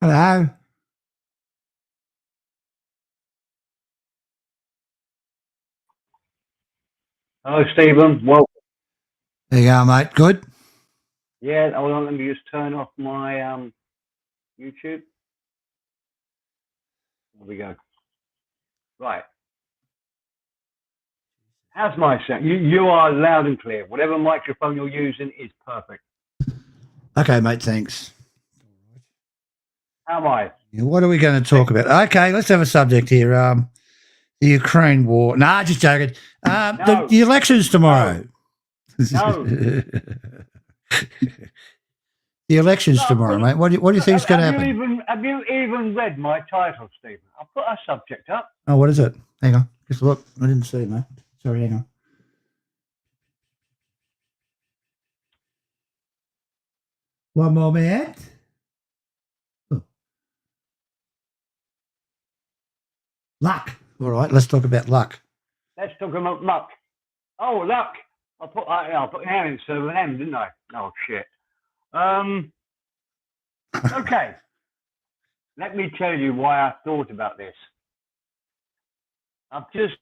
Hello. Hello, Stephen. Well, There you go, mate. Good. yeah, hold on. Let me just turn off my YouTube. There we go. Right. How's my sound? You are loud and clear. Whatever microphone you're using is perfect. Okay, mate. Thanks. How am I? Yeah, what are we going to Hey, talk about? Okay, let's have a subject here. The Ukraine war. Nah, just joking. no, The elections no, tomorrow. no. The elections Look, tomorrow, mate. What do you think is going to happen? have you even read my title, Stephen? I'll put a subject up. Oh, what is it? Hang on. Just look. I didn't see it, mate. Sorry, hang on. One more minute. Oh, luck. All right, let's talk about luck. Let's talk about luck. Oh, luck. I'll put an M instead of an M, didn't I? Oh shit. Um. Okay. Let me tell you why I thought about this. I've just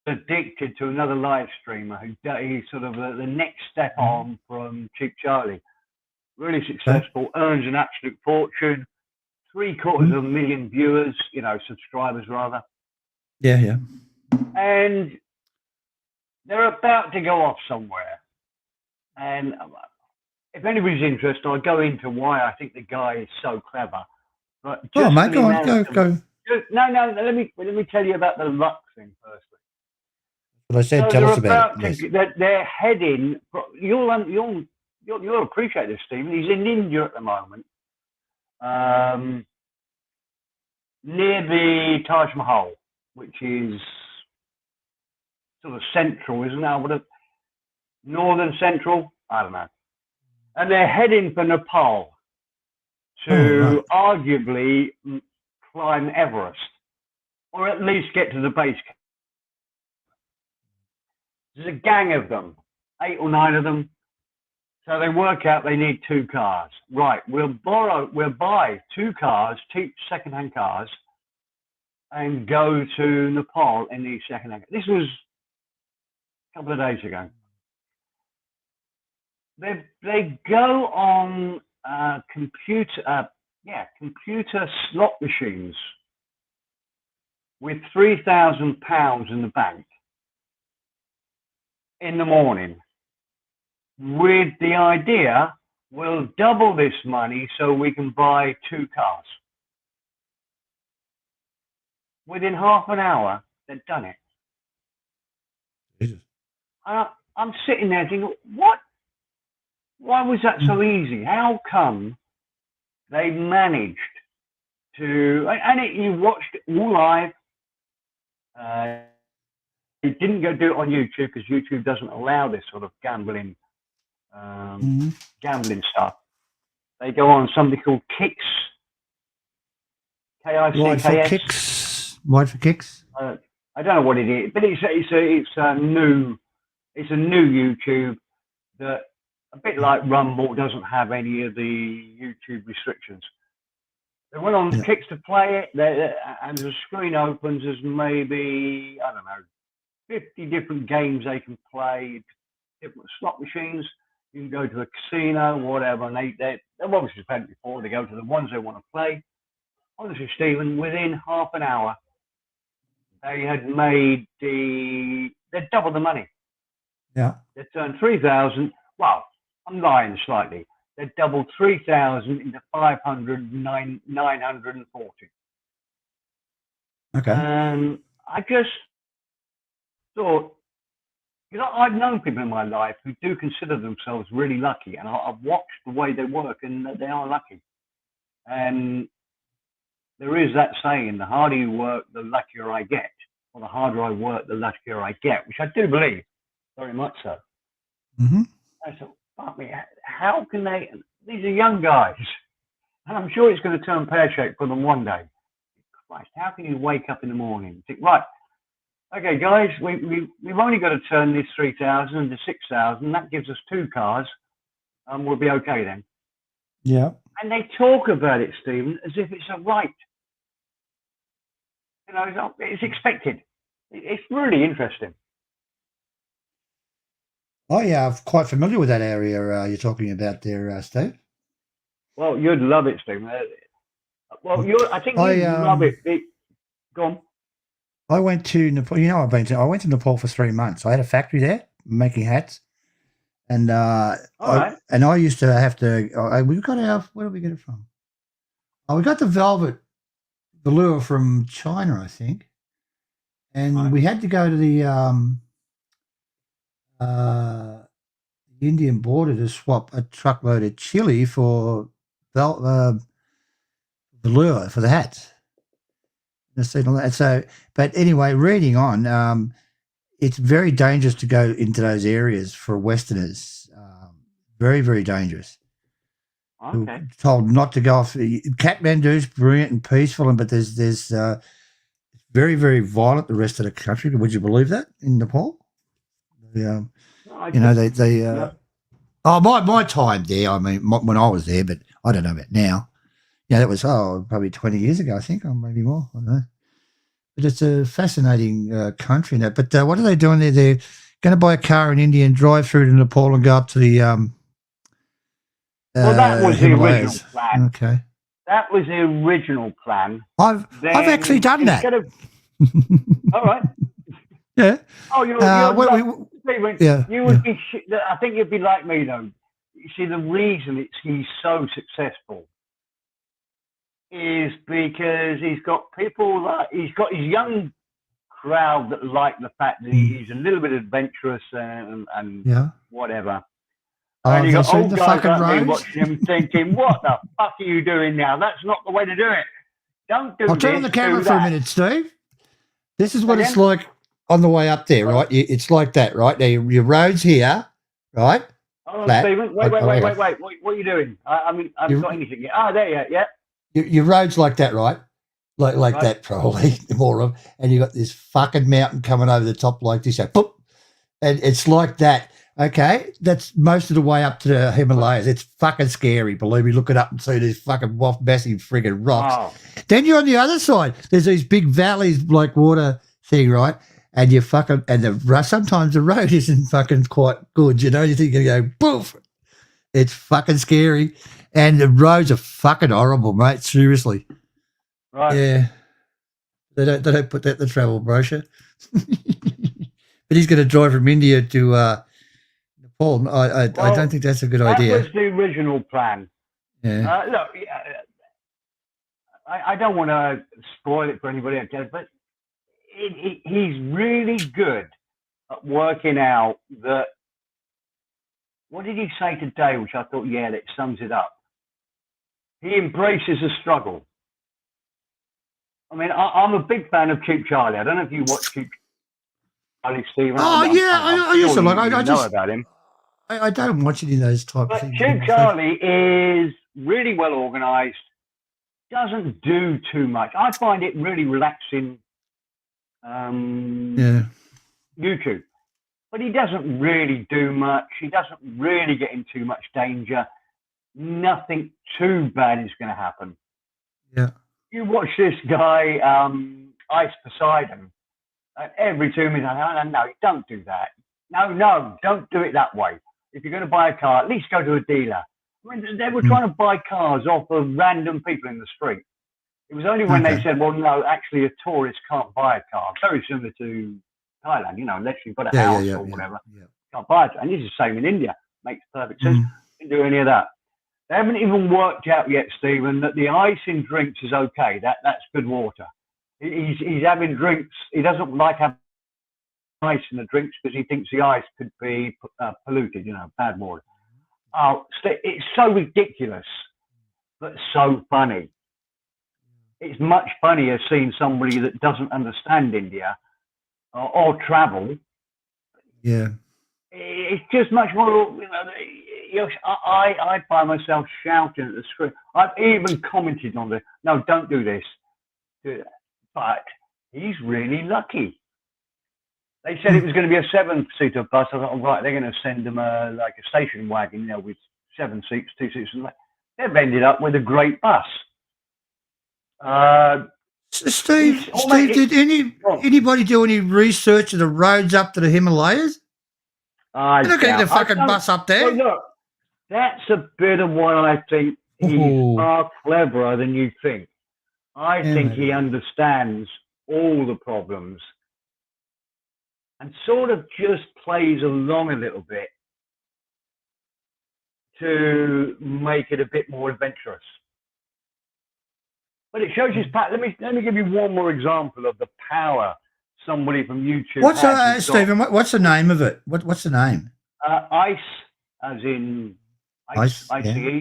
addicted to another live streamer who he's sort of the next step on from Cheap Charlie. Really Okay. successful, earns an absolute fortune, three quarters Hmm? of a million viewers, subscribers rather, Yeah, yeah. and they're about to go off somewhere. And if anybody's interested, I'll go into why I think the guy is so clever. But Oh, just for mate, the go on. amount Go, of go. no, let me tell you about the luck thing first. What I said, So tell they're us about it, about to. please. They're heading. You'll appreciate this, Stephen. He's in India at the moment, um, near the Taj Mahal, which is sort of central, isn't it? What a northern central. I don't know. And they're heading for Nepal Oh, right. to arguably climb Everest, or at least get to the base. There's a gang of them, 8 or 9 of them. So they work out they need 2 cars. Right, we'll buy 2 cars, cheap second-hand cars, and go to Nepal in these second-hand. This was a couple of days ago. They go on computer slot machines with £3,000 in the bank in the morning, with the idea we'll double this money so we can buy 2 cars. Within half an hour, they'd done it. Jesus. I'm sitting there thinking, what? Why was that Mm. so easy? How come they managed to? And you watched it all live. Uh, they didn't go do it on YouTube because YouTube doesn't allow this sort of um, Mm-hmm. gambling stuff. They go on something called Kicks, Wide for KICKS. kicks. Wide for kicks. Uh, I don't know what it is, but it's a new YouTube that, a bit like Rumble, doesn't have any of the YouTube restrictions. They went on Yeah. Kicks to play it, and the screen opens as maybe, I don't know, 50 different games they can play, different slot machines. You can go to a casino, whatever, and they've obviously spent it before. They go to the ones they want to play. Honestly, Stephen, within half an hour, they had they'd doubled the money. Yeah. They turned 3,000. Well, I'm lying slightly. They doubled 3,000 into 500, 940. Okay. And I just thought, I've known people in my life who do consider themselves really lucky, and I've watched the way they work, and they are lucky. And there is that saying: the harder you work, the luckier I get, or the harder I work, the luckier I get, which I do believe very much so. Mm-hmm. I thought, fuck me, how can they? These are young guys, and I'm sure it's going to turn pear shaped for them one day. Christ, how can you wake up in the morning and think, right, okay, guys, we've only got to turn this 3,000 into 6,000. That gives us 2 cars, and we'll be okay then. Yeah. And they talk about it, Stephen, as if it's a right. It's expected. It's really interesting. Oh, yeah, I'm quite familiar with that area you're talking about there, Steve. Well, you'd love it, Stephen. Well, I think I you'd love it. Go on. I went to Nepal. I went to Nepal for 3 months. I had a factory there making hats, and All right. I used to have to. We got our. Where did we get it from? Oh, we got the velvet velour from China, I think, and Right. we had to go to uh, the Indian border to swap a truckload of chili for velour for the hats. So, but anyway, reading on, it's very dangerous to go into those areas for Westerners. Very, very dangerous. Okay. We're told not to go off. Kathmandu's brilliant and peaceful, but there's very, very violent. The rest of the country. Would you believe that in Nepal? Yeah. Oh, my time there. I mean, when I was there, but I don't know about now. Yeah, that was probably 20 years ago, I think, or maybe more. I don't know. But it's a fascinating country now. But what are they doing there? They're going to buy a car in India and drive through to Nepal and go up to the well, that was Himalayas. The original plan. Okay. That was the original plan. I've actually done that. All right. Yeah. Oh, you're yeah. You would be. I think you'd be like me though. You see, the reason he's so successful is because he's got he's got his young crowd that like the fact that he's a little bit adventurous and whatever. And you got old guys like me watching him thinking, what the fuck are you doing now? That's not the way to do it. Don't do I'll this. Turn on the camera for a minute, Steve. This is what Again? it's like on the way up there, right? It's like that, right? Now your road's here, right? Hold on, Stephen. Wait. What are you doing? I haven't got anything yet. Ah, there you are. Yeah. Your road's like that, right? Like right. That, probably more of. And you got this fucking mountain coming over the top like this, boop, and it's like that. Okay, that's most of the way up to the Himalayas. It's fucking scary, believe me. Look it up and see these fucking massive friggin' rocks. Oh. Then you're on the other side. There's these big valleys like water thing, right? And you sometimes the road isn't fucking quite good. You know, you think you're going to go poof. It's fucking scary, and the roads are fucking horrible, mate. Seriously. Right. Yeah. They don't put that in the travel brochure. But he's going to drive from India to. Paul, I don't think that's a good idea. That was the original plan. Yeah. Look, I don't want to spoil it for anybody else, but he's really good at working out that. What did he say today, which I thought, that sums it up? He embraces the struggle. I mean, I'm a big fan of Cheap Charlie. I don't know if you watch Cheap Charlie, Stephen. Oh, I used to like. I just know about him. I don't watch any of those type of things. Cheap Charlie is really well organised, doesn't do too much. I find it really relaxing. YouTube. But he doesn't really do much. He doesn't really get in too much danger. Nothing too bad is going to happen. Yeah. You watch this guy, Ice Poseidon, every 2 minutes, no, don't do that. No, don't do it that way. If you're going to buy a car, at least go to a dealer. I mean, they were trying to buy cars off of random people in the street. It was only when they said, well, no, actually a tourist can't buy a car. Very similar to Thailand, unless you've got a house or whatever. Yeah. Can't buy it. And this is the same in India. Makes perfect sense. Didn't do any of that. They haven't even worked out yet, Stephen, that the ice in drinks is okay. That's good water. He's having drinks. He doesn't like having ice in the drinks because he thinks the ice could be polluted, bad water. Oh, it's so ridiculous, but so funny. It's much funnier seeing somebody that doesn't understand India or travel. Yeah. It's just much more, I find myself shouting at the screen. I've even commented on this. No, don't do this. But he's really lucky. They said it was going to be a 7-seater bus. I thought, right, they're going to send him a station wagon, with 7 seats, 2 seats. they've ended up with a great bus. Steve, Steve, did anybody do any research of the roads up to the Himalayas? They're not getting a fucking bus up there. Well, look, that's a bit of what I think he's far cleverer than you think. I think he understands all the problems and sort of just plays along a little bit to make it a bit more adventurous. But it shows his power. Let me give you one more example of the power somebody from YouTube has. Stephen, what's the name of it? What's the name? Ice, as in ice, ICE. Yeah.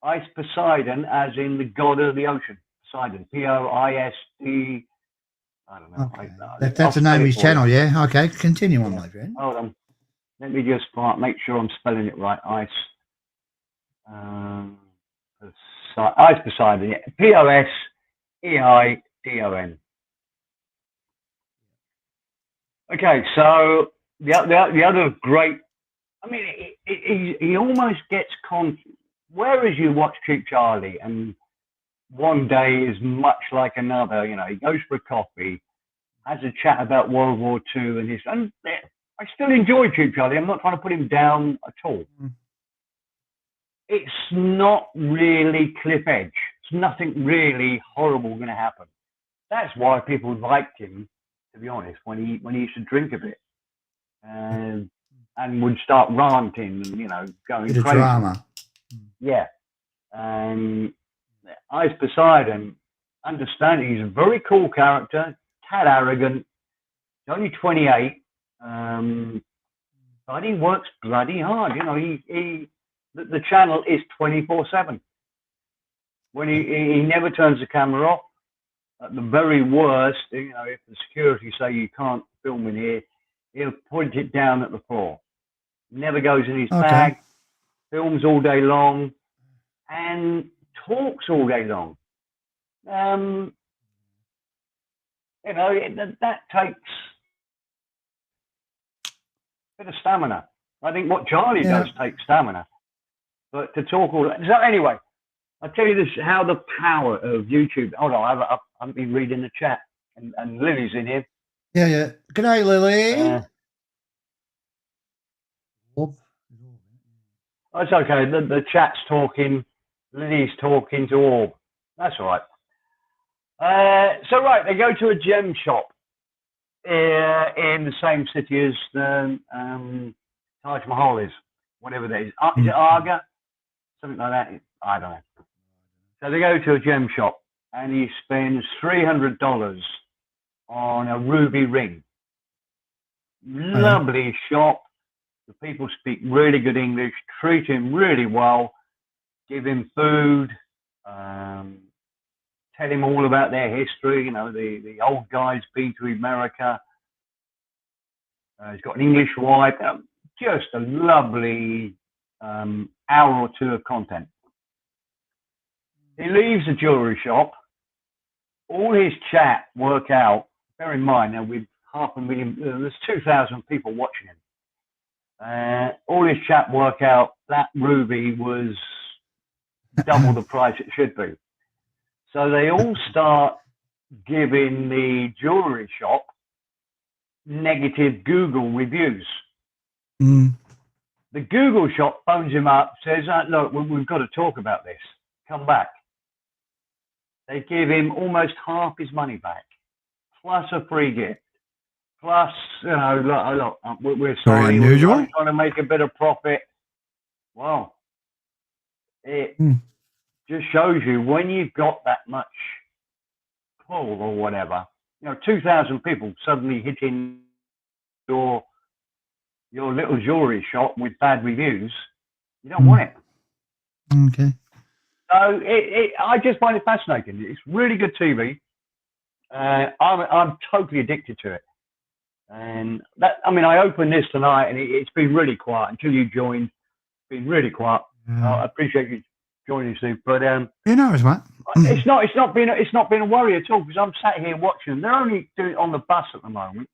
Ice Poseidon, as in the god of the ocean. Poseidon, Poist. I don't know. Okay. That's the name of his channel, yeah? Okay, continue on, my friend. Hold on. Let me just make sure I'm spelling it right. Ice. Ice Poseidon, yeah. Poseidon. Okay, so the other great, I mean, he almost gets whereas you watch Cheap Charlie and one day is much like another, you know, he goes for a coffee, has a chat about World War II and I still enjoy Cheap Charlie. I'm not trying to put him down at all. It's not really cliff edge. It's nothing really horrible going to happen. That's why people liked him, to be honest, when he used to drink a bit and would start ranting and, you know, going crazy. Drama. Yeah. Ice Poseidon, understand he's a very cool character, tad arrogant, he's only 28, but he works bloody hard. You know, the channel is 24/7. When he never turns the camera off. At the very worst, you know, if the security say you can't film in here, he'll point it down at the floor. Never goes in his bag, films all day long, and talks all day long. You know, that takes a bit of stamina. I think what Charlie does takes stamina. But to talk all that. So anyway, I'll tell you this, how the power of YouTube. Hold on, I haven't been reading the chat. And Lily's in here. Yeah. Good day, Lily. That's okay. The chat's talking. Lily's talking to Orb. That's all right. So, right, they go to a gem shop in the same city as Taj Mahal is, whatever that is. Is it Agra? Something like that. I don't know. So they go to a gem shop and he spends $300 on a ruby ring. Lovely shop. The people speak really good English, treat him really well, give him food, tell him all about their history. You know, the old guy's been to America. He's got an English wife. Just a lovely hour or two of content. He leaves the jewelry shop. All his chat work out. Bear in mind, now with 500,000, there's 2,000 people watching him. All his chat work out that ruby was double the price it should be. So they all start giving the jewelry shop negative Google reviews. The Google shop phones him up, says, look, we've got to talk about this. Come back. They give him almost half his money back, plus a free gift. Plus, you know, look, we're sorry, we're trying to make a bit of profit. Well, it just shows you when you've got that much pull or whatever, you know, 2,000 people suddenly hitting your little jewelry shop with bad reviews, you don't want it. Okay. So I just find it fascinating. It's really good TV. I'm totally addicted to it. And that, I mean, I opened this tonight and it's been really quiet until you joined. It's been really quiet. I appreciate you joining, Steve. But no worries, mate. it's not been a worry at all because I'm sat here watching. They're only doing it on the bus at the moment.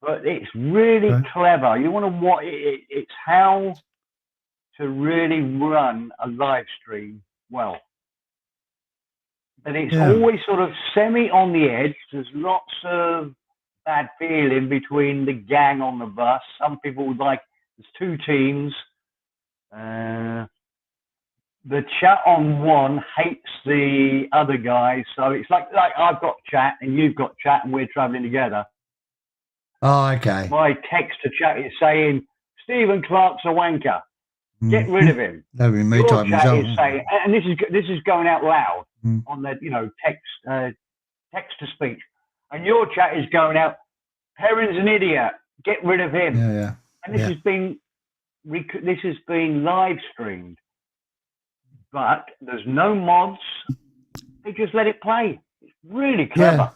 But it's really clever. You want to watch it? It's how to really run a live stream well. But it's always sort of semi on the edge. There's lots of bad feeling between the gang on the bus. Some people would like, there's two teams. The chat on one hates the other guy. So it's like I've got chat and you've got chat and we're traveling together. Oh, okay. My text to chat is saying, Stephen Clark's a wanker. Get rid of him. That would be me Your typing chat myself. is saying, and this is going out loud on the text to speech, and your chat is going out. Perrin's an idiot. Get rid of him. Yeah. And this has been live streamed, but there's no mods. They just let it play. It's really clever.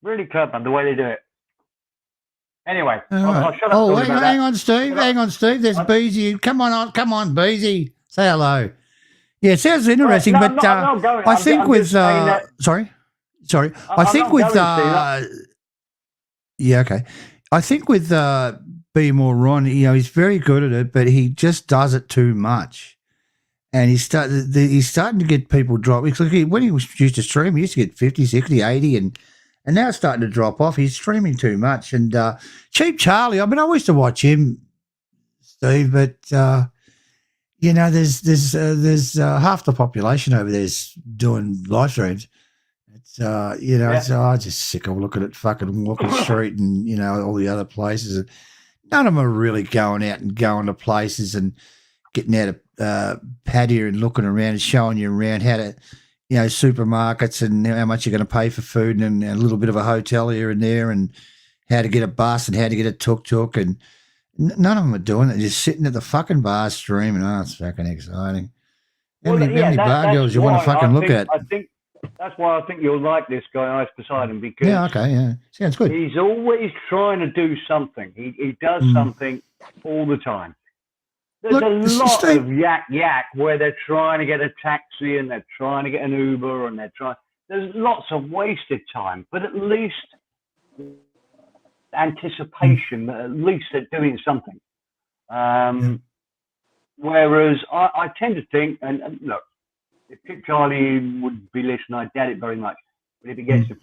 Really clever the way they do it. Anyway, I'll shut up. Hang on, Steve. There's Beezy. Come on, Beezy. Say hello. Yeah, it sounds interesting, but I think with sorry. I think with yeah, okay. I think with Be More Ron, he's very good at it, but he just does it too much, and he's starting to get people drop. Because when he used to stream, he used to get 50, 60, 80, and now it's starting to drop off. He's streaming too much. And Cheap Charlie, I used to watch him, Steve, but, there's half the population over there's doing live streams. It's, I'm just sick of looking at fucking Walker Street and, all the other places. And none of them are really going out and going to places and getting out of patio and looking around and showing you around how to, supermarkets and how much you're going to pay for food and a little bit of a hotel here and there and how to get a bus and how to get a tuk-tuk. And none of them are doing it. They're just sitting at the fucking bar streaming. Oh, it's fucking exciting. How many bar girls you want to fucking look at? I think that's why I think you'll like this guy, Ice Poseidon, because sounds good. He's always trying to do something. He does something all the time. There's a lot of yak where they're trying to get a taxi and they're trying to get an Uber and there's lots of wasted time, but at least anticipation that at least they're doing something. Whereas I tend to think, and look, if Chip Charlie would be listening, I doubt it very much, but if he gets to,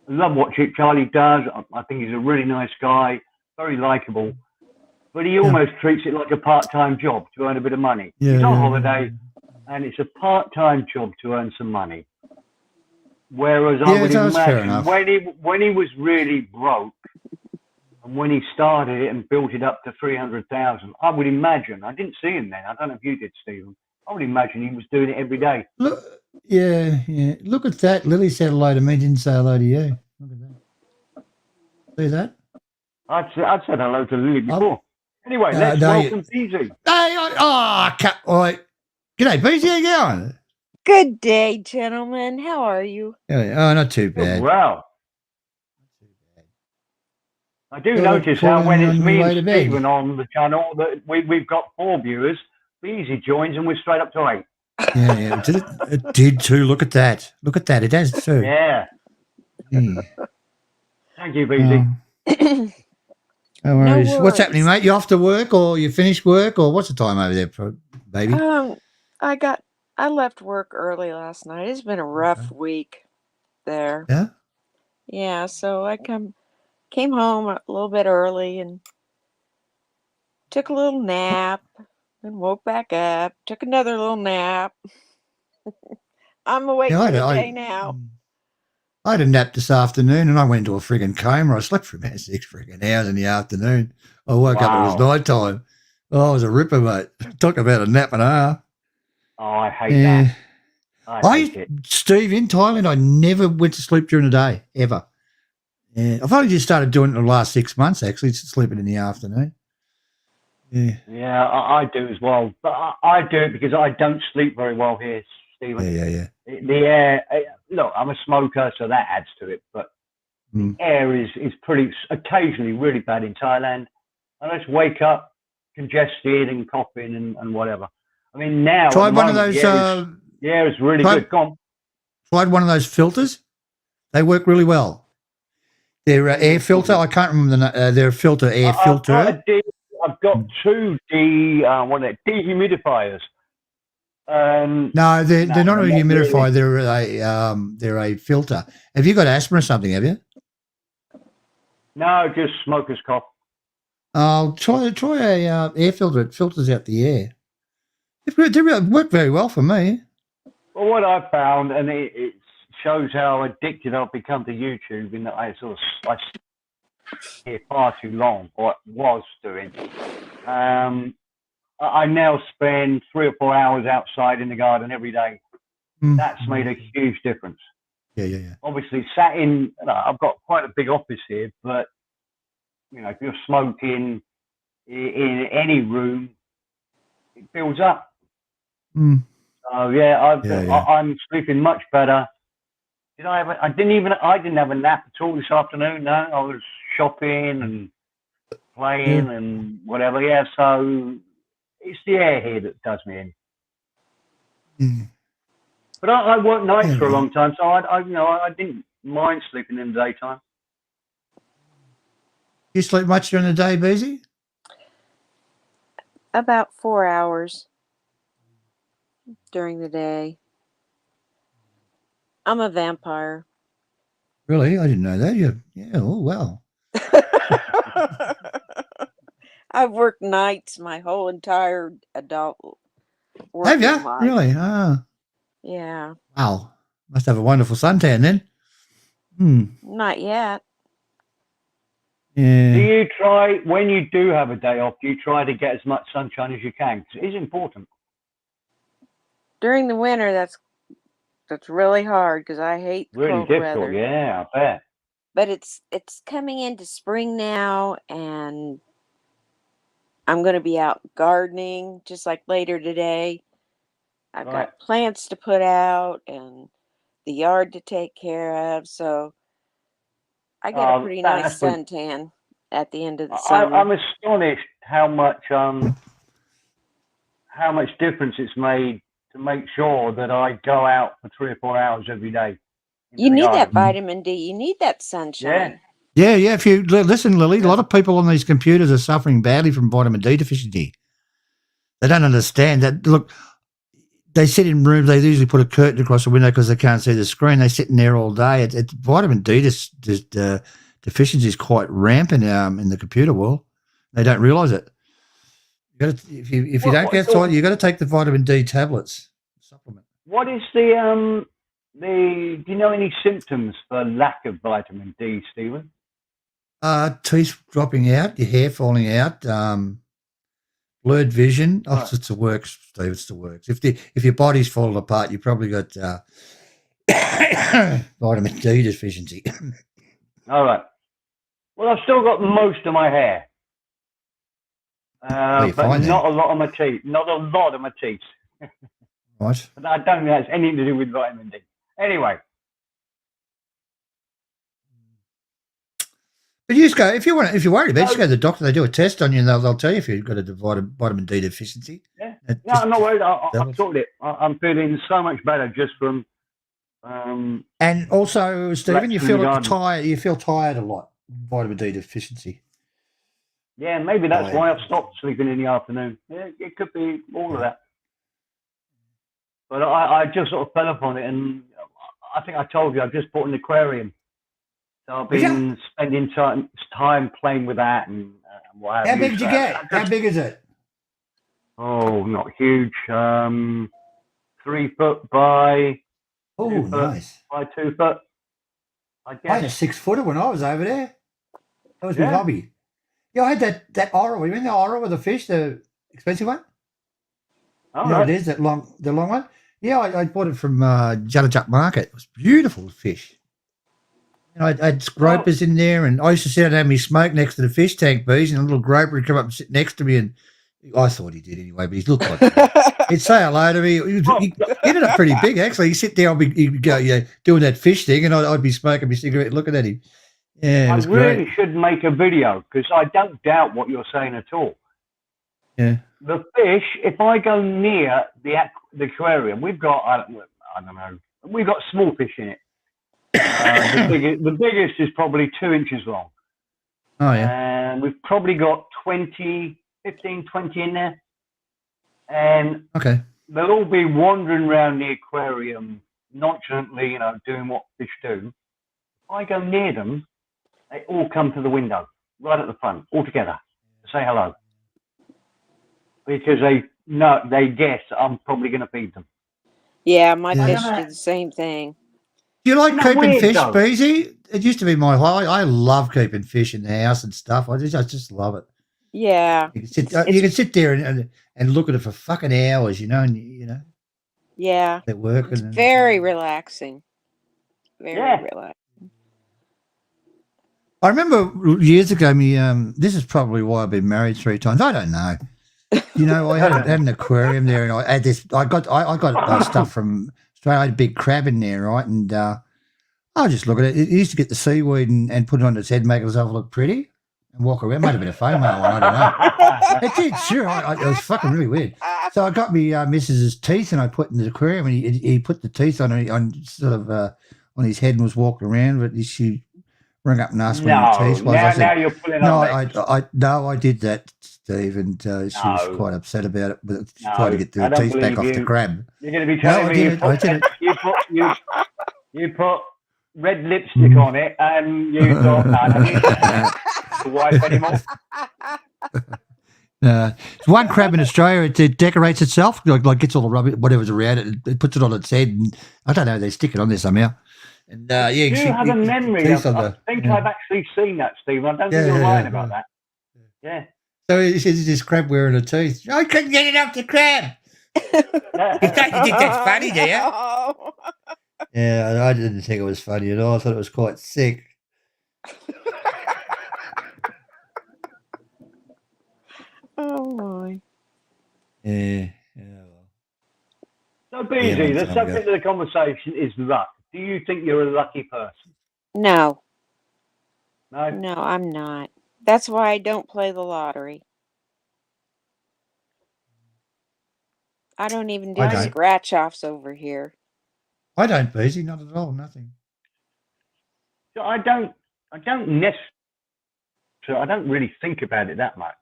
I love what Chip Charlie does. I think he's a really nice guy, very likable. But he almost treats it like a part-time job to earn a bit of money. He's on holiday, and it's a part-time job to earn some money. Whereas I would imagine when he was really broke, and when he started it and built it up to 300,000, I would imagine, I didn't see him then, I don't know if you did, Stephen, I would imagine he was doing it every day. Look, look at that. Lily said hello to me, didn't say hello to you. Look at that. See that? I'd said hello to Lily before. Anyway, let's welcome Beezy. All right. G'day, Beezy. How you going? Good day, gentlemen. How are you? Oh, not too bad. Well, I do notice how when it's me and Stephen on the channel that we've got 4 viewers, Beezy joins and we're straight up to 8. Yeah. It did too. Look at that. It has too. Yeah. Thank you, Beezy. No worries. What's happening, mate? You off to work or you finished work or what's the time over there, baby? I left work early last night. It's been a rough week there. Yeah? Yeah, so I came home a little bit early and took a little nap and woke back up, took another little nap. I'm awake for the day now. I had a nap this afternoon and I went into a frigging coma. I slept for about 6 frigging hours in the afternoon. I woke up, it was night time. Oh, it was a ripper, mate. Talk about a nap and a half. Oh, I hate that. I hate it. Steve, in Thailand, I never went to sleep during the day, ever. Yeah, I've only just started doing it in the last 6 months, actually, sleeping in the afternoon. Yeah, I do as well. But I do it because I don't sleep very well here, Stephen. Yeah. The air, look, I'm a smoker, so that adds to it. But the air is pretty, occasionally really bad in Thailand. I just wake up congested and coughing and whatever. I mean, now. Tried one of those. It's really good. Go on. Tried one of those filters. They work really well. They're air filter. I can't remember they're a filter, air filter. I've got two dehumidifiers. No, they're not a not humidifier. really. They're a filter. Have you got asthma or something? Have you? No, just smoker's cough. Oh, try a air filter. It filters out the air. They work very well for me. Well, what I found, and it shows how addicted I've become to YouTube, in that I hear far too long, or was doing. I now spend 3 or 4 hours outside in the garden every day. That's made a huge difference. Yeah. Obviously, sat in, I've got quite a big office here, but if you're smoking in any room, it builds up. So yeah, I'm sleeping much better. I didn't have a nap at all this afternoon. No, I was shopping and playing and whatever. Yeah, so it's the air here that does me in. But I worked nights for a long time, so I didn't mind sleeping in the daytime. You sleep much during the day, Beezy? About 4 hours during the day. I'm a vampire. Really? I didn't know that. Yeah. Oh, well. I've worked nights my whole entire adult working Have you? life. Really? Ah. Yeah. Wow. Must have a wonderful suntan then. Not yet. Yeah. Do you try, when you do have a day off, do you try to get as much sunshine as you can? 'Cause it is important. During the winter, that's really hard because I hate Really cold difficult, weather. yeah, I bet. But it's coming into spring now, and I'm going to be out gardening just like later today. I've got plants to put out and the yard to take care of, so I get a pretty nice suntan at the end of the summer. I'm astonished how much difference it's made to make sure that I go out for 3 or 4 hours every day. You need that vitamin D. You need that sunshine. Yeah. If you listen, Lily, a lot of people on these computers are suffering badly from vitamin D deficiency. They don't understand that. Look, they sit in rooms. They usually put a curtain across the window because they can't see the screen. They're sitting there all day. Vitamin D deficiency is quite rampant in the computer world. They don't realise it. If you don't get outside, you got to take the vitamin D tablets supplement. What is do you know any symptoms for lack of vitamin D, Stephen? Teeth dropping out, your hair falling out, blurred vision. Oh, it's the works, Steve. It's the works. If your body's falling apart, you probably got vitamin D deficiency. All right. Well, I've still got most of my hair, but not a lot of my teeth. Not a lot of my teeth. Right. But I don't think that's anything to do with vitamin D. Anyway. But you just go if you're worried about it, just go to the doctor. They do a test on you, and they'll tell you if you've got a vitamin D deficiency. Yeah. No, I'm not worried. I've sorted it. I'm feeling so much better just from. And also, Stephen, you feel tired. You feel tired a lot. Vitamin D deficiency. Yeah, maybe that's why I've stopped sleeping in the afternoon. Yeah, it could be all of that. But I just sort of fell upon it, and I think I told you I just bought an aquarium. So I've been spending time playing with that and what have you. How big did you get? How big is it? Oh, not huge. 3 foot by 2 foot nice. by 2 foot. I had a 6-footer when I was over there. That was my hobby. Yeah, I had that Oro. You mean the Oro with the fish, the expensive one? Oh, you know what it is, the long one? Yeah, I bought it from Juttajuk Market. It was beautiful fish. I had gropers in there, and I used to sit and have me smoke next to the fish tank, bees, and a little groper would come up and sit next to me, and I thought he did anyway, but he looked like he'd say hello to me. He ended up pretty big, actually. He'd sit there, he'd go, doing that fish thing, and I'd be smoking my cigarette looking at him. Yeah, it was really should make a video, because I don't doubt what you're saying at all. Yeah. The fish, if I go near the aquarium, we've got, I don't know, we've got small fish in it. The biggest is probably 2 inches long. Oh, yeah. And we've probably got 20 15, 20 in there. And Okay. they'll all be wandering around the aquarium nonchalantly, doing what fish do. I go near them, they all come to the window, right at the front, all together, to say hello. Because they guess I'm probably going to feed them. Yeah, my Yeah. fish do the same thing. Do you like Isn't that keeping weird, fish, though? Beezy? It used to be my hobby. I love keeping fish in the house and stuff. I just love it. Yeah. You can sit, It's you can sit there and look at it for fucking hours, and yeah. they're working. It's And, very relaxing. Very Yeah. relaxing. I remember years ago, this is probably why I've been married 3 times. I don't know. I had an aquarium there, and I had this. I got stuff from Australia. I had a big crab in there, right? And I just look at it. It used to get the seaweed and put it on its head, make itself look pretty, and walk around. Might have been a female one. I don't know. It did, sure. It was fucking really weird. So I got me missus's teeth, and I put in the aquarium, and he put the teeth on sort of on his head and was walking around. But she rang up and asked where my teeth was. Now you're pulling no, up. I did that, Steve, and she was quite upset about it. But she tried to get the teeth back off the crab. You're going to be telling me I did it. you put red lipstick on it, and you thought, the wife anymore. There's one crab in Australia. It decorates itself, like gets all the rubbish, whatever's around it. It puts it on its head, and I don't know. They stick it on there somehow. And you have a memory. I think I've actually seen that, Steve. I don't think you're lying about that. Yeah. So it's this crab wearing a tooth. I couldn't get it off the crab. You think that's funny, do you? Yeah, I didn't think it was funny at all. I thought it was quite sick. Oh my. Yeah. So, Beezy, the subject of the conversation is luck. Do you think you're a lucky person? No. No? No, I'm not. That's why I don't play the lottery. I don't even do scratch-offs over here. I don't, Beezy, not at all, nothing. So I don't really think about it that much.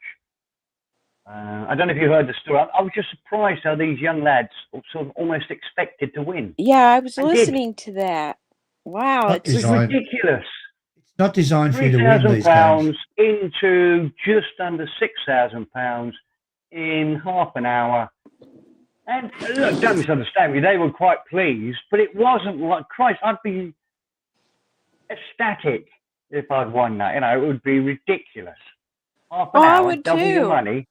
I don't know if you heard the story. I was just surprised how these young lads sort of almost expected to win. Yeah, I was listening to that. Wow, it's ridiculous. It's not designed for you to win these games. Into just under £6,000 in half an hour. And look, don't misunderstand me, they were quite pleased, but it wasn't like, Christ, I'd be ecstatic if I'd won that. It would be ridiculous. Half an hour, I would double your money.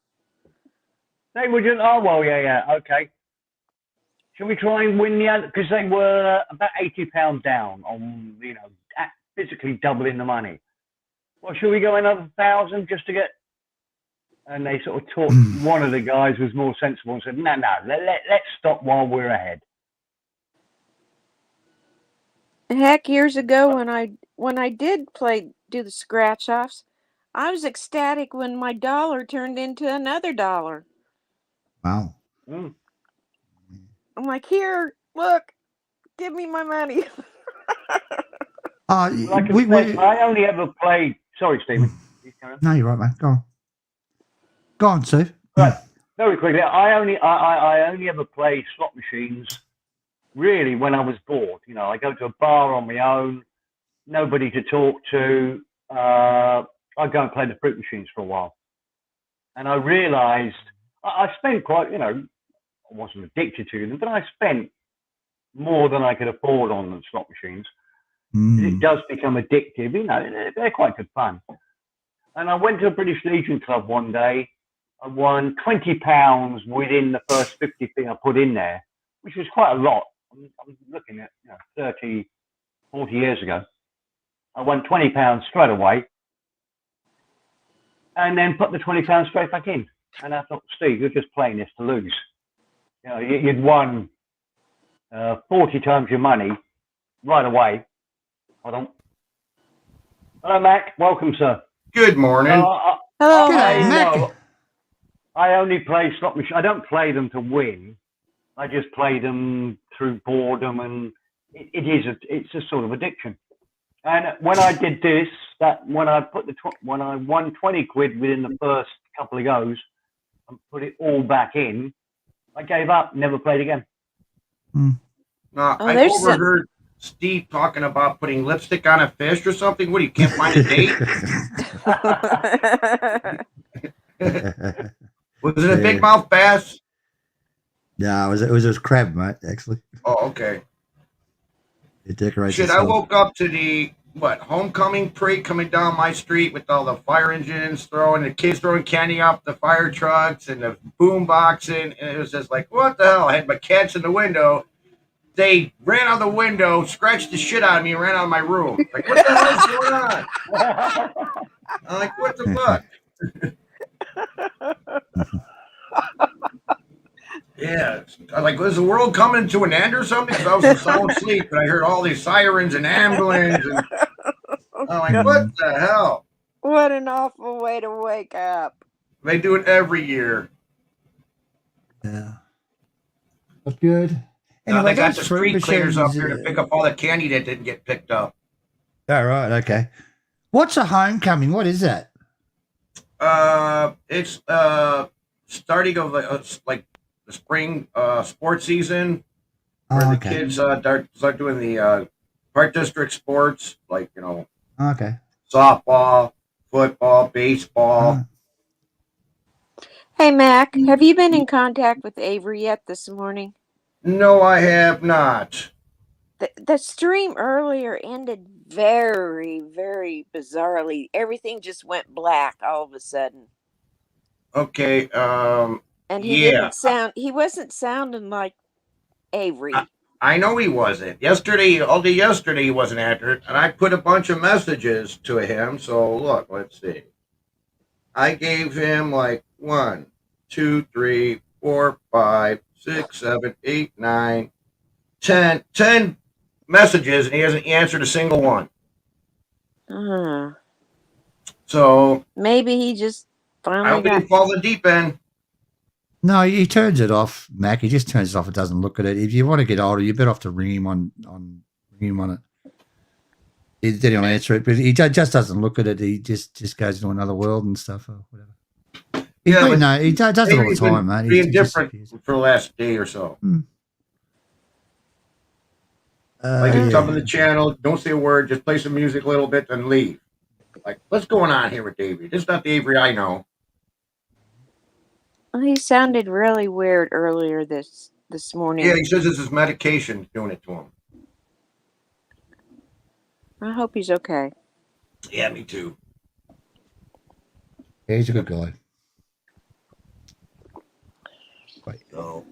They would just, okay. Shall we try and win the other? Because they were about £80 down on, physically doubling the money. Well, shall we go another 1,000 just to get? And they sort of talked. One of the guys was more sensible and said, "No, let's stop while we're ahead." Heck, years ago when I did do the scratch offs, I was ecstatic when my dollar turned into another dollar. Wow. Mm. I'm like, here, look, give me my money. I only ever played. Sorry, Stephen. No, you're right, man. Go on. Go on, Steve. Right, very quickly. I only ever played slot machines. Really, when I was bored, I go to a bar on my own, nobody to talk to. I go and play the fruit machines for a while, and I realised I spent quite. I wasn't addicted to them, but I spent more than I could afford on the slot machines. It does become addictive. They're quite good fun. And I went to a British Legion club one day. I won £20 within the first 50p I put in there, which was quite a lot. I'm looking at 30, 40 years ago. I won £20 straight away, and then put the £20 straight back in. And I thought, Steve, you're just playing this to lose. You'd won 40 times your money right away. Hold on. Hello, Mac. Welcome, sir. Good morning. Hello, Mac. I only play slot machines. I don't play them to win. I just play them through boredom, and it's a sort of addiction. And when I did this, when I won 20 quid within the first couple of goes, and put it all back in, I gave up, never played again. No, Oh, I there's some- overheard Steve talking about putting lipstick on a fish or something. What, you can't find a date? Was it a Yeah. big mouth bass? No, it was a crab, mate. Actually, Oh, okay. it decorates. Shit, I itself. woke up to the homecoming parade coming down my street with all the fire engines throwing the kids throwing candy up the fire trucks and the boom boxing, and it was just like, what the hell? I had my cats in the window. They ran out the window, scratched the shit out of me, and ran out of my room. Like, what the hell's going on? I'm like, what the fuck? Yeah, I was like, was the world coming to an end or something? Because I was in sound sleep, and I heard all these sirens and ambulance, and I'm like, what the hell? What an awful way to wake up. They do it every year. Yeah, but good. Now Anyway, they got those the fruit street cleaners up machines, here to pick up all the candy that didn't get picked up. Oh, right, okay. What's a homecoming? What is that? It's starting of like the spring sports season where Oh, the okay. kids start doing the park district sports, like Okay. softball, football, baseball. Hey, Mac, have you been in contact with Avery yet this morning? No, I have not. The stream earlier ended very, very bizarrely. Everything just went black all of a sudden. Okay. And he Yeah. didn't sound, he wasn't sounding like Avery. I know he wasn't. All day yesterday he wasn't accurate, and I put a bunch of messages to him. So look, let's see. I gave him like 1, 2, 3, 4, 5, 6, 7, 8, 9, 10 messages, and he hasn't answered a single one. So Maybe he just I finally hope he got. didn't fall in the deep end. No, he turns it off, Mac. He just turns it off and doesn't look at it. If you want to get older, you're better off to ring him on it. Then he'll answer it, but he just doesn't look at it. He just goes into another world and stuff or whatever. Yeah, but no, he does it all the Avery's been time, mate. being He different disappears. for the last day or so. Like Yeah. he's come to the channel, don't say a word, just play some music a little bit, then leave. Like, what's going on here with Avery? This is not the Avery I know. Well, he sounded really weird earlier this morning. Yeah, he says it's his medication doing it to him. I hope he's okay. Yeah, me too. Yeah, he's a good guy. Wait. So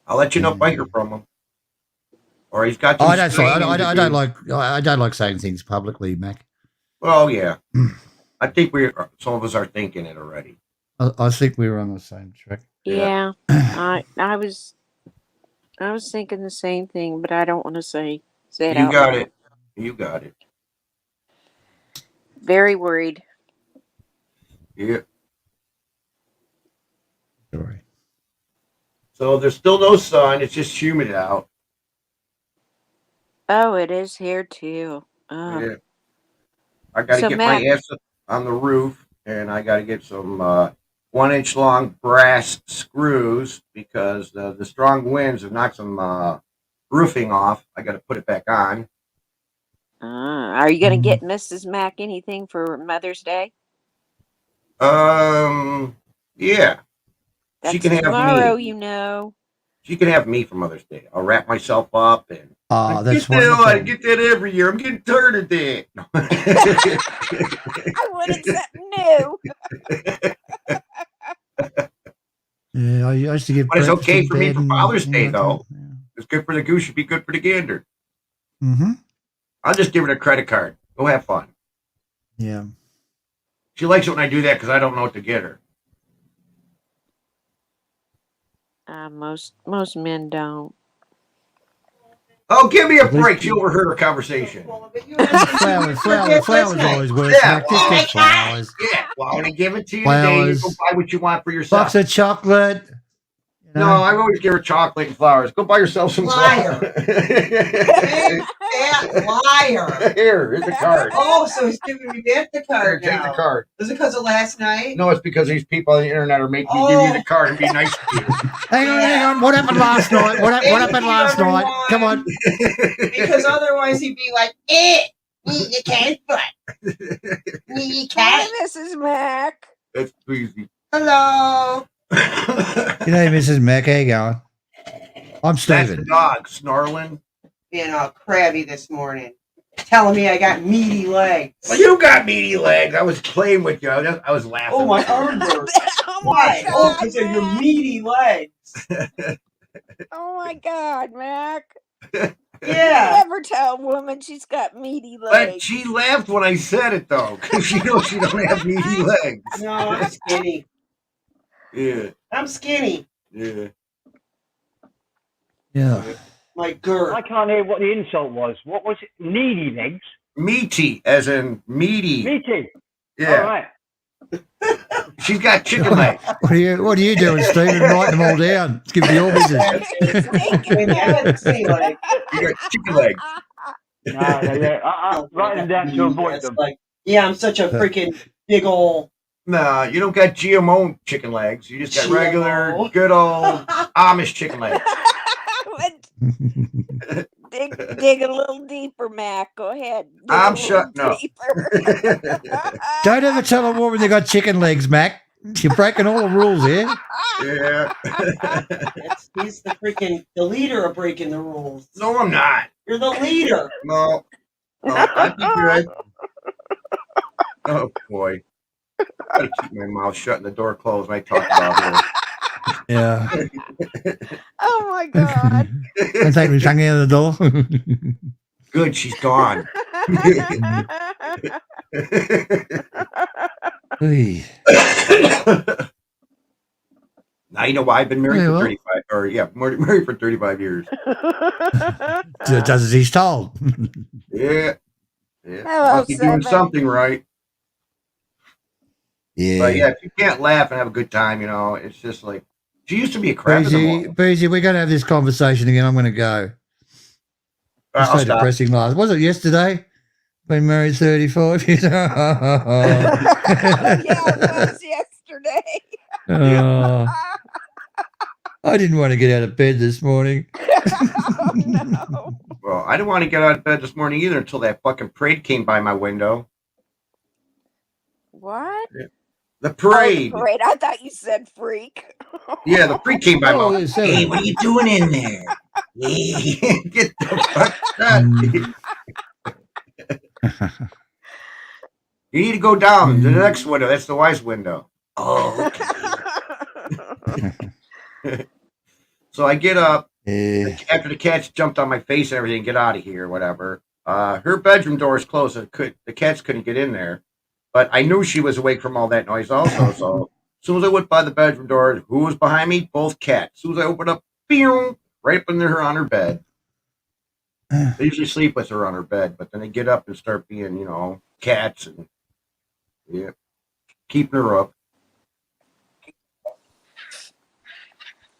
I'll let you know if I hear from him. Or he's got. I don't like saying things publicly, Mac. Well, yeah. I think some of us are thinking it already. I think we were on the same track. Yeah, I was thinking the same thing, but I don't want to say it You out got loud. it. You got it. Very worried. Yeah. Sorry. So there's still no sun. It's just humid out. Oh, it is here too. Oh. Yeah. I got to So, get Matt- my ass up on the roof, and I got to get some 1-inch long brass screws because the strong winds have knocked some roofing off. I got to put it back on. Are you going to get Mrs. Mac anything for Mother's Day? Yeah. That's She can have tomorrow, me. you know. She can have me for Mother's Day. I'll wrap myself up and Oh, that's get that. I wonderful. get that every year. I'm getting tired of that. I wanted something new. Yeah, I used to give. But it's breakfast okay in for me bed for and Father's Day, like though. that. It's good for the goose. Should be good for the gander. Yeah. Mm-hmm. I'll just give her a credit card. Go have fun. Yeah. She likes it when I do that because I don't know what to get her. Most men don't. Oh, give me a At least- break. She overheard our conversation. Flowers always work. Yeah. Mac. Just get flowers. Yeah. Well, I want to give it to you today. You Flowers. go buy what you want for yourself. Box of chocolate. You No, know? I always give her chocolate and flowers. Go buy yourself some Liar. flowers. Big fat liar. Here's a card. Oh, so he's giving me back the Here, card take now. the card. Was it because of last night? No, it's because these people on the internet are making me give you the card and be nice to you. Hang on. What happened last night? What happened last night? Come on. Because otherwise he'd be like, you can't butt. You Hi, can't. Mrs. Mac. That's easy. Hello. G'day, Mrs. Mac. How you going? I'm That's the Stephen. dog snarling. Being all crabby this morning. Telling me I got meaty legs. Well, you got meaty legs. I was playing with you. I was laughing. Oh, my arm hurts. Oh Why? my Oh, God, because of your Mac. meaty legs. Oh my God, Mac. Yeah. Never tell a woman she's got meaty But legs. she laughed when I said it, though, because she knows she don't have meaty legs. No, I'm skinny. Yeah, I'm skinny. yeah. Yeah. My girth. I can't hear what the insult was. What was it? Needy legs? Meaty, as in meaty. Meaty. Yeah, All right. she's got chicken legs. What are you doing, Stephen? Writing them all down. Let's give me your business. Maybe I got skinny legs. You got chicken legs. No, yeah. Write them down to avoid It's them. like, yeah, I'm such a freaking big ole. Nah, you don't got GMO chicken legs. You just got regular, GMO. good old Amish chicken legs. Dig a little deeper, Mac. Go ahead. Dig I'm a little shutting up. deeper. Don't ever tell a woman they got chicken legs, Mac. You're breaking all the rules here. Yeah. He's the leader of breaking the rules. No, I'm not. You're the leader. No, I'd be good. Oh, boy. I gotta keep my mouth shut and the door closed when I talk about Yeah. Oh my God. Don't take me tongue out of the door. it. Good, she's gone. Oy. Now you know why I've been married Yeah, for well. 35, or yeah, married for 35 years. Does as he's told. Yeah. Yeah. Hello, Must be doing Seven. something right. Yeah. But yeah, if you can't laugh and have a good time, it's just like, she used to be a crap in the morning. Boozy, we're going to have this conversation again. I'm going to go. It's I'll so stop. depressing last. Was it yesterday? Been married 35 years. Yeah, it was yesterday. Oh, I didn't want to get out of bed this morning. Oh no. Well, I didn't want to get out of bed this morning either until that fucking parade came by my window. What? The Oh, parade. the parade. I thought you said freak. Yeah, the parade came by my Oh, window. it's seven. Hey, what are you doing in there? Hey, get the fuck out. You need to go down to the next window. That's the wife's window. Oh, okay. So I get up Yeah. after the cats jumped on my face and everything. Get out of here, whatever. Her bedroom door is closed. So the cats couldn't get in there. But I knew she was awake from all that noise also. So as soon as I went by the bedroom door, who was behind me? Both cats. As soon as I opened up, pew, right up in her on her bed. They usually sleep with her on her bed, but then they get up and start being, cats and yeah, keeping her up.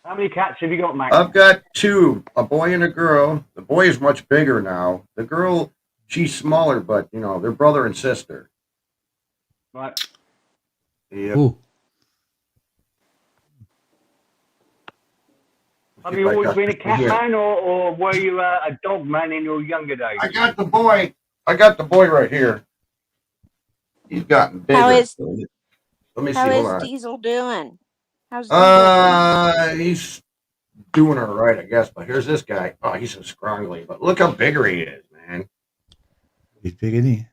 How many cats have you got, Mac? I've got two, a boy and a girl. The boy is much bigger now. The girl, she's smaller, but they're brother and sister. Right. Yeah. Ooh. Have you always been a cat man, or were you a dog man in your younger days? I got the boy. I got the boy right here. He's gotten bigger. How is Let me see. how Hold is on. Diesel doing? How's Diesel He's doing all right, I guess. But here's this guy. Oh, he's so scroungly. But look how bigger he is, man. He's big, isn't he?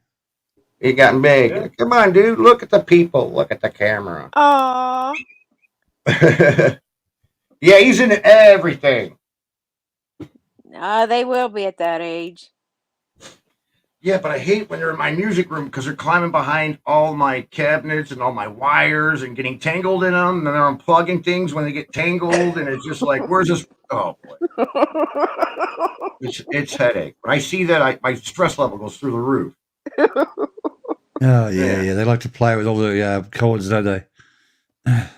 He gotten big. Yeah. Come on, dude. Look at the people. Look at the camera. Aw. Yeah, he's in everything. They will be at that age. Yeah, but I hate when they're in my music room because they're climbing behind all my cabinets and all my wires and getting tangled in them. And then they're unplugging things when they get tangled. And it's just like, where's this? Oh, boy. It's headache. When I see that, my stress level goes through the roof. Oh, yeah. They like to play with all the cords, don't they?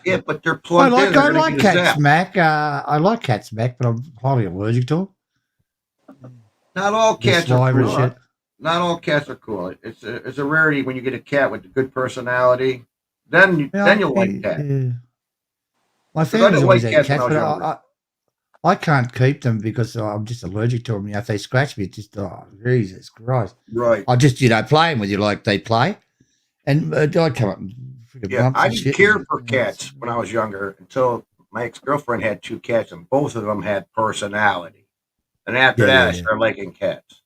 Yeah, but they're plugged in. They're I going to like get a cats, zap. Mac. I like cats, Mac, but I'm highly allergic to them. Not all The cats are saliva and cool. shit. Not all cats are cool. It's a rarity when you get a cat with a good personality. Then Yeah, you'll like cats. yeah. My Because I family's didn't always like had cats when I cats, was but younger. I can't keep them because I'm just allergic to them. You know, if they scratch me, it's just, oh, Jesus Christ. Right. I just, playing with you like they play. And I'd come up and freaking Yeah, bumps I and didn't shit. care And, for cats when I was younger until my ex-girlfriend had 2 cats, and both of them had personality. And after yeah, that, I yeah, started liking cats.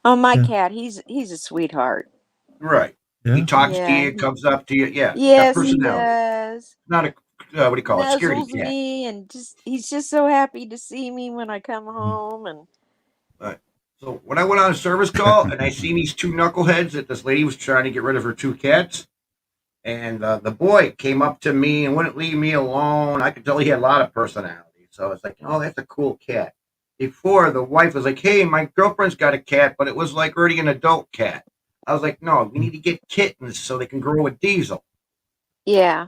Oh, my yeah. cat, he's a sweetheart. Right. He Yeah. talks to Yeah, you, comes up to you. Yeah, got yes, he personality. does. Not a what do you call it? Scaredy Nuzzles cat. me and he's just so happy to see me when I come Mm. home. And Right. So when I went on a service call and I seen these 2 knuckleheads that this lady was trying to get rid of her 2 cats, and the boy came up to me and wouldn't leave me alone. I could tell he had a lot of personality. So I was like, oh, that's a cool cat. Before the wife was like, hey, my girlfriend's got a cat, but it was like already an adult cat. I was like, no, we need to get kittens so they can grow with Diesel. yeah,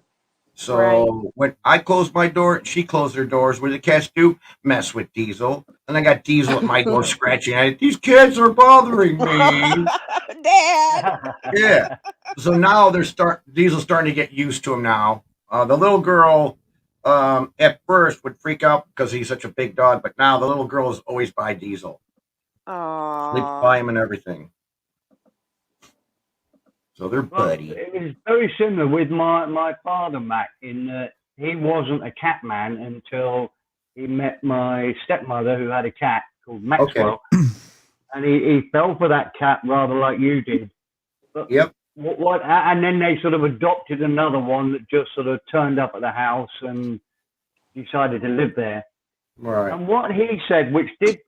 right. So when I closed my door and she closed her doors, what do the cats do? Mess with Diesel. And I got Diesel at my door scratching at it. These cats are bothering me. Dad. Yeah. So now Diesel's starting to get used to him now. The little girl at first would freak out because he's such a big dog, but now the little girl is always by Diesel. Sleeps Aw. by him and everything. So they're Well, buddy. it was very similar with my father, Mac, in that he wasn't a cat man until he met my stepmother, who had a cat called Okay. Maxwell, and he fell for that cat rather like you did. But Yep. what? And then they sort of adopted another one that just sort of turned up at the house and decided to live there. Right. And what he said, which did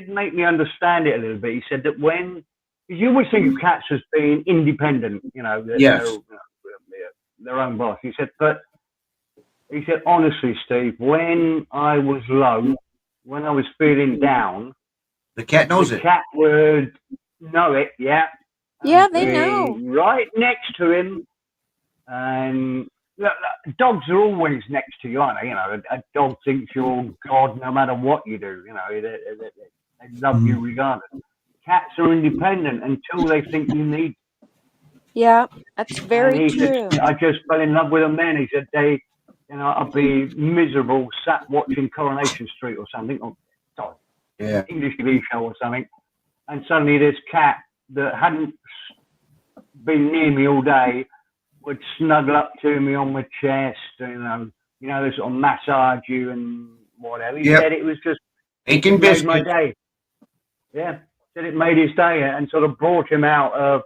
make me understand it a little bit, he said that when you always think of cats as being independent, Yes. they're their own boss. He said honestly, Steve, when I was low, when I was feeling down, The cat knows the it. cat would know it, yeah, Yeah, and they be know. right next to him. And look, dogs are always next to you, aren't they? A dog thinks you're God no matter what you do. They love you regardless. Cats are independent until they think you need. Yeah, that's And very he said, true. I just fell in love with them then. He said, I'd be miserable sat watching Coronation Street or something, or sorry, Yeah. English TV show or something, and suddenly this cat that hadn't been near me all day would snuggle up to me on my chest, they sort of massage you and whatever. He Yep. said it was just, Bacon it made my biscuit. day. Yeah, said it made his day and sort of brought him out of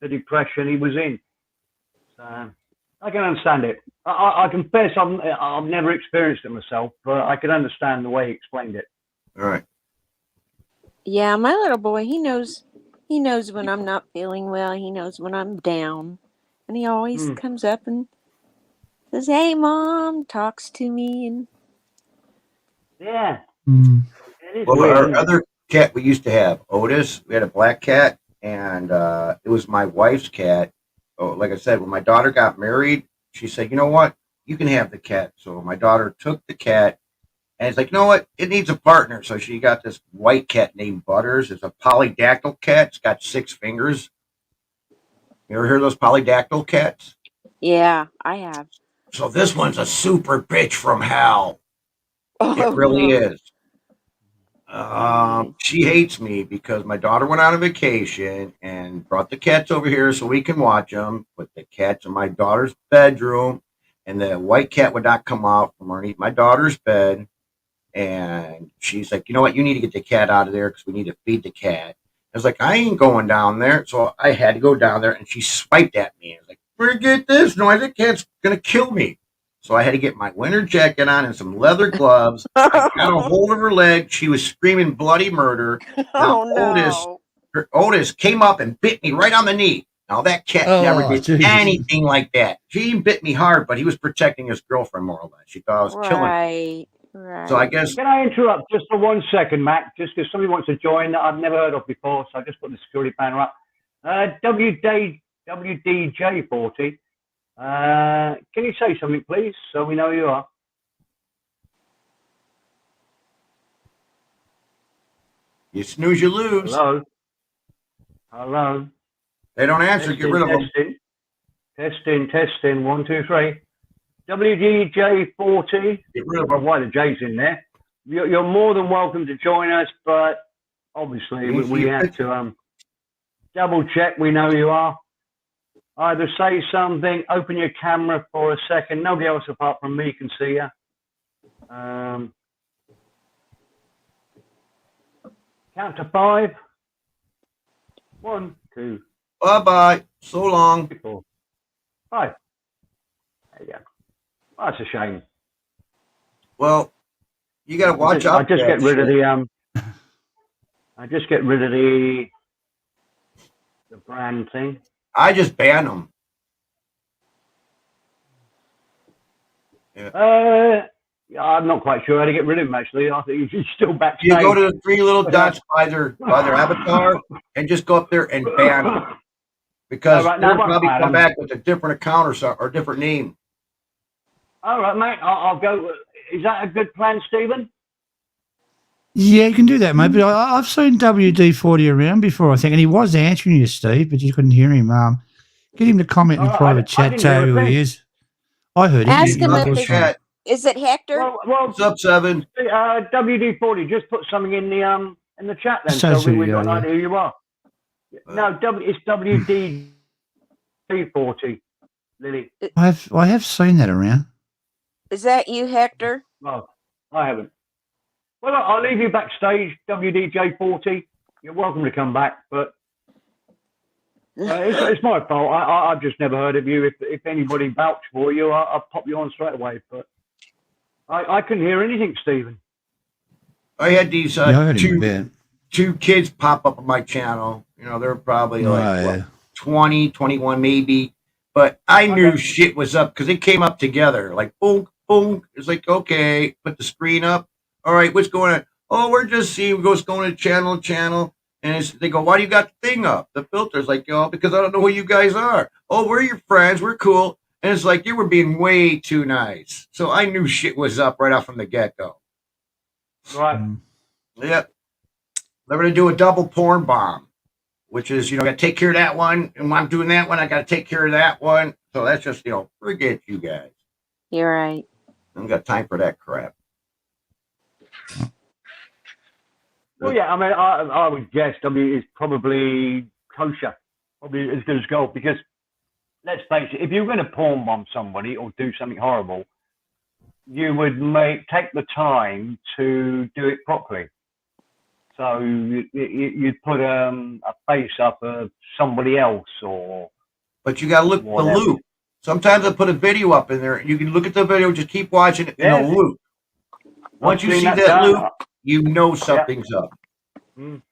the depression he was in. So I can understand it. I confess I've never experienced it myself, but I can understand the way he explained it. All right. Yeah, my little boy, he knows when I'm not feeling well. He knows when I'm down. And he always Hmm. comes up and says, "Hey, Mom," talks to me. And Yeah, Mm. it is Well, weird, our isn't it? other cat we used to have, Otis, we had a black cat, and it was my wife's cat. Oh, like I said, when my daughter got married, she said, you know what? You can have the cat. So my daughter took the cat, and it's like, you know what? It needs a partner. So she got this white cat named Butters. It's a polydactyl cat. It's got 6 fingers. You ever hear of those polydactyl cats? yeah, I have. So this one's a super bitch from hell. It really Oh, is. geez. She hates me because my daughter went on a vacation and brought the cats over here so we can watch them. Put the cats in my daughter's bedroom, and the white cat would not come out from underneath my daughter's bed. And she's like, you know what? You need to get the cat out of there because we need to feed the cat. I was like, I ain't going down there. So I had to go down there, and she swiped at me. I was like, forget this noise. The cat's going to kill me. So I had to get my winter jacket on and some leather gloves. I got a hold of her leg. She was screaming bloody murder. Now Oh no. Otis came up and bit me right on the knee. Now that cat never Oh, did Jesus. anything like that. He bit me hard, but he was protecting his girlfriend more or less. She thought I was killing her. Right, So I right. guess Can I interrupt just for 1 second, Mac? Just because somebody wants to join that I've never heard of before, so I just put the security panel up. WDJ40 Can you say something, please, so we know who you are? You snooze, you lose. Hello? Hello? They don't answer. Get rid of them. Testing. 1, 2, 3. WDJ40. Get rid of Well, them. why the J's in there? You're more than welcome to join us, but obviously we have to double check we know who you are. Either say something, open your camera for a second. Nobody else apart from me can see you. Count to 5. 1, 2, Bye-bye. So long. 3, 4, 5. There you go. That's a shame. Well, you got to watch out. I just get rid of the I just get rid of the brand thing. I just ban them. Yeah, I'm not quite sure how to get rid of him. Actually, I think he's still backstage. You go to the 3 little dots by their avatar and just go up there and ban them, because All right, they'll now I'm probably bad. come back with a different account or different name. All right, mate. I'll go. Is that a good plan, Stephen? Yeah, you can do that, mate. But I've seen WD-40 around before, I think, and he was answering you, Steve, but you couldn't hear him. Get him to comment in private chat, tell who he is. I heard him. Ask him Love if the it's, chat. is it Hector? Well, What's up, 7? WD40. Just put something in the chat then, Says so who we've you got an are, idea who you are. No, it's WD40, Lily. I have seen that around. Is that you, Hector? No, I haven't. Well, I'll leave you backstage, WDJ40. You're welcome to come back, but it's my fault. I've just never heard of you. If anybody vouched for you, I'll pop you on straight away. But I couldn't hear anything, Stephen. I had these Yeah, I heard him a bit. 2 kids pop up on my channel. You know, they're probably like 20, 21 maybe. But I knew shit was up because they came up together. Like, boom, boom. It's like, okay, put the screen up. All right, what's going on? Oh, we're just seeing what's going to channel. And they go, why do you got the thing up? The filter's like, because I don't know who you guys are. Oh, we're your friends. We're cool. And it's like, they were being way too nice. So I knew shit was up right off from the get-go. Right. Yep. They're going to do a double porn bomb, which is, got to take care of that one. And when I'm doing that one, I got to take care of that one. So that's just, forget you guys. You're right. I haven't got time for that crap. Well, yeah, I mean, I would guess W is probably kosher, probably as good as gold, because let's face it, if you're going to porn bomb somebody or do something horrible, you would take the time to do it properly. So you'd put a face up of somebody else or. But you got to look at the loop. Sometimes I put a video up in there. You can look at the video, just keep watching it in a loop. Once you see that loop, you know something's up. Mm.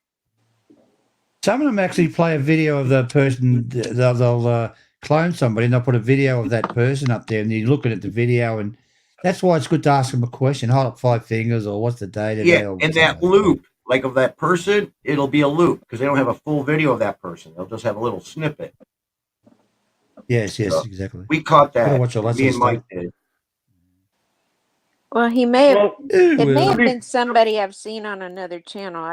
Some of them actually play a video of the person. They'll clone somebody and they'll put a video of that person up there, and you're looking at the video, and that's why it's good to ask them a question. Hold up 5 fingers, or what's the date? Yeah, and that loop, like of that person, it'll be a loop because they don't have a full video of that person. They'll just have a little snippet. Yes, exactly. We caught that. Me and Mike did. Well, he may have. Well, It may have been somebody I've seen on another channel.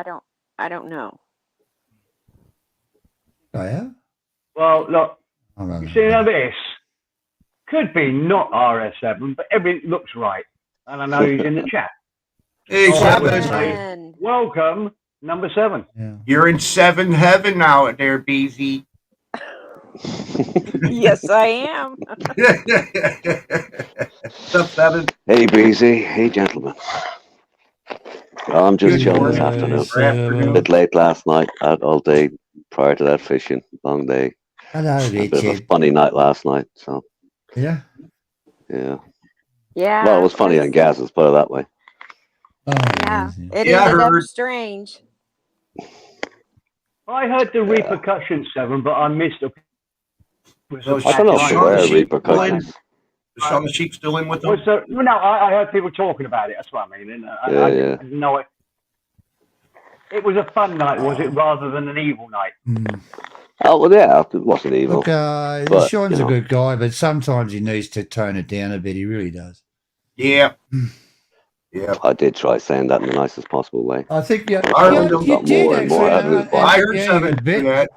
I don't know. Oh yeah. Well, look. You see now this could be not RS7, but everything looks right, and I know he's in the chat. Hey, Seven. Welcome, number 7. Yeah. You're in 7 heaven now, there, BZ. Yes, I am. What's up, 7? Hey, BZ. Hey, gentlemen. Well, I'm just chilling this afternoon. A bit late last night, out all day prior to that fishing. Long day. Hello, A bit Richard. of a funny night last night. So Yeah. Yeah. Well, it was funny on gas. Let's put it that way. Oh, Yeah. It Yeah, I ended up heard. strange. I heard the repercussions, 7, but I missed it. I don't know if there were repercussions. Is Shaun the Sheep still in with them? No, I heard people talking about it. That's what I mean. And I didn't know it. It was a fun night, was it, rather than an evil night? Oh well, yeah, it wasn't evil. Look, but, Sean's you a know. good guy, but sometimes he needs to tone it down a bit. He really does. Yeah. Yeah. I did try saying that in the nicest possible way. I think you Ireland did more and more actually. out of his I body. heard Yeah, you something got bit. that.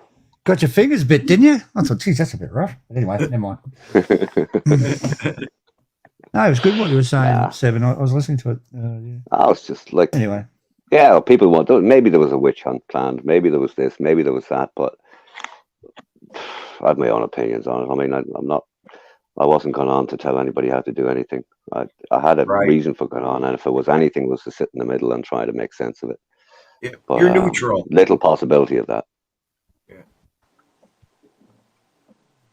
Got your fingers bit, didn't you? I thought, geez, that's a bit rough. But anyway, never mind. No, it was good what you were saying, Nah. Seven. I was listening to it. Yeah. I was just like, Anyway, yeah, people want. Maybe there was a witch hunt planned. Maybe there was this. Maybe there was that. But I have my own opinions on it. I mean, I'm not. I wasn't going on to tell anybody how to do anything. I had a Right. reason for going on, and if it was anything, it was to sit in the middle and try to make sense of it. Yeah, But, you're neutral. Little possibility of that.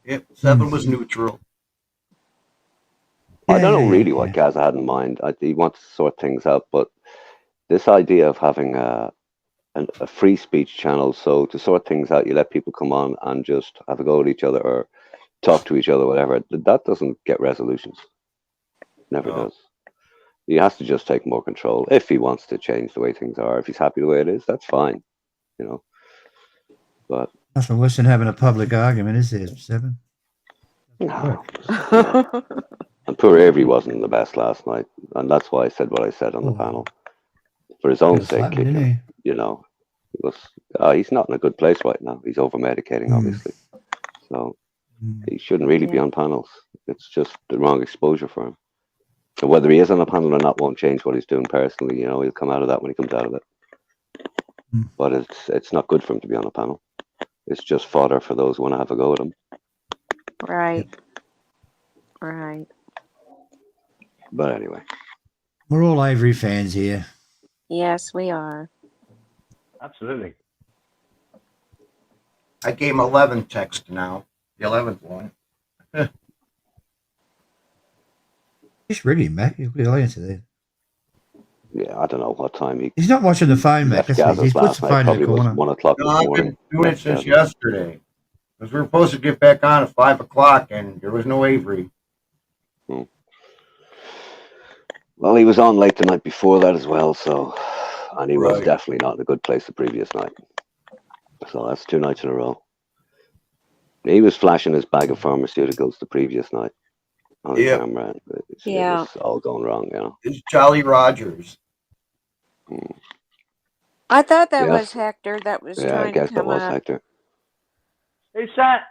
Yep, Seven was neutral. I don't know really what Gaza had in mind. He wants to sort things out, but this idea of having a free speech channel, so to sort things out, you let people come on and just have a go at each other or talk to each other, whatever. That doesn't get resolutions. Never does. He has to just take more control if he wants to change the way things are. If he's happy the way it is, that's fine, you know. But nothing worse than having a public argument, is there, Seven? no. And poor Avery wasn't the best last night, and that's why I said what I said on the panel. For his own sake, kick him, you know. It was, he's not in a good place right now. He's over medicating, obviously, so he shouldn't really be on panels. It's just the wrong exposure for him. So whether he is on a panel or not won't change what he's doing personally. You know, he'll come out of that when he comes out of it. But it's not good for him to be on a panel. It's just fodder for those who want to have a go at him. Right. Right. But anyway. We're all Avery fans here. Yes, we are. Absolutely. I gave him 11 text now. The 11th one. Just ring him, Mac. He'll answer that. Yeah, I don't know what time he's not watching the phone, Mac. He puts the phone in the corner. 1 o'clock No, this I've morning. been doing it since yesterday. Because we were supposed to get back on at 5 o'clock and there was no Avery. Well, he was on late the night before that as well, so, and he was definitely not in a good place the previous night. So that's 2 nights in a row. He was flashing his bag of pharmaceuticals the previous night on the camera. It was all going wrong, you know. It's Jolly Rogers. I thought that was Hector that was trying to come up. Yeah, I guess that was Hector. Is that?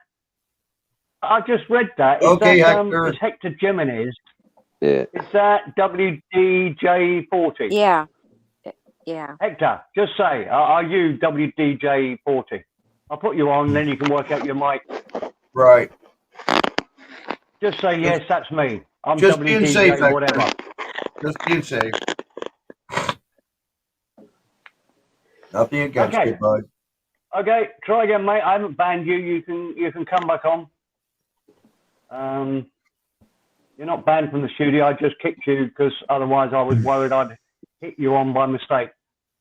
I just read that. Is okay, that, Hector. It's Hector Jimenez. Yeah. Is that WDJ40? Yeah. Yeah. Hector, just say, are you WDJ40? I'll put you on, then you can work out your mic. Right. Just say, yes, that's me. I'm just being WDJ, safe, whatever. Just being safe. Nothing against you, bud. Okay, try again, mate. I haven't banned you. You can come back on. You're not banned from the studio. I just kicked you because otherwise I was worried I'd hit you on by mistake.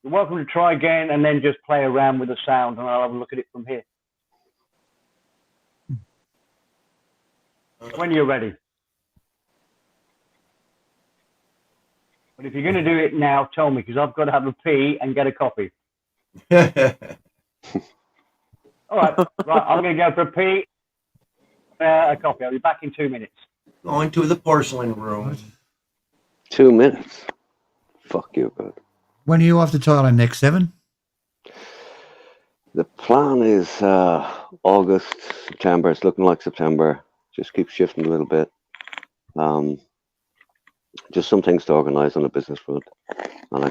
You're welcome to try again and then just play around with the sound and I'll have a look at it from here. When you're ready. But if you're going to do it now, tell me because I've got to have a pee and get a coffee. All right, I'm going to go for a pee, a coffee. I'll be back in 2 minutes. Going to the porcelain room. 2 minutes. Fuck you, bud. When are you off to Thailand next, Seven? The plan is August, September. It's looking like September. Just keep shifting a little bit. Just some things to organize on the business front. And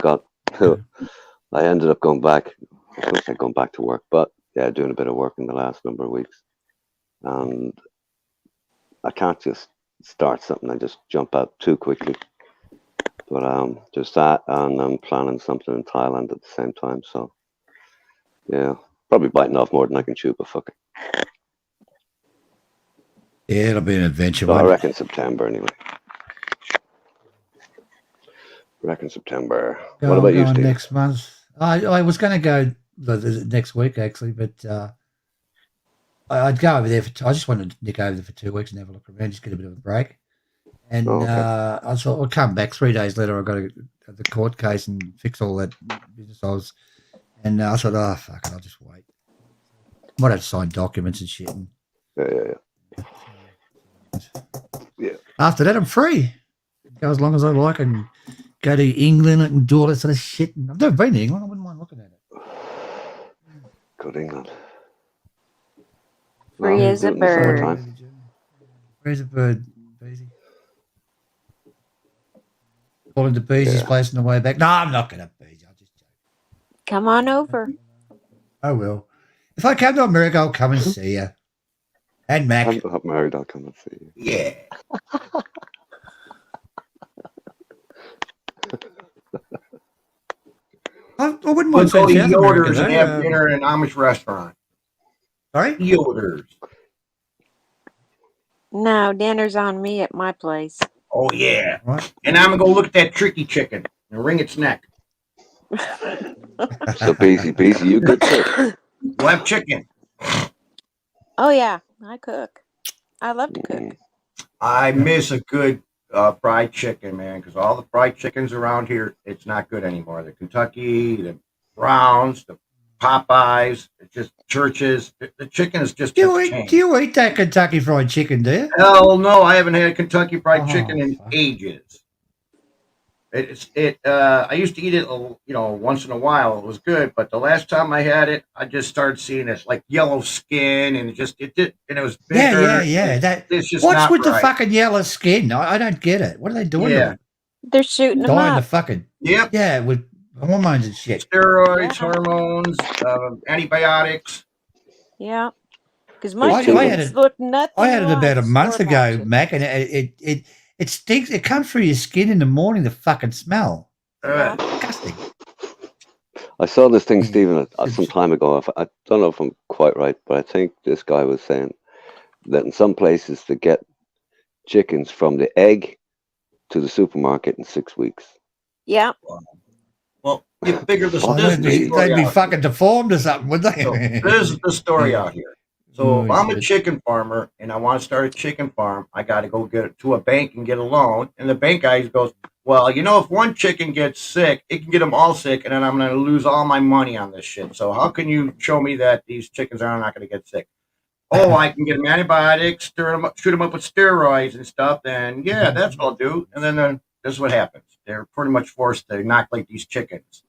I ended up going back. I was going to say going back to work, but yeah, doing a bit of work in the last number of weeks. And I can't just start something and just jump out too quickly. But there's that, and I'm planning something in Thailand at the same time. So yeah, probably biting off more than I can chew, but fuck it. Yeah, it'll be an adventure. So I reckon September anyway. September. What about you, Steve? Next month. I was going to go next week actually, but I'd go over there I just wanted to nick over there for 2 weeks and have a look around, just get a bit of a break. And I thought I'll come back 3 days later. I've got to go to the court case and fix all that business. I thought, oh fuck it, I'll just wait. Might have to sign documents and shit. Yeah. After that, I'm free. Go as long as I like and go to England and do all that sort of shit. I've never been to England. I wouldn't mind looking at it. Go to England. Free as a bird. Free as a bird, Beezy. Calling to Beezy's place on the way back. No, I'm not going to Beezy. I'll just joke. Come on over. I will. If I come to America, I'll come and see you. And Mac. I'm married. I'll come and see you. Yeah. I wouldn't We'll mind go seeing to South America, Yoder's and have dinner in an Amish restaurant. Sorry? Yoder's. No, dinner's on me at my place. Oh, yeah. Right. And I'm going to go look at that tricky chicken and wring its neck. So Beezy, you good cook? We'll have chicken. Oh, yeah. I cook. I love to cook. I miss a good fried chicken, man, because all the fried chickens around here, it's not good anymore. The Kentucky, the Browns, the Popeyes, it's just Churches. The chicken is just Do you eat that Kentucky Fried Chicken, do you? Hell no, I haven't had Kentucky Fried Chicken in ages. I used to eat it, once in a while. It was good, but the last time I had it, I just started seeing this like yellow skin, and it was bigger. Yeah. It's just What's not with the right. fucking yellow skin? I don't get it. What are they doing? Yeah. To it? They're shooting them Dying up. the fucking Yep. Yeah, with hormones and shit. Steroids, hormones, antibiotics. Yeah. Because my I chickens had it- look nothing I had it about a like month store-bought ago, chickens. Mac, and it stinks. It comes through your skin in the morning. The fucking smell. Yeah. Disgusting. I saw this thing, Stephen, some time ago. I don't know if I'm quite right, but I think this guy was saying that in some places to get chickens from the egg to the supermarket in 6 weeks. Yeah. Well, you figure this Oh, is the story they'd be out fucking deformed or something, would they? here. So this is the story out here. So if I'm a shit. chicken farmer and I want to start a chicken farm, I got to go get to a bank and get a loan. And the bank guy goes, well, if one chicken gets sick, it can get them all sick, and then I'm going to lose all my money on this shit. So how can you show me that these chickens are not going to get sick? Oh, I can get them antibiotics, shoot them up with steroids and stuff. Then yeah, that's what I'll do. And then this is what happens. They're pretty much forced to inoculate these chickens.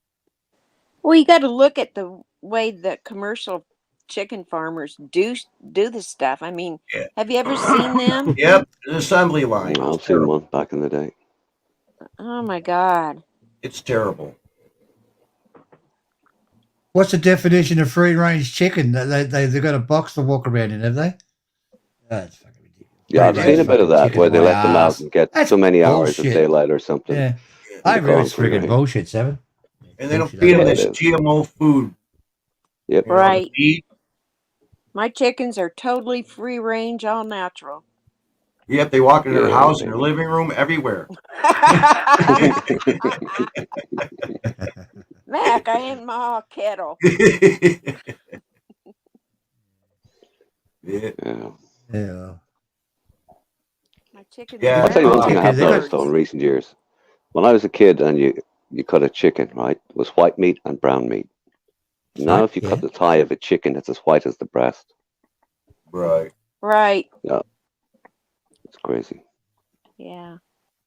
Well, you got to look at the way the commercial chicken farmers do the stuff. I mean, have you ever seen them? Yep, an assembly line. I've seen one back in the day. Oh my God. It's terrible. What's the definition of free range chicken? They've got a box to walk around in, have they? That's fucking ridiculous. Yeah, I've seen a bit of that where they let them out and get so many hours of daylight or something. Yeah, I really friggin' bullshit, Seven. And they don't feed them this GMO food. Yep. Right. My chickens are totally free range, all natural. Yep, they walk in their house, in their living room, everywhere. Mac, I ain't my kettle. Yeah. My chickens. I'll tell you one thing I have noticed though in recent years. When I was a kid and you cut a chicken, right, it was white meat and brown meat. Now if you cut the thigh of a chicken, it's as white as the breast. Right. Right. Yeah. It's crazy. Yeah.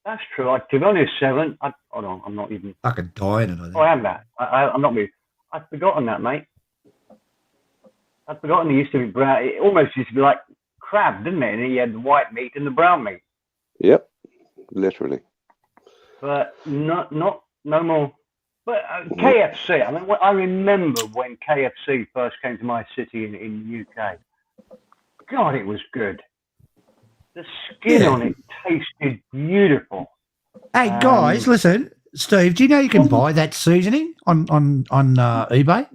That's true. Like, to be honest, Seven, hold on, I'm not even. Fucking dying. I am that. I'm not me. I've forgotten that, mate. I've forgotten it used to be brown. It almost used to be like crab, didn't it? And you had the white meat and the brown meat. Yep. Literally. But no more. But KFC, I mean, I remember when KFC first came to my city in the UK. God, it was good. The skin on it tasted beautiful. Hey guys, listen, Steve. Do you know you can buy that seasoning on eBay?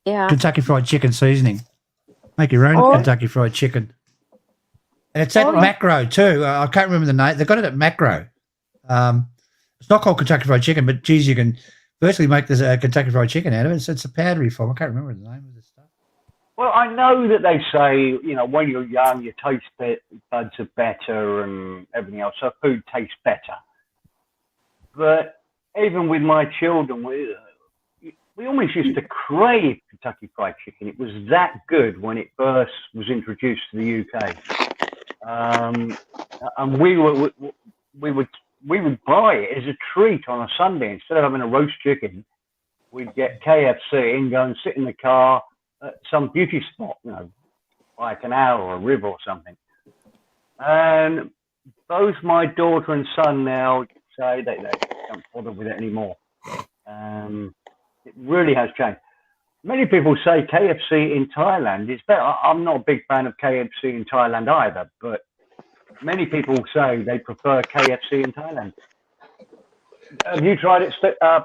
Yeah. Kentucky Fried Chicken seasoning. Make your own Kentucky Fried Chicken. And it's at Macro too. I can't remember the name. They got it at Macro. It's not called Kentucky Fried Chicken, but geez, you can virtually make this Kentucky Fried Chicken out of it. It's a powdery form. I can't remember the name of this stuff. Well, I know that they say, when you're young, your taste buds are better and everything else, so food tastes better. But even with my children, we almost used to crave Kentucky Fried Chicken. It was that good when it first was introduced to the UK, and we would buy it as a treat on a Sunday. Instead of having a roast chicken, we'd get KFC and go and sit in the car at some beauty spot, by a canal or a river or something. And both my daughter and son now say they don't bother with it anymore. It really has changed. Many people say KFC in Thailand is better. I'm not a big fan of KFC in Thailand either, but many people say they prefer KFC in Thailand. Have you tried it, I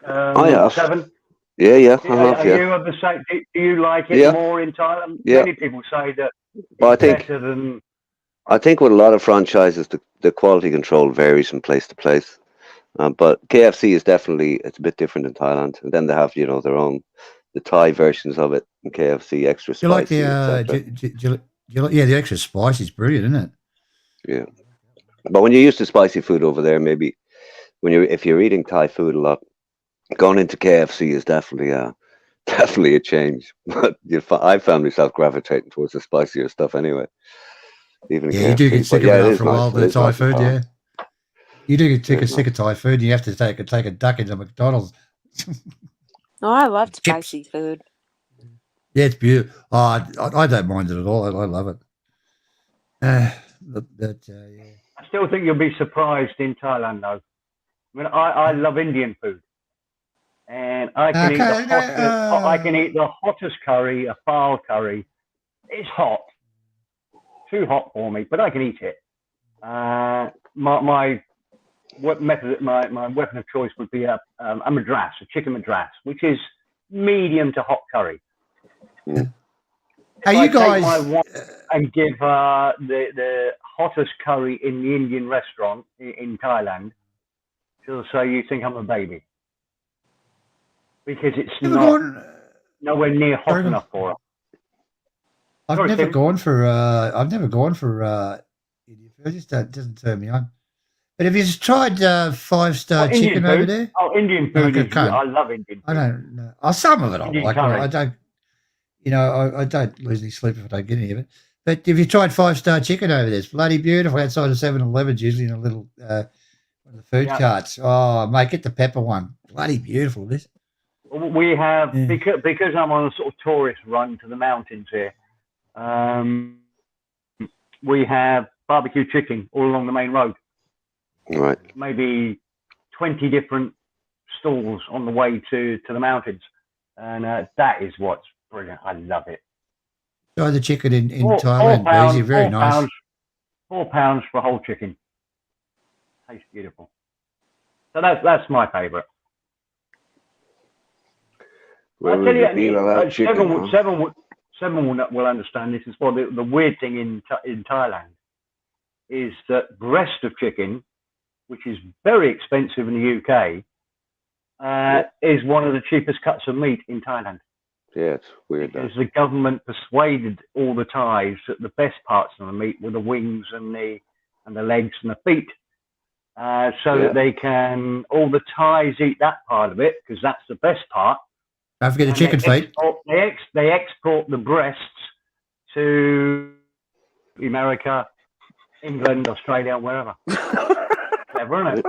have. Seven? Yeah. Are you of the same? Do you like it more in Thailand? Yeah. Many people say that Well, it's better than. I think with a lot of franchises, the quality control varies from place to place. But KFC is definitely, it's a bit different in Thailand. And then they have, their own, the Thai versions of it, and KFC extra Do you like spicy, the extra spice is brilliant, isn't it? Yeah. But when you're used to spicy food over there, maybe if you're eating Thai food a lot, going into KFC is definitely a change. But I found myself gravitating towards the spicier stuff anyway. Even you do get sick of it after a while. The Thai food, yeah. You do get sick of Thai food, and you have to take a duck into McDonald's. Oh, I love spicy food. Yeah, it's beautiful. Oh, I don't mind it at all. I love it. Yeah. I still think you'll be surprised in Thailand, though. I mean, I love Indian food, and I can eat the hottest curry, a fowl curry. It's hot, too hot for me, but I can eat it. My weapon of choice would be a madras, a chicken madras, which is medium to hot curry. Mm. Are you guys and give the hottest curry in the Indian restaurant in Thailand, she'll say you think I'm a baby because it's nowhere near hot enough for her. I've never gone for Indian food. It just doesn't turn me on. But have you tried 5-star chicken over there? Oh, Indian food I love Indian food. I don't know. Oh, some of it I like. I don't. I don't lose any sleep if I don't get any of it. But have you tried 5-star chicken over there? It's bloody beautiful outside of 7-Eleven, usually in a little one of the food carts. Oh, mate, get the pepper one. Bloody beautiful, this. We have, because I'm on a sort of tourist run to the mountains here, we have barbecue chicken all along the main road. Right. Maybe 20 different stalls on the way to the mountains. And that is what's brilliant. I love it. Try the chicken in Thailand, Beezy. Very nice. £4 for a whole chicken. Tastes beautiful. So that's my favourite. I'll tell you, Seven will understand this as well. The weird thing in Thailand is that breast of chicken, which is very expensive in the UK, is one of the cheapest cuts of meat in Thailand. Yeah, it's weird. Because the government persuaded all the Thais that the best parts of the meat were the wings and the legs and the feet, so that they can all the Thais eat that part of it because that's the best part. Don't forget the chicken feet. They export the breasts to America, England, Australia, wherever. Clever, isn't it?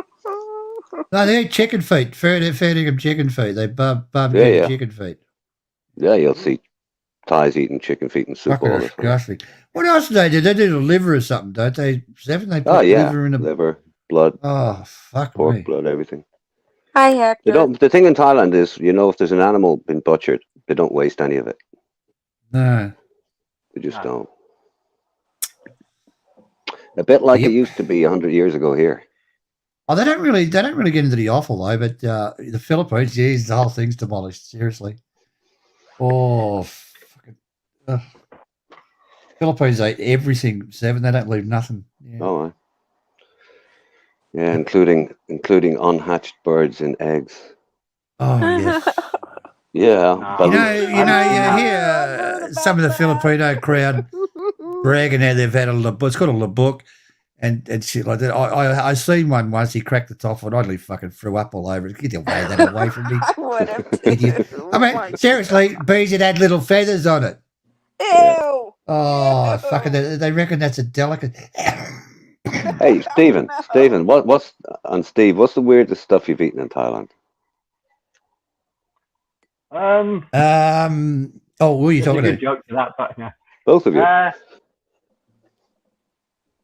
No, they eat chicken feet. Fair dinkum chicken feet. They barbecue chicken feet. Yeah, you'll see Thais eating chicken feet and soup all the time. What else do they do? They do the liver or something, don't they? They put liver in the liver, blood. Oh, fuck pork, me. blood, everything. Hi, Hector. The thing in Thailand is, if there's an animal been butchered, they don't waste any of it. No. They just don't. A bit like it used to be 100 years ago here. Oh, they don't really get into the offal though. But the Philippines, geez, the whole thing's demolished. Seriously. Oh, fucking. Philippines ate everything. Seven. They don't leave nothing. Yeah. Oh. Yeah, including unhatched birds and eggs. Oh yes. Yeah, but you hear some of the Filipino crowd bragging how they've had it's called a labuk, and shit like that. I seen one once. He cracked the top and I nearly fucking threw up all over it. Get that away from me. I would have. Idiot. I mean, seriously, bees it had little feathers on it. Ew. Oh, Ew. fucking! They reckon that's a delicate. Hey, Stephen, what's the weirdest stuff you've eaten in Thailand? Oh, what are you There's a talking good about? joke to that, but no. Both of you.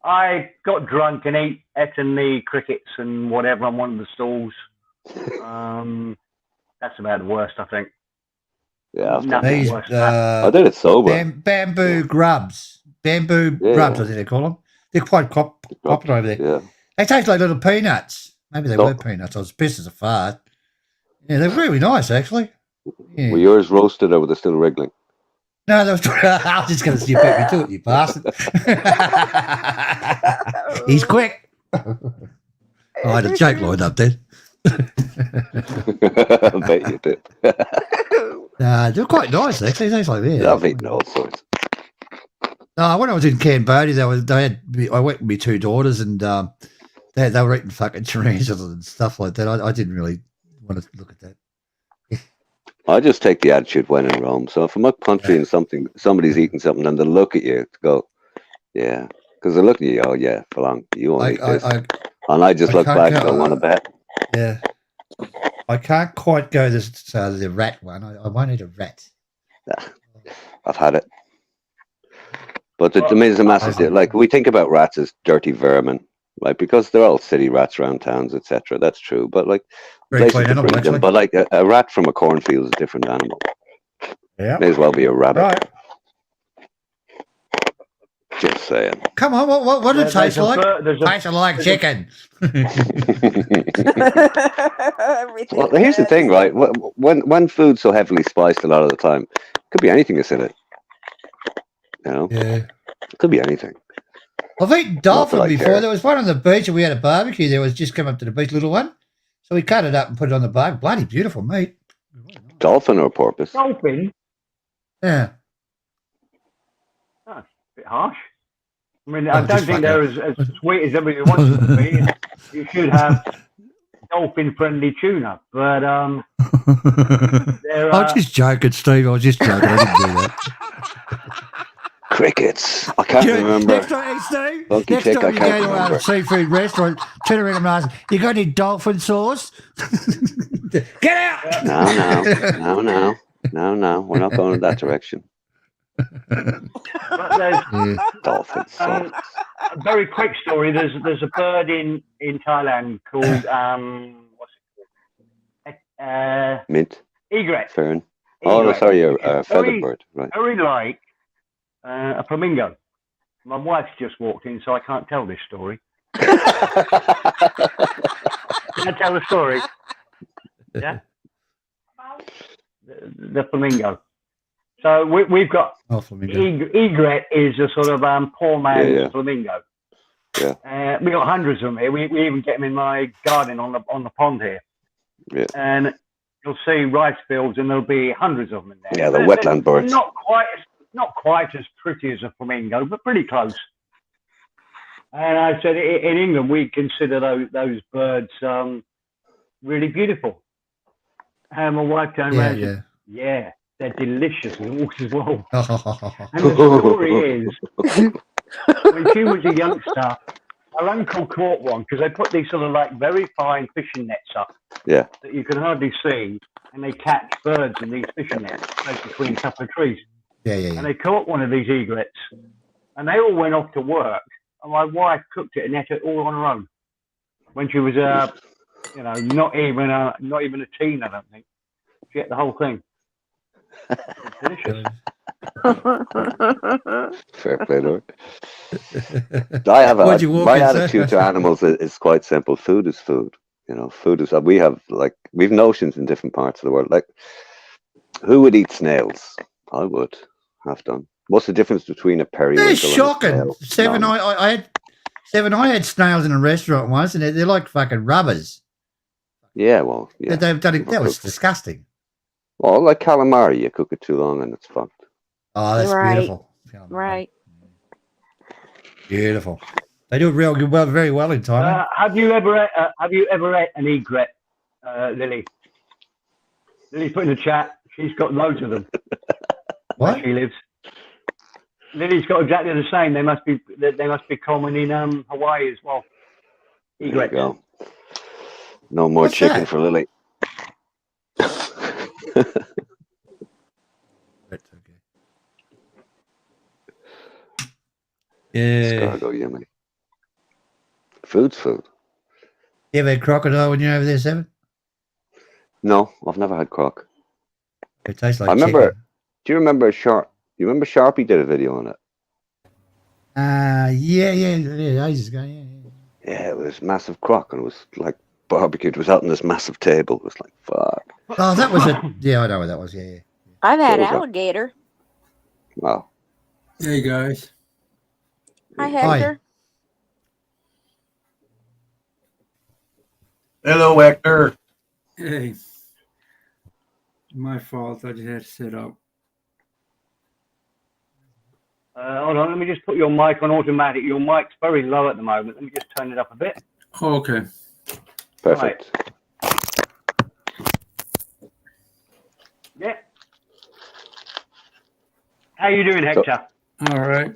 I got drunk and ate in the crickets and whatever on one of the stalls. That's about the worst, I think. Yeah, Nothing These worse than that. I did it sober. bamboo grubs. Bamboo grubs, I think they call them. They're quite popular over there. Yeah. They taste like little peanuts. Maybe they No. were peanuts. I was pissed as a fart. Yeah, they're really nice, actually. Yeah. Were yours roasted or were they still wriggling? No, that was, I was just going to see you beat me to it, you bastard. He's quick. I had a joke lined up then. I bet you did. They're quite nice, actually. They taste like this. I've eaten all sorts. No, when I was in Cambodia, I went with my two daughters, and they were eating fucking tarantulas and stuff like that. I didn't really want to look at that. I just take the attitude when in Rome. So if I'm up country and somebody's eating something and they look at you to go, yeah, because they look at you, oh yeah, Falang, you won't eat this. And I just look back and I want to bet. Yeah. I can't quite go the rat one. I won't eat a rat. I've had it. But to me, it's a massive deal. Like, we think about rats as dirty vermin, right? Because they're all city rats around towns, etc. That's true. But like, Very clean animal, actually. but like a rat from a cornfield is a different animal. Yeah. May as well be a rabbit. Right. Just saying. Come on, what does it taste like? Tastes like chicken. Well, here's the thing, right? When food's so heavily spiced a lot of the time, it could be anything that's in it. You know? Yeah. It could be anything. I've eaten dolphin before. There was one on the beach and we had a barbecue. There was just come up to the beach, little one. So we cut it up and put it on the barbecue. Bloody beautiful meat. Dolphin or porpoise? Dolphin? Yeah. Oh, it's a bit harsh. I mean, I don't think they're as sweet as everybody wants them to be. You should have dolphin-friendly tuna, but I was just joking, Steve. I was just joking. I didn't do that. Crickets. I can't remember. Next time, Steve, Funky next chick, time I you can't go to remember. a seafood restaurant, turn around and ask, you got any dolphin sauce? Get out! No. We're not going in that direction. but there's Dolphin sauce. a very quick story. There's a bird in Thailand called what's it called? Mint. Egret. Fern. Oh, no, Egret. sorry, a It's feathered bird. Right. Very like a flamingo. My wife's just walked in, so I can't tell this story. Can I tell the story? Yeah. The flamingo. So we've got egret is a sort of poor man's flamingo. Yeah. We got hundreds of them here. We even get them in my garden on the pond here. Yeah. And you'll see rice fields, and there'll be hundreds of them in there. Yeah, the wetland birds. Not quite as pretty as a flamingo, but pretty close. And I said, in England, we consider those birds really beautiful. And my wife turned around and said, yeah, they're delicious as well. And the story is, when she was a youngster, her uncle caught one because they put these sort of like very fine fishing nets up that you can hardly see, and they catch birds in these fishing nets placed between a couple of trees. And they caught one of these egrets, and they all went off to work. And my wife cooked it and ate it all on her own when she was, not even a teen, I don't think. She ate the whole thing. It's delicious. Fair play, Lord. I have my attitude to animals is quite simple. Food is food. You know, food is. We've notions in different parts of the world. Like, who would eat snails? I would have done. What's the difference between a periwinkle? They're shocking. And a snail? I had snails in a restaurant once, and they're like fucking rubbers. Yeah, well, yeah. They've done it. That was disgusting. Well, like calamari, you cook it too long and it's fucked. Oh, that's beautiful. Right. Beautiful. They do it very well in Thailand. Have you ever ate an egret, Lily? Lily's put in the chat. She's got loads of them. What? Where she lives. Lily's got exactly the same. They must be common in Hawaii as well. Egret. There you go. No more What's chicken that? for Lily. That's okay. Yeah. Escargot, yummy. Food's food. You ever had crocodile when you're over there, Seven? No, I've never had croc. It tastes like I remember. chicken. Do you remember Sharp? You remember Sharpie did a video on it? Yeah, ages ago, yeah. Yeah, it was massive croc, and it was like barbecued. It was out on this massive table. It was like, fuck. Oh, that was it. Yeah, I know what that was. Yeah. I've had What was that? alligator. Wow. Hey guys. Hi, Hector. Hello, Hector. Hey. My fault. I just had to sit up. Hold on, let me just put your mic on automatic. Your mic's very low at the moment. Let me just turn it up a bit. Okay. Perfect. Yeah. How you doing, Hector? All right.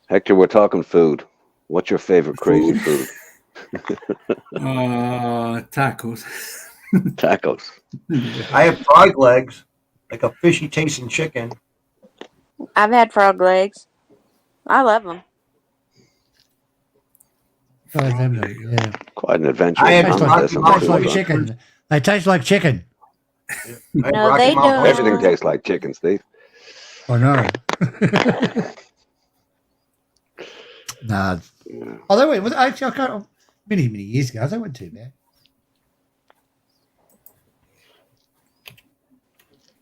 Hector, we're talking food. What's your favorite crazy food? Tacos. Tacos. I have frog legs, like a fishy tasting chicken. I've had frog legs. I love them. Yeah. Quite an adventure. I had Tastes Rocky like, Mountain tastes like Rocky. chicken. They taste like chicken. I had No, Rocky they Mountain don't. Rocky. Everything tastes like chicken, Steve. I know. Nah. Yeah. Oh, they went. Actually, I can't. Many years ago, they weren't too bad.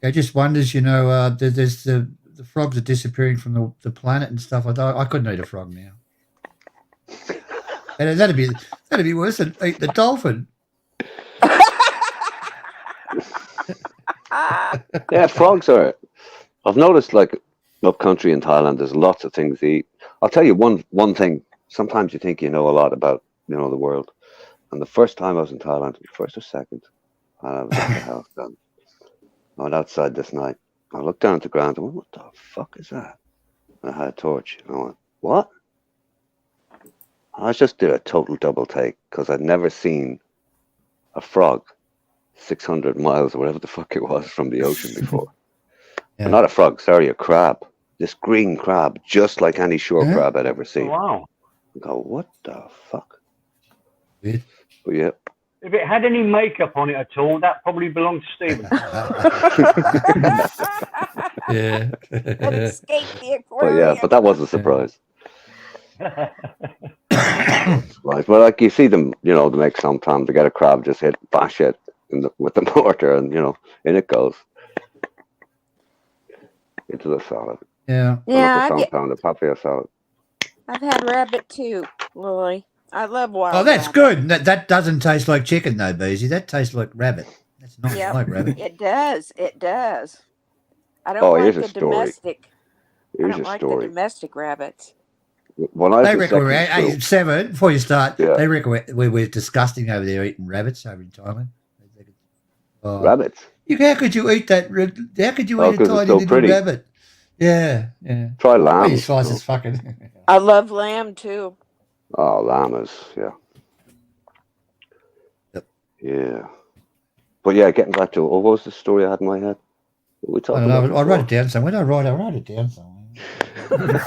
It just wonders, there's the frogs are disappearing from the planet and stuff. I couldn't eat a frog now. And that'd be worse than eat the dolphin. Yeah, frogs are. I've noticed, like, up country in Thailand, there's lots of things to eat. I'll tell you one thing. Sometimes you think you know a lot about, the world. And the first time I was in Thailand, first or second, and I was at the house then. I went outside this night. I looked down at the ground and went, what the fuck is that? And I had a torch. And I went, what? I just did a total double take because I'd never seen a frog 600 miles or whatever the fuck it was from the ocean before. Yeah. Not a frog, sorry, a crab. This green crab, just like any shore crab I'd ever Oh, seen. wow. I go, what the fuck? Weird. But yeah. If it had any makeup on it at all, that probably belonged to Stephen. Yeah. That escaped the But aquarium. yeah, but that was a surprise. Right. Well, like you see them, they make sometimes they get a crab, just bash it with the mortar, and in it goes into the salad. Yeah. Yeah, Sometimes the papaya salad. I've had rabbit too, Lily. I love wild. Oh, that's rabbit. good. That doesn't taste like chicken though, Beezy. That tastes like rabbit. That's not Yep. like rabbit. It does. It does. I don't Oh, like here's the a story. domestic. I Here's don't a like story. the domestic rabbits. When I was They in reckon we're secondary school, Seven, before you start, Yeah. they reckon we're disgusting over there eating rabbits over in Thailand. Oh, rabbits. how could you eat that? How could you Oh, eat a 'cause it's tiny so little pretty. rabbit? Yeah. Try Oh, lamb. you slice is fucking. I love lamb too. Oh, llamas, yeah. Yep. Yeah. But yeah, getting back to what was the story I had in my head? What we I talking don't know. about I wrote it before? down somewhere. I wrote it down somewhere.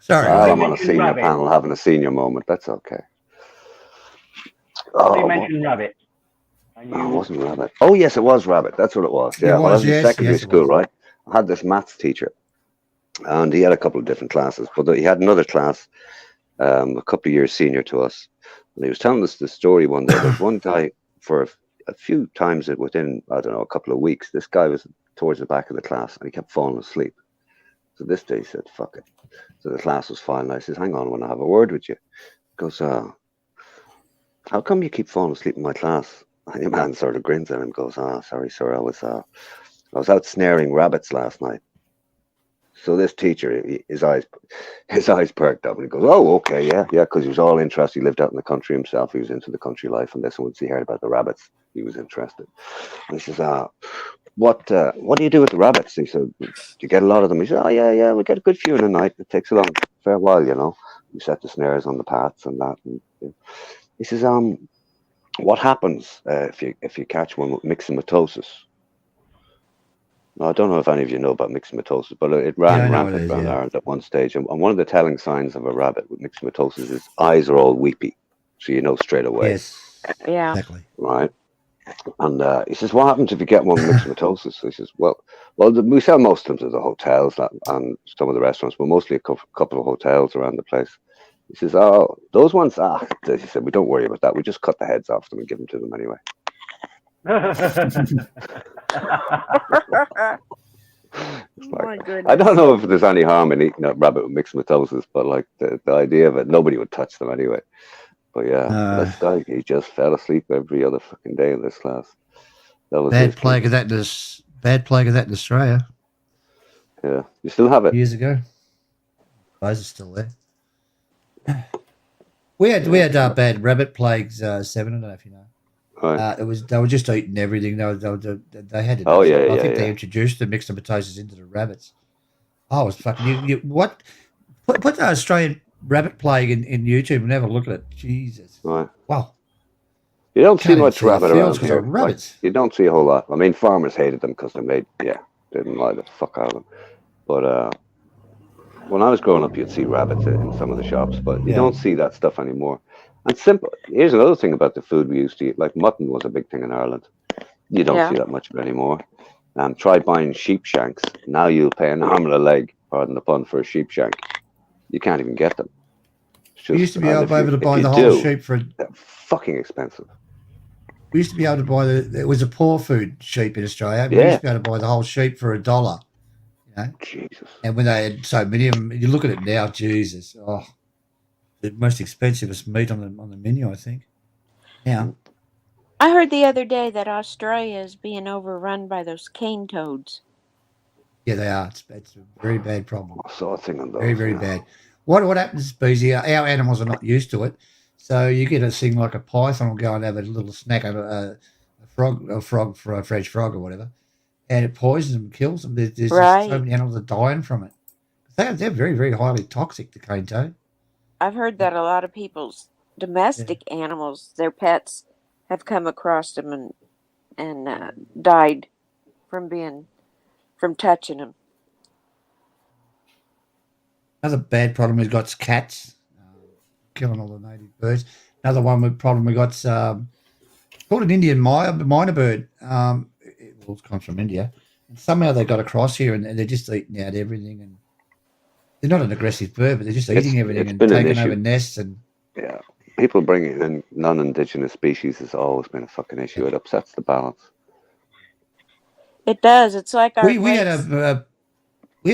Sorry. Well, They I'm on a mentioned senior rabbit. panel having a senior moment. That's okay. They Oh, mentioned rabbit. And no, it you, wasn't rabbit. Oh, yes, it was rabbit. That's what it was. Yeah, It when I was, was in yes, secondary yes, it school, was. right? I had this maths teacher, and he had a couple of different classes, but he had another class a couple of years senior to us. And he was telling us the story one day. There's one guy, for a few times within, I don't know, a couple of weeks, this guy was towards the back of the class, and he kept falling asleep. So this day he said, fuck it. So the class was fine. And I said, hang on, I want to have a word with you. He goes, how come you keep falling asleep in my class? And your man sort of grins at him and goes, sorry, sir, I was out snaring rabbits last night. So this teacher, his eyes perked up, and he goes, "Oh, okay, yeah, because he was all interested. He lived out in the country himself. He was into the country life, and this once he heard about the rabbits, he was interested." And he says, what do you do with the rabbits?" He said, "Do you get a lot of them?" He said, "Oh, yeah, we get a good few in a night. It takes a fair while, We set the snares on the paths and that." And, he says, "What happens if you catch one with myxomatosis?" Now, I don't know if any of you know about myxomatosis, but it ran rampant around Ireland at one stage. And one of the telling signs of a rabbit with myxomatosis is eyes are all weepy, so you know straight away. Yes. Yeah. Exactly. Right. And he says, "What happens if you get one with myxomatosis?" He says, well, we sell most of them to the hotels and some of the restaurants, but mostly a couple of hotels around the place. He says, "Oh, those ones, he said, we don't worry about that. We just cut the heads off them and give them to them anyway." My goodness. I don't know if there's any harm in eating a rabbit with myxomatosis, but like the idea of it, nobody would touch them anyway. But yeah, this guy, he just fell asleep every other fucking day in this class. That was bad plague of that in Australia. Yeah, you still have it. Years ago. Those are still there. We had bad rabbit plagues, 7. I don't know if you know. Right. They were just eating everything. They had it. I think they introduced the myxomatosis into the rabbits. I was fucking you what? Put the Australian rabbit plague in YouTube and have a look at it. Jesus. Right. Wow. You don't see much rabbit around here. Rabbits. You don't see a whole lot. I mean, farmers hated them because they didn't like the fuck out of them. But when I was growing up, you'd see rabbits in some of the shops, but you don't see that stuff anymore. And simple. Here's another thing about the food we used to eat. Like mutton was a big thing in Ireland. You don't see that much of it anymore. Try buying sheep shanks. Now you'll pay an arm and a leg, pardon the pun, for a sheep shank. You can't even get them. We used to be able to buy the whole sheep for. They're fucking expensive. We used to be able to buy it was a poor food sheep in Australia. We used to be able to buy the whole sheep for $1. Jesus. And when they had so many of them, you look at it now, Jesus. Oh, the most expensivest meat on the menu, I think. Yeah. I heard the other day that Australia is being overrun by those cane toads. Yeah, they are. It's a very bad problem. I saw a thing on those. Very, very bad. What happens, Beezy, our animals are not used to it. So you get a thing like a python will go and have a little snack of a frog for a fresh frog or whatever, and it poisons them, kills them. There's just so many animals are dying from it. They're very, very highly toxic, the cane toad. I've heard that a lot of people's domestic animals, their pets, have come across them and died from touching them. Another bad problem we've got is cats, killing all the native birds. Another problem we got is called an Indian minor bird. It comes from India. And somehow they got across here and they're just eating out everything. And they're not an aggressive bird, but they're just eating everything and taking over nests. And yeah, people bringing in non-indigenous species has always been a fucking issue. It upsets the balance. It does. It's like we had a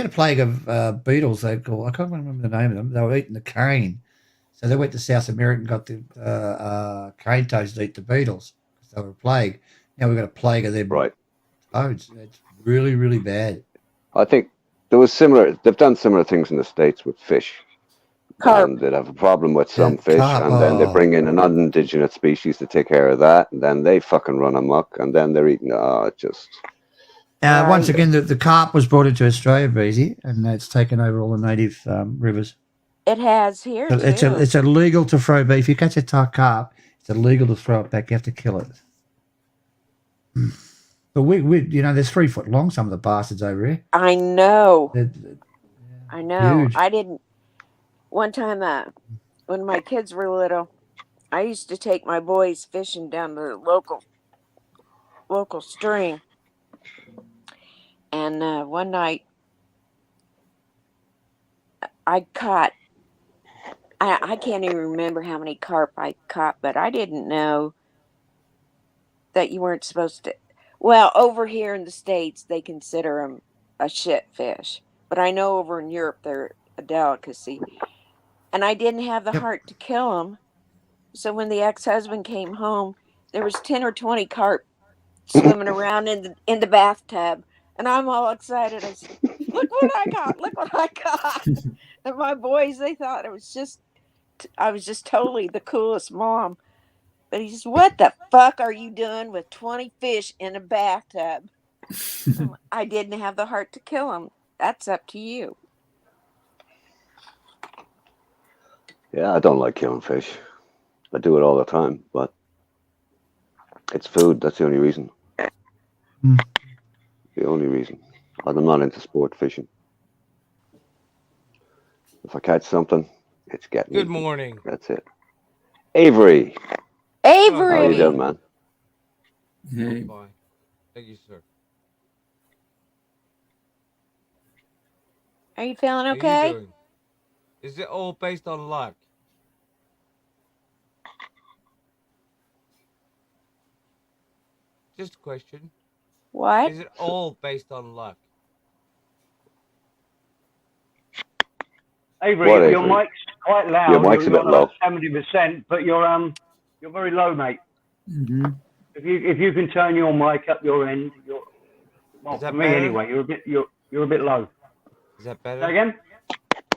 plague of beetles. I can't remember the name of them. They were eating the cane, so they went to South America and got the cane toads to eat the beetles because they were a plague. Now we've got a plague of them toads. It's really, really bad. I think there was similar. They've done similar things in the States with fish. Carp. And they'd have a problem with some fish, and then they bring in a non-indigenous species to take care of that, and then they fucking run amok, and then they're eating. Once again, the carp was brought into Australia, Beezy, and it's taken over all the native rivers. It has here too. It's illegal to throw beef. If you catch a carp, it's illegal to throw it back. You have to kill it. But we there's 3 foot long. Some of the bastards over here. I know. I know. Huge. I didn't. One time, when my kids were little, I used to take my boys fishing down the local stream. And one night, I caught. I can't even remember how many carp I caught, but I didn't know that you weren't supposed to. Well, over here in the States, they consider them a shit fish, but I know over in Europe they're a delicacy. And I didn't have the heart to kill them. So when the ex-husband came home, there was 10 or 20 carp swimming around in the bathtub. And I'm all excited. I said, look what I got. Look what I got. And my boys, they thought I was just totally the coolest mom. But he says, what the fuck are you doing with 20 fish in a bathtub? I didn't have the heart to kill them. That's up to you. Yeah, I don't like killing fish. I do it all the time, but it's food. That's the only reason. The only reason. I'm not into sport fishing. If I catch something, it's getting Good eaten. morning. That's it. Avery. Avery! How you doing, man? Hey. Fine. Thank you, sir. Are you feeling How okay? you doing? Is it all based on luck? Just a question. What? Is it all based on luck? Avery, What, your Avery? mic's quite loud. Your mic's a You're bit on low. 70%, but you're very low, mate. Mm-hmm. If you can turn your mic up your end, well, Is that for me better? anyway, you're a bit low. Is that Say better? again?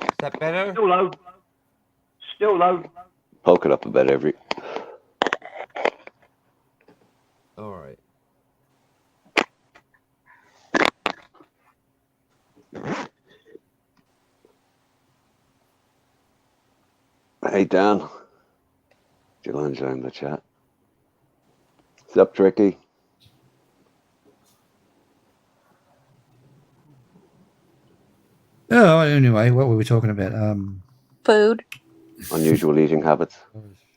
Is that better? Still low. Still low. Poke it up a bit, Avery. All right. Hey, Dan. Still enjoying the chat. What's up, Tricky? Oh, anyway, what were we talking about? Food. Unusual eating habits.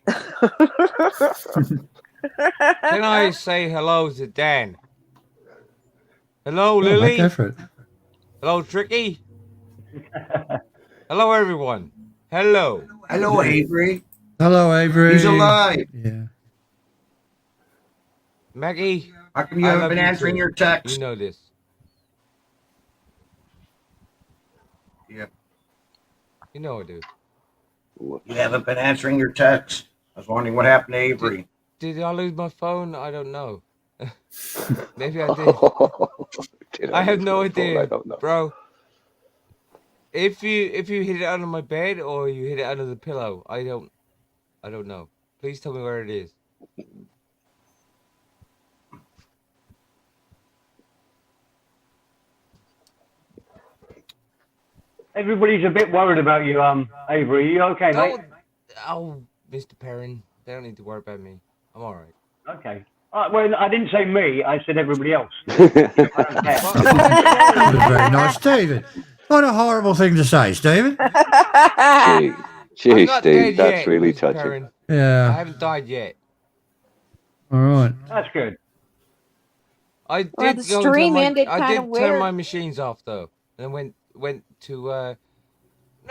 Can I say hello to Dan? Hello, Oh, mate, Lily. go for it. Hello, Tricky. Hello, everyone. Hello. Hello, Avery. Hello, Avery. He's alive. Yeah. Maggie. How come you I haven't love been you answering too. your text? You know this. Yep. You know I do. You haven't been answering your text. I was wondering what happened to Avery. Did I lose my phone? I don't know. Maybe I did. I have no idea, I don't know. bro. If you hit it under my bed or you hit it under the pillow, I don't know. Please tell me where it is. Everybody's a bit worried about you, Avery. Are you okay, mate? Oh, Mr. Perrin, they don't need to worry about me. I'm all right. Okay. Well, I didn't say me. I said everybody else. I don't care. That was very nice, Stephen. What a horrible thing to say, Stephen. I'm Gee, not Steve, dead that's yet, really Mr. touching. Perrin. I Yeah. haven't died yet. All right. That's good. I did Well, the go stream into ended I kind did of turn weird. my machines off though, and then went to no,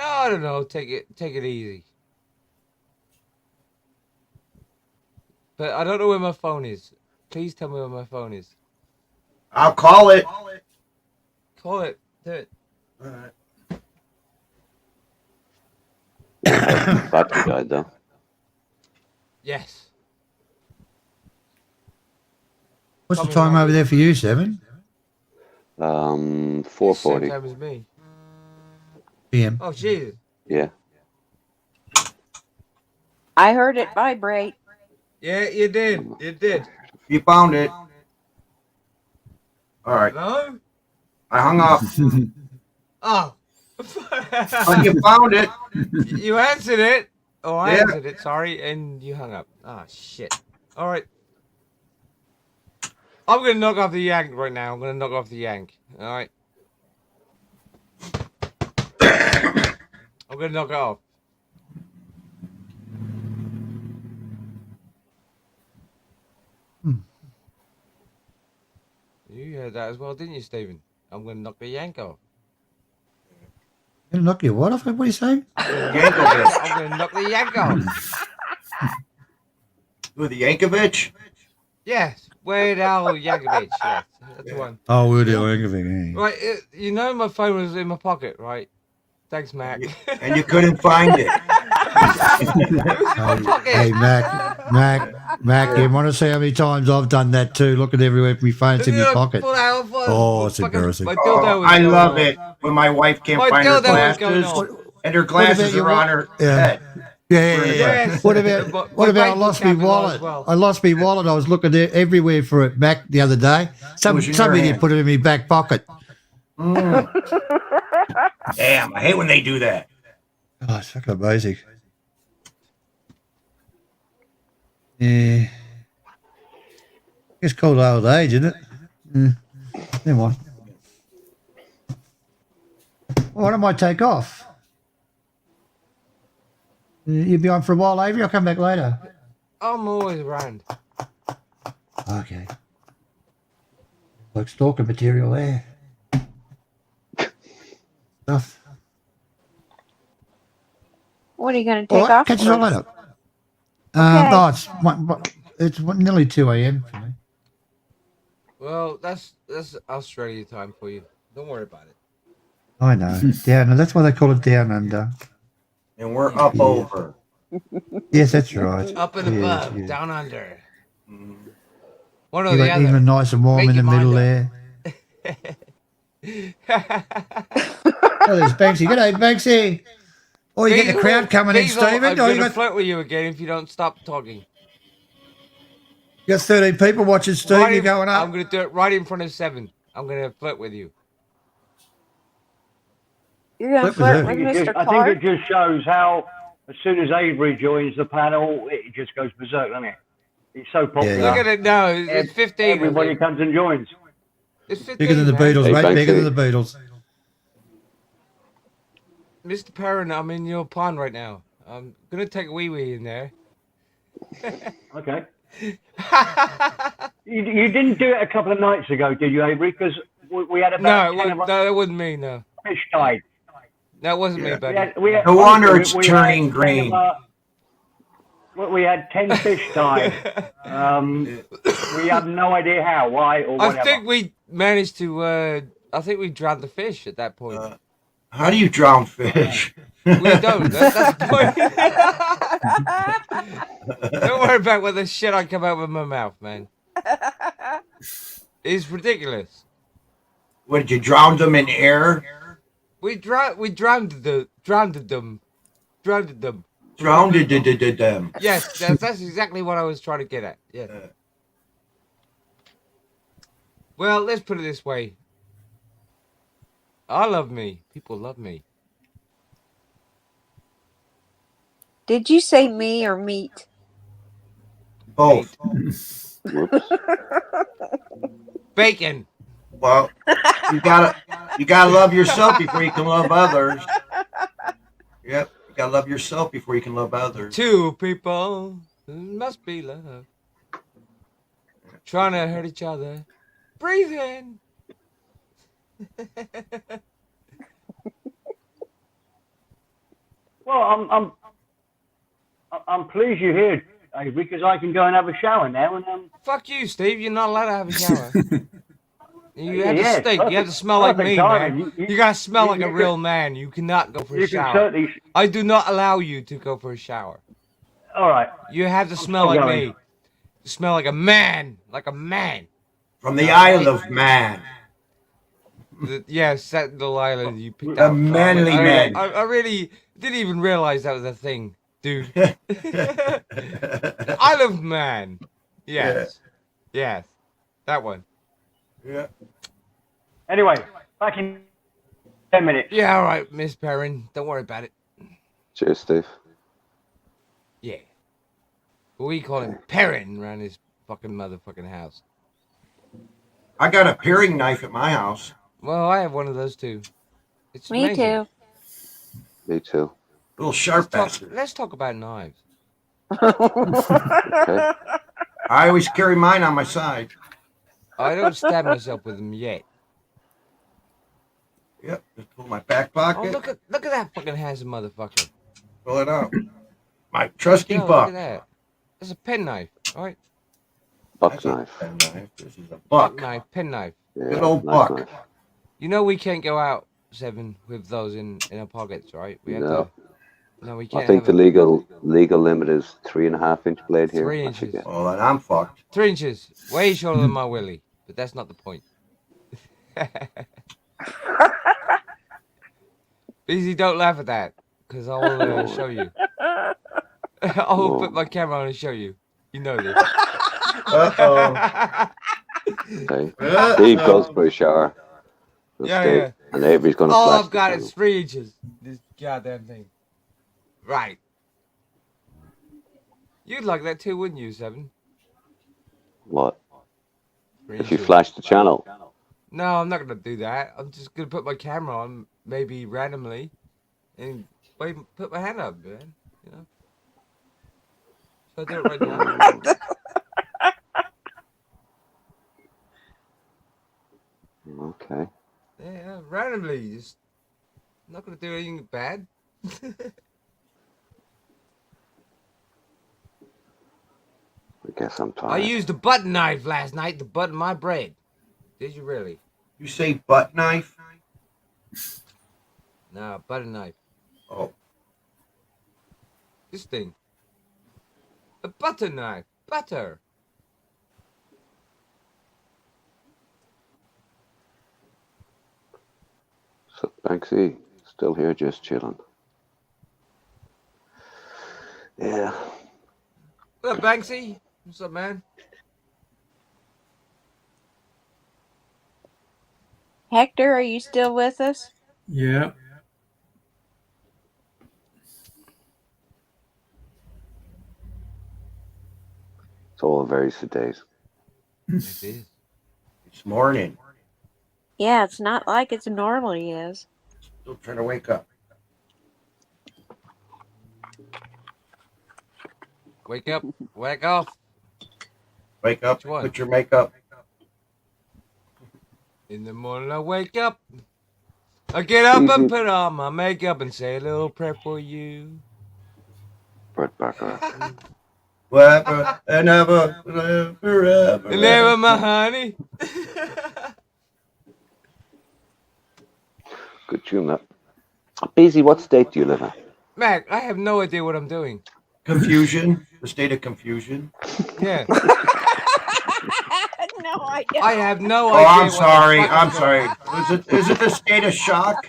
I don't know. Take it easy. But I don't know where my phone is. Please tell me where my phone is. I'll call it. Call it. Do it. All right. Battery died, though. Yes. What's the Tommy time Maggie. over there for you, Seven? 4:40. Same time as me. PM. Oh, Jesus. Yeah. I heard it vibrate. Yeah, you did. You did. You found it. All right. Hello? I hung up. Oh. But you found it. You answered it. Oh, I Yeah. answered it. Sorry, and you hung up. Ah, shit. All right. I'm gonna knock off the yank right now. I'm gonna knock off the yank. All right. I'm gonna knock it off. You heard that as well, didn't you, Stephen? I'm gonna knock the yank off. Gonna knock your what off? What are you saying? Yankovic. I'm gonna knock the yank off. With the Yankovic? Yes, Weird Al Yankovic. Yes, that's the one. Oh, we're doing everything. Right, you know my phone was in my pocket, right? Thanks, Mac. And you couldn't find it. It was in my pocket. Hey, Mac, Mac, you want to see how many times I've done that too? Looking everywhere for my phone's in my pocket. Oh, it's embarrassing. My dildo was I going love off. it when my wife can't My find her dildo was going glasses off. and her What glasses about your are on her head. Yeah. Yes. What about My I bank lost was my capping on wallet? as well. I lost my wallet. I was looking everywhere for it back the other day. Some was in your idiot hand. put it in my back pocket. Mm. Damn, I hate when they do that. Oh, it's fucking amazing. Yeah. It's called old age, isn't it? Never mind. Why don't I take off? You'll be on for a while, Avery. I'll come back later. I'm always around. Okay. Like stalker material there. Stuff. What are you going to All take right, off catch us all for? later. Okay. No, it's nearly 2 a.m. for me. Well, that's Australia time for you. Don't worry about it. I know. Down, that's why they call it down under. And we're up over. Yes, that's right. Up and Yes, above, yes. down under. One or You the got other. even nice and warm Make in the your middle mind there. Oh, there's Banksy. G'day, Banksy. Oh, you get the crowd coming in, Diesel, Stephen. I'm Oh, you going to got flirt with you again if you don't stop talking. 13 people watching, Steve. Right You're in- going up. I'm going to do it right in front of 7. I'm going to flirt with you. You're going to Flirt flirt with with Mr. I think Clark? it just shows how, as soon as Avery joins the panel, it just goes berserk, doesn't it? It's so popular. Look at it now. It's 15. Everybody okay? comes and joins. It's 15, Bigger than the man. Beatles, Hey, mate. Banksy. Bigger than the Beatles. Mr. Perrin, I'm in your pond right now. I'm going to take a wee-wee in there. Okay. You didn't do it a couple of nights ago, did you, Avery? Because we had about 10 of us that wasn't me, no. fish tied. That wasn't me, buddy. No wonder it's turning green. We had 10 fish tied. We have no idea how, why, or whatever. I think we managed to, I think we drowned the fish at that point. How do you drown fish? We don't. That's the point. Don't worry about what the shit I come out with my mouth, man. It's ridiculous. What, did you drown them in air? We drowned them. Drowned them. Yes, that's exactly what I was trying to get at. Yeah. Well, let's put it this way. I love me. People love me. Did you say me or meat? Both. Bacon. Well, you gotta love yourself before you can love others. Yep, you gotta love yourself before you can love others. Two people must be love. Trying to hurt each other. Breathe in. Well, I'm pleased you're here, Avery, because I can go and have a shower now. And Fuck you, Steve. You're not allowed to have a shower. You have to Yeah, stink. You have to smell like perfect me, timing. man. You gotta smell like a you real can- man. You cannot go for a you can shower. certainly. I do not allow you to go for a shower. All right. You have to smell still like going. me. You smell like a man. Like a man. From the Isle of Man. Yes, Sentinel Island. You picked A out. manly man. I really didn't even realize that was a thing, dude. The Isle of Man. Yes. Yes. That one. Yeah. Anyway, back in 10 minutes. Yeah, all right, Miss Perrin. Don't worry about it. Cheers, Steve. Yeah. We call him Perrin around his fucking motherfucking house. I got a paring knife at my house. Well, I have one of those too. It's Me amazing. too. Me too. Little sharp bastard. Let's talk about knives. Okay. I always carry mine on my side. I don't stab myself with them yet. Yep. Just pull my back Oh, pocket. look at that fucking handsome motherfucker. Pull it out. My trusty Yo, look buck. at that. That's a pen knife, all right? Buck That's a knife. pen knife. This is a Buck buck. knife, pen knife. Yeah, Good old nice buck. knife. You know we can't go out, Seven, with those in our pockets, right? We have No. to. No, we I can't think the have it. legal limit is 3.5-inch blade here. 3 I inches. forget. Oh, then I'm fucked. 3 inches. Way shorter than my willy. But that's not the point. Easy, don't laugh at that. Because I'll No. show you. I'll No. put my camera on and show you. You know this. Uh-oh. Okay. Steve goes for a shower. Yeah. And Avery's going to All flash I've got the is 3 inches. This goddamn thing. Right. You'd like that too, wouldn't you, Seven? What? 3 If you inches. flash the channel? No, I'm not going to do that. I'm just going to put my camera on, maybe randomly, and put my hand up, man. You know? So I do it right now. Okay. Yeah, randomly. Just I'm not going to do anything bad. I guess I'm tired. I used a butter knife last night to butter my bread. Did you really? You say butt knife? No, butter knife. Oh. This thing. A butter knife. Butter. So Banksy, still here, just chilling. Yeah. What up, Banksy? What's up, man? Hector, are you still with us? Yeah. It's all very sedate. It is. It's morning. Yeah, it's not like it normally is. Still trying to wake up. Wake up. Wake off. Wake up. Which one? Put your makeup. In the morning I wake up. I get up and put on my makeup and say a little prayer for you. Brett Barker. Forever and ever, forever. And ever, my honey. Good tune, that. Beezy, what state do you live in? Mac, I have no idea what I'm doing. Confusion. The state of confusion. Yeah. No, I don't. I have no Oh, idea. I'm what the sorry. fuck I'm I'm sorry. Is it the state of shock?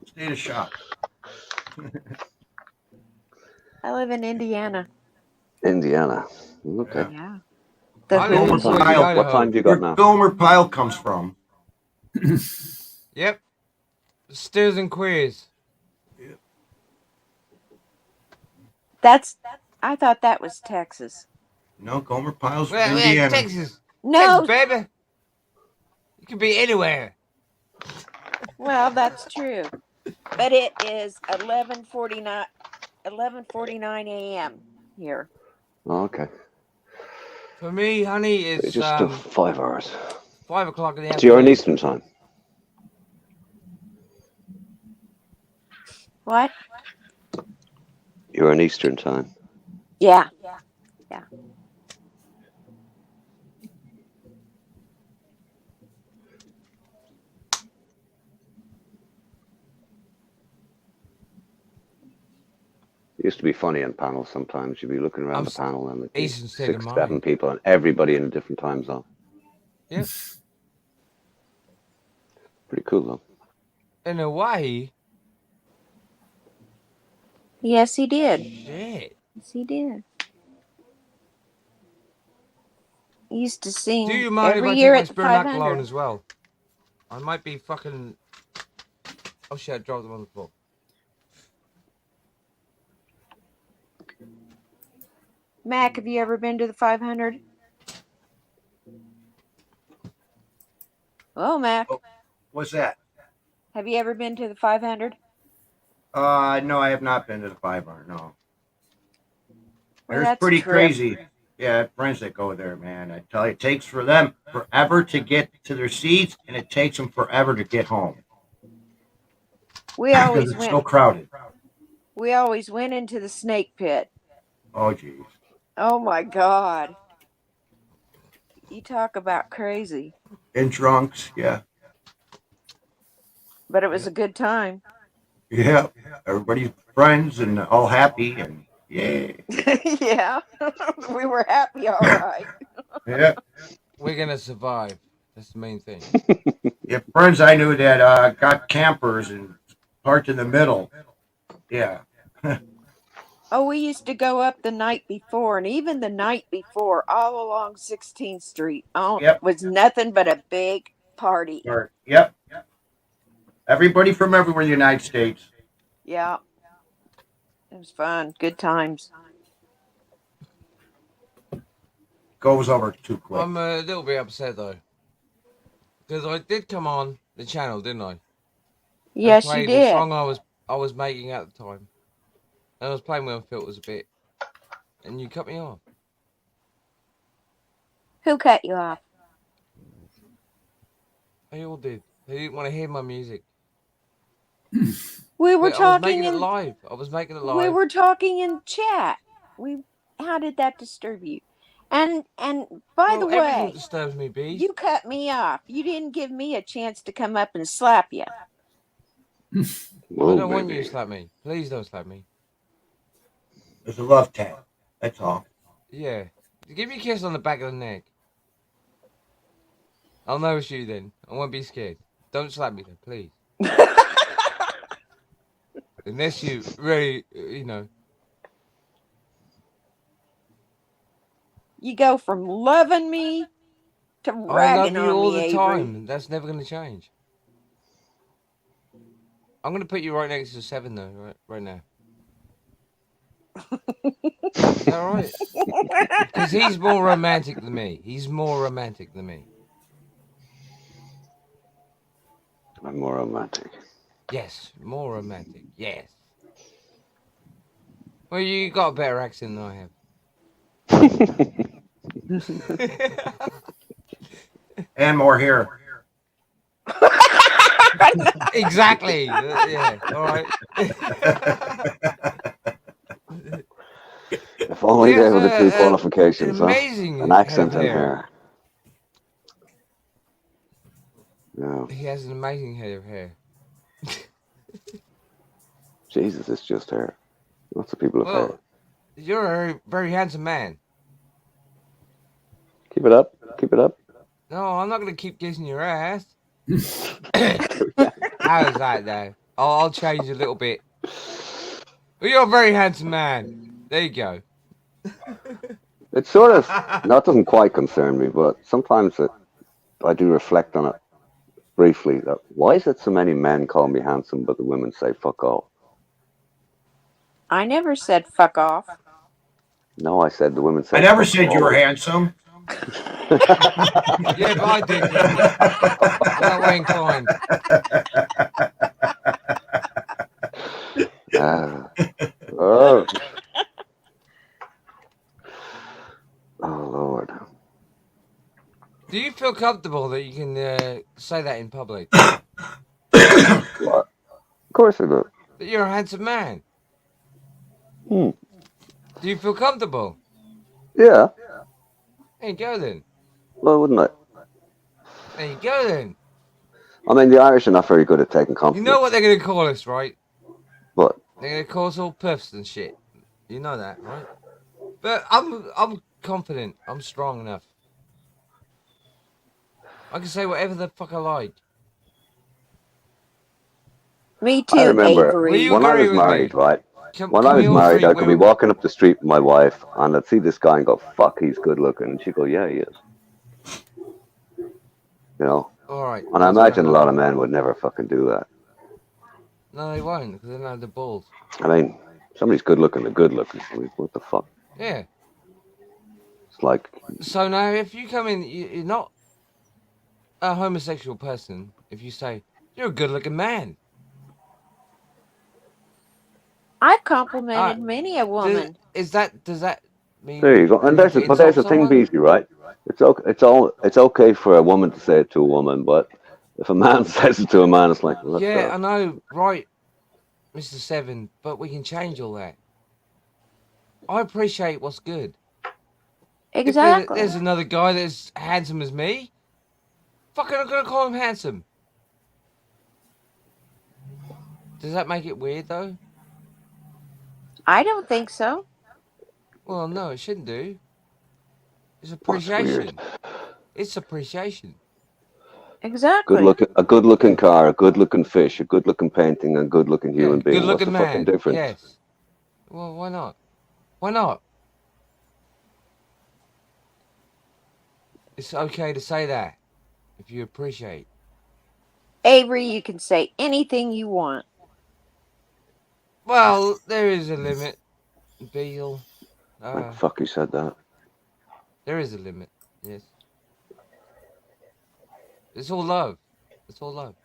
State of shock. I live in Indiana. Indiana. Okay. Yeah. I live in Gomer Boise, Pyle. Idaho. What time do you Where got now? Gomer Pyle comes from. Yep. Steers and queers. I thought that was Texas. No, Gomer Pyle's from Well, Indiana. Texas. No, Texas, baby. You can be anywhere. well, that's true. But it is 11:49 a.m. here. Oh, okay. For me, honey, So it's you're just still 5 hours. 5 o'clock in the So you're in afternoon. Eastern time. What? You're in Eastern time. Yeah. It used to be funny in panels sometimes. You'd be looking around I'm the panel and there'd be Eastern state of 6, mind. 7 people and everybody in a different time zone. Yep. Pretty cool though. In Hawaii. Yes, he did. Shit. Yes, he did. He used to sing Do you mind every if I year take my at the spear knuckle 500. on as well? I might be fucking. Oh shit! I dropped them on the floor. Mac, have you ever been to the 500? Oh, Mac, What's that? have you ever been to the 500? No, I have not been to the 500. No. Well, It's that's pretty a trip. crazy. Yeah, I have friends that go there, man. I tell you, it takes for them forever to get to their seats, and it takes them forever to get home We because always it's went. so crowded. We always went into the snake pit. Oh, geez. Oh my God! You talk about crazy, And drunks, yeah. but it was a good time. Yeah, everybody's friends and all happy and yeah. Yeah, we were happy, all right. Yeah. We're gonna survive. That's the main thing. Yeah, friends I knew that got campers and parked in the middle. Yeah. Oh, we used to go up the night before, and even the night before, all along 16th Street, Yep. was nothing but a big party. Or, yep. Everybody from everywhere in the United States. Yeah, it was fun. Good times. Goes over too quick. I'm a little bit upset though, because I did come on the channel, didn't I? Yes, you played the did. song I was making at the time. And I was playing with filters a bit, and you cut me off. Who cut you off? They all did. They didn't want to hear my music. We were But I was talking making it in live. I was making it we live. were talking in chat. How did that disturb you? And by the everything way, disturbs me, Bees. you cut me off. You didn't give me a chance to come up and slap you. I don't want you to slap me. Please don't slap me. It's a love tap. That's all. Yeah. Give me a kiss on the back of the neck. I'll notice you then. I won't be scared. Don't slap me though, please. Unless you really, you know. You go from loving me to I ragging love you on all me, the Avery. time. That's never going to change. I'm going to put you right next to 7 though, right now. Is that right? Because he's more romantic than me. He's more romantic than me. I'm more romantic. Yes, more romantic. Yes. Well, you got a better accent than I have. And more hair. Exactly. Yeah. All right. If only they were the two qualifications, amazing huh? An accent head of and hair. Yeah. He has an amazing head of hair. Jesus, it's just hair. Lots of people have hair. You're a very, very handsome man. Keep it up. Keep it up. No, I'm not going to keep kissing your ass. How's that, though? I'll change a little bit. Well, you're a very handsome man. There you go. It's sort of, that doesn't quite concern me, but sometimes I do reflect on it briefly. Why is it so many men call me handsome, but the women say fuck off? I never said fuck off. No, I said the women say I never fuck said off. you were handsome. Yeah, but I did. That way inclined. Oh. Oh, Lord. Do you feel comfortable that you can say that in public? What? Of course I do. That you're a handsome man. Do you feel comfortable? Yeah. There you go then. Well, wouldn't I? There you go then. I mean, the Irish are not very good at taking compliments. You know what they're going to call us, right? What? They're going to call us all puffs and shit. You know that, right? But I'm confident. I'm strong enough. I can say whatever the fuck I like. Me too, I remember Avery. when I was married, right? When I was married, I could be walking up the street with my wife, and I'd see this guy and go, "Fuck, he's good looking," and she'd go, "Yeah, he is." You know. All right. And I imagine a lot of men would never fucking do that. No, they won't, because they don't have the balls. I mean, somebody's good looking, they're good looking. I mean, what the fuck? Yeah. It's like. So now, if you come in, you're not a homosexual person. If you say you're a good-looking man. I've complimented many a woman. Does that mean? There you go. And there's the thing, Beastie, right? It's okay for a woman to say it to a woman, but if a man says it to a man, it's like, yeah, I know, right, Mr. Seven, but we can change all that. I appreciate what's good. Exactly. If there's another guy that's handsome as me, fucking I'm gonna call him handsome. Does that make it weird though? I don't think so. Well, no, it shouldn't do. It's What's weird? appreciation. It's appreciation. Exactly. A good-looking car, a good-looking fish, a good-looking painting, and a good-looking human being. What's Good-looking the fucking man. difference? Yes. Well, why not? Why not? It's okay to say that if you appreciate. Avery, you can say anything you want. Well, there is a limit, Beal. Like fuck, you said that. There is a limit. Yes. It's all love. It's all love.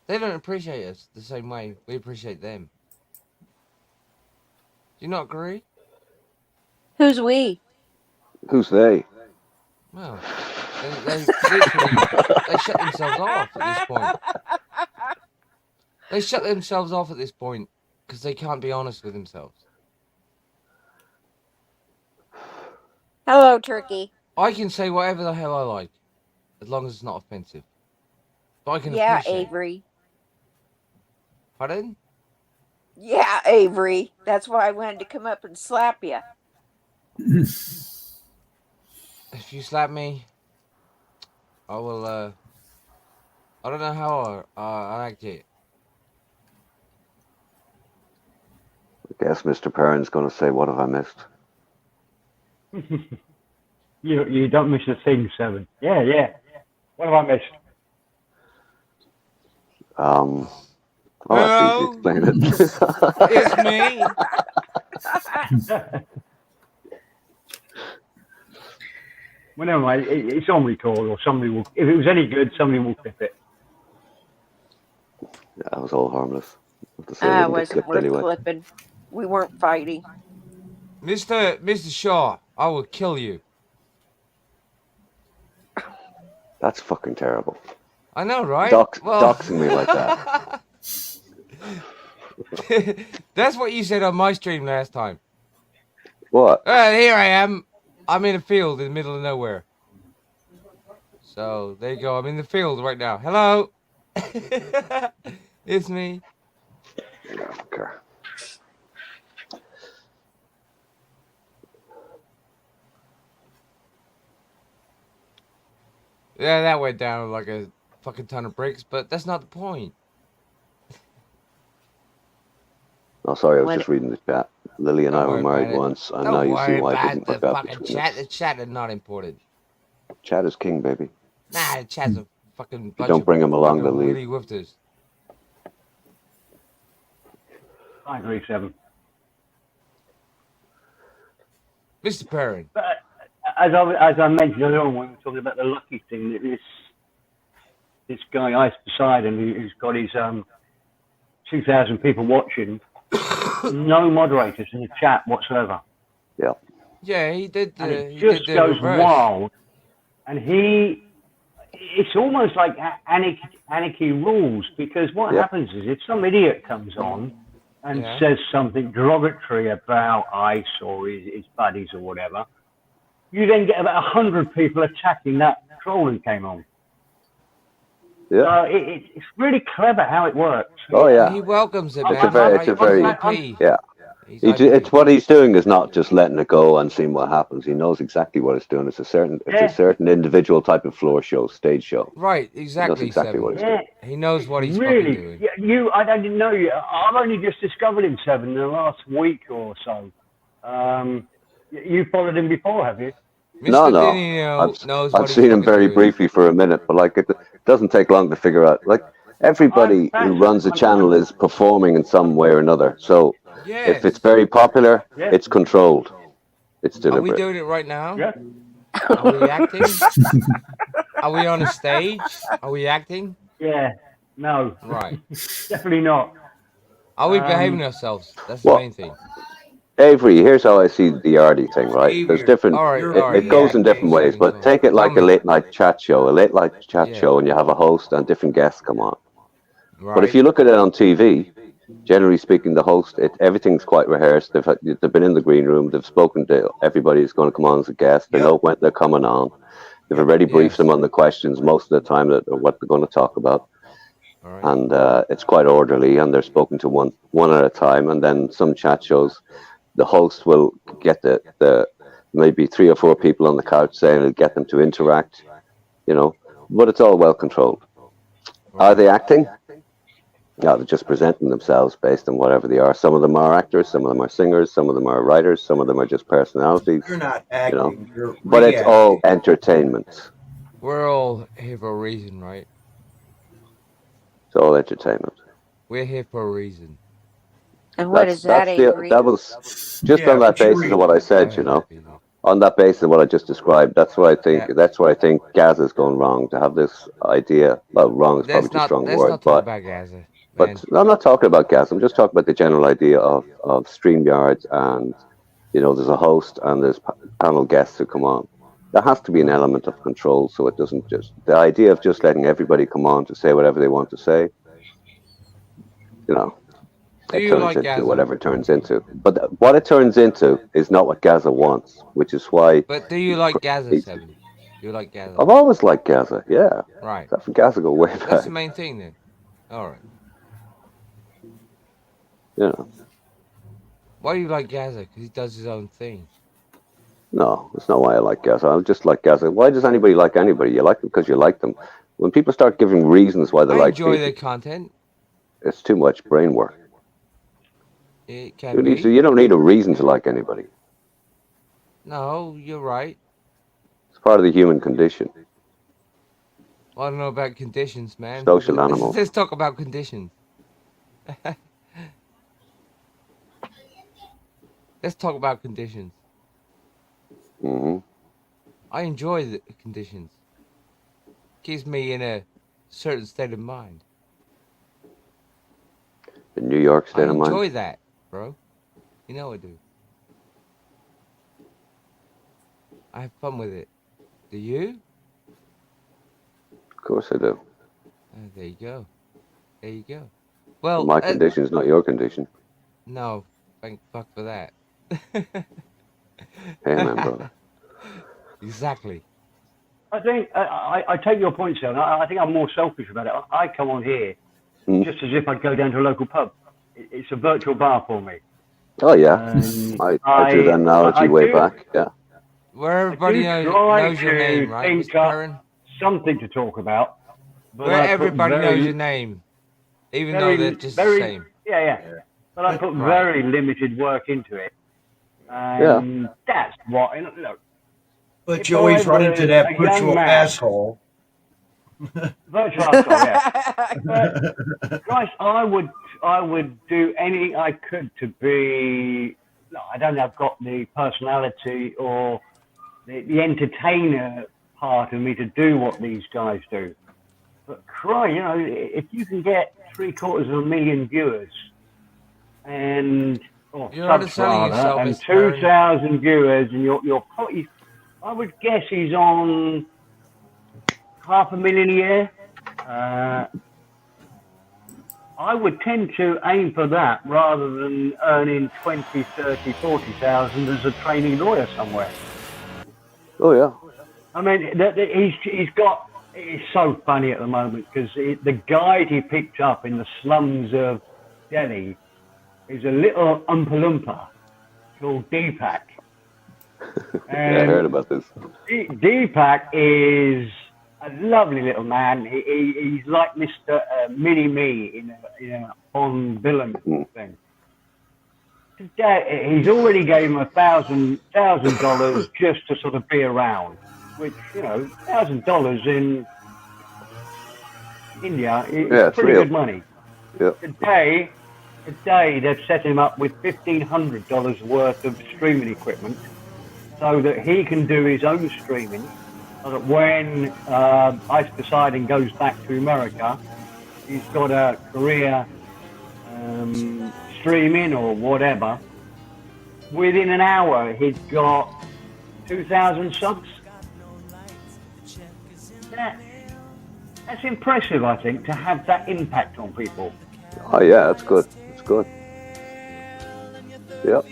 They don't appreciate us the same way we appreciate them. Do you not agree? Who's we? Who's they? Well, they literally they shut themselves off at this point. They shut themselves off at this point because they can't be honest with themselves. Hello, Turkey. I can say whatever the hell I like, as long as it's not offensive. But I can Yeah, appreciate. Avery. Pardon? Yeah, Avery. That's why I wanted to come up and slap you. If you slap me, I will. I don't know how I act it. I guess Mr. Perrin's going to say, "What have I missed?" You don't miss a thing, Seven. Yeah. What have I missed? Oh, that's easy to explain it. It's me. Well, never mind. It's on record, or somebody will. If it was any good, somebody will clip it. Yeah, that was all harmless. It wasn't worth clipping. We weren't fighting. Mr. Shaw, I will kill you. That's fucking terrible. I know, right? Doxing me like that. That's what you said on my stream last time. What? Here I am. I'm in a field in the middle of nowhere. So, there you go. I'm in the field right now. Hello. It's me. Okay. Yeah, that went down like a fucking ton of bricks, but that's not the point. Oh, sorry, I was just reading the chat. Lily and I were married once, and now you see why it didn't work out between us. The chat is not important. Chat is king, baby. Nah, the chat's a fucking bunch don't bring him along to lead. Really woofers. I agree, Seven. Mr. Perrin. But as I mentioned earlier on when we were talking about the lucky thing, that this guy Ice Poseidon, who's got his 2,000 people watching, no moderators in the chat whatsoever. Yeah. Yeah, he did. And it just goes wild, and it's almost like anarchy rules, because what happens is if some idiot comes on and says something derogatory about Ice or his buddies or whatever, you then get about 100 people attacking that troll who came on. Yeah. It's really clever how it works. Oh yeah. He welcomes it, man. It's a very yeah. It's what he's doing is not just letting it go and seeing what happens. He knows exactly what it's doing. It's a certain individual type of floor show, stage show. Right, exactly. He knows exactly what he's doing. He knows what he's really fucking doing. I didn't know you. I've only just discovered him, Seven, in the last week or so. You followed him before, have you? No. I've seen him very briefly for a minute, but like it doesn't take long to figure out. Like everybody who runs a channel is performing in some way or another. So if it's very popular, it's controlled. It's deliberate. Are we doing it right now? Yeah. Are we acting? Are we on a stage? Are we acting? Yeah. No. Right. Definitely not. Are we behaving ourselves? That's the main thing. Avery, here's how I see the Yardy thing, right? There's different, it goes in different ways, but take it like a late night chat show, and you have a host and different guests come on. Right. But if you look at it on TV, generally speaking, the host, everything's quite rehearsed. They've been in the green room, they've spoken to everybody who's going to come on as a guest, they know when they're coming on, they've already briefed them on the questions most of the time that what they're going to talk about. and it's quite orderly, and they're spoken to one at a time. And then some chat shows, the host will get the maybe 3 or 4 people on the couch saying it'll get them to interact, but it's all well controlled. Are they acting? No, they're just presenting themselves based on whatever they are. Some of them are actors, some of them are singers, some of them are writers, some of them are just personalities. You're not acting. You're but it's all entertainment. We're all here for a reason, right? It's all entertainment. We're here for a reason. And what is that, Avery? That was just on that basis of what I said, on that basis of what I just described. That's what I think. Yeah. That's why I think Gaza's going wrong, to have this idea. Well, wrong is probably too strong a word, but about Gaza. But I'm not talking about Gaza. I'm just talking about the general idea of StreamYards, and there's a host and there's panel guests who come on. There has to be an element of control, so it doesn't just the idea of just letting everybody come on to say whatever they want to say. It turns into whatever it turns into. But what it turns into is not what Gaza wants, which is why. But do you like Gaza, Seven? Do you like Gaza? I've always liked Gaza, yeah. Right. That for Gaza go way back. That's the main thing then. All right. Why do you like Gaza? Because he does his own thing. No, that's not why I like Gaza. I just like Gaza. Why does anybody like anybody? You like them because you like them. When people start giving reasons why they like people, enjoy their content. It's too much brain work. It can be. So you don't need a reason to like anybody. No, you're right. It's part of the human condition. Well, I don't know about conditions, man. Social animal. Let's talk about conditions. Let's talk about conditions. Mm-hmm. I enjoy the conditions. Keeps me in a certain state of mind. The New York state of mind? I enjoy that, bro. You know I do. I have fun with it. Do you? Of course I do. There you go. There you go. Well, my condition is not your condition. No, thank fuck for that. Amen, brother. Exactly. I think I take your point, Sal. I think I'm more selfish about it. I come on here just as if I'd go down to a local pub. It's a virtual bar for me. Oh yeah, I do that analogy way back. Yeah. Where everybody knows your name, right, Mr. Karen? Something to talk about. Where everybody knows your name, even though they're just the same. Yeah. But I put very limited work into it. That's what. Look. But you always run into that virtual asshole. Virtual asshole, yeah. But, Christ, I would do anything I could to be. No, I don't know. I've got the personality or the entertainer part of me to do what these guys do. But if you can get 750,000 viewers and subs rather, and 2,000 viewers, and you're I would guess he's on 500,000 a year. I would tend to aim for that rather than earning 20, 30, 40,000 as a trainee lawyer somewhere. Oh yeah. I mean, he's got. It's so funny at the moment because the guide he picked up in the slums of Delhi is a little Oompa Loompa called Deepak. I heard about this. Deepak is a lovely little man. He's like Mr. Mini-Me in a Bond villain thing. He's already gave him $1,000 just to sort of be around, which, $1,000 in India is pretty good money. Yep. Today they've set him up with $1,500 worth of streaming equipment so that he can do his own streaming, so that when Ice Poseidon goes back to America, he's got a career streaming or whatever. Within an hour, he's got 2,000 subs. That's impressive, I think, to have that impact on people. Oh yeah, that's good. It's good. Yep.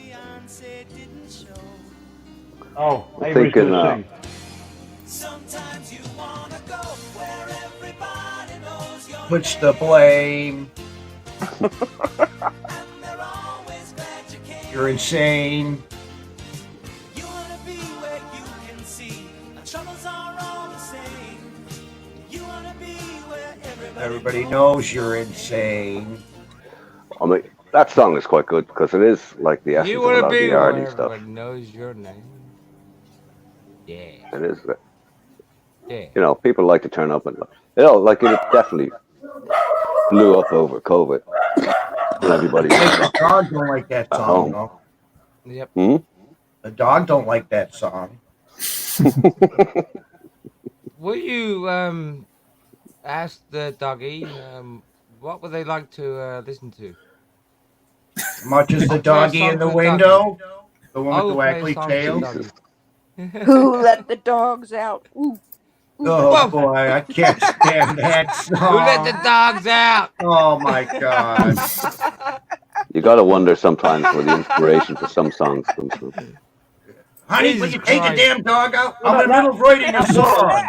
Oh, Avery's going to sing. puts the blame. You're insane. Everybody knows you're insane. I mean, that song is quite good because it is like the essence You of a want to lot of be the where Arnie stuff. everyone knows your name. Yeah. It is. Yeah. You know, people like to turn up and, you know, like it definitely blew up over COVID. And everybody was The dog don't like that at song. home. Though. Yep. The dog don't like that song. Will you ask the doggy what would they like to listen to? Much as the I'll play a doggy song in the for the doggy. window, the one I with the will play a waggly song for the tail. doggy. Who let the dogs out? Ooh. Oh Whoa. boy, I can't stand that song. Who let the dogs out? Oh my god. You got to wonder sometimes where the inspiration for some songs comes from. Honey, will you take the damn dog out? I'm in the middle of writing a song.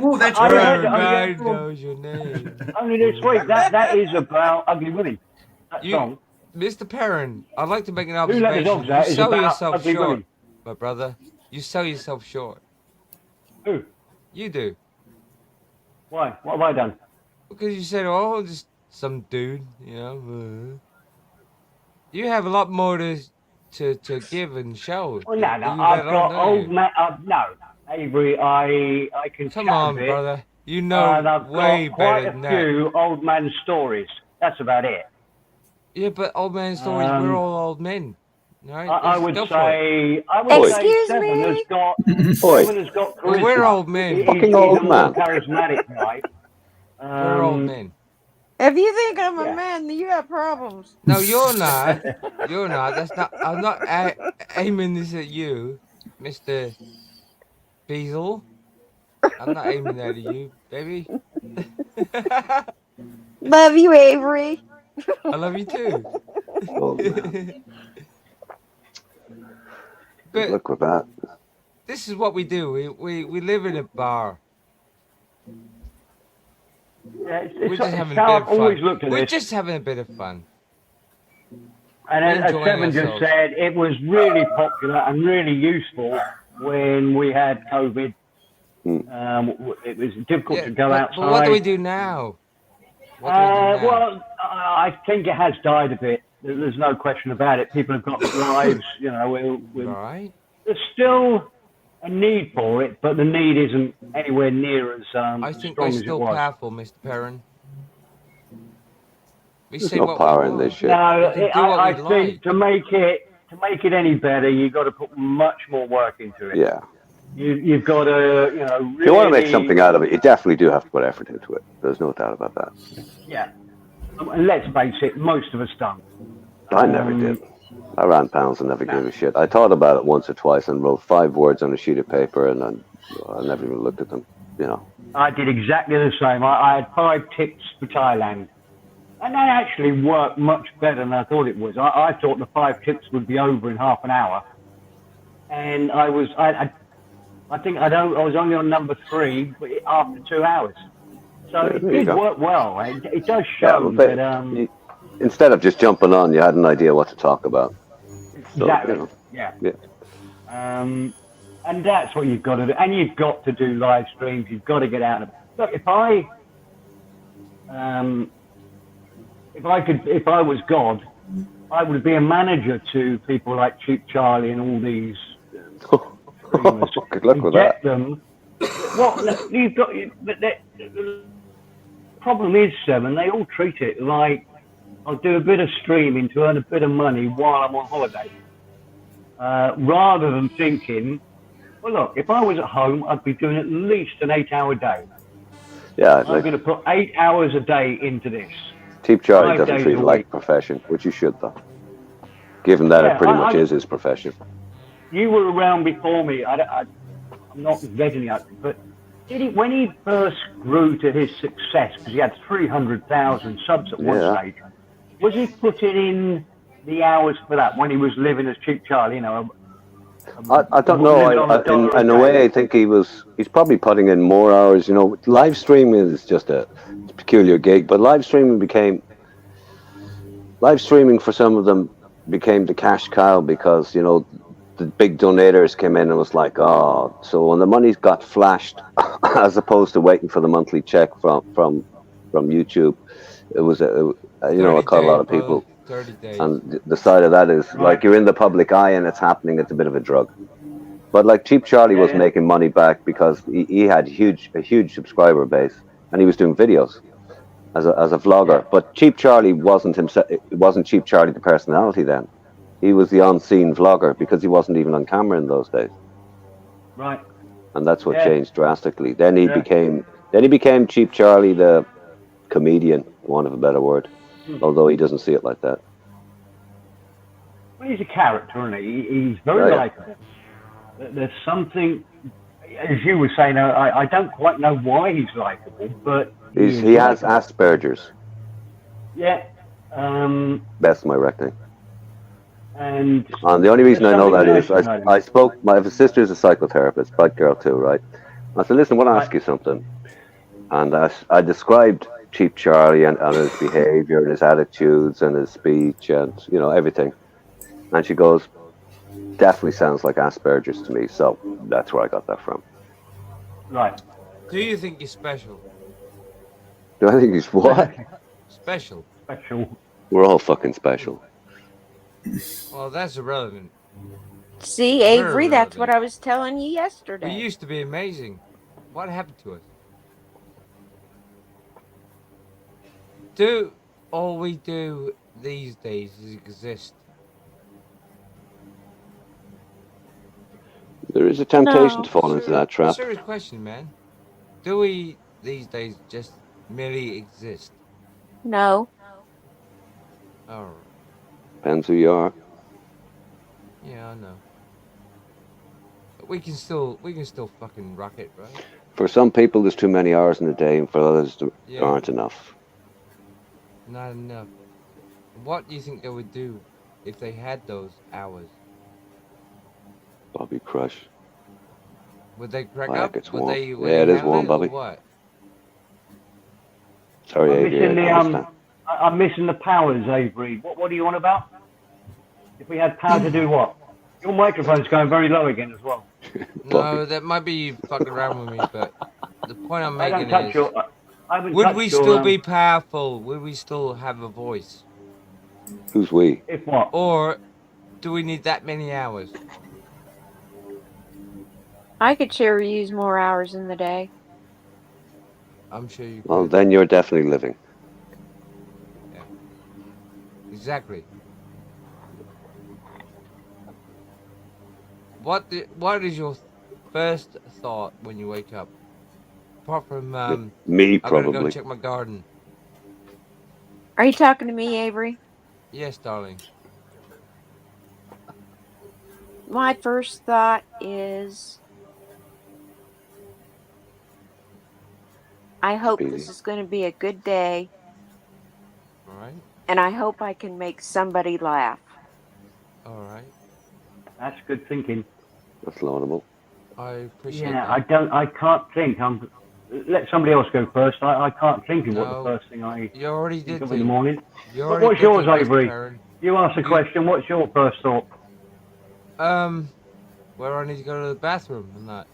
Ooh, that's I good. heard- Everybody knows your name. Only this week. That is about ugly women. That song. Mr. Perrin, I'd like to make an Who let the observation. dogs out You is sell about yourself ugly short, women. my brother. You sell yourself short. Who? You do. Why? What have I done? Because you said, oh, just some dude, you know. You have a lot more to give and show. Well, no. that you I've let on, got don't old you? man. No, Avery. I can Come chat on, a bit, brother. You and know I've way got quite better a than that. few old man stories. That's about it. Yeah, but old man stories, we're all old men. Right? I Let's would go for it. say. I would say Excuse Seven me? has got. Oi, Seven has got charisma. Well, we're old men. Fucking He's old a more man. charismatic type. We're old men. If you think I'm a Yeah. man, then you got problems. No, you're not. You're not. That's not. I'm not aiming this at you, Mr. Beazle. I'm not aiming that at you, baby. Love you, Avery. I love you too. old man. But Look with that. this is what we do. We live in a bar. Yeah, We're just having a how bit I've of always fun. looked at We're this. just having a bit of fun. And We're as enjoying Seven just ourselves. said, it was really popular and really useful when we had COVID. It was difficult to go outside. But what do we do now? What do we do now? Well, I think it has died a bit. There's no question about it. People have got lives, you know. Right. There's still a need for it, but the need isn't anywhere near as I think strong we're as it still was. powerful, Mr. Perrin. We There's say no what power we in want. this shit. No, We can do what I we think like. to make it any better, you've got to put much more work into it. Yeah. You've got to, you know, really. If you want to make something out of it, you definitely do have to put effort into it. There's no doubt about that. Yeah. And let's face it, most of us don't. I never did. I ran pounds and never gave a shit. I thought about it once or twice and wrote 5 words on a sheet of paper, and I never even looked at them. You know. I did exactly the same. I had 5 tips for Thailand. And that actually worked much better than I thought it was. I thought the 5 tips would be over in half an hour. And I think I was only on number 3 after 2 hours. So it did work well. It does show that... instead of just jumping on, you had an idea what to talk about. So, exactly. You know, yeah. And that's what you've got to do. And you've got to do live streams. You've got to get out of it. Look, if I was God, I would be a manager to people like Cheap Charlie and all these streamers. Good luck with that. Them. Well, you've got. But the problem is, Seven. They all treat it like I'll do a bit of streaming to earn a bit of money while I'm on holiday, rather than thinking, well, look, if I was at home, I'd be doing at least an 8-hour day. Yeah, I'm going to put 8 hours a day into this. Cheap Charlie doesn't treat it like a profession, which you should, though. Given that it pretty much is his profession. You were around before me. I'm not vetting you, but when he first grew to his success, because he had 300,000 subs at one stage, was he putting in the hours for that when he was living as Cheap Charlie, you know, I don't know. In a way, I think he's probably putting in more hours. You know, live streaming is just a peculiar gig, but live streaming for some of them became the cash cow because, you know, the big donators came in and was like, oh, so when the money got flashed, as opposed to waiting for the monthly check from YouTube, it was you know, I caught a lot of people. 30 days. And the side of that is like you're in the public eye and it's happening. It's a bit of a drug. But like Cheap Charlie was making money back because he had a huge subscriber base and he was doing videos as a vlogger. But Cheap Charlie wasn't himself. It wasn't Cheap Charlie the personality then. He was the on-scene vlogger because he wasn't even on camera in those days. Right. And that's what changed drastically. Then he became Cheap Charlie the comedian, for want of a better word. Although he doesn't see it like that. Well, he's a character, isn't he? He's very likable. There's something, as you were saying, I don't quite know why he's likable, but he has Asperger's. Yeah. That's my reckoning. And the only reason I know that is I spoke. My sister's a psychotherapist, bright girl too, right? I said, listen, I want to ask you something. And I described Cheap Charlie and his behavior and his attitudes and his speech and, you know, everything. And she goes, definitely sounds like Asperger's to me. So that's where I got that from. Right. Do you think he's special? Do I think he's what? Special. Special. We're all fucking special. Well, that's irrelevant. See, Avery, that's what I was telling you yesterday. We used to be amazing. What happened to us? Do all we do these days is exist? There is a temptation to fall into that trap. Serious question, man. Do we these days just merely exist? No. Oh. Depends who you are. Yeah, I know. But we can still fucking rock it, right? For some people, there's too many hours in the day, and for others, there aren't enough. Not enough. What do you think they would do if they had those hours? Bobby Crush. Would they crack Like up? it's Would warm. they, Yeah, it is warm, Bobby. What? Sorry, Avery. I'm missing the powers, Avery. What do you want about? If we had power to do what? Your microphone's going very low again as well. No, that might be you fucking around with me, but the point I'm making is... would we still be powerful? Would we still have a voice? Who's we? If what? Or do we need that many hours? I could sure use more hours in the day. I'm sure you could. Well, then you're definitely living. Yeah. Exactly. What is your first thought when you wake up? Apart from me, probably. I'm gonna go check my garden. Are you talking to me, Avery? Yes, darling. My first thought is, I hope this is going to be a good day. All right. And I hope I can make somebody laugh. All right. That's good thinking. That's laudable. I appreciate that. I can't think. Let somebody else go first. I can't think of what the first thing you already did in the morning. What's yours, Avery? You asked a question. What's your first thought? Where I need to go to the bathroom and that.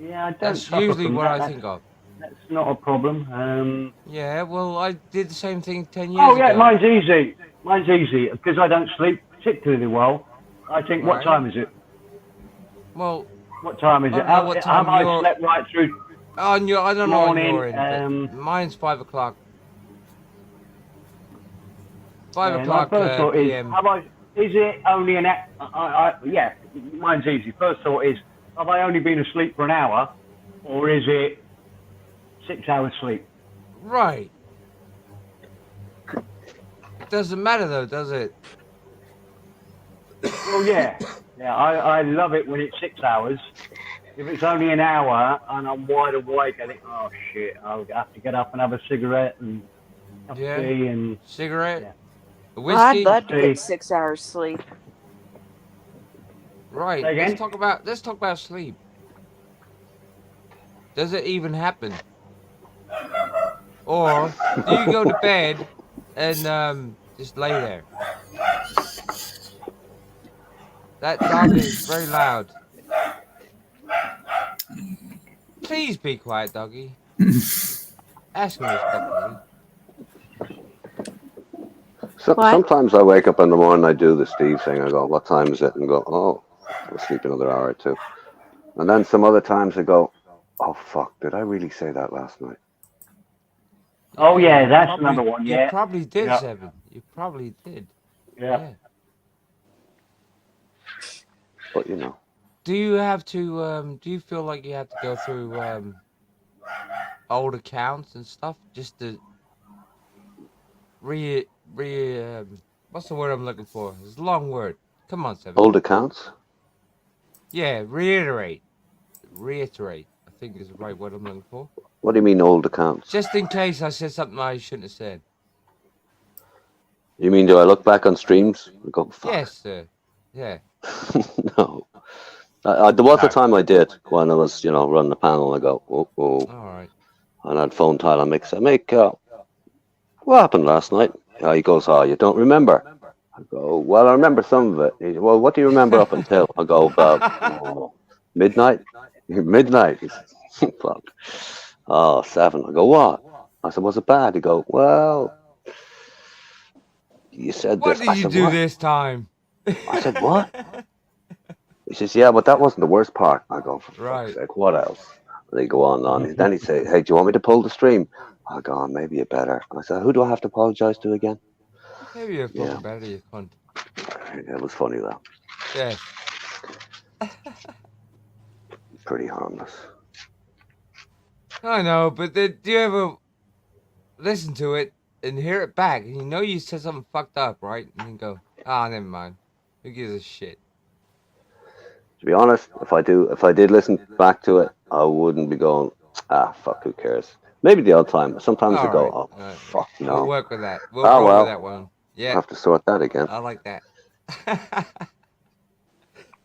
Yeah, I don't. That's usually what I think of. That's not a problem. Yeah, well, I did the same thing 10 years ago. Oh yeah, mine's easy. Mine's easy because I don't sleep particularly well. I think, what time is it? Well, what time is it? Have I slept right through? Oh, I don't know morning, on your end, but mine's 5 o'clock. 5 o'clock p.m. Is it only an hour? Yeah, mine's easy. First thought is, have I only been asleep for an hour, or is it 6 hours sleep? Right. It doesn't matter though, does it? Well, yeah. I love it when it's 6 hours. If it's only an hour and I'm wide awake, I think, oh shit, I'll have to get up and have a cigarette and coffee and cigarette. Yeah. Whiskey. I'd love to get 6 hours sleep. Right. Say again? Let's talk about sleep. Does it even happen? Or do you go to bed and just lay there? That dog is very loud. Please be quiet, doggy. Ask him respectfully. What? Sometimes I wake up in the morning, I do the Steve thing. I go, what time is it? And go, oh, I'll sleep another hour or two. And then some other times I go, oh, fuck, did I really say that last night? Oh yeah, you that's another one. You Yeah. probably did, Yeah. Seven. You probably did. Yeah. But, you know. Do you have to, do you feel like you have to go through, old accounts and stuff just to what's the word I'm looking for? It's a long word. Come on, Seven. Old accounts? Yeah, reiterate. I think is the right word I'm looking for. What do you mean old accounts? Just in case I said something I shouldn't have said. You mean, do I look back on streams and go, fuck? Yes, sir. Yeah. No. There was a time I did when I was, running the panel. I go, oh. All right. And I'd phone Tyler Mick. Say, Mick, what happened last night? He goes, oh, you don't remember? I go, well, I remember some of it. He said, well, what do you remember up until? I go, about midnight? Midnight. He says, fuck. Oh, 7. I go, what? I said, was it bad? He go, well, you said What this. did you do what? this time? I said, what? He says, yeah, but that wasn't the worst part. I go, for fuck's sake, what else? They go on. Then he'd say, hey, do you want me to pull the stream? I go, maybe you better. I said, who do I have to apologize to again? Maybe you're fucking better, you cunt. It was funny, though. Yes. Pretty harmless. I know, but do you ever listen to it and hear it back, and you know you said something fucked up, right? And then go, never mind. Who gives a shit? To be honest, if I did listen back to it, I wouldn't be going, fuck, who cares? Maybe the odd time, but sometimes I go, fuck, no. We'll work with that. We'll roll with that one. Yeah. I'll have to sort that again. I like that.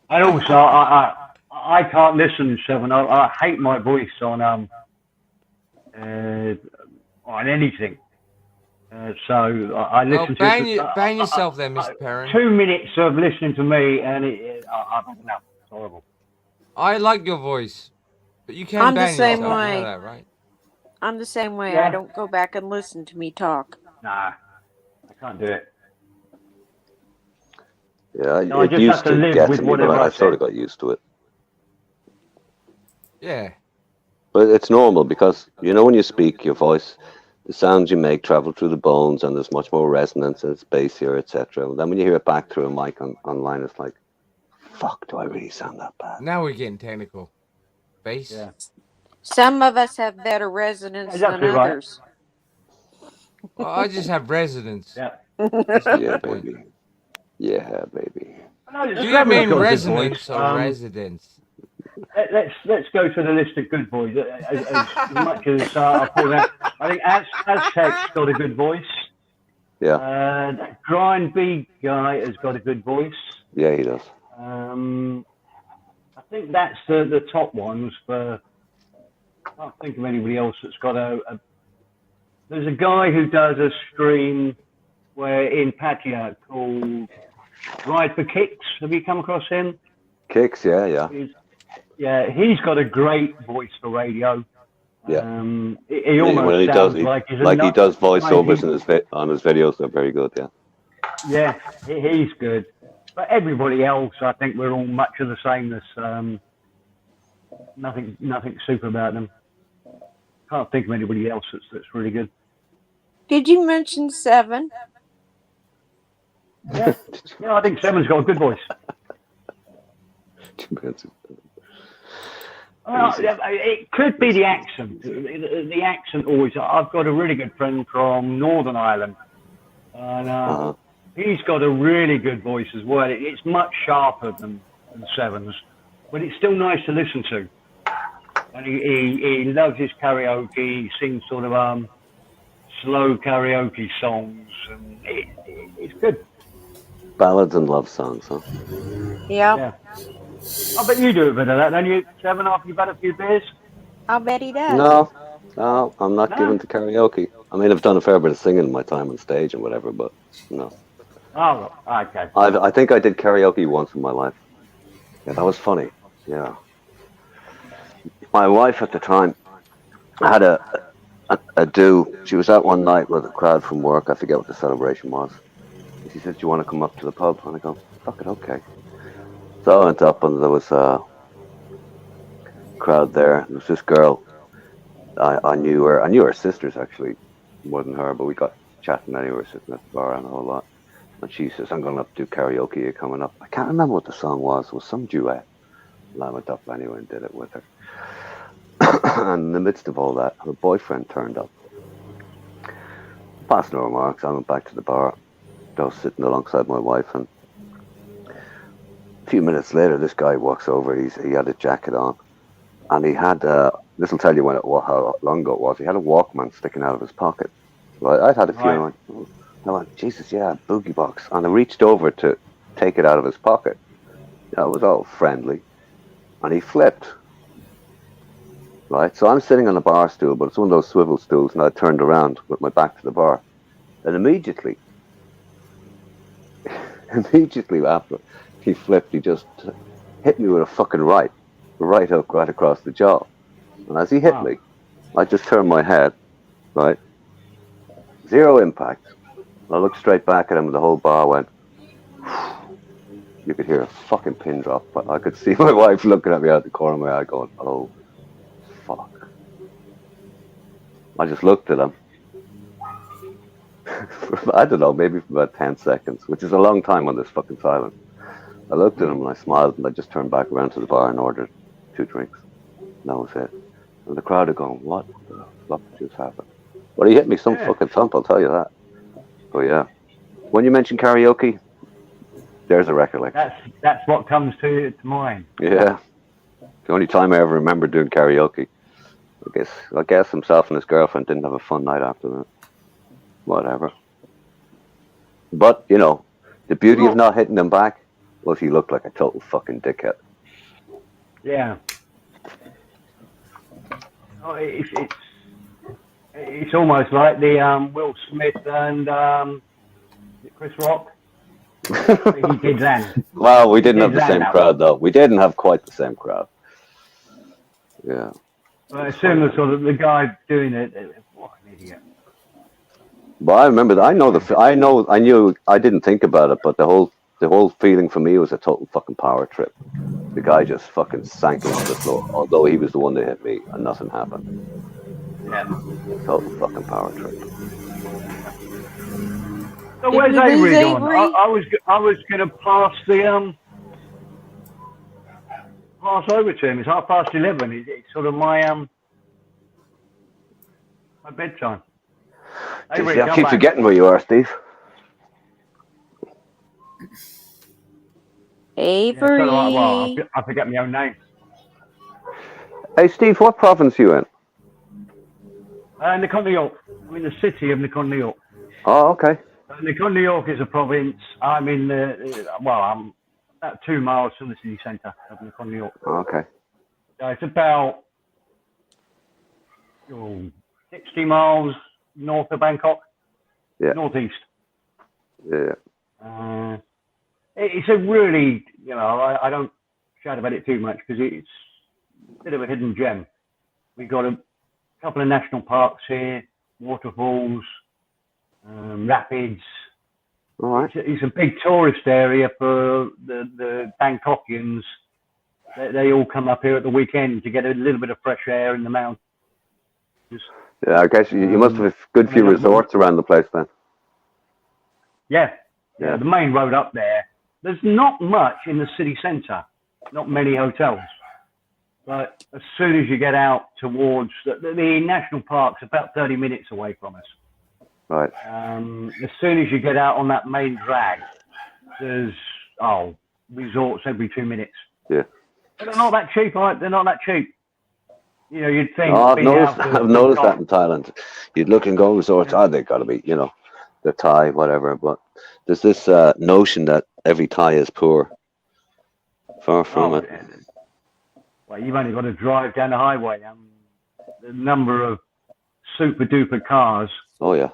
And also, I can't listen, 7. I hate my voice on anything. So I listen to ban yourself then, Mr. Perrin. 2 minutes of listening to me, and I don't know, it's horrible. I like your voice, but you can't I'm ban the same yourself. way. You know that, right? I'm the same way. Yeah. I don't go back and listen to me talk. Nah, I can't do it. Yeah, No, I it just used have to to live get with to me, whatever but I I sort of say. got used to it. Yeah. But it's normal because, when you speak, your voice, the sounds you make travel through the bones and there's much more resonance and it's bassier, etc. And then when you hear it back through a mic online, it's like, fuck, do I really sound that bad? Now we're getting technical. Bass? Yeah. Some of us have better resonance than others. Well, I just have resonance. Yeah. Yeah, baby. Yeah, baby. No, Do you mean resonance or residence? Let's go to the list of good boys. As much as I call that, I think Aztec's got a good voice. Yeah. That Grind B guy has got a good voice. Yeah, he does. I think that's the top ones. I can't think of anybody else that's got a. There's a guy who does a stream where in Pattaya called Ride for Kicks. Have you come across him? Kicks, yeah. He's got a great voice for radio. Yeah. He almost sounds like he's he does voiceovers on his videos. They're very good, yeah. Yeah, he's good. But everybody else, I think we're all much of the same. There's nothing super about them. Can't think of anybody else that's really good. Did you mention 7? Yeah, I think 7's got a good voice. It could be the accent. The accent always. I've got a really good friend from Northern Ireland, and he's got a really good voice as well. It's much sharper than 7's, but it's still nice to listen to. And he loves his karaoke. He sings sort of slow karaoke songs, and it's good. Ballads and love songs, huh? Yeah. I bet you do a bit of that, don't you, Seven, after you've had a few beers? I'll bet he does. No, I'm not No? given to karaoke. I mean, I've done a fair bit of singing in my time on stage and whatever, but no. Oh, okay. I think I did karaoke once in my life. Yeah, that was funny. Yeah. My wife at the time had a do. She was out one night with a crowd from work. I forget what the celebration was. And she said, "Do you want to come up to the pub?" And I go, "Fuck it, okay." So I went up, and there was a crowd there. There was this girl. I knew her. I knew her sisters actually more than her, but we got chatting anyway. We were sitting at the bar and a whole lot. And she says, "I'm going up to do karaoke. You're coming up." I can't remember what the song was. It was some duet. And I went up anyway and did it with her. And in the midst of all that, her boyfriend turned up. Past no remarks, I went back to the bar. I was sitting alongside my wife, and a few minutes later, this guy walks over. He had a jacket on, and he had this will tell you how long ago it was. He had a Walkman sticking out of his pocket. Right, I'd had a few. Right. And I went, Jesus, yeah, boogie box. And I reached over to take it out of his pocket. It was all friendly, and he flipped. Right, so I'm sitting on a bar stool, but it's one of those swivel stools, and I turned around with my back to the bar, and immediately after he flipped, he just hit me with a fucking right hook right across the jaw. And as he hit me, I just turned my head, right, zero impact. I looked straight back at him, and the whole bar went. You could hear a fucking pin drop, but I could see my wife looking at me out the corner of my eye going, "Oh, fuck." I just looked at him. I don't know, maybe for about 10 seconds, which is a long time on this fucking silence. I looked at him and I smiled, and I just turned back around to the bar and ordered 2 drinks. And that was it. And the crowd are going, "What the fuck just happened?" But he hit me some fucking thump, I'll tell you that. Oh yeah. When you mention karaoke, there's a recollection. That's what comes to mind. Yeah. The only time I ever remember doing karaoke. I guess himself and his girlfriend didn't have a fun night after that. Whatever. But, you know, the beauty of not hitting them back was he looked like a total fucking dickhead. Yeah. Oh, it's almost like the Will Smith and Chris Rock. He did that. Well, we didn't have the same crowd, though. We didn't have quite the same crowd. Yeah. Well, it's similar sort of the guy doing it. What an idiot. But I remember that. I knew. I didn't think about it, but the whole feeling for me was a total fucking power trip. The guy just fucking sank into the floor, although he was the one that hit me, and nothing happened. Yeah. Total fucking power trip. So where's Avery gone? I was going to pass over to him. It's 11:30. It's sort of my bedtime. Avery, I keep forgetting where you are, Steve. Avery. Yeah, I forget my own name. Hey, Steve, what province are you in? New York. I'm in the city of New York. Oh, okay. New York is a province. I'm in I'm about 2 miles from the city centre of New York. Okay. It's about 60 miles north of Bangkok. Yeah. Northeast. Yeah. It's a really, I don't shout about it too much because it's a bit of a hidden gem. We've got a couple of national parks here, waterfalls, rapids. All right. It's a big tourist area for the Bangkokians. They all come up here at the weekend to get a little bit of fresh air in the mountains. Yeah, I guess you must have a good few resorts around the place then. Yeah. The main road up there. There's not much in the city centre, not many hotels. But as soon as you get out towards the national park's about 30 minutes away from us. Right. As soon as you get out on that main drag, there's resorts every 2 minutes. Yeah. But they're not that cheap, right? They're not that cheap. You'd think. Oh, I've noticed that in Thailand. You'd look and go resorts. They got to be, they're Thai, whatever. But there's this notion that every Thai is poor Far from it. Well, you've only got to drive down the highway. The number of super duper cars. Oh yeah.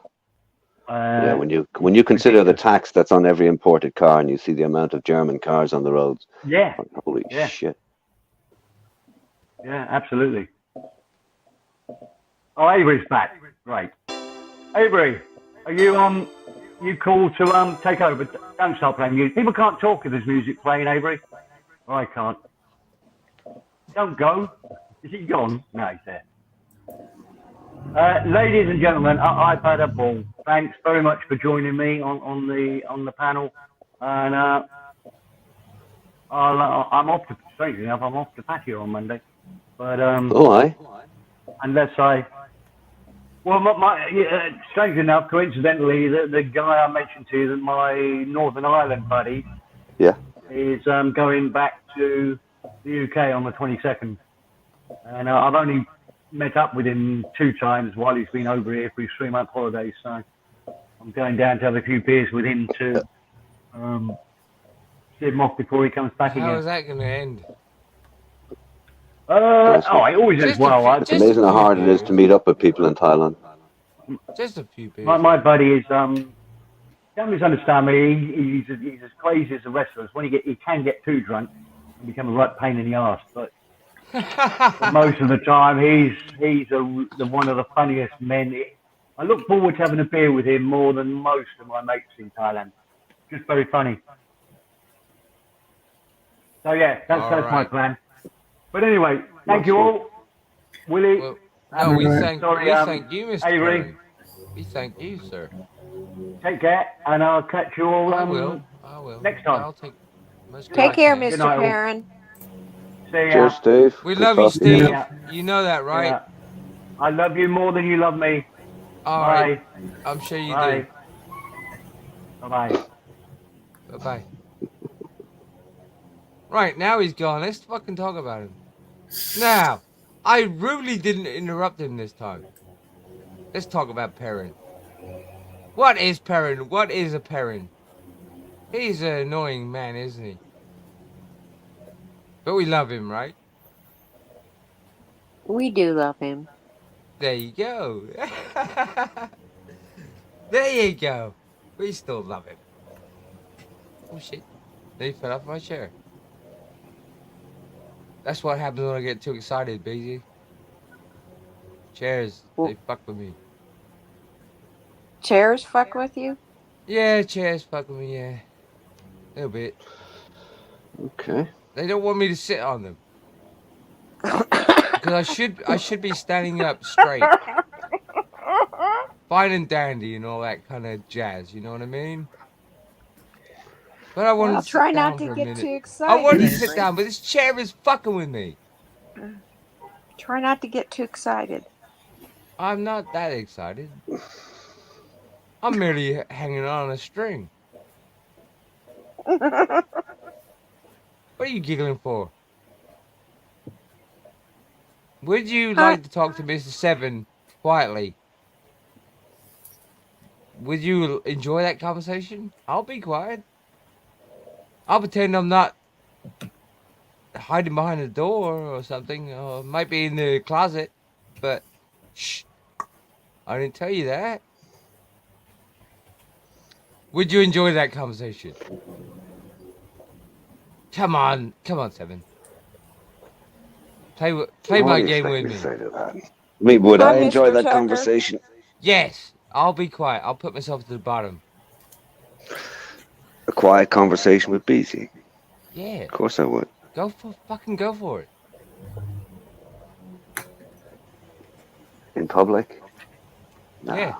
Yeah, when you consider the tax that's on every imported car, and you see the amount of German cars on the roads. Yeah. Holy shit. Yeah, absolutely. Oh, Avery's back. Great. Avery, are you you cool to take over? Don't start playing music. People can't talk if there's music playing, Avery. Oh, I can't. Don't go. Is he gone? No, he's there. Ladies and gentlemen, I've had a ball. Thanks very much for joining me on the panel. And I'm off to, strangely enough, I'm off to patio on Monday. But unless I, well, strangely enough, coincidentally, the guy I mentioned to you, that my Northern Ireland buddy, is going back to the UK on the 22nd, and I've only met up with him 2 times while he's been over here for his 3-month holiday. So I'm going down to have a few beers with him to see him off before he comes back again. How is that going to end? It always ends well. It's amazing how hard it is to meet up with people in Thailand. Just a few beers. My buddy is don't misunderstand me. He's as crazy as the rest of us. When he can get too drunk and become a right pain in the arse. But most of the time, he's one of the funniest men. I look forward to having a beer with him more than most of my mates in Thailand. Just very funny. So yeah, that's my plan. But anyway, thank you all. Willie. Well, we thank you, Mr. Avery. We thank you, sir. Take care, and I'll catch you all I will. next time. I'll take care, Mr. Perrin. See ya. Cheers, Steve. We love you, Steve. You know that, right? Yeah. I love you more than you love me. All right. I'm sure you do. Bye-bye. Bye-bye. Right, now he's gone. Let's fucking talk about him. Now, I rudely didn't interrupt him this time. Let's talk about Perrin. What is Perrin? What is a Perrin? He's an annoying man, isn't he? But we love him, right? We do love him. There you go. There you go. We still love him. Oh shit. They fell off my chair. That's what happens when I get too excited, Beezy. Chairs, they fuck with me. Chairs fuck with you? Yeah, chairs fuck with me, yeah. A little bit. Okay. They don't want me to sit on them. Because I should be standing up straight. Fine and dandy and all that kind of jazz, you know what I mean? But I wanted to sit try down not to for a get minute. too excited. I wanted to sit down, but this chair is fucking with me. Try not to get too excited. I'm not that excited. I'm merely hanging on a string. What are you giggling for? Would you like to talk to Mr. Seven quietly? Would you enjoy that conversation? I'll be quiet. I'll pretend I'm not hiding behind a door or something. Or might be in the closet, but shh. I didn't tell you that. Would you enjoy that conversation? Come on, Seven. Play my game with me. Would I enjoy that conversation? Yes. I'll be quiet. I'll put myself to the bottom. A quiet conversation with BC? Yeah. Of course I would. Go for it. In public? No. Yeah.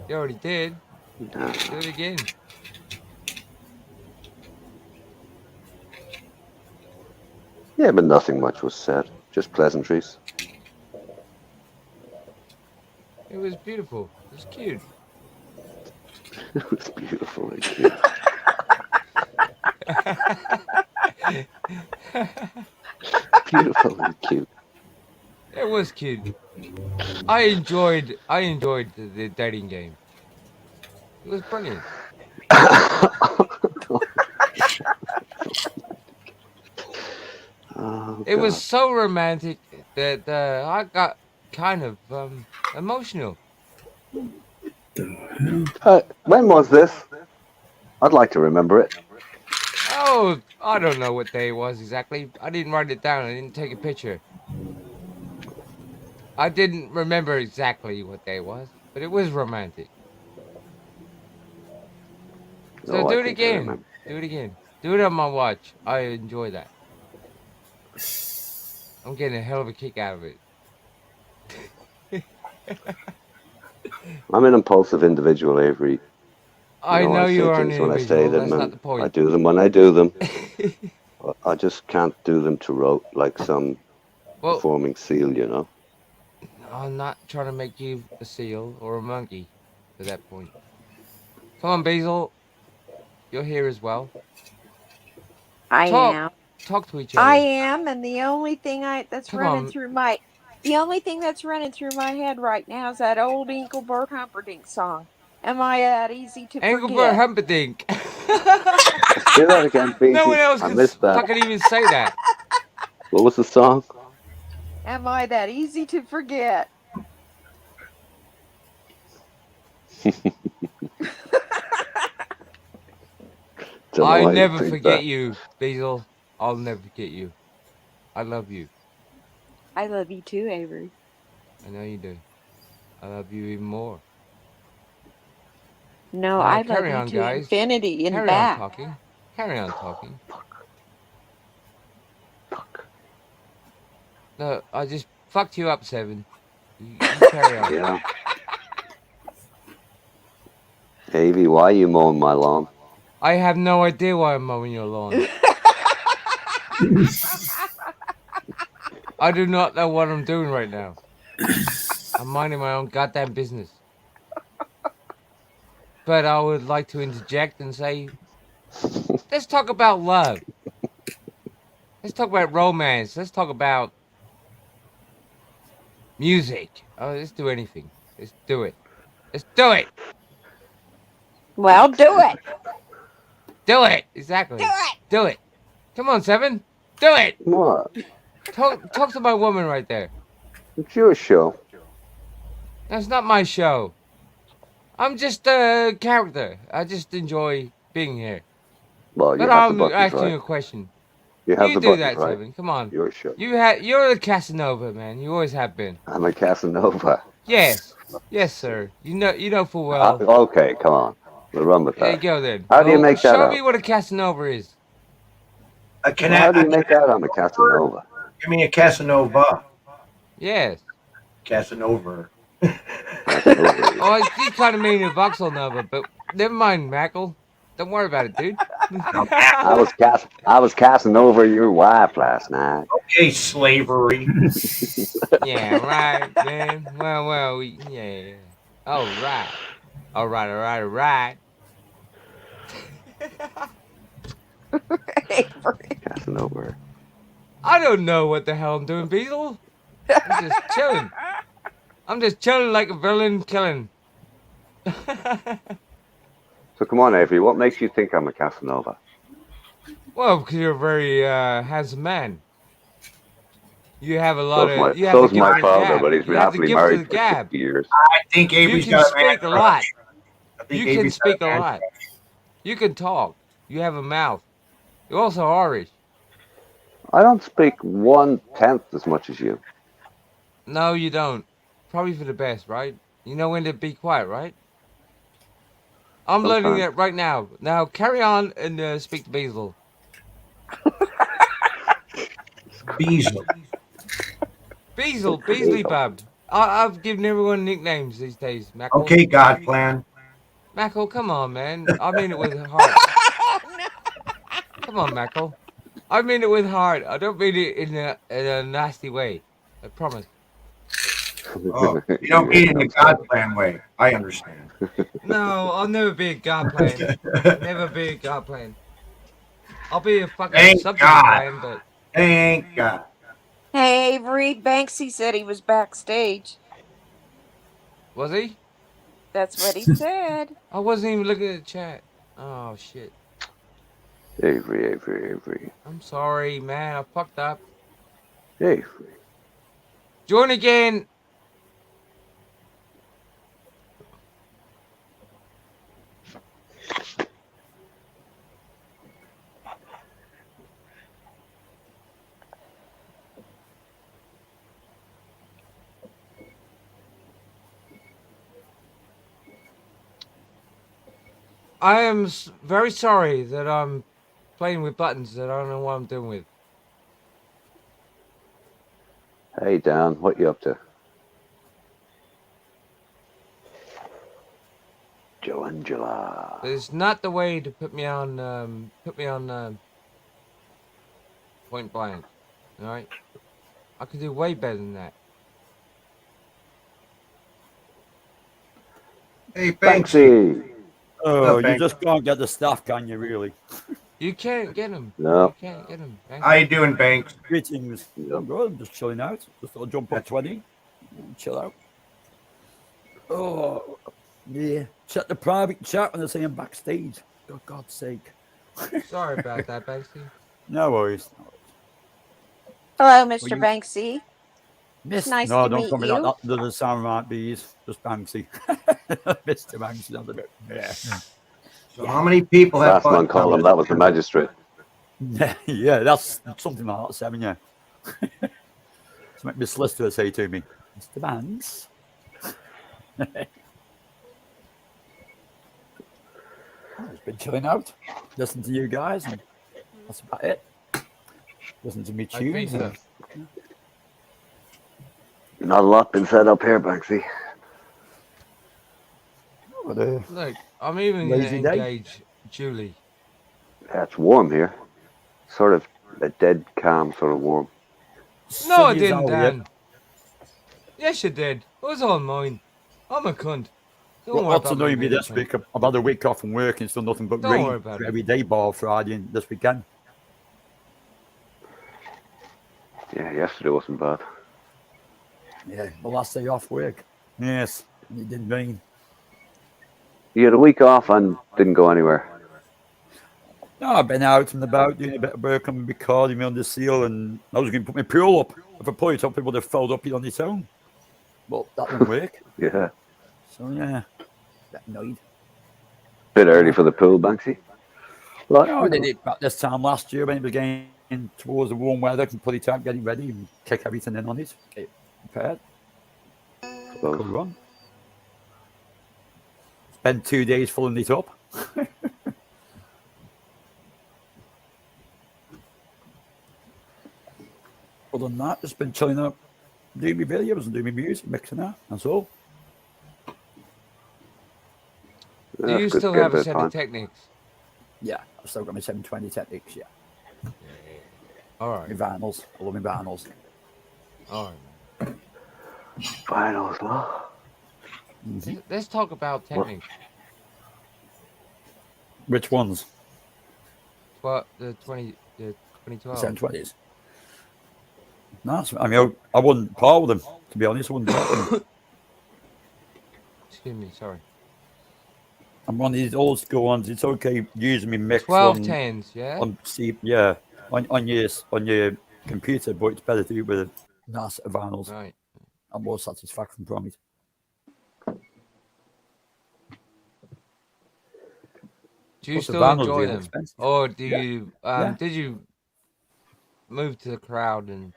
You already did. No. Do it again. Yeah, but nothing much was said. Just pleasantries. It was beautiful. It was cute. It was beautiful and cute. Beautiful and cute. It was cute. I enjoyed the dating game. It was brilliant. it was so romantic that I got kind of emotional. When was this? I'd like to remember it. Oh, I don't know what day it was exactly. I didn't write it down. I didn't take a picture. I didn't remember exactly what day it was, but it was romantic. So No, do I it think I again. remember. Do it again. Do it on my watch. I enjoy that. I'm getting a hell of a kick out of it. I'm an impulsive individual, Avery. I know I you say are an things when I say individual. them, That's not and the I point. do them when I do them. I just can't do them to rote like some Well, performing seal, you know. I'm not trying to make you a seal or a monkey to that point. Come on, Basil. You're here as well. I Talk. am. Talk to each I other. am, and the only thing Come on. the only thing that's running through my head right now is that old Engelbert Humperdinck song. Am I that easy to Engelbert forget? Humperdinck. Say that again, No one Beezy. else I can missed that. fucking even say that. What was the song? Am I that easy to forget? Don't know I why you never think forget that. you, Basil. I'll never forget you. I love you. I love you too, Avery. I know you do. I love you even more. No, Now I love carry you on, to guys. infinity and Carry on back. talking. Carry on talking. Fuck. No, I just fucked you up, Seven. You carry on. Yeah. Avy, why you mowing my lawn? I have no idea why I'm mowing your lawn. I do not know what I'm doing right now. I'm minding my own goddamn business. But I would like to interject and say, let's talk about love. Let's talk about romance. Let's talk about music. Oh, let's do anything. Let's do it. Let's do it. Well, do it. Do it. Do Exactly. it. Do it. Come on, Seven. Do it. What? Talk to my woman right there. It's your show. That's not my show. I'm just a character. I just enjoy being here. Well, you But have the I'm buttons asking right. you a question. You have You the do buttons that, right. Seven. Come on. Your show. You're the Casanova, man. You always have been. I'm a Casanova. Yes. Yes, sir. You know full well. Okay, come on. We'll run with There you that. go then. How do you Well, make that show up? me what a Casanova is. Well, how do you make out I'm a Casanova? Give me a Casanova. Yes. Casanova. Casanova. Oh, I did kind of mean a voxel nova, but never mind, Mackle. Don't worry about it, dude. I was Casanova your wife last night. Okay, slavery. Yeah, right, man. Well, yeah. All right. All right. Avery. Casanova. I don't know what the hell I'm doing, Beetle. I'm just chilling. I'm just chilling like a villain killing. So come on, Avery. What makes you think I'm a Casanova? Well, because you're a very handsome man. You have a lot So's of. my You have the so's gift my of the father, gab. but he's You been have the happily gift of married the for 60 gab. years. I think You Avery's can got a man speak a lot. I think You can Avery's got speak a man lot. You can talk. You have a mouth. You're also Irish. I don't speak 1/10 as much as you. No, you don't. Probably for the best, right? You know when to be quiet, right? I'm learning Sometimes. that right now. Now carry on and speak to Basil. Beasley. Beasley Bub. I've given everyone nicknames these days, Mackle. Okay, God plan. Mackle, come on, man. I mean it with heart. Come on, Mackle. I mean it with heart. I don't mean it in a nasty way. I promise. Oh, you don't mean in the God plan way. I understand. No, I'll never be a god plan. Never be a god plan. I'll be a fucking Thank subsidy God. plan, but Thank God. Hey, Avery. Banksy said he was backstage. was he? That's what he said. I wasn't even looking at the chat. Oh shit. Avery. I'm sorry, man. I fucked up. Hey. Join again. I am very sorry that I'm playing with buttons that I don't know what I'm doing with. Hey, Dan, what you up to? Joe Angela. But it's not the way to put me on point blank. All right, I could do way better than that. Hey, Banks. Banksy. Oh, you Banks? just can't get the stuff, can you, really? You can't get them. No. You can't get them. How you doing, Banks? Greetings. Yep. I'm good. I'm just chilling out. Just thought I'd jump up 20. Chill out. Oh, yeah. Check the private chat when they're saying backstage. For God's sake. Sorry about that, Banksy. No worries. Hello, Mr. you- Banksy. Miss, Nice no, to don't meet call me that. you. That doesn't sound right, bees. Just Banksy. Mr. Banksy, that's a bit. Yeah. So how many people have Last man called him. That was the magistrate. Yeah, that's something like that, 7, yeah. It's what Miss Solicitor say to me, Mr. Banks. I've been chilling out, listening to you guys, and that's about it. Listen to me tunes. so. Not a lot been said up here, Banksy. Look, I'm even going to Lazy day. engage Julie. Yeah, it's warm here. Sort of a dead calm sort of warm. No, I Sunny as didn't, hell, yeah. Dan. Yes, you did. It was all mine. I'm a cunt. Don't worry What's about annoying me being a this cunt. week? I've had a week off from work and it's done nothing but Don't rain worry about it. every day, bar Friday and this weekend. Yeah, yesterday wasn't bad. Yeah, the last day off work. Yes, and it didn't rain. You had a week off and didn't go anywhere. No, I've been out and about doing a bit of work on my car, me on the seal, and I was going to put my pool up. If I put it up, it would have filled up on its own. But that didn't work. Yeah. So, yeah, bit annoyed. Bit early for the pool, Banksy. Like, No, I did it back this time last year when it was getting towards the warm weather. I can put it out, get it ready, and kick everything in on it. Get it prepared. Well, Cool run. Spend 2 days filling it up. Other than that, just been chilling out, doing my videos and doing my music, mixing that. That's all. Do that's you good still to get have a bit of set time. of techniques? Yeah, I've still got my 720 techniques, yeah. All My right. vinyls. I love my vinyls. All right. Finals, huh? Let's talk about techniques. Which ones? What the 2012? 720s. No, I mean, I wouldn't part with them, to be honest. I wouldn't part with them. Excuse me. Sorry. I'm one of these old school ones. It's okay using me mix 1210s. Yeah. on your computer, but it's better to do it with a nice set of vinyls. Right. And more satisfaction from it. Do you Plus the still vinyls enjoy are them, expensive. or do Yeah. you? Yeah. Did you move to the crowd and?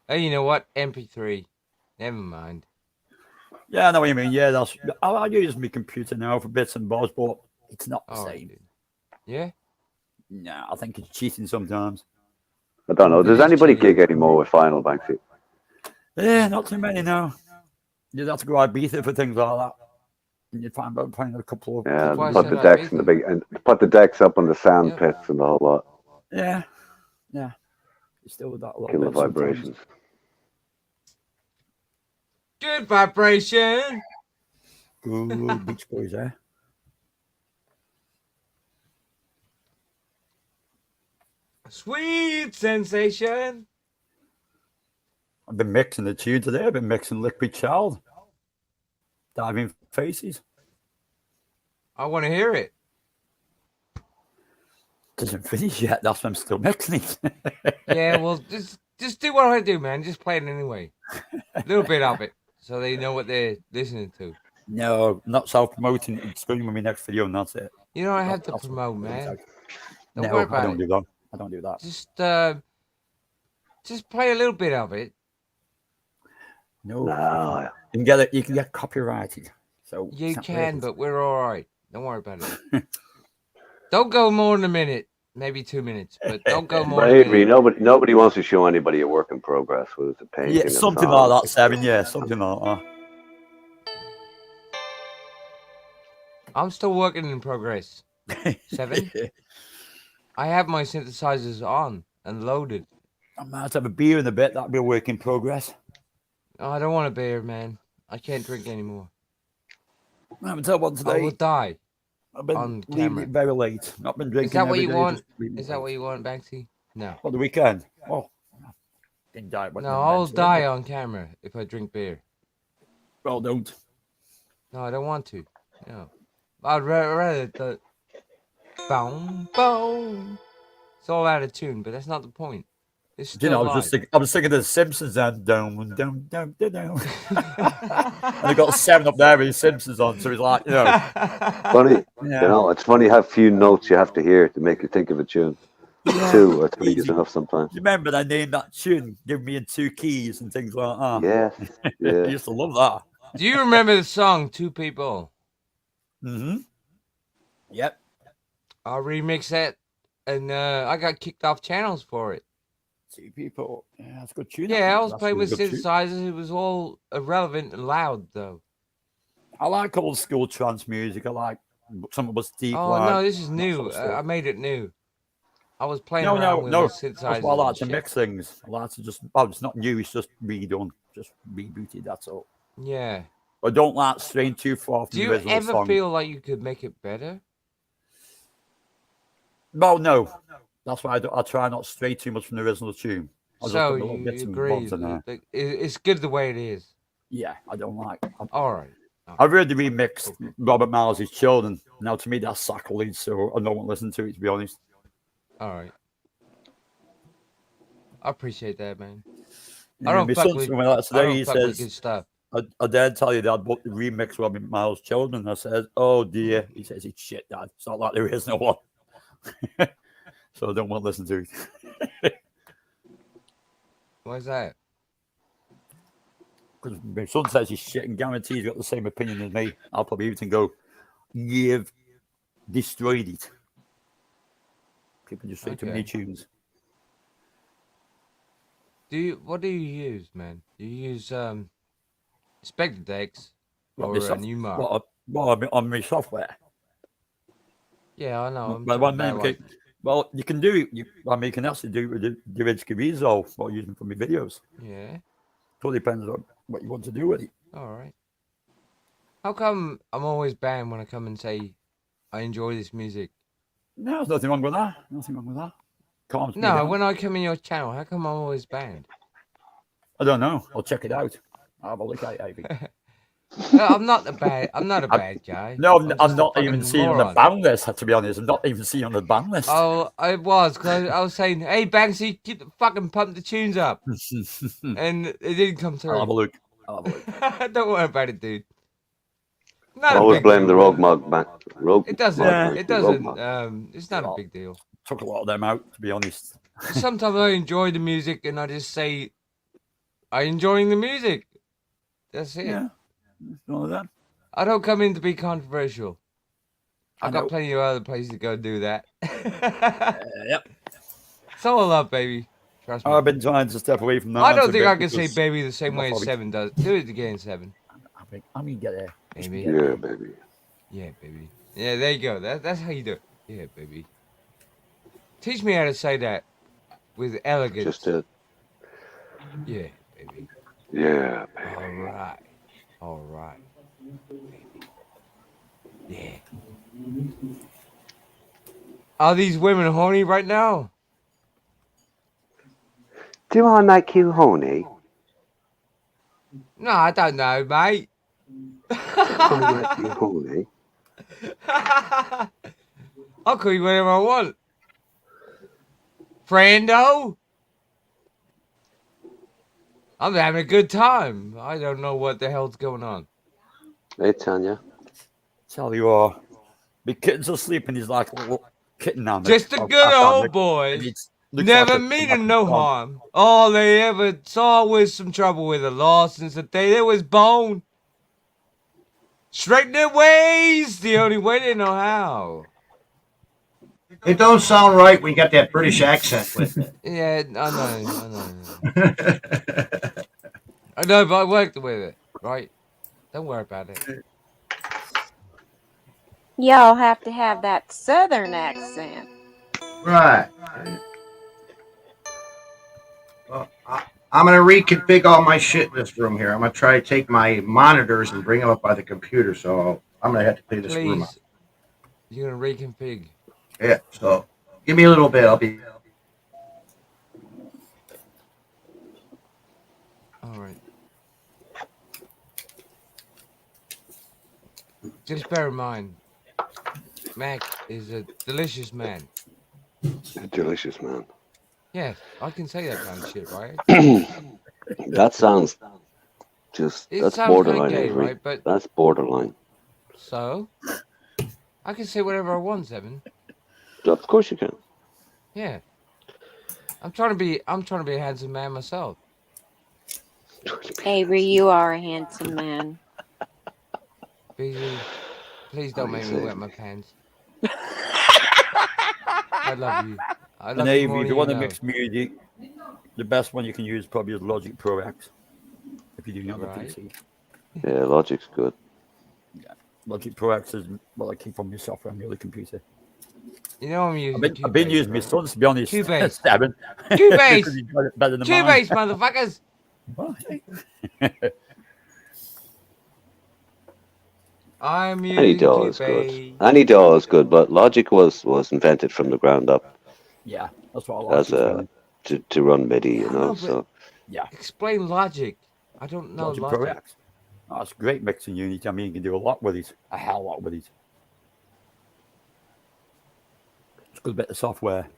Hey, you know what? MP3. Never mind. Yeah, I know what you mean. Yeah, I use my computer now for bits and bobs, but it's not the All right, same. dude. Yeah. No, I think it's cheating sometimes. I don't know. It Does is anybody cheating. gig anymore with Final, Banksy? Yeah, not too many now. You'd have to go Ibiza for things like that. And you'd find a couple of Yeah, why I put said the decks Ibiza. in the big and put the decks up on the sand Yeah. pits and the whole lot. Yeah. You still with that a little Kill the bit sometimes. vibrations. Good vibration. Good Beach Boys, eh? Sweet sensation. I've been mixing the tune today. I've been mixing Liquid Child. Diving Faces. I want to hear it. Doesn't finish yet. That's why I'm still mixing it. Yeah. Well, just Just do what I do, man. Just play it anyway. A little bit of it, so they know what they're listening to. No, not self-promoting. It's going to be my next video, and that's it. You don't have to promote, man. Don't worry about I don't it. do that. I don't do that. Just play a little bit of it. No, you can get it. You can get copyrighted. So you can, but we're all right. Don't worry about it. Don't go more than a minute, maybe 2 minutes, but don't go more. Bravery. Nobody wants to show anybody a work in progress, whether it's a painting. Yeah, something like that, Seven. Yeah, something like that. I'm still working in progress. 7. I have my synthesizers on and loaded. I might have a beer in a bit. That'll be a work in progress. Oh, I don't want a beer, man. I can't drink anymore. I haven't had one today. I will die. I've been leaving it very late. Not been drinking. Is that what you day, want? Is that what you want, Banksy? No. For the weekend? Oh, didn't die. No, I'll die on camera if I drink beer. Well, don't. No, I don't want to. No. I'd rather the boom, boom. It's all out of tune, but that's not the point. It's still I was thinking of the Simpsons and down. And they got 7 up there with the Simpsons on, so it's like, Funny, it's funny how few notes you have to hear to make you think of a tune. 2 or 3 is enough sometimes. You remember they named that tune, Give Me in 2 Keys and things like that? Yeah. I used to love that. Do you remember the song Two People? Mm-hmm. Yep. I remixed that, and I got kicked off channels for it. 2 People. Yeah, that's a good tune. Yeah, I was playing with synthesizers. It was all irrelevant and loud, though. I like old school trance music. I like some of us deep. Oh, no, this is new. I made it new. I was playing around with synthesizers. That's why I like to mix things. I like to just, it's not new, it's just redone, just rebooted, that's all. Yeah. I don't like straying too far from the original song. Do you ever feel like you could make it better? Well, no. That's why I try not to stray too much from the original tune. So you agree it's good the way it is? Yeah, I don't like it. All right. I've heard the remix Robert Miles' Children. Now, to me, that's sacrilege, so I don't want to listen to it, to be honest. All right. I appreciate that, man. Yeah, I don't fuck with good stuff. I dare tell you that I bought the remix Robert Miles' Children. I said, oh dear. He says, it's shit, Dad. It's not like there is no one. So I don't want to listen to it. Why is that? Because my son says he's shit and guarantees he's got the same opinion as me. I'll probably even go, you've destroyed it. People just say too many tunes. What do you use, man? Do you use Spectre decks or a new mark? On my software. Yeah, I know. Well, you can do it. You can actually do it with the DaVinci Resolve while using for my videos. Yeah. Totally depends on what you want to do with it. All right. How come I'm always banned when I come and say I enjoy this music? No, there's nothing wrong with that. Nothing wrong with that. Calms me no, down. when I come in your channel, how come I'm always banned? I don't know. I'll check it out. I'll have a look at it, Ivy. No, I'm not a bad guy. No, I'm not even seeing on the ban list, to be honest. I'm not even seeing on the ban list. Oh, I was, because I was saying, hey, Banksy, keep the fucking pump the tunes up. And it didn't come through. I'll have a look. Don't worry about it, dude. I always blame the rogue mug back. It doesn't. It's not a big deal. Took a lot of them out, to be honest. Sometimes I enjoy the music and I just say, I'm enjoying the music. That's it. Yeah. None of that. I don't come in to be controversial. I've got plenty of other places to go do that. Yep. It's all love, baby. Trust me. I've been trying to step away from that. I don't think I can say baby the same way as 7 does. Do it again, 7. I mean, get there. Baby. Yeah, baby. Yeah, baby. Yeah, there you go. That's how you do it. Yeah, baby. Teach me how to say that with elegance. Just did. Yeah, baby. Yeah, baby. All right. Baby. Yeah. Are these women horny right now? Do I make you horny? No, I don't know, mate. I make you horny? I'll call you whatever I want. Friendo? I'm having a good time. I don't know what the hell's going on. Hey, Tanya. Tell you what, the kitten's asleep and he's like a little kitten hammock. Just a good old boy. Never meaning no harm. All they ever saw was some trouble with the law since the day there was born. Straighten their ways, the only way they know how. It don't sound right when you got that British accent with it. Yeah, I know. I know, but I worked with it, right? Don't worry about it. Y'all have to have that southern accent. Right. Well, I'm going to reconfigure all my shit in this room here. I'm going to try to take my monitors and bring them up by the computer. So I'm going to have to clear this room up. Please, you're going to reconfigure. Yeah, so give me a little bit. I'll be. All right. Just bear in mind, Mac is a delicious man. A delicious man. Yes, I can say that kind of shit, right? That sounds just, It that's sounds borderline, kinda gay, Avery. right? But that's borderline. so, I can say whatever I want, Seven. Of course you can. Yeah. I'm trying to be a handsome man myself. Avery, you are a handsome man. BG, please don't make me say? wet my pants. I love you. I love And you Avery, more if than you want to know. mix music, the best one you can use probably is Logic Pro X. If you're doing it on the Right. PC. Yeah, Logic's good. Yeah. Logic Pro X is what I keep from my software on the other computer. You know I'm using I've been Cubase, using my right? son's, to be honest. Cubase. Seven. Cubase. Because he's got it better than mine. Cubase, motherfuckers. I'm Any using DAW is good. Cubase. Any DAW is good, but Logic was invented from the ground up Yeah, that's what I like. as a to run MIDI, Yeah, you I know. know, but So yeah, explain Logic. I don't know Logic Pro Logic. X. Oh, it's a great mixing unit. I mean, you can do a lot with it. A hell lot with it. It's a good bit of software.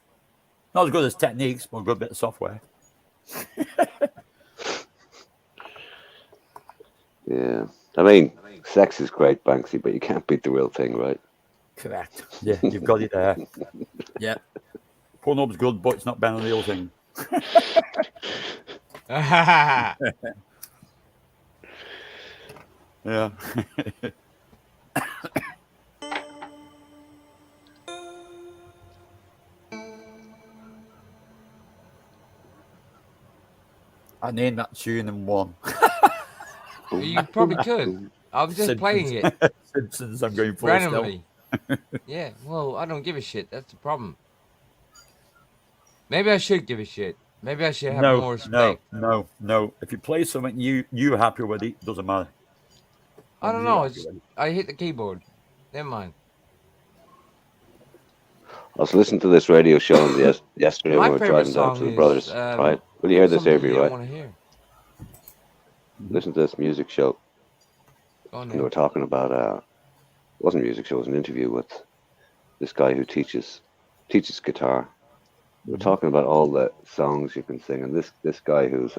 Not as good as techniques, but a good bit of software. yeah, I mean, sex is great, Banksy, but you can't beat the real thing, right? Correct. Yeah, you've got it there. Yeah. Pornhub's good, but it's not better than the other thing. Yeah. I named that tune in one. You probably could. I was just playing it. Simpsons, I'm going for randomly. Yeah, well, I don't give a shit. That's the problem. Maybe I should give a shit. Maybe I should have more respect. No. If you play something you're happy with, it doesn't matter. I don't know. I hit the keyboard. Never mind. I was listening to this radio show yesterday when we were driving down to the Brothers. Right? Will you hear this, Avery? Right? Want to hear. Listen to this music show. And they were talking about it wasn't a music show, it was an interview with this guy who teaches guitar. We were talking about all the songs you can sing, and this guy who's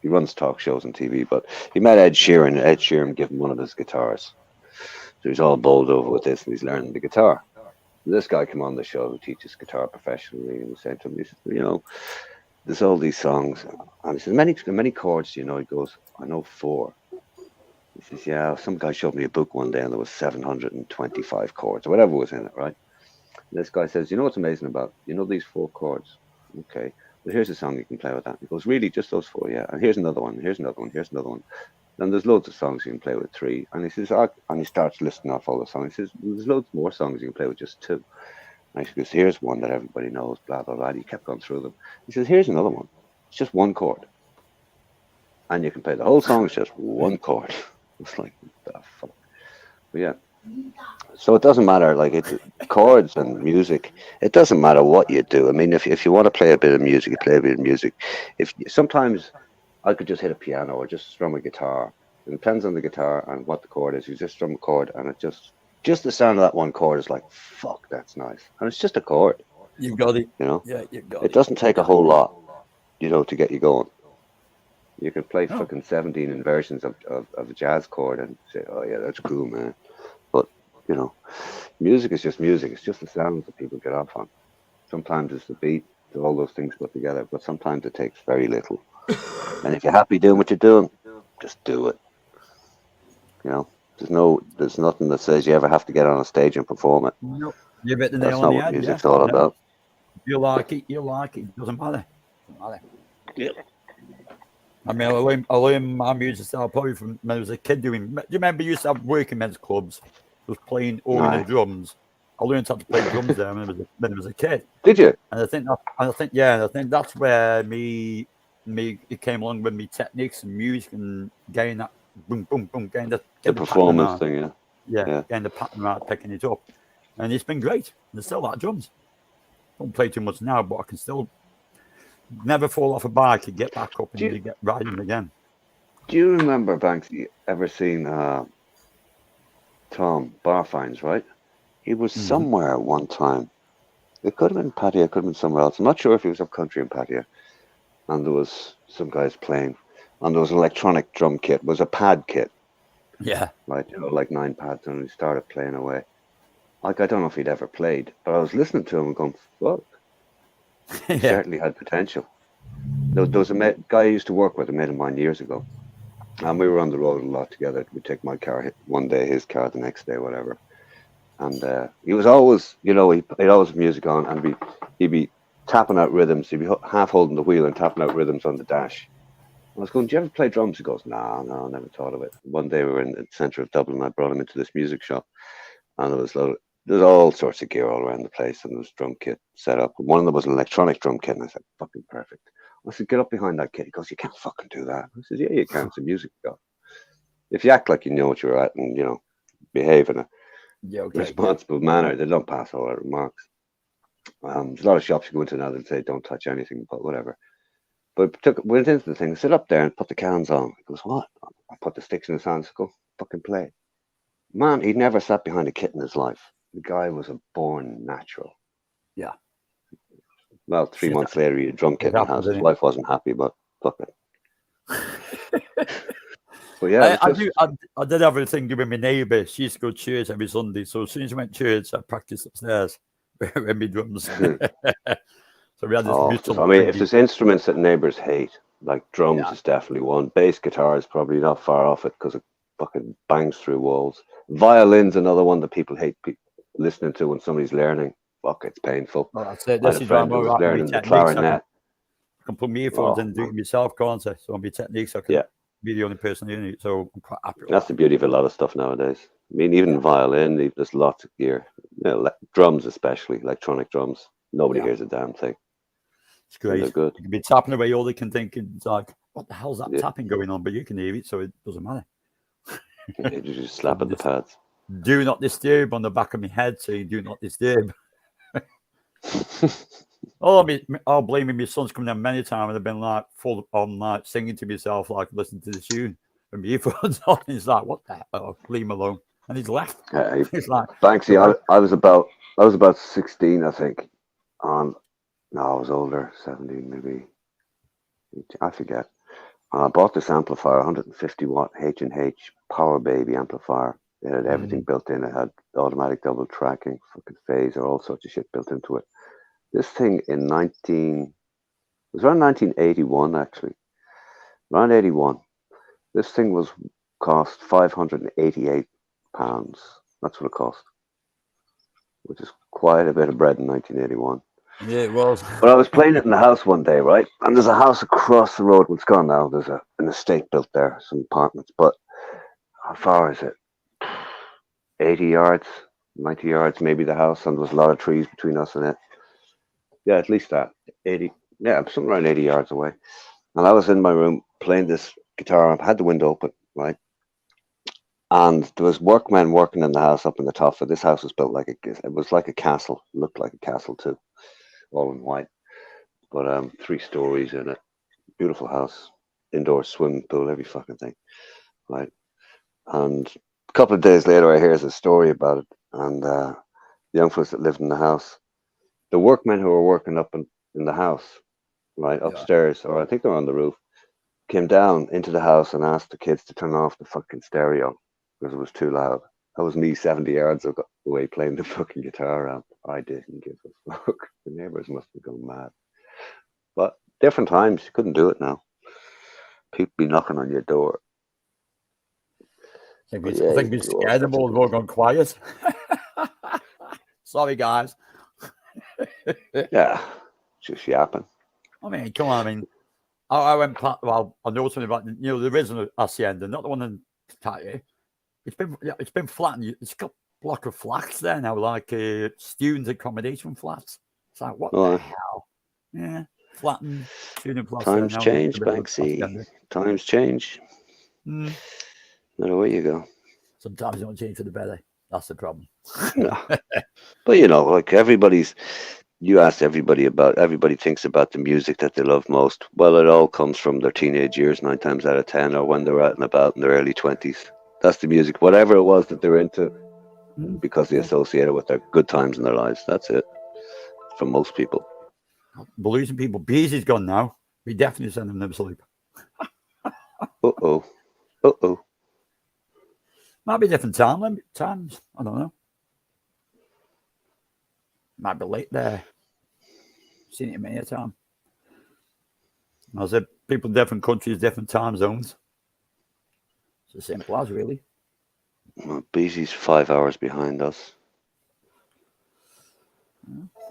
he runs talk shows on TV, but he met Ed Sheeran. Ed Sheeran gave him one of his guitars, so he's all bowled over with this, and he's learning the guitar. And this guy came on the show who teaches guitar professionally, and he was saying to him, he said, you know, there's all these songs, and he says, many chords do you know? He goes, I know 4. He says, yeah, some guy showed me a book one day and there was 725 chords or whatever was in it, right? And this guy says, you know what's amazing about, you know, these 4 chords? Okay, well, here's a song you can play with that. He goes, really, just those 4? Yeah. And here's another one, here's another one, here's another one. Then there's loads of songs you can play with 3. And he says, and he starts listing off all the songs. He says, there's loads more songs you can play with just 2. And he goes, here's one that everybody knows, blah, blah, blah. And he kept going through them. He says, here's another one. It's just 1 chord. And you can play the whole song, it's just 1 chord. It's like, what the fuck? But yeah. So it doesn't matter, like chords and music, it doesn't matter what you do. I mean, if you want to play a bit of music, you play a bit of music. Sometimes I could just hit a piano or just strum a guitar. It depends on the guitar and what the chord is. You just strum a chord and it just the sound of that 1 chord is like, fuck, that's nice. And it's just a chord. You've got it. You know? Yeah, you've got it. It doesn't take a whole lot, you know, to get you going. You can play fucking 17 inversions of a jazz chord and say, "Oh yeah, that's cool, man." But you know, music is just music. It's just the sounds that people get off on. Sometimes it's the beat, all those things put together. But sometimes it takes very little. And if you're happy doing what you're doing, just do it. You know, there's nothing that says you ever have to get on a stage and perform it. Nope. You hit the That's nail not on the what head. music's Yeah. all Yeah. about. You like it. You like it. Doesn't matter. Doesn't matter. Yeah. I mean, I learned my music style probably from when I was a kid doing. Do you remember you used to have working men's clubs? Was playing organ and drums. I learned how to play drums there when I was a kid. Did you? And I think that's where it came along with me techniques and music and getting that boom boom boom, getting the performance thing, yeah, getting the pattern right, picking it up, and it's been great. There's still like drums. Don't play too much now, but I can still never fall off a bike and get back up and you get riding again. Do you remember, Banksy, ever seen Tom Barfines, right? He was somewhere at one time. It could have been Pattaya, it could have been somewhere else. I'm not sure if he was up country in Pattaya. And there was some guys playing. And there was an electronic drum kit. It was a pad kit. Yeah. Right, like 9 pads. And he started playing away. Like, I don't know if he'd ever played. But I was listening to him and going, fuck. He certainly had potential. There was a guy I used to work with, a mate of mine years ago. And we were on the road a lot together. We'd take my car one day, his car the next day, whatever. And he was always, he'd always have music on, and he'd be tapping out rhythms. He'd be half holding the wheel and tapping out rhythms on the dash. I was going, "Do you ever play drums?" He goes, "No, I never thought of it." One day we were in the centre of Dublin. I brought him into this music shop, and there's all sorts of gear all around the place, and there was drum kit set up. And one of them was an electronic drum kit, and I said, "Fucking perfect." I said, "Get up behind that kit." He goes, "You can't fucking do that." I said, "Yeah, you can. It's a music shop. If you act like you know what you're at and behave in a responsible manner, they don't pass all our remarks." There's a lot of shops you go into now that say don't touch anything, but whatever. But went into the thing, sit up there and put the cans on. He goes, "What?" I put the sticks in his hands. Go fucking play. Man, he'd never sat behind a kit in his life. The guy was a born natural. Yeah. Well, 3 months later, he had a drum kit in the house. His wife wasn't happy, but fuck it. But yeah, I did have a thing with my neighbour. She used to go to church every Sunday. So as soon as I went to church, I practiced upstairs with my drums. So we had this mutual. I mean, if there's instruments that neighbours hate, like drums is definitely one. Bass guitar is probably not far off it because it fucking bangs through walls. Violin's another one that people hate listening to when somebody's learning. Fuck, it's painful. Well, that's it. I had a friend who was learning the clarinet. I can put my earphones in and do it myself, can't I? So on my techniques, I can be the only person in it. So I'm quite happy with That's the beauty of a lot of stuff nowadays. I mean, even violin, there's lots of gear. Drums especially, electronic drums. Nobody hears a damn thing. It's great. They're good. You can be tapping away, all they can think it's like, what the hell's that tapping going on? But you can hear it, so it doesn't matter. You just slap at the pads. Do not disturb on the back of my head, saying do not disturb. I'll blame my son's coming down many times and I've been like full on like singing to myself, like listening to the tune and my earphones on. He's like, what the hell? Leave him alone. And he's left. He's like, Banksy, I was about 16, I think. No, I was older, 17 maybe. I forget. And I bought this amplifier, 150 watt H&H Power Baby amplifier. It had everything built in. It had automatic double tracking, fucking phaser, all sorts of shit built into it. This thing it was around 1981 actually. Around 81. This thing cost £588. That's what it cost. Which is quite a bit of bread in 1981. Yeah, it was. But I was playing it in the house one day, right? And there's a house across the road. Well, it's gone now. There's an estate built there, some apartments. But how far is it? 80 yards, 90 yards, maybe the house. And there was a lot of trees between us and it. Yeah, at least that. 80. Yeah, somewhere around 80 yards away. And I was in my room playing this guitar. I had the window open, right? And there was workmen working in the house up in the top. So this house was built it was like a castle. It looked like a castle too. All in white, but 3 stories in it. Beautiful house, indoor swimming pool, every fucking thing, right? And a couple of days later, I hear a story about it, and the young folks that lived in the house, the workmen who were working up in the house, right upstairs, or I think they're on the roof, came down into the house and asked the kids to turn off the fucking stereo because it was too loud. That was me 70 yards away playing the fucking guitar amp. I didn't give a fuck. The neighbors must have gone mad. But different times, you couldn't do it now. People be knocking on your door. I think we scared them all. We're gone quiet. Sorry, guys. Yeah, just yapping. I mean, come on. I mean, I went. Well, I know something about the original hacienda, not the one in Tati. It's been flattened. It's got a block of flats there now, like student accommodation flats. It's like what the hell? Yeah, flattened student flats. Times change, Banksy. Times change. No matter where you go. Sometimes you don't change for the better. That's the problem. No. But like you ask everybody thinks about the music that they love most. Well, it all comes from their teenage years, 9 times out of 10, or when they're out and about in their early 20s. That's the music, whatever it was that they're into, because they associate it with their good times in their lives. That's it. For most people. We're losing people. Beezy's gone now. We definitely send them to sleep. Uh-oh. Might be different times. I don't know. Might be late there. Seen it many a time. I said people in different countries, different time zones. It's as simple as really. Well, Beezy's 5 hours behind us.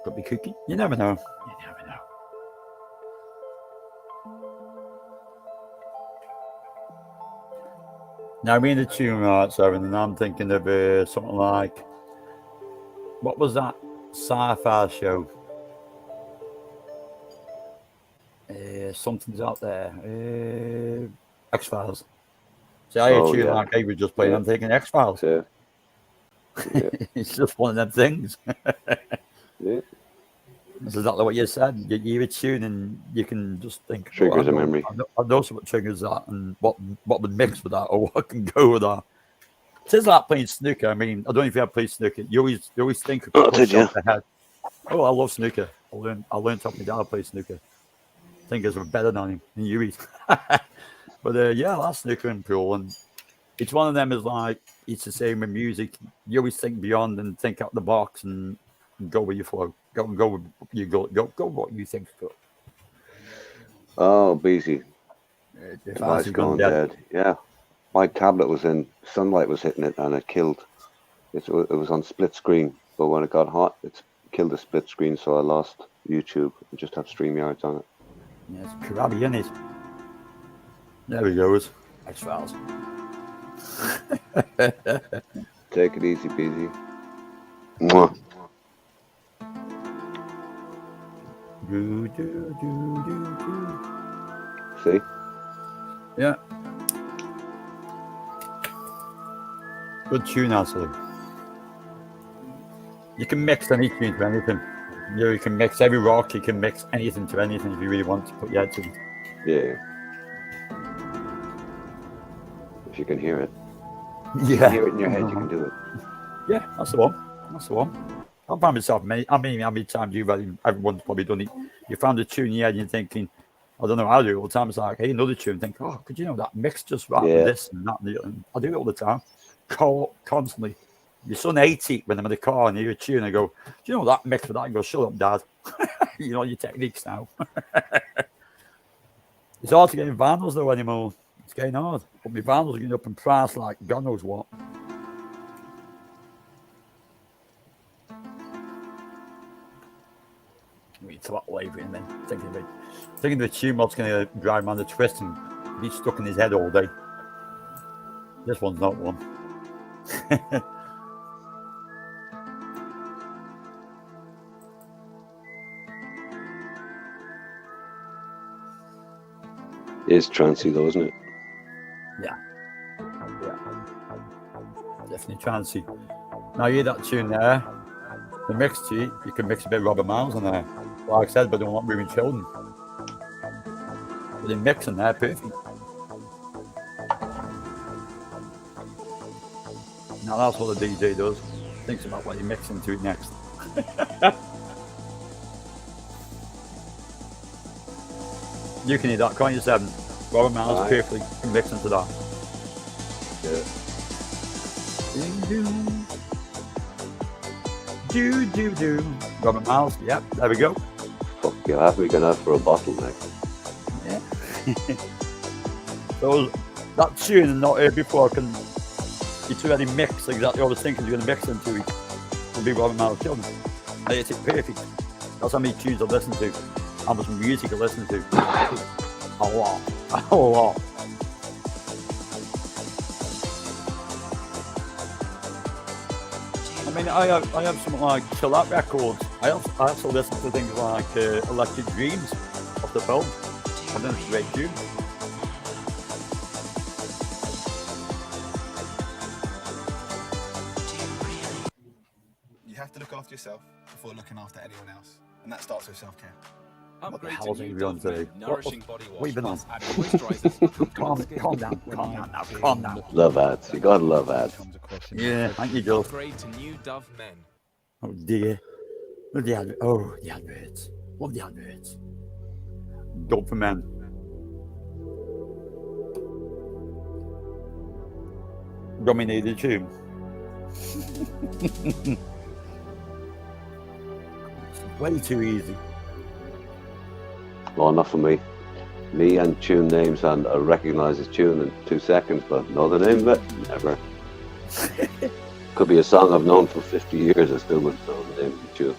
Could be cookie. You never know. Now, me in the tune, right, so, and I'm thinking of something like, what was that sci-fi show? Something's out there. X-Files. See, I hear tune like I was just playing, I'm thinking X-Files. Yeah. It's just one of them things. Yeah. That's exactly what you said. You hear a tune and you can just think. Triggers a memory. I know what triggers that and what would mix with that or what can go with that. It's like playing snooker. I mean, I don't know if you have played snooker. You always think of the head. Oh, I love snooker. I learned off my dad to play snooker. I think it's better than him than you. But yeah, that's snooker and pool, and it's one of them is like it's the same with music. You always think beyond and think out the box and go with your flow. Go with you go what you think's good. Oh, Beezy. Device gone dead. Yeah. My tablet was in, sunlight was hitting it and it killed. It was on split screen, but when it got hot, it killed the split screen, so I lost YouTube. I just have StreamYards on it. Yeah, it's crabby, isn't it? There we go. X-Files. Take it easy, Beezy. Mwah. See? Yeah. Good tune, actually. You can mix any tune to anything. You can mix every rock, you can mix anything to anything if you really want to put your head to it. Yeah. If you can hear it. Yeah. You can hear it in your head, you can do it. Yeah, that's the one. I found myself, how many times everyone's probably done it. You found a tune in your head and you're thinking, I don't know how to do it all the time. It's like, hey, another tune, think, oh, could you know that mix just right with this and that and the other. I do it all the time. Constantly. My son hates it when I'm in the car and hear a tune and I go, do you know that mix with that? And go, shut up, Dad. You know your techniques now. It's hard to get in vinyls though anymore. It's getting hard. But my vinyls are getting up in price like God knows what. We talk later and then thinking the tune what's going to drive man the twist and be stuck in his head all day. This one's not one. It's trancey though, isn't it? Yeah. Definitely trancey. Now you hear that tune there, the mix to it, you can mix a bit of Robert Miles on there. Like I said, but I don't want moving children. But the mix in there, perfect. Now that's what the DJ does. Thinks about what you mix into it next. You can hear that, can't you, Seven? Robert Miles Aye. perfectly mixed into that. Yeah. Do. Robert Miles, yep, there we go. Fuck, you'll have me going out for a bottleneck. Yeah. So that tune and not heard before it's already mixed exactly all the thinkers you're going to mix into it. Will be Robert Miles children. And it's perfect. That's how many tunes I listen to. How much music I listen to. A lot. A lot. I mean, I have something like chill out records. I also listen to things like Electric Dreams of the film. I think it's a great tune. You have to look after yourself before looking after anyone else, and that starts with self-care. What the hell's everyone saying? Nourishing body What have you been on? Calm down now. Love ads. You gotta love ads. Yeah, thank you, Joe. Upgrade to new Dove Men. Oh dear. The adverts. Love the adverts. Dove for men. Dominated tune. Way too easy. Well, enough for me. Me and tune names, and I recognise his tune in 2 seconds, but know the name of it? Never. Could be a song I've known for 50 years, I still wouldn't know the name of the tune.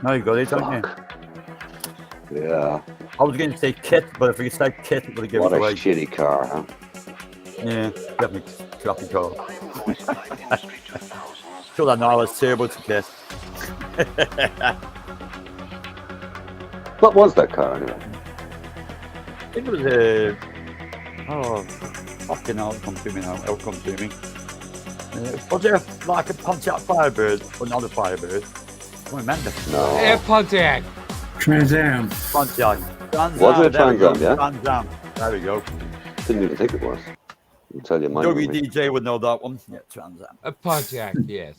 No, you got it, don't you? Yeah. I was going to say Kit, but if you say Kit, it would give What it a away. shitty car, huh? Yeah, definitely crappy car. Sure, I know I was terrible to Kit. What was that car anyway? It was a. Fucking hell, it'll come to me now. It'll come to me. Was it like a Pontiac Firebird or not a Firebird? I don't remember. No. Yeah, Pontiac. Trans Am. Pontiac. Was it a There we Trans go. Am, yeah? Trans Am. There we go. Didn't even think it was. I'll tell you mine. WDJ would know that one. Yeah, Trans Am. A Pontiac, yes.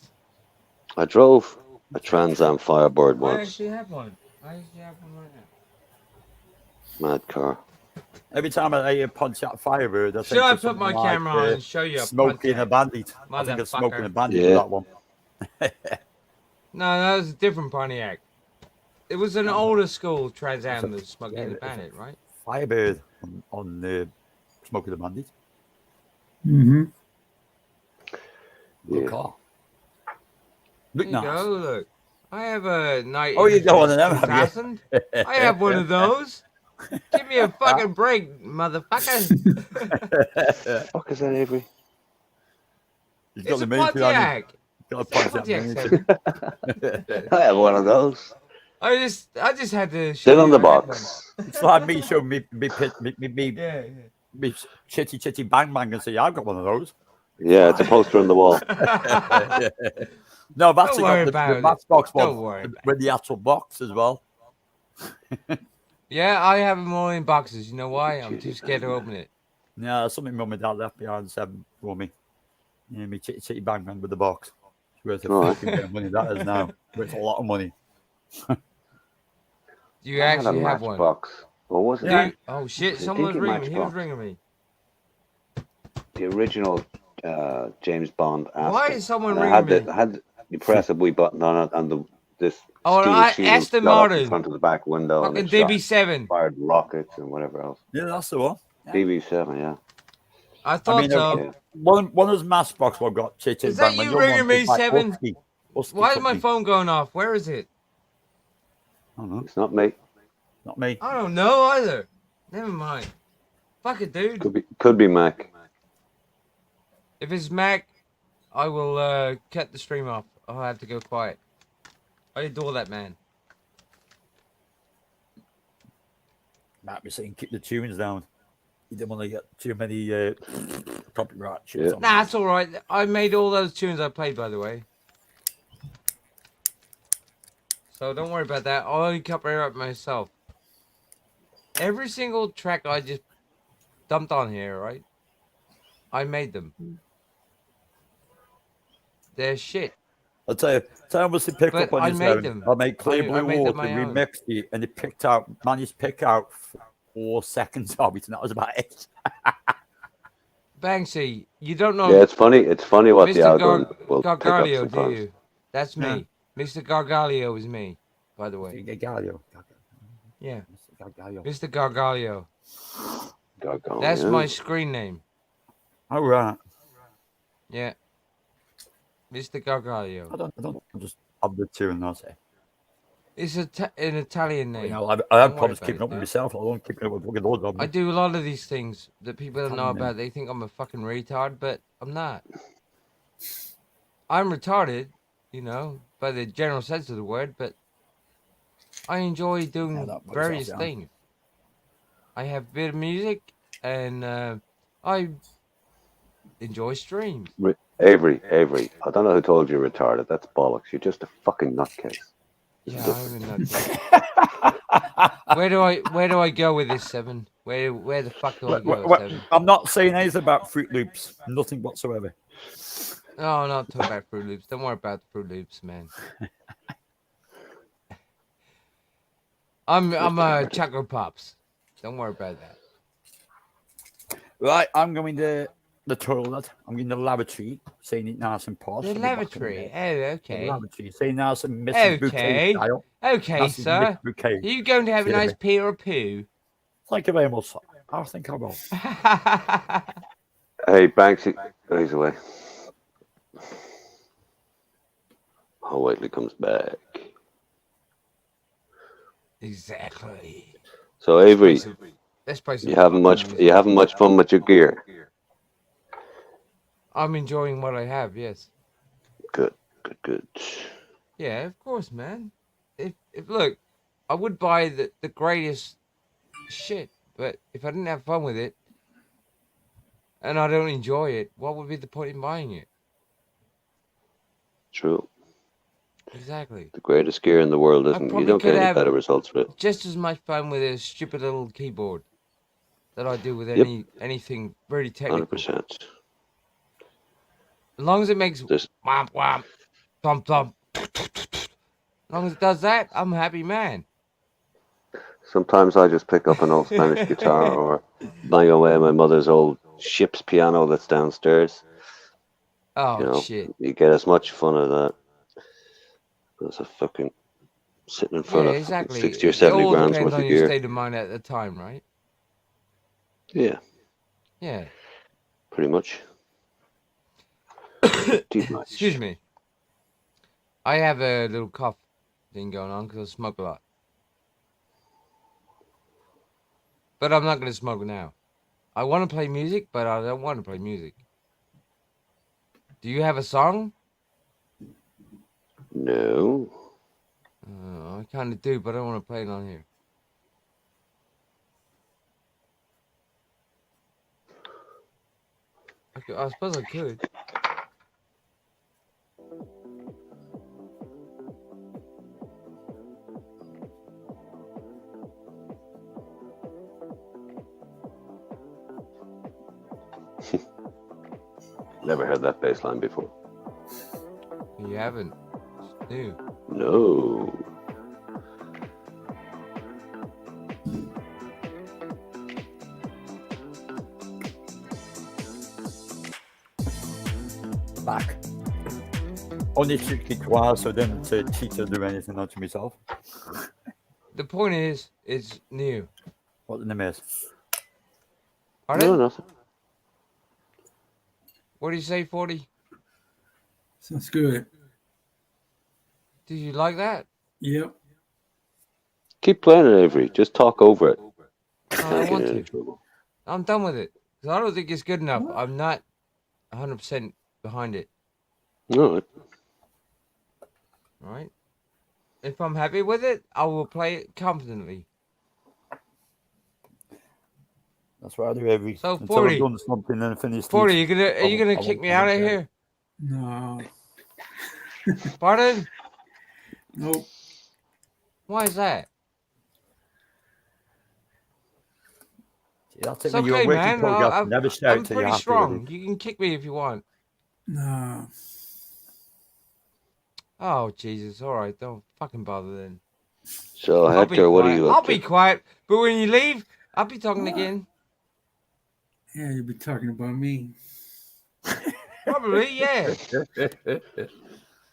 I drove a Trans Am Firebird I once. actually have one. I actually have one right now. Mad car. Every time I hear Pontiac Firebird, I think Should I it's put my something like, camera on and show you a Smoking a Pontiac? Bandit. I think it's Smoking a Motherfucker. Bandit Yeah. with that one. No, that was a different Pontiac. It was an older school Trans Am that was Smoking the Bandit, right? Firebird on Smoking the Bandit. Mm-hmm. Good Yeah. car. There Look you nice. go, look. I have a night. Oh, you got one of them, have you? 2000. I have one of those. Give me a fucking break, motherfucker. Fuck is that, Avery? He's It's a the miniature, hasn't Pontiac. he? Got a Pontiac Pontiac miniature. I have one of those. I just had to show Still in you the I had box. It's like me showing me Yeah, chitty bang bang and say, I've got one of those. Yeah, it's a poster on the wall. No, I've actually Don't worry got the about it. Matchbox Don't one worry. with the actual box as well. Yeah, I have them all in boxes. You know why? I'm too scared to open it. Yeah, something mum and dad left behind 7 for me. Yeah, me chitty bang bang with the box. It's worth a Right. fucking bit of money, that is now. It's a lot of money. You I had a actually have one. Matchbox. What was it? Yeah. Oh shit! The Someone was dinky ringing me. He was Matchbox. ringing me. The original James Bond. Why Aston. is someone And I ringing had me? I had you press a wee button on it, and this Oh, steel I shield Aston got up in Martin. front of the back window, and Fucking it shot, DB7. fired rockets and whatever else. Yeah, that's the one. Yeah. DB7, yeah. I thought I mean, so. Yeah. one of those Matchbox I've got chitty Is that bang bang. you The other ringing one's me, like Seven? Husky Why is my company. phone going off? Where is it? I don't know. It's not me. Not me. I don't know either. Never mind. Fuck it, dude. Could be Mac. If it's Mac, I will cut the stream off. I'll have to go quiet. I adore that man. Might be saying keep the tunes down. You didn't want to get too many copyright shit. Yeah. on. Nah, it's all right. I made all those tunes I played, by the way. So don't worry about that. I'll only copyright myself. Every single track I just dumped on here, right? I made them. They're shit. I'll tell you, I must pick But up on I his made own. them. I made Clear I Blue made them Water, my own. remixed it, and he managed to pick out 4 seconds of it, and that was about it. Banksy, you don't know. Yeah, it's funny. It's funny what the Mr. algorithm will pick up Gargalio, do sometimes. you? That's me. Mr. Gargalio is me, by the way. Gargalio. Yeah. Gargalio. Mr. Gargalio. Gargalio. That's my screen name. All right. Yeah. Mr. Gargalio. I don't just up the two and that's it. It's an Italian name. You know, I have problems keeping up with myself. I don't keep up with fucking loads of them. I do a lot of these things that people don't know about. They think I'm a fucking retard, but I'm not. I'm retarded, you know, by the general sense of the word, but I enjoy doing various things. I have a bit of music, and I enjoy streams. Avery, I don't know who told you you're retarded. That's bollocks. You're just a fucking nutcase. Yeah, I'm a nutcase. Where do I go with this, Seven? Where the fuck do I go, Seven? I'm not saying anything about Fruit Loops. Nothing whatsoever. No, I'm not talking about Fruit Loops. Don't worry about the Fruit Loops, man. I'm Choco Pops. Don't worry about that. Right, I'm going to the toilet. I'm in the lavatory, saying it nice and posh. The lavatory. Oh, okay. The lavatory, saying nice and Mrs. Bouquet style. Okay, nice sir. Are you going to have a nice pee or a poo? Thank you very much. I think I will. Hey, Banksy. Oh, he's away. Oh, wait till he comes back. Exactly. So, Avery, you haven't much fun with your gear. I'm enjoying what I have. Yes. Good. Yeah, of course, man. If look, I would buy the greatest shit, but if I didn't have fun with it and I don't enjoy it, what would be the point in buying it? True. Exactly. The greatest gear in the world isn't. You don't get any better results with it. Just as much fun with a stupid little keyboard that I do with anything very technical. 100%. As long as it makes whomp whomp, thump thump. As long as it does that, I'm a happy man. Sometimes I just pick up an old Spanish guitar or bang away my mother's old ship's piano that's downstairs. Oh, shit. You get as much fun of that as a fucking sitting in front of 60 or 70 grand's worth of gear. It all depends on your state of mind at the time, right? Yeah. Yeah. Pretty much. Excuse me. I have a little cough thing going on because I smoke a lot. But I'm not going to smoke now. I want to play music, but I don't want to play music. Do you have a song? No. I kind of do, but I don't want to play it on here. I suppose I could. Never heard that bass line before. You haven't? It's new. No. Back. Only took it twice, so I didn't teach or do anything to myself. The point is, it's new. What in the mess? No, nothing. What do you say, 40? Sounds good. Did you like that? Yep. Keep playing it, Avery. Just talk over it. I don't want to. I'm done with it. Because I don't think it's good enough. I'm not 100% behind it. No. Right? If I'm happy with it, I will play it confidently. That's what I do every. So until 40. I've done something and finished. 40. Are you gonna kick me out of here? No. Pardon? Nope. Why is that? That's it's it, okay, man. I'm till pretty strong. You can kick me if you want. No. Oh Jesus! All right, don't fucking bother then. So I'll be Hector, what are quiet. you I'll up be to? quiet. But when you leave, I'll be talking again. Yeah, you'll be talking about me. Probably, yeah.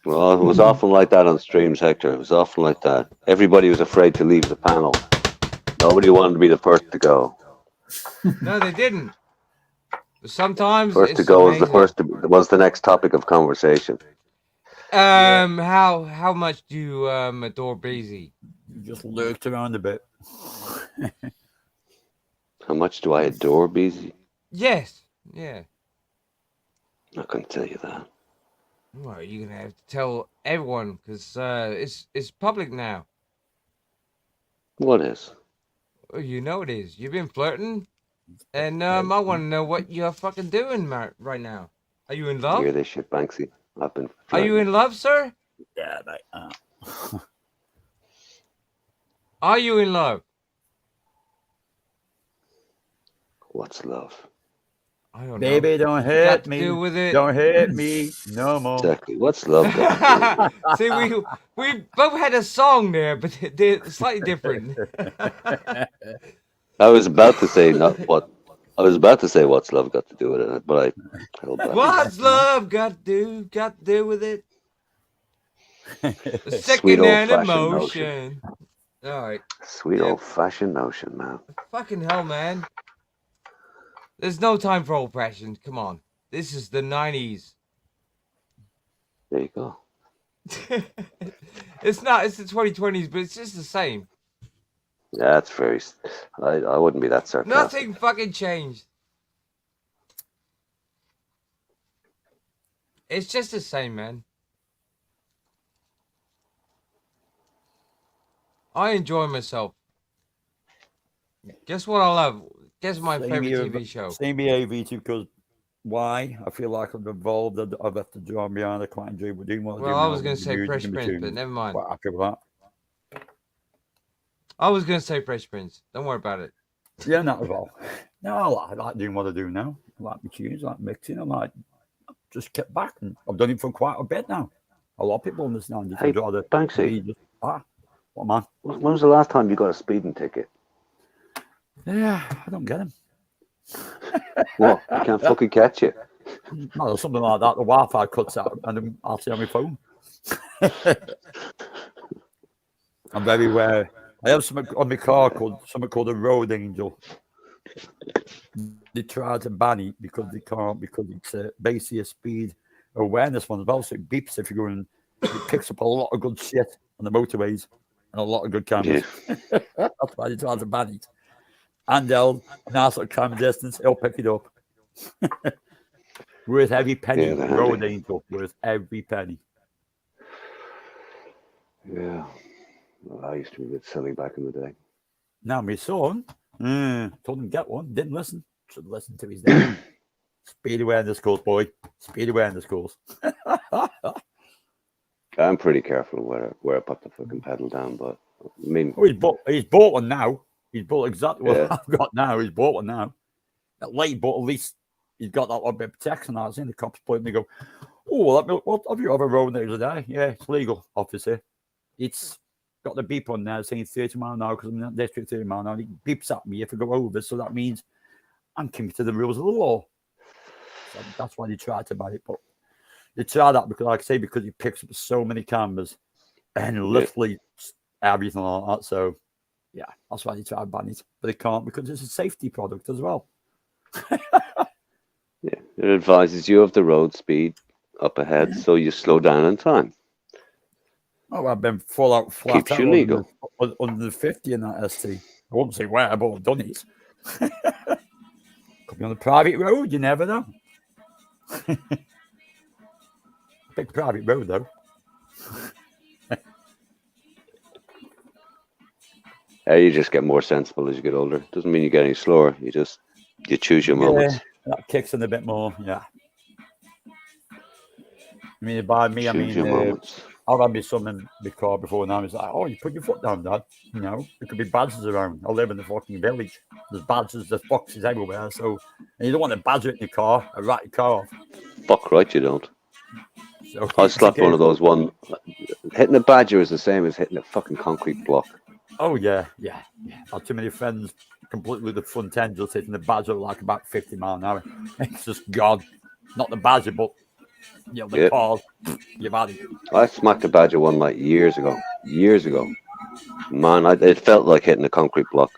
Well, it was often like that on streams, Hector. It was often like that. Everybody was afraid to leave the panel. Nobody wanted to be the first to go. No, they didn't. But sometimes First to it's go was amazing. was the next topic of conversation. How much do you adore Breezy? You just lurked around a bit. How much do I adore Beezy? Yes. Yeah. I'm not going to tell you that. Well, you're gonna have to tell everyone because it's public now. What is? Well, you know it is. You've been flirting, and I want to know what you're fucking doing right now. Are you in love? Hear this shit, Banksy. I've been Are you in love, sir? Yeah, mate. Are you in love? – What's love? I don't Baby, know. don't hurt me. Do with it. Don't hurt me no more. Exactly. What's love got to do? See, we both had a song there, but they're slightly different. I was about to say what. I was about to say what's love got to do with it, but I held back. What's love got to do with it? Sweet Second-hand old-fashioned emotion. All right. Sweet old-fashioned notion, man. Fucking hell, man. There's no time for old-fashioned. Come on. This is the 90s. There you go. It's not. It's the 2020s, but it's just the same. Yeah, that's very. I wouldn't be that sarcastic. Nothing fucking changed. It's just the same, man. I enjoy myself. Guess what I love? Guess my favorite TV show. Same behaviour because why? I feel like I'm involved. I've left the drum behind. I quite enjoy what doing. Well, I was going to say Fresh Prince, but never mind. Quite happy with that. I was going to say Fresh Prince. Don't worry about it. Yeah, not at all. No, I like doing what I do now. I like my tunes, I like mixing. I like just kept back, and I've done it for quite a bit now. A lot of people understand. Hey, Banksy. What, man? When was the last time you got a speeding ticket? Yeah, I don't get them. What? You can't fucking catch you. No, something like that. The Wi-Fi cuts out, and then I'll see on my phone. I'm very aware. I have something on my car called a road angel. They try to ban it because they can't, because it's basically a speed awareness one as well. So it beeps if you're going. It picks up a lot of good shit on the motorways and a lot of good cameras. Yeah. That's why they try to ban it. And they'll nice little camera distance, it'll pick it up. Worth every penny. Yeah, road angel, worth every penny. Yeah. Well, I used to be a bit silly back in the day. Now my son, told him get one, didn't listen. Should listen to his dad. Speed awareness course, boy. Speed awareness course. I'm pretty careful where I put the fucking pedal down, but I mean, he's bought one now. He's bought exactly what Yeah. I've got now. He's bought one now. Late, but at least he's got that little bit of protection. I was in the cops point and they go, "Oh, what have you ever road news today?" Yeah, it's legal, officer. It's got the beep on there saying 30 miles an hour because I'm in that district 30 miles an hour. It beeps at me if I go over, so that means I'm committed to the rules of the law. So that's why they try to ban it. But they try that because, like I say, because it picks up so many cameras and literally everything like that. So yeah, that's why they try to ban it. But they can't because it's a safety product as well. Yeah, it advises you of the road speed up ahead, so you slow down in time. Oh, I've been full out flat Keeps out you legal. under the 50 in that ST. I won't say where, but I've done it. Could be on a private road, you never know. Big private road, though. You just get more sensible as you get older. Doesn't mean you get any slower. You choose your moments. That kicks in a bit more, yeah. I mean, by me, Choose your moments. I've had my son in the car before now. He's like, "Oh, you put your foot down, Dad." You know, there could be badgers around. I live in the fucking village. There's badgers, there's foxes everywhere. So, and you don't want a badger in your car, write your car off. Fuck right, you don't. So I slapped one of those one. Hitting a badger is the same as hitting a fucking concrete block. Oh yeah. I had too many friends completely the front end just hitting the badger like about 50 miles an hour. It's just gone. Not the badger, but the car. You've had it. I smacked a badger one like years ago. Man, it felt like hitting a concrete block.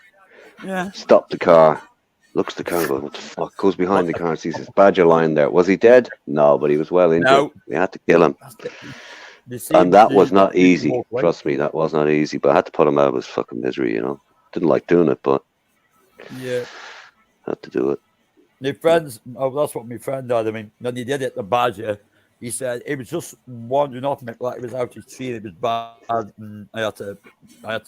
Yeah. Stopped the car. Looks at the car and goes, what the fuck? Goes behind the car and sees this badger lying there. Was he dead? No, but he was well injured. No. We had to kill him. And that was not easy. Trust me, that was not easy. But I had to put him out of his fucking misery, Didn't like doing it, but yeah, had to do it. My friends, that's what my friend had. I mean, when he did it, the badger, he said it was just wandering off me like it was out his tree. It was bad, and I had to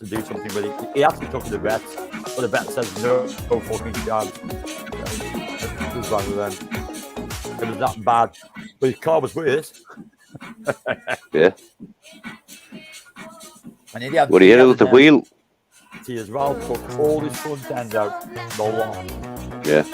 do something with it. He actually took it to the vet, but the vet says no fucking chance. It was wrong with them. It was that bad, but his car was worse. Yeah. And he had would he hit it with the wheel? He as well took all his front end out. No long. Yeah.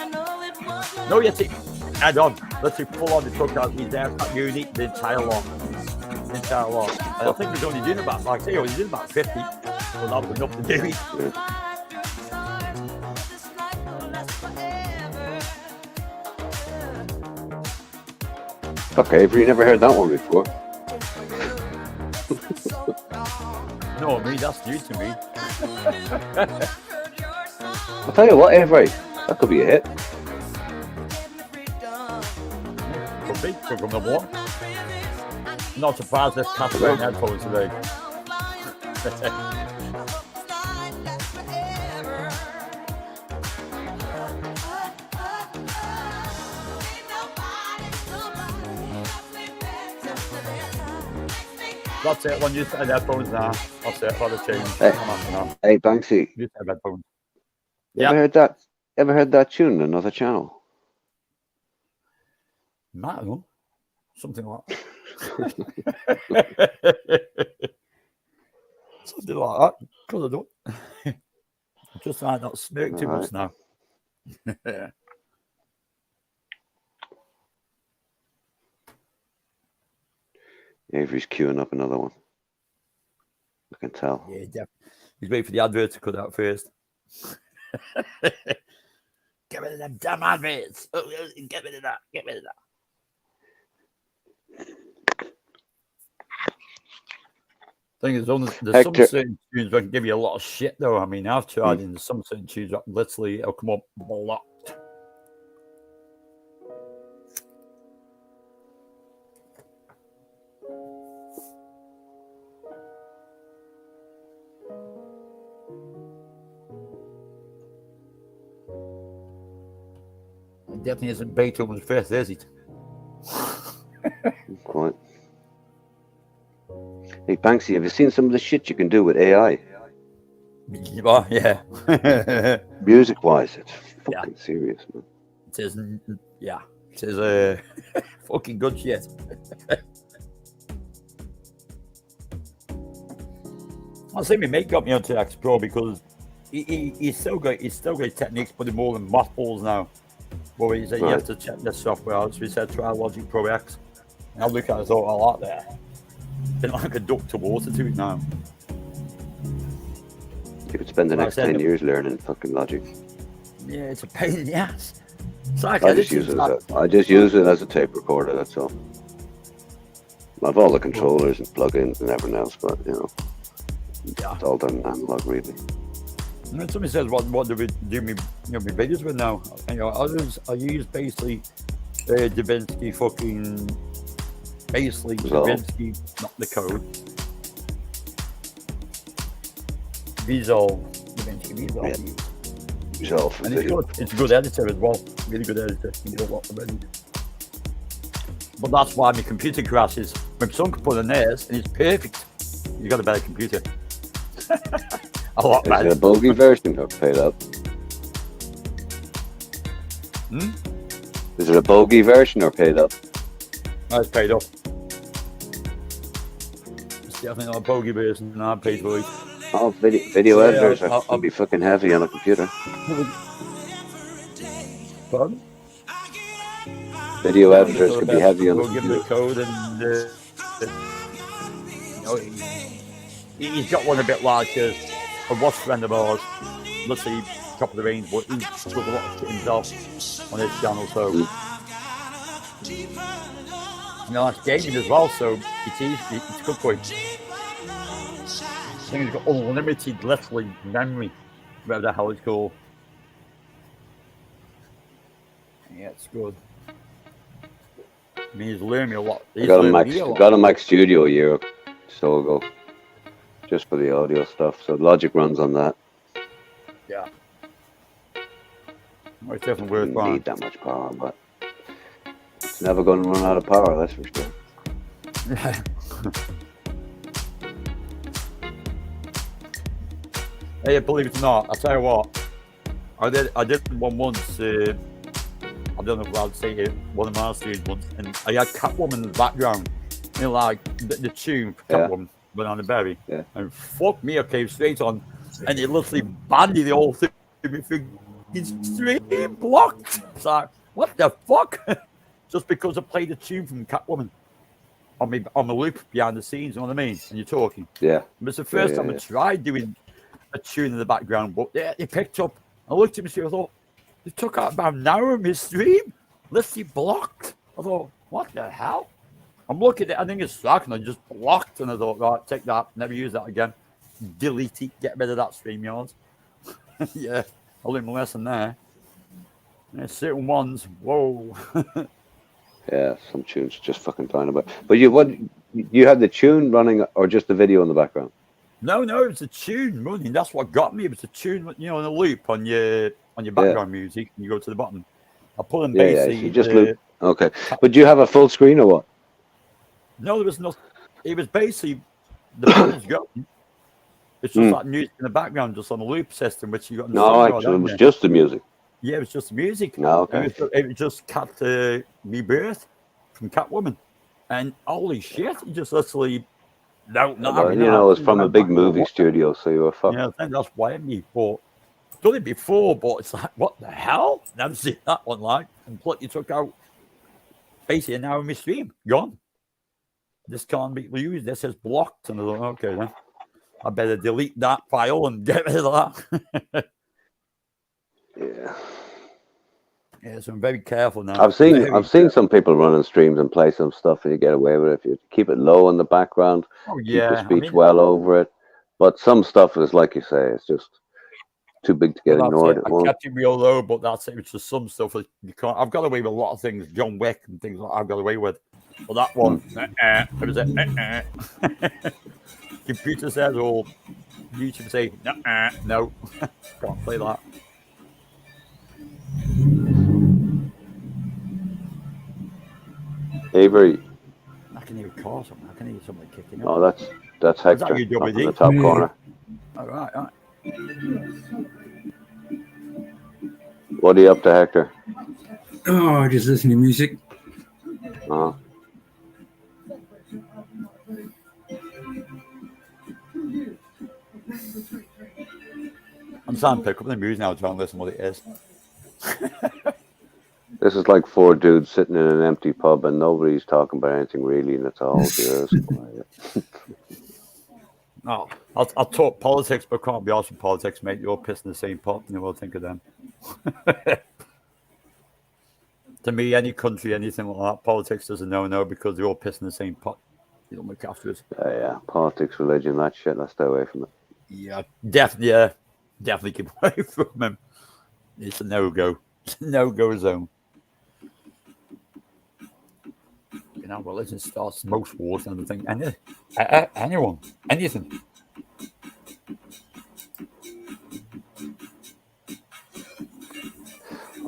No, you see, head on. Let's see, full on. He took out his aircraft unit, the entire lot. And I think he was only doing about, like I say, he was doing about 50. But that was enough to do it. Yeah. Okay, have you never heard that one before? No, I mean, that's new to me. I'll tell you what, Avery, that could be a hit. Could be, from number one. Not surprised there's cats wearing headphones today. That's it. When you say headphones now, that's it. For the change. Hey, Banksy. You say headphones. Ever heard that tune on another channel? No. Something like that. Something like that. Could have done. Just trying not to smoke too much now. Avery's queuing up another one. I can tell. Yeah, definitely. He's waiting for the advert to cut out first. Get rid of them damn adverts. Get rid of that. Get rid of that. Thing is, there's some certain tunes that can give you a lot of shit, though. I mean, I've tried in some certain tunes that literally it'll come up blocked. It definitely isn't Beethoven's first, is it? Quite. Hey, Banksy, have you seen some of the shit you can do with AI? Oh, yeah. Music-wise, it's fucking serious, man. It is, yeah. It is fucking good shit. I say my mate got me onto X Pro because he's still got techniques, but they're more than mothballs now. But he said you have to check this software out. So he said try Logic Pro X. And I look at it, I thought, I like that. Been like a duck to water to it now. You could spend the next 10 years learning fucking Logic. Yeah, it's a pain in the ass. It's like I just use it as a tape recorder, that's all. I have all the controllers and plugins and everything else, but it's all done analog, really. And when somebody says, what do we do me videos with now? I use basically DaVinci fucking DaVinci, not the code. DaVinci Visual. Visual for and it's a good editor as well. Really good editor. You get a lot of editing. But that's why my computer crashes. My son can put in theirs and it's perfect. You got a better computer. A lot better. Is it a bogey version or paid up? Is it a bogey version or paid up? No, it's paid up. It's definitely not a bogey version. No, I paid for it. Oh, video editors will be fucking heavy on a computer. Pardon? Video editors could be heavy on a computer. We'll give them the code and He's got one a bit like a watch friend of ours. Let's say top of the range, but he does a lot of shit himself on his channel. So that's gaming as well. So it's easy. It's good for him. I think he's got unlimited literally memory, whatever the hell it's called. Yeah, it's good. I mean, he's learning a lot. Got a Mac Studio a year or so ago, just for the audio stuff. So Logic runs on that. Yeah. Well, it's definitely worth Doesn't need that much power, but it's never going to run out of power. That's for sure. Yeah. Hey, believe it or not, I tell you what, I did one once. I don't know if I'd say it, one of my series once, and I had Catwoman in the background, like the tune for Catwoman, Banana Berry, and fuck me, I came straight on, and it literally banned the whole thing. It's stream blocked. It's like, what the fuck? Just because I played a tune from Catwoman on the loop behind the scenes, you know what I mean? And you're talking. Yeah. It was the first time I tried doing a tune in the background, but they picked up. I looked at me and I thought, they took out about an hour of my stream. Let's see, blocked. I thought, what the hell? I'm looking at it, I think it's stuck, and I just blocked, and I thought, right, take that, never use that again. Delete it, get rid of that stream yards. Yeah, I learned my lesson there. There's certain ones, whoa. Yeah, some tunes just fucking fine about. But you had the tune running or just the video in the background? No, it was a tune running. That's what got me. It was a tune, in a loop on your background music, and you go to the bottom. I put in basically. You just loop. Okay, but do you have a full screen or what? No, there was no. It was basically the bubbles going. It's just like music in the background, just on a loop system, which you got. No, actually, it was just the music. Yeah, it was just the music. No, okay. It was just Cat Rebirth from Catwoman, and holy shit, you just literally. No, it's from a big movie studio, so you were fucked. Yeah, I think that's why me. But done it before, but it's like, what the hell? Never seen that one. Like, completely took out basically an hour of my stream. Gone. This can't be used. This is blocked. And I thought, okay, then I better delete that file and get rid of that. Yeah, so I'm very careful now. I've seen some people running streams and play some stuff, and you get away with it if you keep it low in the background. Oh yeah, keep the speech well over it. But some stuff is like you say, it's just too big to get ignored. I kept it real low, but that's it. It's just some stuff that you can't. I've got away with a lot of things, John Wick and things like I've got away with. But that one, it was computer says, or YouTube say, no, can't play that. Avery. I can hear a car something. I can hear somebody kicking up. Oh, that's Hector up in the top corner. All right. What are you up to, Hector? Oh, just listening to music. I'm trying to pick up the music now, trying to listen what it is. This is like four dudes sitting in an empty pub and nobody's talking about anything really, and it's all just quiet. No, I'll talk politics, but can't be asked for politics, mate. You're all pissing the same pot, and we'll think of them. To me, any country, anything like that, politics is a no-no because they're all pissing the same pot. You don't look after it. Yeah, politics, religion, that shit. Let's stay away from it. Yeah, definitely keep away from them. It's a no-go. It's a no-go zone. Religion starts most wars and everything. Anyone, anything.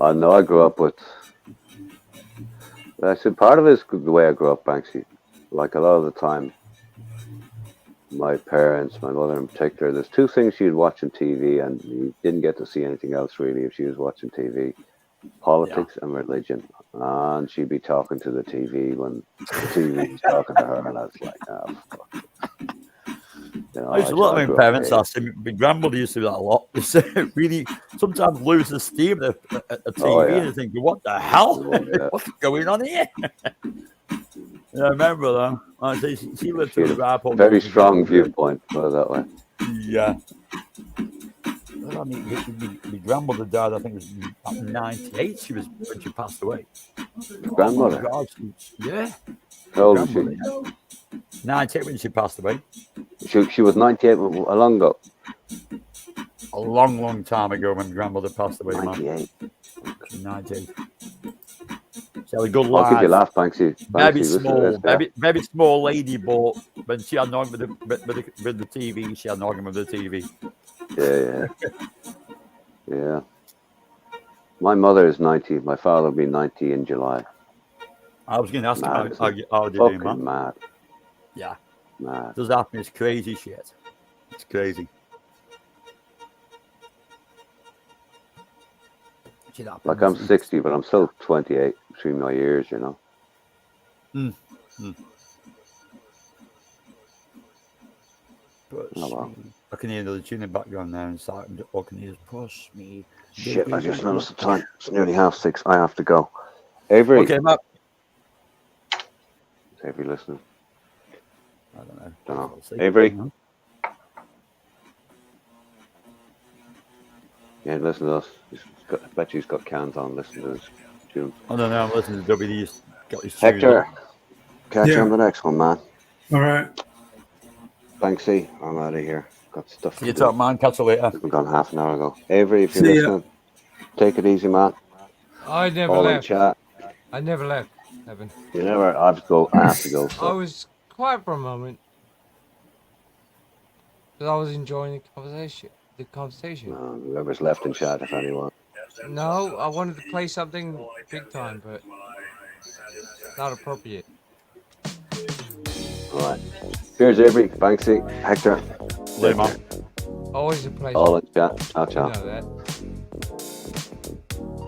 I know. I grew up with. I said part of it is the way I grew up, Banksy. Like a lot of the time, my parents, my mother in particular, there's two things she'd watch on TV, and you didn't get to see anything else really if she was watching TV: politics and religion. And she'd be talking to the TV when the TV was talking to her, and I was like, oh, fuck. I used to look at my parents. My grandmother used to do that a lot. Really, sometimes lose the steam at the TV and think, what the hell? What's going on here? Yeah, I remember that. She lived She through the had rap. a very strong viewpoint, put it that way. Yeah. Well, I mean, my grandmother died, I think it was at 98 she was when she passed away. Grandmother? Oh, God, yeah. How old was she? Yeah. 98 when she passed away. She was 98 a long ago. A long, long time ago when my grandmother passed away, 98. Man. 98. She had a good I'll give you a life. laugh, Banksy. Very Listen to small, this, very small lady, but when she had an argument with the TV, she had an argument with the TV. Yeah. My mother is 90. My father will be 90 in July. I was going to ask him how they fucking do, man. Mad. Yeah. Mad. Does happen. It's crazy shit. It's crazy. Like I'm 60, but I'm still 28 between my ears, you know. Push me. I can hear the tune in the background now inside. All I can hear is push me. Shit, I just noticed the time. It's nearly 6:30. I have to go. Avery. Okay, Matt. Is Avery listening? I don't know. Don't know. Avery? Yeah, listen to us. I bet he's got cans on. Listen to his tunes. I don't know. I'm listening to WD's. Got his Hector, catch you on the next one, man. All right. Banksy, I'm out of here. Got stuff to do. You talk, man. Catch you later. We've gone half an hour ago. Avery, if you're See ya. listening, take it easy, man. I never All left. in chat. I never left, Evan. You never. I have to go. So. I was quiet for a moment because I was enjoying the conversation. Whoever's left in chat, if anyone. No, I wanted to play something big time, but not appropriate. All right. Here's Avery, Banksy, Hector. Later, man. Always a pleasure. All in chat. Ciao, ciao. You know that.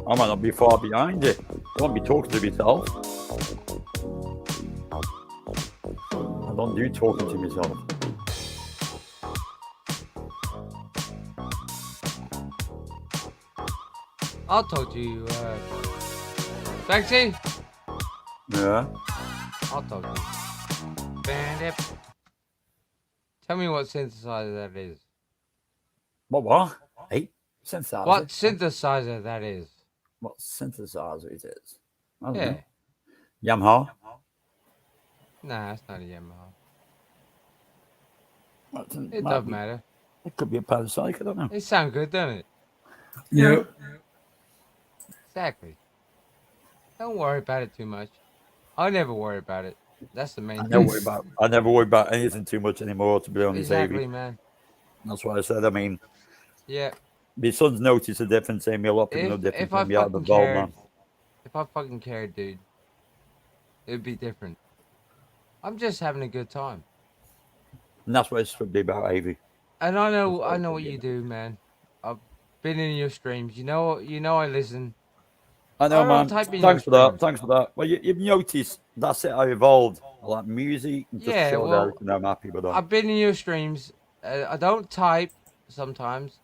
I might not be far behind you. I won't be talking to myself. I don't do talking to myself. I'll talk to you, Banksy. Yeah. I'll talk to you. Bandit. Tell me what synthesizer that is. What? Hey? Synthesizer? What synthesizer that is? What synthesizer it is? I don't Yeah. know. Yamaha? Nah, it's not a Yamaha. It doesn't matter. It could be a Panasonic, I don't know. It sounds good, doesn't it? Yeah. Exactly. Don't worry about it too much. I never worry about it. That's the main I thing. never worry about anything too much anymore, to be honest. Exactly, Avery. man. That's what I said. I mean, yeah. My son's noticed the difference in me. A lot of people know the difference in me out of the ball, man. If I fucking cared, dude, it'd be different. I'm just having a good time. And that's what it should be about, Avery. And I know what you do, man. I've been in your streams. You know I listen. I know, man. Thanks for that. Streams. Thanks for that. Well, you've noticed that's it. I evolved. I like music. And just Yeah, chilled well, out, and I'm happy with that. I've been in your streams. I don't type sometimes.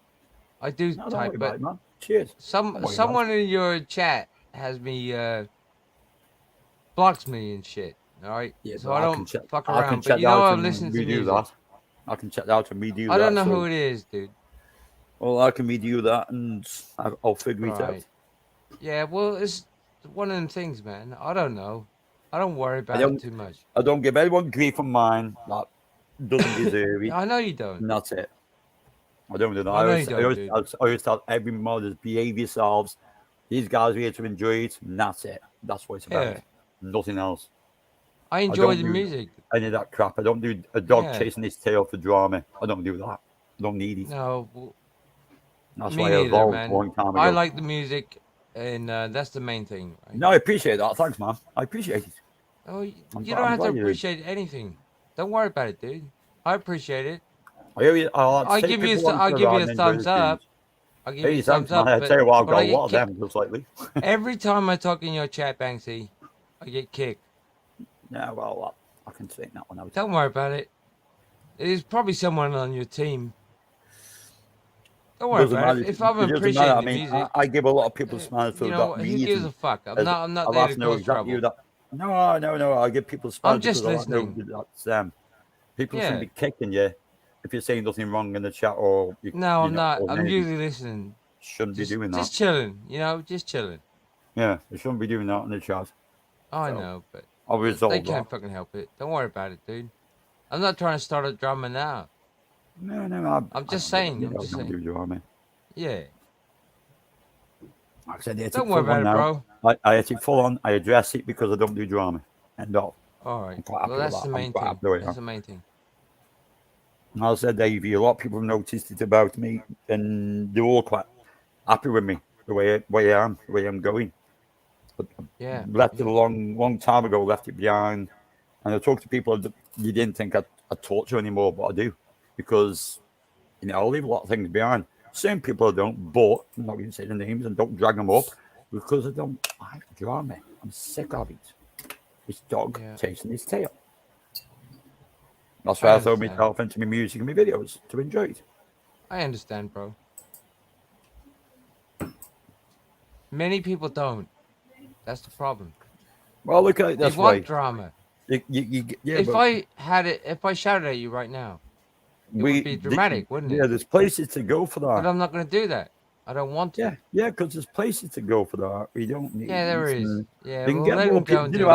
I do No, type, but it, man. Cheers. Someone in your chat has me blocks me and shit. All right, yeah, so I don't fuck I around. can But check you know out I'm listening to redo music. that. I can check out and redo that. I don't know who it is, dude. Well, I can redo that, and I'll figure it out. Yeah, well, it's one of them things, man. I don't know. I don't worry about it too much. I don't give anyone grief on mine that doesn't deserve it. I know you don't. And that's it. I don't do that. I always tell every mother, behave yourselves. These guys are here to enjoy it, and that's it. That's what it's about. Yeah. Nothing else. I enjoy the music. Any of that crap. I don't do a dog chasing his tail for drama. I don't do that. I don't need it. No. That's me why I neither, evolved man. a long time ago. I like the music, and that's the main thing. Right? No, I appreciate that. Thanks, man. I appreciate it. Oh, you don't have to appreciate anything. Don't worry about it, dude. I appreciate it. I'll give you a thumbs up. I'll give you a thumbs up. I tell you what, I've got a lot of them just lately. Every time I talk in your chat, Banksy, I get kicked. Yeah, well, I can take that one out. Don't worry about it. There's probably someone on your team. Don't worry about it. If I'm appreciating the music, I give a lot of people smiles for that music. who gives a fuck? I'm not there to cause trouble. No. I give people space. I'm just listening. That's people shouldn't be kicking you if you're saying nothing wrong in the chat or. No, I'm not. I'm usually listening. Shouldn't be doing that. Just chilling, just chilling. Yeah, they shouldn't be doing that in the chat. I know, but I'll resolve they can't fucking help it. Don't worry about it, dude. I'm not trying to start a drama now. No. I'm just saying. Do drama. Yeah. Like I said, don't worry about it, bro. I hit it full on. I address it because I don't do drama. End of. All right. Well, that's the main thing. That's the main thing. And I said, Davey, a lot of people have noticed it about me, and they're all quite happy with me, the way I am, the way I'm going. But left it a long time ago, left it behind. And I talk to people that you didn't think I'd talk to anymore, but I do. Because, I leave a lot of things behind. Some people I don't, but I'm not going to say the names and don't drag them up because I don't like drama. I'm sick of it. This dog chasing his tail. That's why I throw myself into my music and my videos to enjoy it. I understand, bro. Many people don't. That's the problem. Well, look at it this way. They want drama. If I shouted at you right now, it would be dramatic, wouldn't it? Yeah, there's places to go for that. But I'm not going to do that. I don't want to. Yeah, because there's places to go for that. We don't need. Yeah, there is. Yeah, you can get more people. You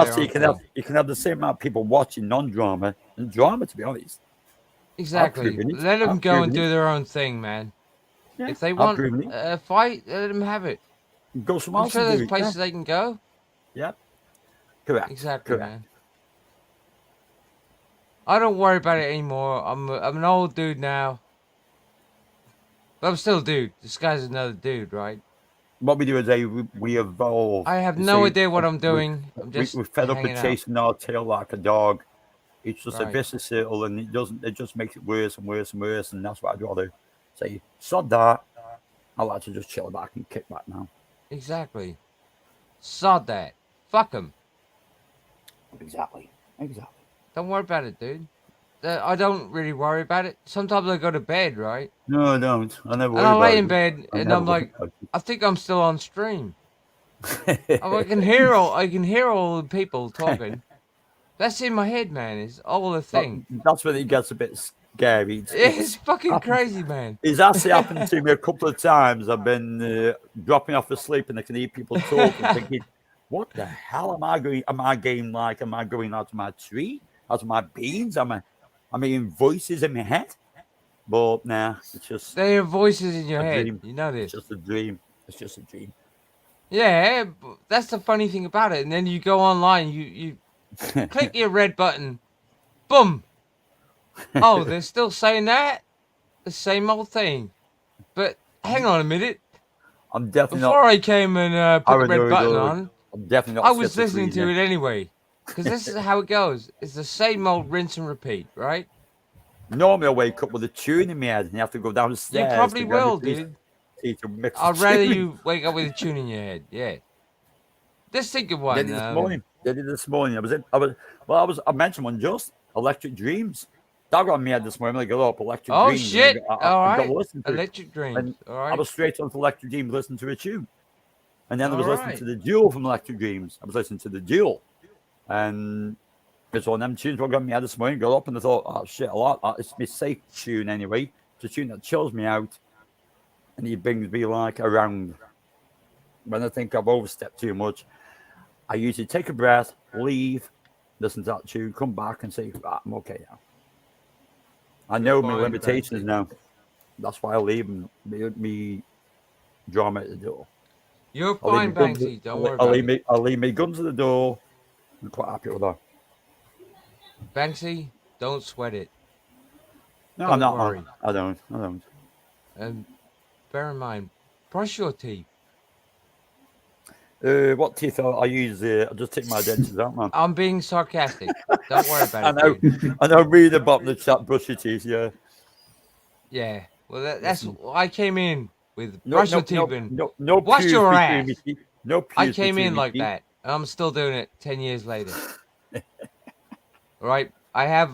can have the same amount of people watching non-drama and drama. To be honest. Exactly. Let them go and do their own thing, man. Yeah, if they want a fight, let them have it. Go somewhere else. I'm sure there's places they can go. Yeah. Correct. Exactly, man. I don't worry about it anymore. I'm an old dude now. But I'm still a dude. This guy's another dude, right? What we do is we evolve. I have no idea what I'm doing. I'm just we're fed up with chasing our tail like a dog. It's just a vicious circle, and it just makes it worse and worse and worse. And that's what I'd rather say. Sod that. I like to just chill back and kick back now. Exactly. Sod that. Fuck them. Exactly. Don't worry about it, dude. I don't really worry about it. Sometimes I go to bed, right? No, I don't. I never. And I lay in bed, and I'm like, I think I'm still on stream. I can hear all the people talking. That's in my head, man. It's all the thing. That's when it gets a bit scary. It's fucking crazy, man. It's actually happened to me a couple of times. I've been dropping off to sleep, and I can hear people talking, thinking, "What the hell am I going? Am I going like? Am I going out of my tree? Out of my beans? Am I hearing voices in my head?" But nah, it's just they are voices in your head. Dream. You know this. It's just a dream. It's just a dream. Yeah, that's the funny thing about it. And then you go online, you click your red button, boom. Oh, they're still saying that? The same old thing. But hang on a minute. I'm definitely Before I came and put the red button on, I'm definitely not. I was listening to it anyway. Because this is how it goes. It's the same old rinse and repeat, right? Normally I wake up with a tune in my head and you have to go downstairs. You probably will, dude. I'd rather you wake up with a tune in your head. Yeah. Just think of one. Did it this morning. Did it this morning. I mentioned one just Electric Dreams. That got me head this morning. I got up Electric Dreams. Oh shit! All right. Electric Dreams. All right. I was straight on to Electric Dreams, listening to a tune, and then I was listening to the Duel from Electric Dreams. I was listening to the Duel, and it's one of them tunes. What got me head this morning. Got up and I thought, oh shit, a lot. It's my safe tune anyway. It's a tune that chills me out, and it brings me like around. When I think I've overstepped too much, I usually take a breath, leave, listen to that tune, come back, and say, I'm okay now. I know my limitations now. That's why I leave me drama at the door. You're fine, Banksy. Don't worry about it. I'll leave my guns at the door. I'm quite happy with that. Banksy, don't sweat it. No, I'm not. Worry. I don't. And bear in mind, brush your teeth. What teeth I use? I just take my dentures out, man. I'm being sarcastic. Don't worry about it. I know. Read about the chat. Brush your teeth. Yeah. Yeah. Well, that's. I came in with brush your teeth and no wash your ass. No. I came in like that, and I'm still doing it 10 years later. Right. I have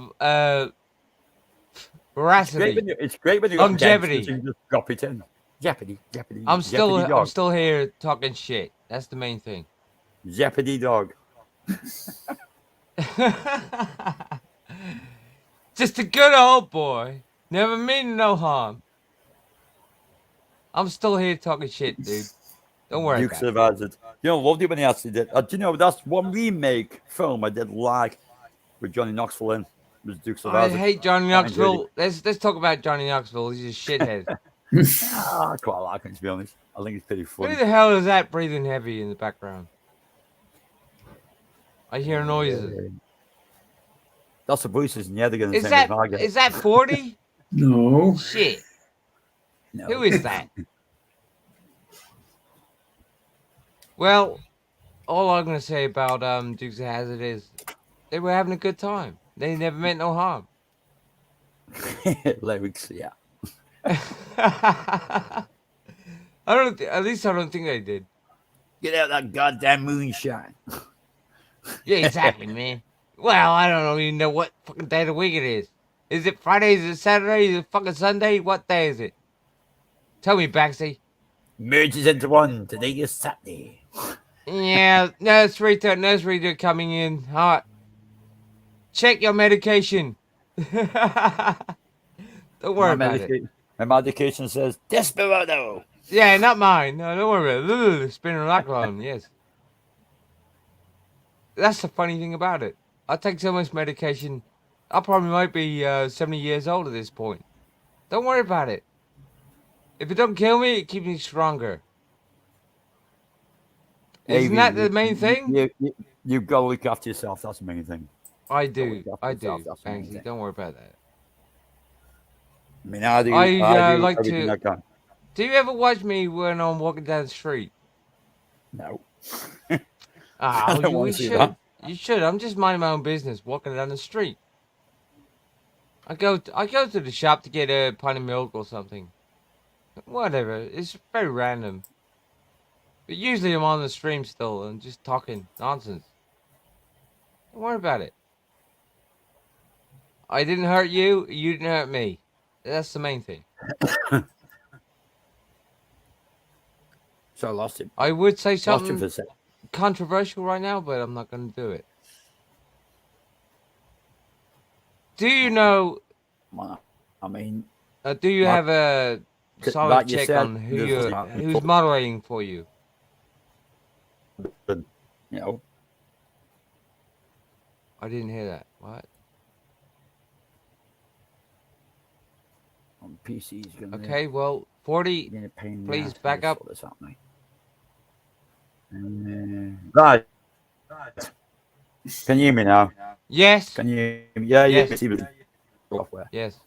veracity. It's great when you longevity. You just drop it in. Jeopardy. I'm still here talking shit. That's the main thing. Jeopardy dog. Just a good old boy. Never mean no harm. I'm still here talking shit, dude. Don't worry Dukes about it. of Hazzard. You know, loved it when he actually did. Do you know that's one remake film I did like with Johnny Knoxville in was Dukes of I Hazzard. hate Johnny Quite enjoyed Knoxville. Let's talk about Johnny Knoxville. He's a shithead. I quite like him, to be honest. I think it's pretty Who funny. the hell is that breathing heavy in the background? I hear noises. That's the voices in the other Is that 40? No. Shit. No. Who is that? Well, all I'm gonna say about Dukes of Hazzard is they were having a good time. They never meant no harm. Lyrics, yeah. At least I don't think they did. Get out that goddamn moonshine. Yeah, exactly, man. Well, I don't even know what fucking day of the week it is. Is it Friday? Is it Saturday? Is it fucking Sunday? What day is it? Tell me, Baxi. Merges into one. Today is Saturday. Yeah, nursery coming in. All right. Check your medication. Don't worry about it. My medication says Desperado. Yeah, not mine. No, don't worry about it. Spironolactone, yes. That's the funny thing about it. I take so much medication, I probably might be 70 years old at this point. Don't worry about it. If it don't kill me, it keeps me stronger. Isn't that the main thing? You've got to look after yourself. That's the main thing. I do. Banksy, don't worry about that. I mean, I do like everything to. I can. Do you ever watch me when I'm walking down the street? No. Ah, don't you want to see should. that. You should. I'm just minding my own business, walking down the street. I go to the shop to get a pint of milk or something. Whatever. It's very random. But usually I'm on the stream still and just talking nonsense. Don't worry about it. I didn't hurt you. You didn't hurt me. That's the main thing. So I lost him. I would say Lost him something for a sec. controversial right now, but I'm not going to do it. Do you know? I mean, do you have a solid like you check said, on who's moderating for you? You know, I didn't hear that. What? on PC's gonna. Okay, well, 40. Please back up. Right. Can you hear me now? Yes. Can you hear me? Yeah, Yes. yes. Software. Yes.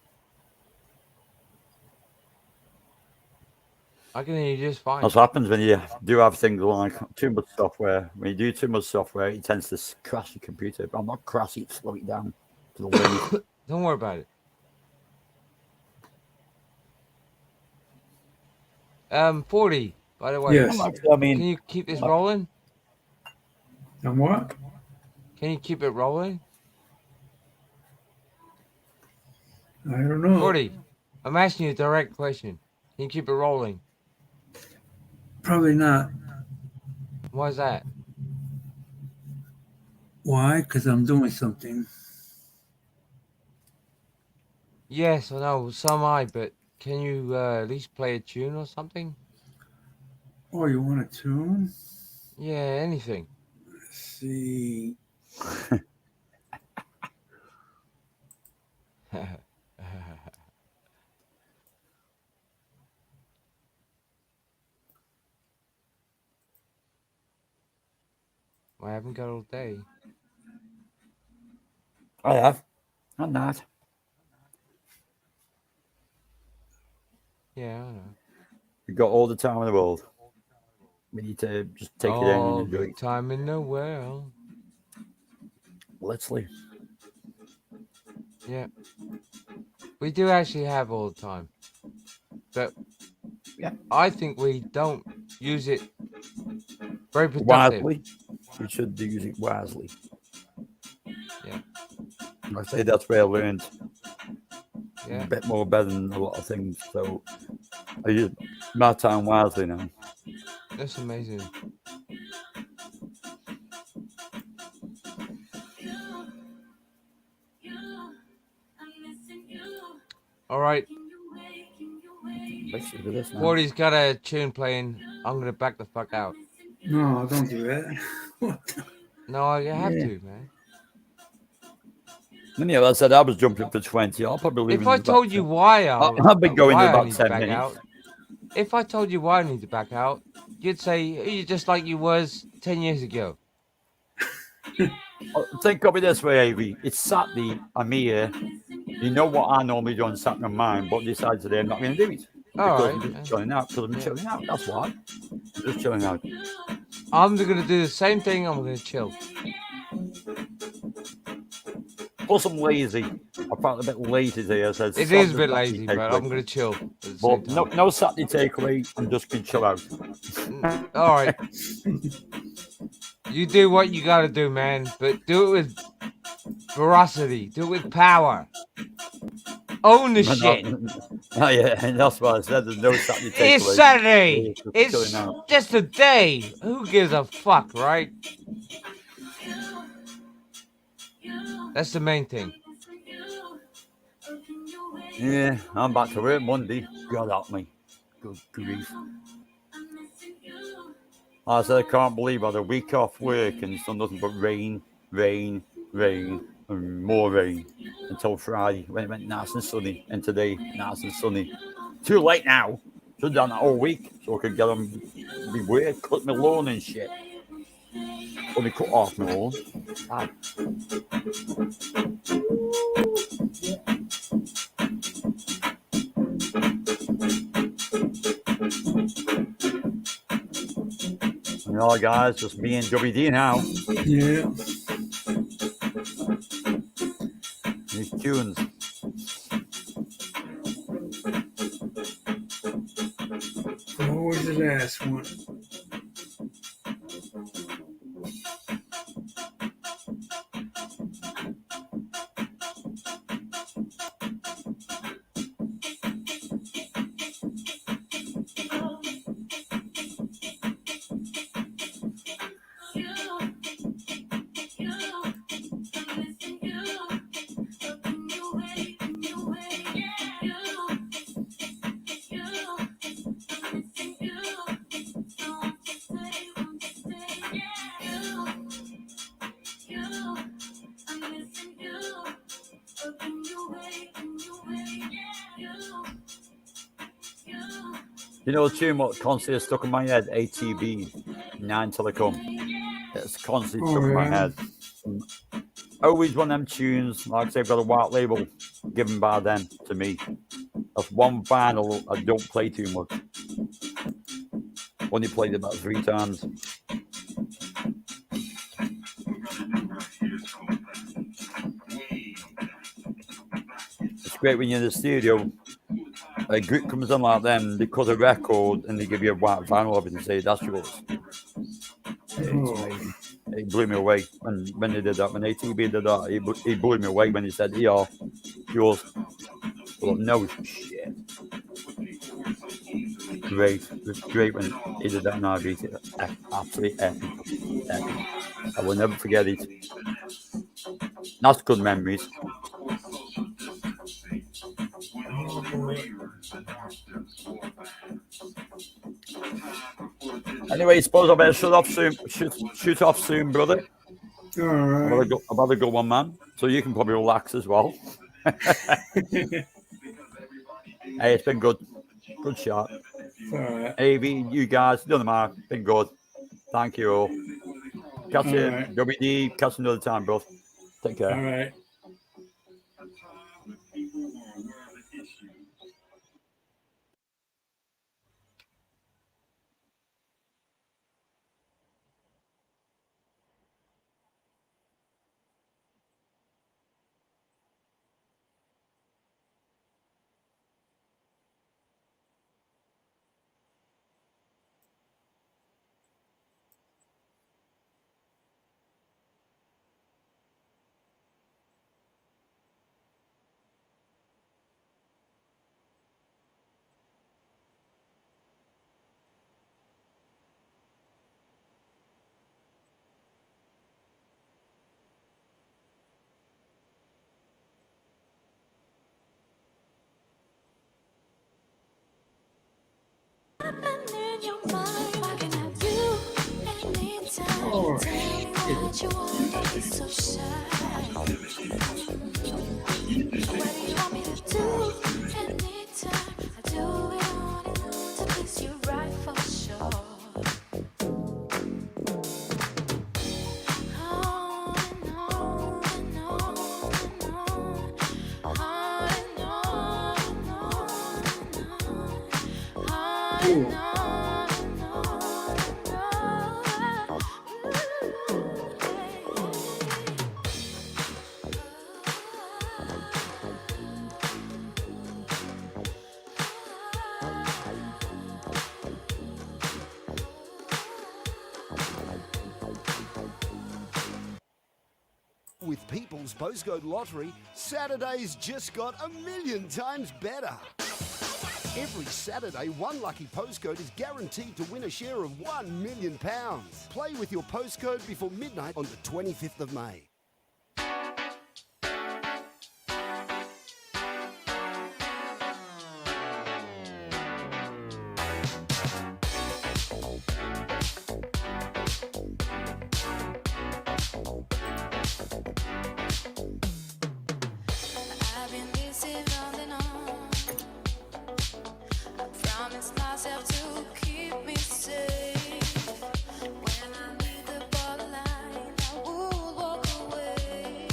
I can hear you just fine. That's what happens when you do have things like too much software. When you do too much software, it tends to crash your computer. But I'm not crash it, slow it down to the limit. Don't worry about it. 40, by the way. Yes. I mean, can you keep this rolling? And what? Can you keep it rolling? I don't know. 40. I'm asking you a direct question. Can you keep it rolling? Probably not. Why is that? Why? Because I'm doing something. Yes, I know. So am I, but can you at least play a tune or something? Oh, you want a tune? Yeah, anything. Let's see. I haven't got all day. I have. I'm not. Yeah, I know. You've got all the time in the world. We need to just take it in All and enjoy the it. time in the world. Let's leave. Yeah. We do actually have all the time. But yeah, I think we don't use it very productive. Wisely. We should use it wisely. Yeah. I say that's where I learned Yeah. a bit more better than a lot of things. So I use my time wisely now. That's amazing. All right. Let's do this now. 40's got a tune playing. I'm gonna back the fuck out. No, don't do that. What the? No, I have Yeah. to, man. Yeah, I said I was jumping for 20. I'll probably leave. If I told you why I'll be going why in I about need to 10 back minutes. out, if I told you why I need to back out, you'd say you're just like you was 10 years ago. Think of it this way, Avey. It's Saturday. I'm here. You know what I normally do on Saturday on mine, but decided today I'm not going to do it. Because I'm just chilling out. Because I'm chilling out. That's why. I'm just chilling out. I'm going to do the same thing. I'm going to chill. Plus, I'm lazy. I felt a bit lazy today. I said, it is a bit lazy, but I'm going to chill. But no Saturday takeaway. I'm just going to chill out. All right. You do what you got to do, man. But do it with ferocity. Do it with power. Own the shit. Oh, yeah. And that's what I said. There's no Saturday takeaway. It's Saturday. It's just a day. Who gives a fuck, right? That's the main thing. Yeah, I'm back to work Monday. God help me. Good grief. I said, I can't believe I had a week off work and it's done nothing but rain, and more rain until Friday when it went nice and sunny. And today, nice and sunny. Too late now. Should have done that all week so I could get on my work, cut my lawn and shit. Only cut off my lawn. All right, guys, just me and WD now. Yeah. These tunes. What was the last one? You know the tune what constantly stuck in my head? ATB, 9 Till I Come. It's constantly stuck in my head. Always one of them tunes, like I say, got a white label given by them to me. That's one vinyl I don't play too much. Only played it about 3 times. It's great when you're in the studio. A group comes on like them, they cut a record and they give you a white vinyl of it and say that's yours. It blew me away when they did that. When ATB did that, it blew me away when he said, "Yeah, yours." Well, no shit. Great, it was great when he did that. And I beat it. Absolutely epic. I will never forget it. That's good memories. Anyway, I suppose I better shoot off soon, brother. All right. I've had a good one, man. So you can probably relax as well. Hey, it's been good. Good shot. All right. Avey, you guys, doesn't matter. Been good. Thank you all. Catch you. Right. WD, catch you another time, bro. Take care. All right. Oh, shit. With People's Postcode Lottery, Saturdays just got a million times better. Every Saturday, one lucky postcode is guaranteed to win a share of £1 million. Play with your postcode before midnight on the 25th of May. I've been busy running on. I promised myself to keep me safe. When I need the borderline, I would walk away.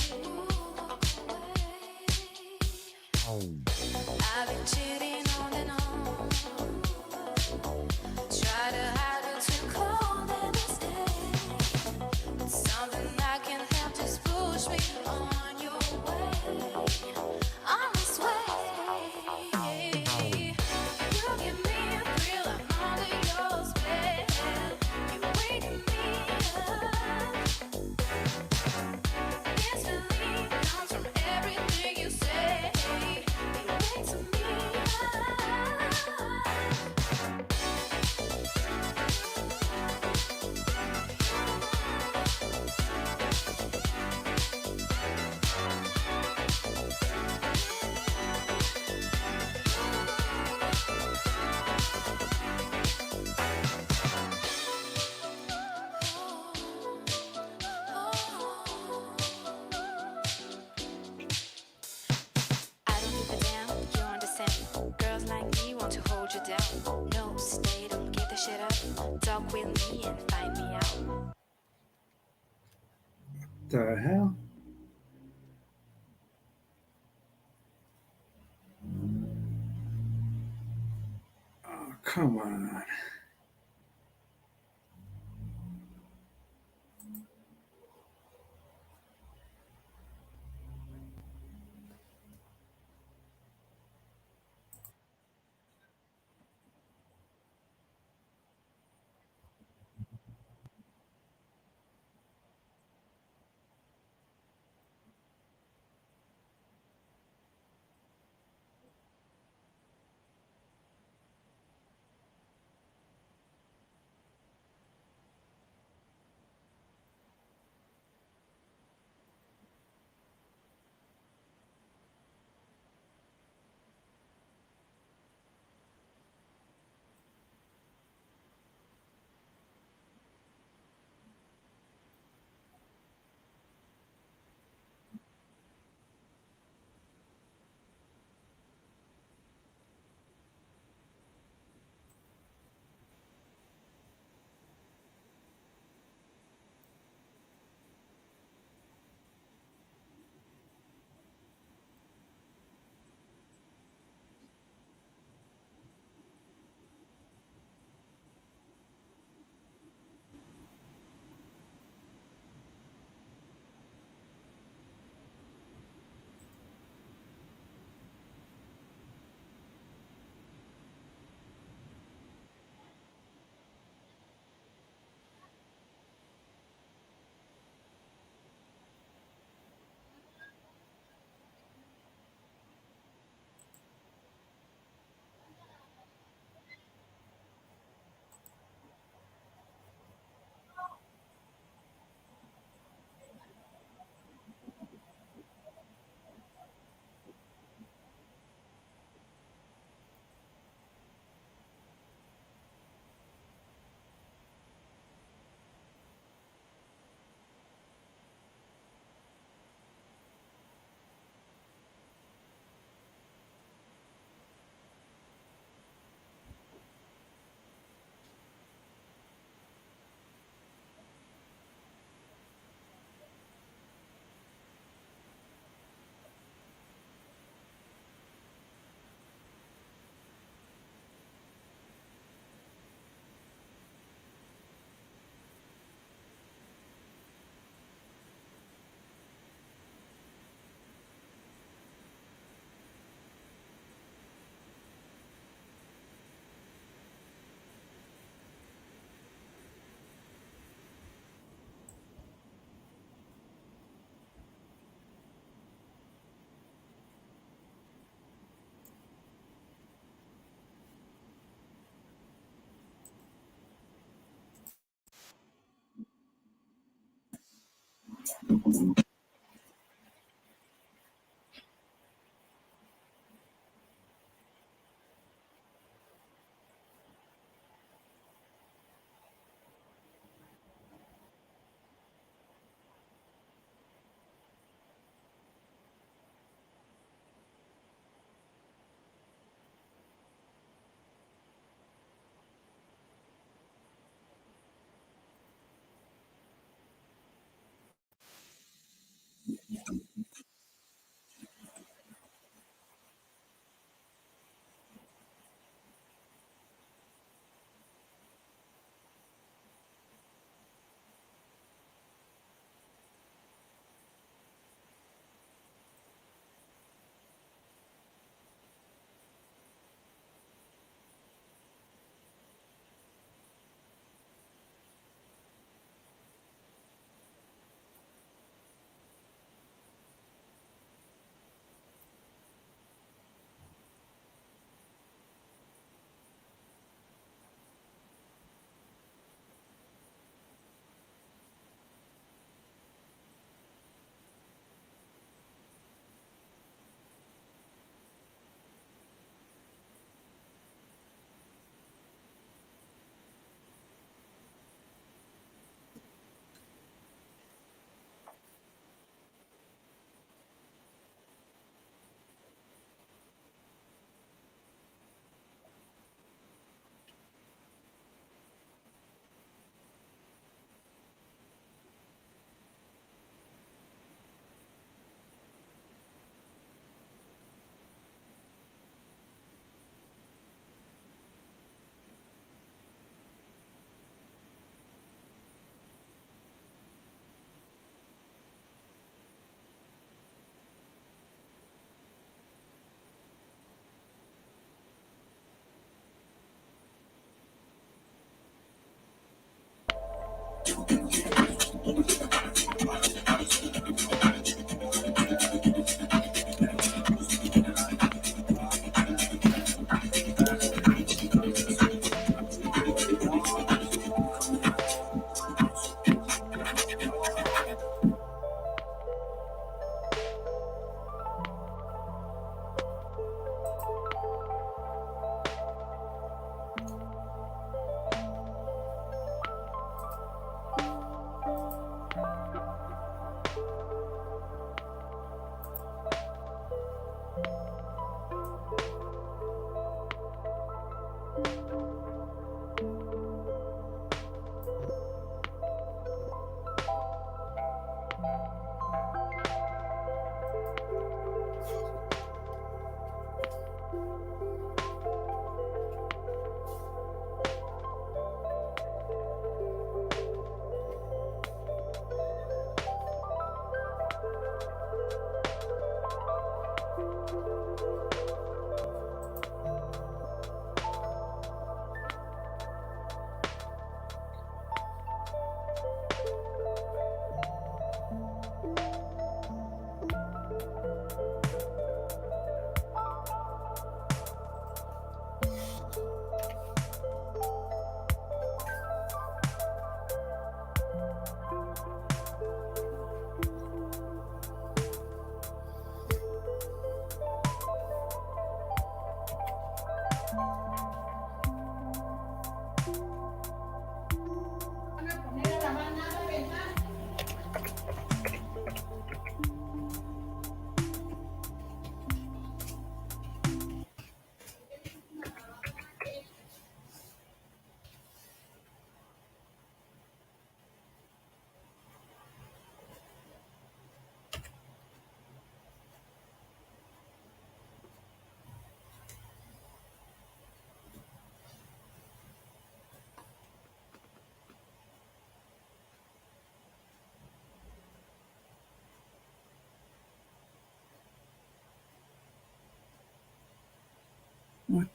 I've been cheating on and on. Try to hide it too cold and mistake. But something I can't help just push me on your way. On this way. You give me a thrill, I'm under your spell. You waking me up. This feeling comes from everything you say. It wakes me up. I don't give a damn, you understand. Girls like me want to hold you down. No, stay, don't give the shit up. Talk with me and find me out. The hell? Oh, come on. What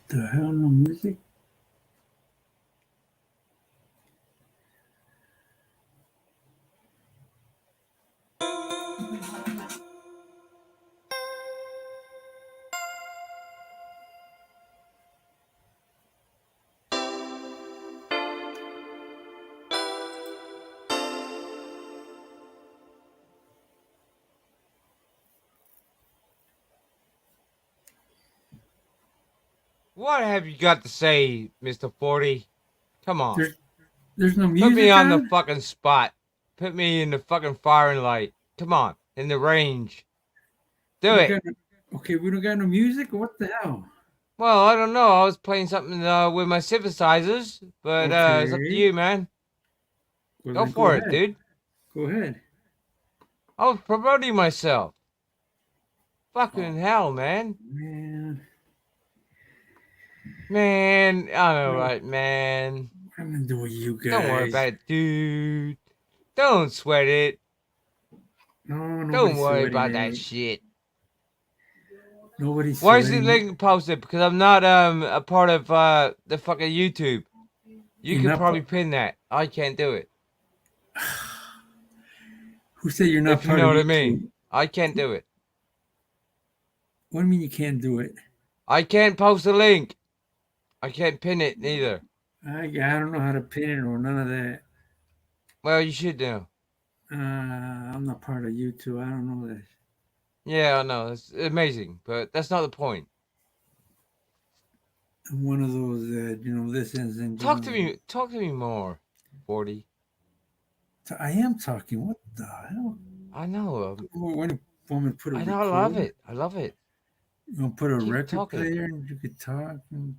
the hell, no music? What have you got to say, Mr. 40? Come on. There's no Put music me on the on? fucking spot. Put me in the fucking firing light. Come on. In the range. Do We it. got okay, we don't got no music? What the hell? Well, I don't know. I was playing something with my synthesizers, but it's up to Okay. you, man. Well, Go then for it, ahead. dude. Go ahead. I was promoting myself. Fucking hell, man. Man, Man, I know, No. right, man. what am I gonna do with you guys? Don't worry about it, dude. Don't sweat it. No, Don't nobody's worry sweating about that it. shit. Nobody's Why is the sweating. link posted? Because I'm not a part of the fucking YouTube. You You're could not probably pa- pin that. I can't do it. Who said you're not If you part know of what I YouTube? mean. I can't do it. What do you mean you can't do it? I can't post a link. I can't pin it neither. I don't know how to pin it or none of that. Well, you should know. I'm not part of YouTube. I don't know that. Yeah, I know. It's amazing, but that's not the point. I'm one of those that listens and Talk to me. Talk to me more. 40. I am talking. What the hell? I know. When you want me to put a I recorder? know. I love it. I love it. You want to put a Keep record talking. player and you could talk. And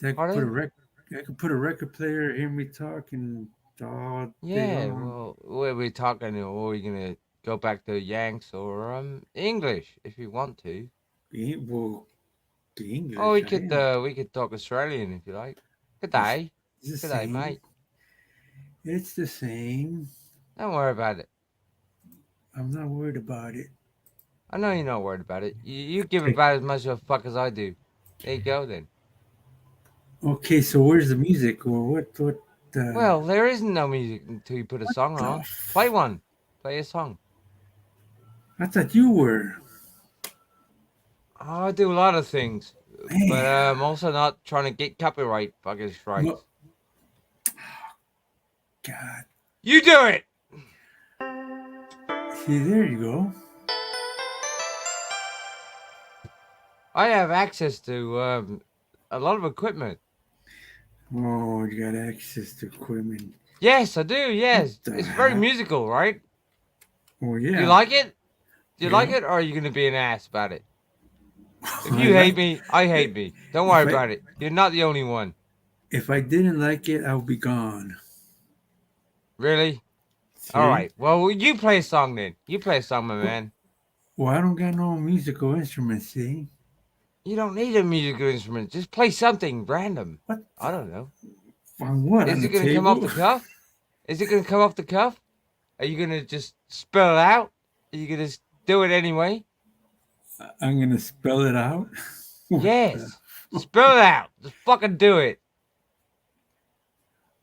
I could put a Pardon? I could put a record player, hear me talk, and all day Yeah. long. Well, what are we talking? Or are we gonna go back to Yanks or English if you want to? Well, the English. Oh, I am. we could talk Australian if you like. Good day. It's the Good day, same. mate. It's the same. Don't worry about it. I'm not worried about it. I know you're not worried about it. You give about as much of a fuck as I do. There you go then. Okay, so where's the music or what? Well, there isn't no music until you put a song on. Play one. Play a song. I thought you were. Oh, I do a lot of things, Man. but I'm also not trying to get copyright fuckers strikes. Well, God. You do it. See, there you go. I have access to a lot of equipment. Oh, you got access to equipment. Yes, I do. Yes, What the it's very heck? musical, right? Oh, yeah. You like it? Do you like Yeah. it, or are you gonna be an ass about it? If I you hate like- me, I hate me. Don't worry about it. You're not the only one. If I didn't like it, I'll be gone. Really? See? All right. Well, you play a song then. You play a song, my man. Well, I don't got no musical instruments, see? You don't need a musical instrument. Just play something random. What? I don't know. On what? Is on it the gonna come off the table? cuff? Is it gonna come off the cuff? Are you gonna just spell it out? Are you gonna just do it anyway? I'm gonna spell it out. What Yes. Spell it out. Just fucking do it.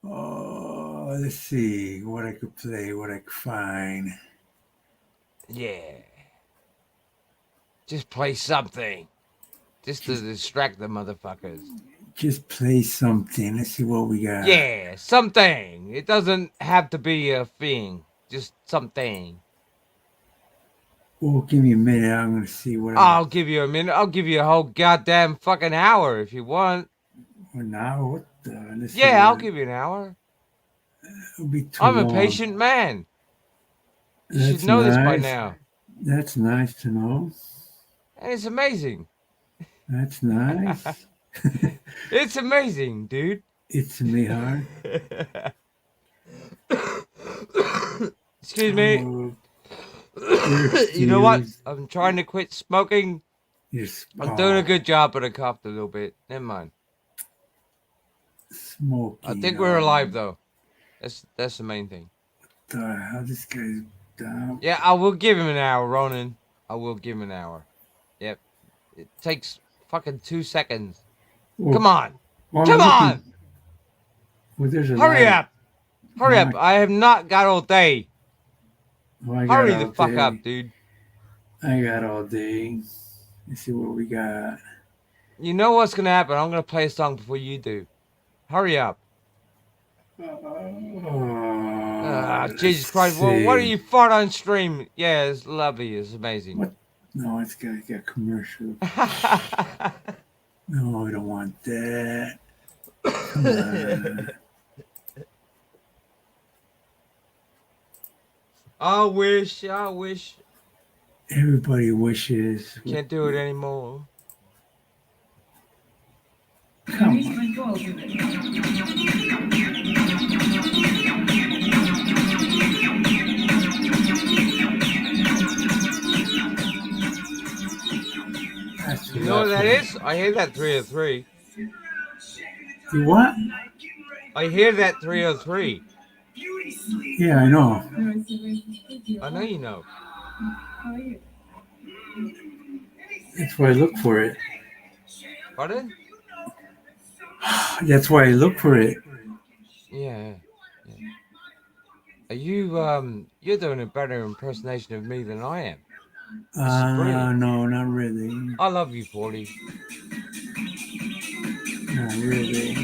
Oh, let's see what I could play, what I could find. Yeah. Just play something. Just to distract the motherfuckers. Just play something. Let's see what we got. Yeah, something. It doesn't have to be a thing. Just something. Oh, give me a minute. I'm gonna see what. I'll give you a minute. I'll give you a whole goddamn fucking hour if you want. An hour? What the? Let's see Yeah, I'll what- give you an hour. It'll be too I'm long. a patient man. You That's should know this by nice. now. That's nice to know. And it's amazing. That's nice. It's amazing, dude. It's me hard. Excuse me. Oh, You know what? excuse. I'm trying to quit smoking. I'm doing a good job, but I coughed a little bit. Never mind. Smoking. I think we're alive though. That's the main thing. What the hell? This guy's down. Yeah, I will give him an hour, Ronan. I will give him an hour. Yep. It takes fucking 2 seconds. Well, Come on. well, Come I'm on. looking- Well, there's a Hurry lot. up. Hurry up. I have not got all day. Oh, I got Hurry all the fuck day. up, dude. I got all day. Let's see what we got. You know what's going to happen. I'm going to play a song before you do. Hurry up. Jesus Christ. Well, what are you fart on stream? Yeah, it's lovely. It's amazing. What? No, it's got commercial. No, I don't want that. Come on. I wish. Everybody wishes. Can't do it anymore. Come You know what that is? I hear that 303. You what? I hear that 303. Yeah, I know. I know you know. That's why I look for it. Pardon? That's why I look for it. Yeah. Are you you're doing a better impersonation of me than I am. This is brilliant. No, not really. I love you, 40. Not really.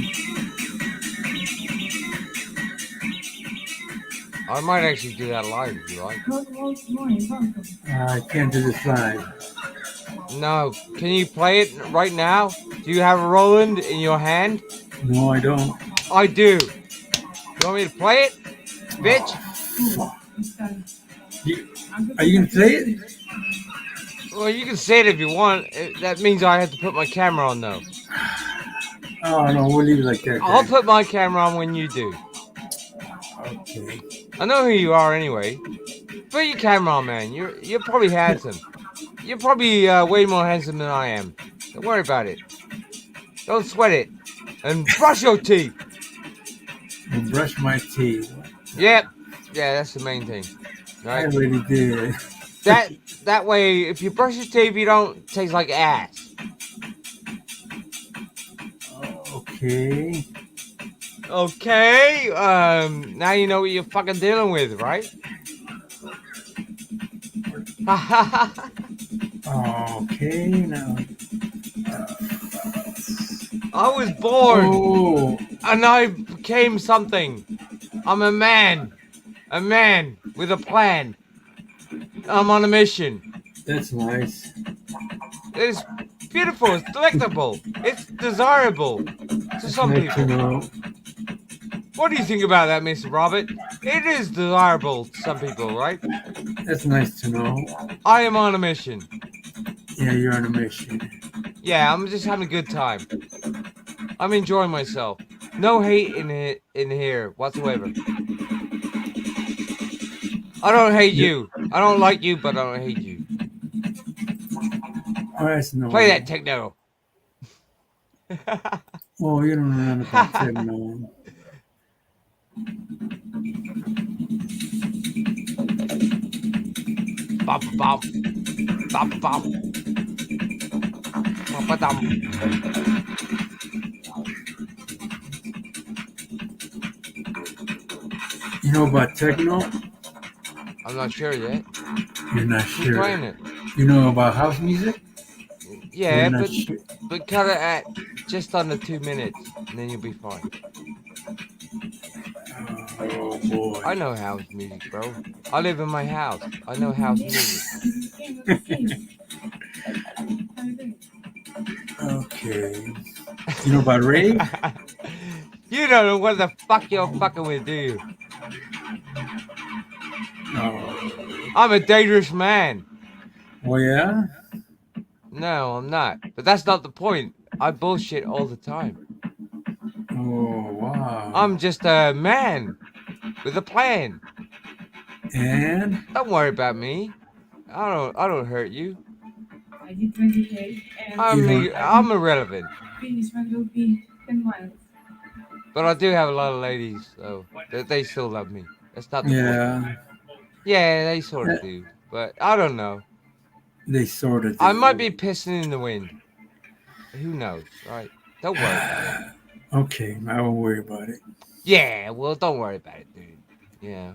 I might actually do that live if you like. I can't do this live. No. Can you play it right now? Do you have a Roland in your hand? No, I don't. I do. You want me to play it? Bitch? Are you going to play it? Well, you can say it if you want. That means I have to put my camera on, though. Oh, no, we'll leave it like that. I'll put my camera on when you do. Okay. I know who you are anyway. Put your camera on, man. You're probably handsome. You're probably way more handsome than I am. Don't worry about it. Don't sweat it. And brush your teeth. And brush my teeth. Yep. Yeah, that's the main thing. Right? I already did. That way, if you brush your teeth, you don't taste like ass. Okay. Okay. Now you know what you're fucking dealing with, right? Okay, now. I was born, and I became something. I'm a man with a plan. I'm on a mission. That's nice. It's beautiful. It's delectable. It's desirable to some nice people. to know. What do you think about that, Mr. Robert? It is desirable to some people, right? That's nice to know. I am on a mission. Yeah, you're on a mission. Yeah, I'm just having a good time. I'm enjoying myself. No hate in here whatsoever. I don't hate you. I don't like you, but I don't hate you. Oh, that's no. Play that techno. Oh, you don't know about techno. Bop bop. Bop bop. Bop dum. You know about techno? I'm not sure yet. You're not Who's sure. playing it? You know about house music? Yeah, You're not sure. but cut it at just under 2 minutes, and then you'll be fine. Oh boy. I know house music, bro. I live in my house. I know house music. Okay. You know about rave? You don't know what the fuck you're fucking with, do you? Oh. I'm a dangerous man. Oh yeah? No, I'm not. But that's not the point. I bullshit all the time. Oh wow. I'm just a man with a plan. And? Don't worry about me. I don't hurt you. I'm irrelevant. But I do have a lot of ladies, so they still love me. That's not the point. Yeah, they sort of do. But I don't know. They sort of do. I might be pissing in the wind. Who knows, right? Don't worry about it. Okay, I won't worry about it. Yeah, well, don't worry about it, dude. Yeah.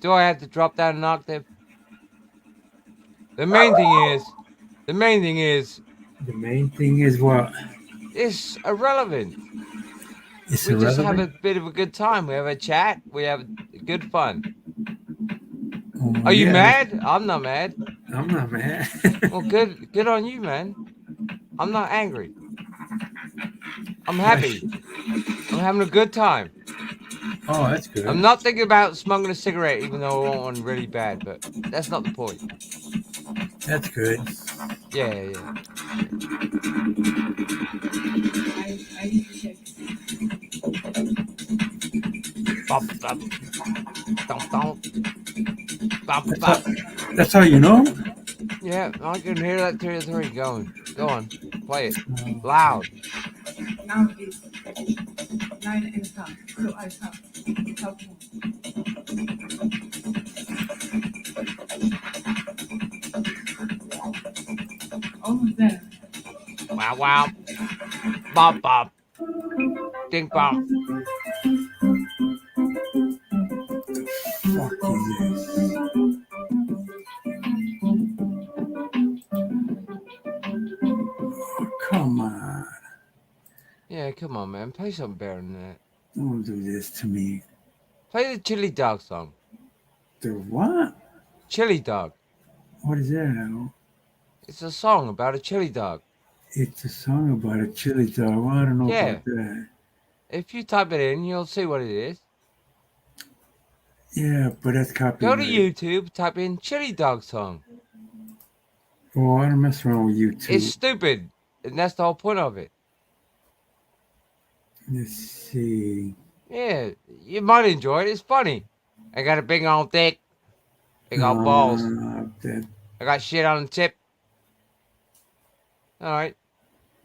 Do I have to drop down an octave? The main thing is... The main thing is what? It's irrelevant. It's we irrelevant? just have a bit of a good time. We have a chat. We have good fun. Are you mad? I'm not mad. I'm not mad. Well, good on you, man. I'm not angry. I'm happy. I'm having a good time. Oh, that's good. I'm not thinking about smoking a cigarette, even though I want one really bad, but that's not the point. That's good. Yeah. Bop, bop. Thump, thump. Bop, bop. That's how you know? Yeah, I can hear that 3 3 going. Go on. Play it. Loud. Now it's 9:30, so I have help him. Almost there. Wow, wow. Bop, bop. Ding, bop. Fuck is Oh, come on. Yeah, come on, man. Play something better than that. Don't do this to me. Play the Chili Dog song. The what? Chili Dog. What is that? It's a song about a chili dog. It's a song about a chili dog. Well, I don't know Yeah. about that. If you type it in, you'll see what it is. Yeah, but that's Go copyright. to YouTube, type in chili dog song. Oh, I don't mess around with YouTube. It's stupid, and that's the whole point of it. Let's see. Yeah, you might enjoy it. It's funny. I got a big old dick, big old balls. I got shit on the tip. All right.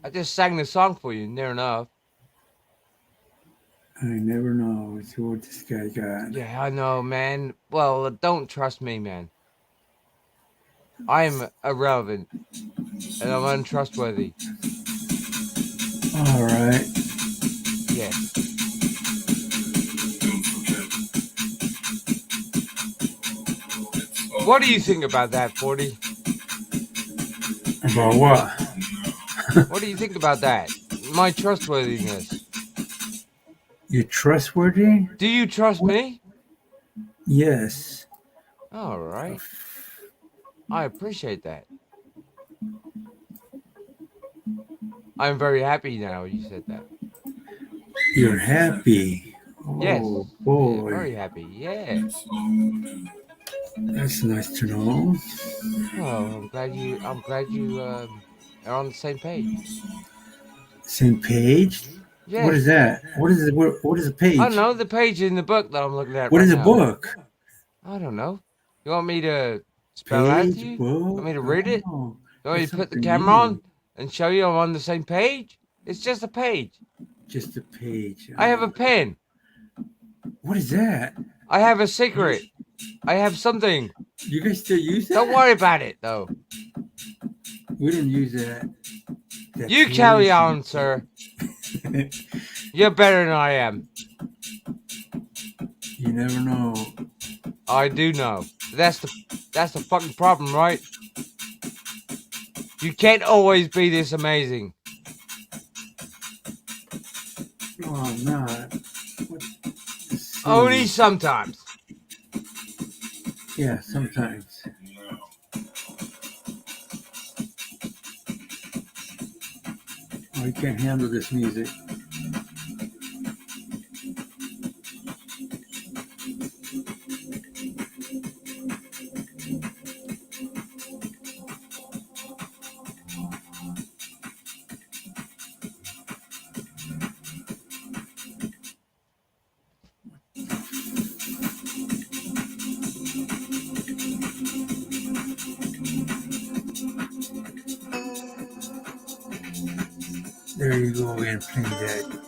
I just sang the song for you, near enough. I never know what this guy got. Yeah, I know, man. Well, don't trust me, man. I'm irrelevant, and I'm untrustworthy. All right. Yes. What do you think about that, 40? About what? What do you think about that? My trustworthiness. You're trustworthy? Do you trust me? Yes. All right. I appreciate that. I'm very happy now you said that. You're happy. Yes. Oh, boy. Yeah, very happy. Yeah. That's nice to know. Oh, I'm glad you are on the same page. Same page? Yes. What is that? What is it? What is a page? I don't know, the page in the book that I'm looking at What right is a now. book? I don't know. You want me to spell it out to you? Book? Want me to read it? Oh, You want me that's to put the something camera on new. and show you I'm on the same page? It's just a page. Just a page. I have a pen. What is that? I have a secret. I have something. You guys still use that? Don't worry about it, though. We don't use that. You carry on, sir. You're better than I am. You never know. I do know. That's the fucking problem, right? You can't always be this amazing. No, I'm not. Only sometimes. Yeah, sometimes. Oh, you can't handle this music. There you go again, playing that.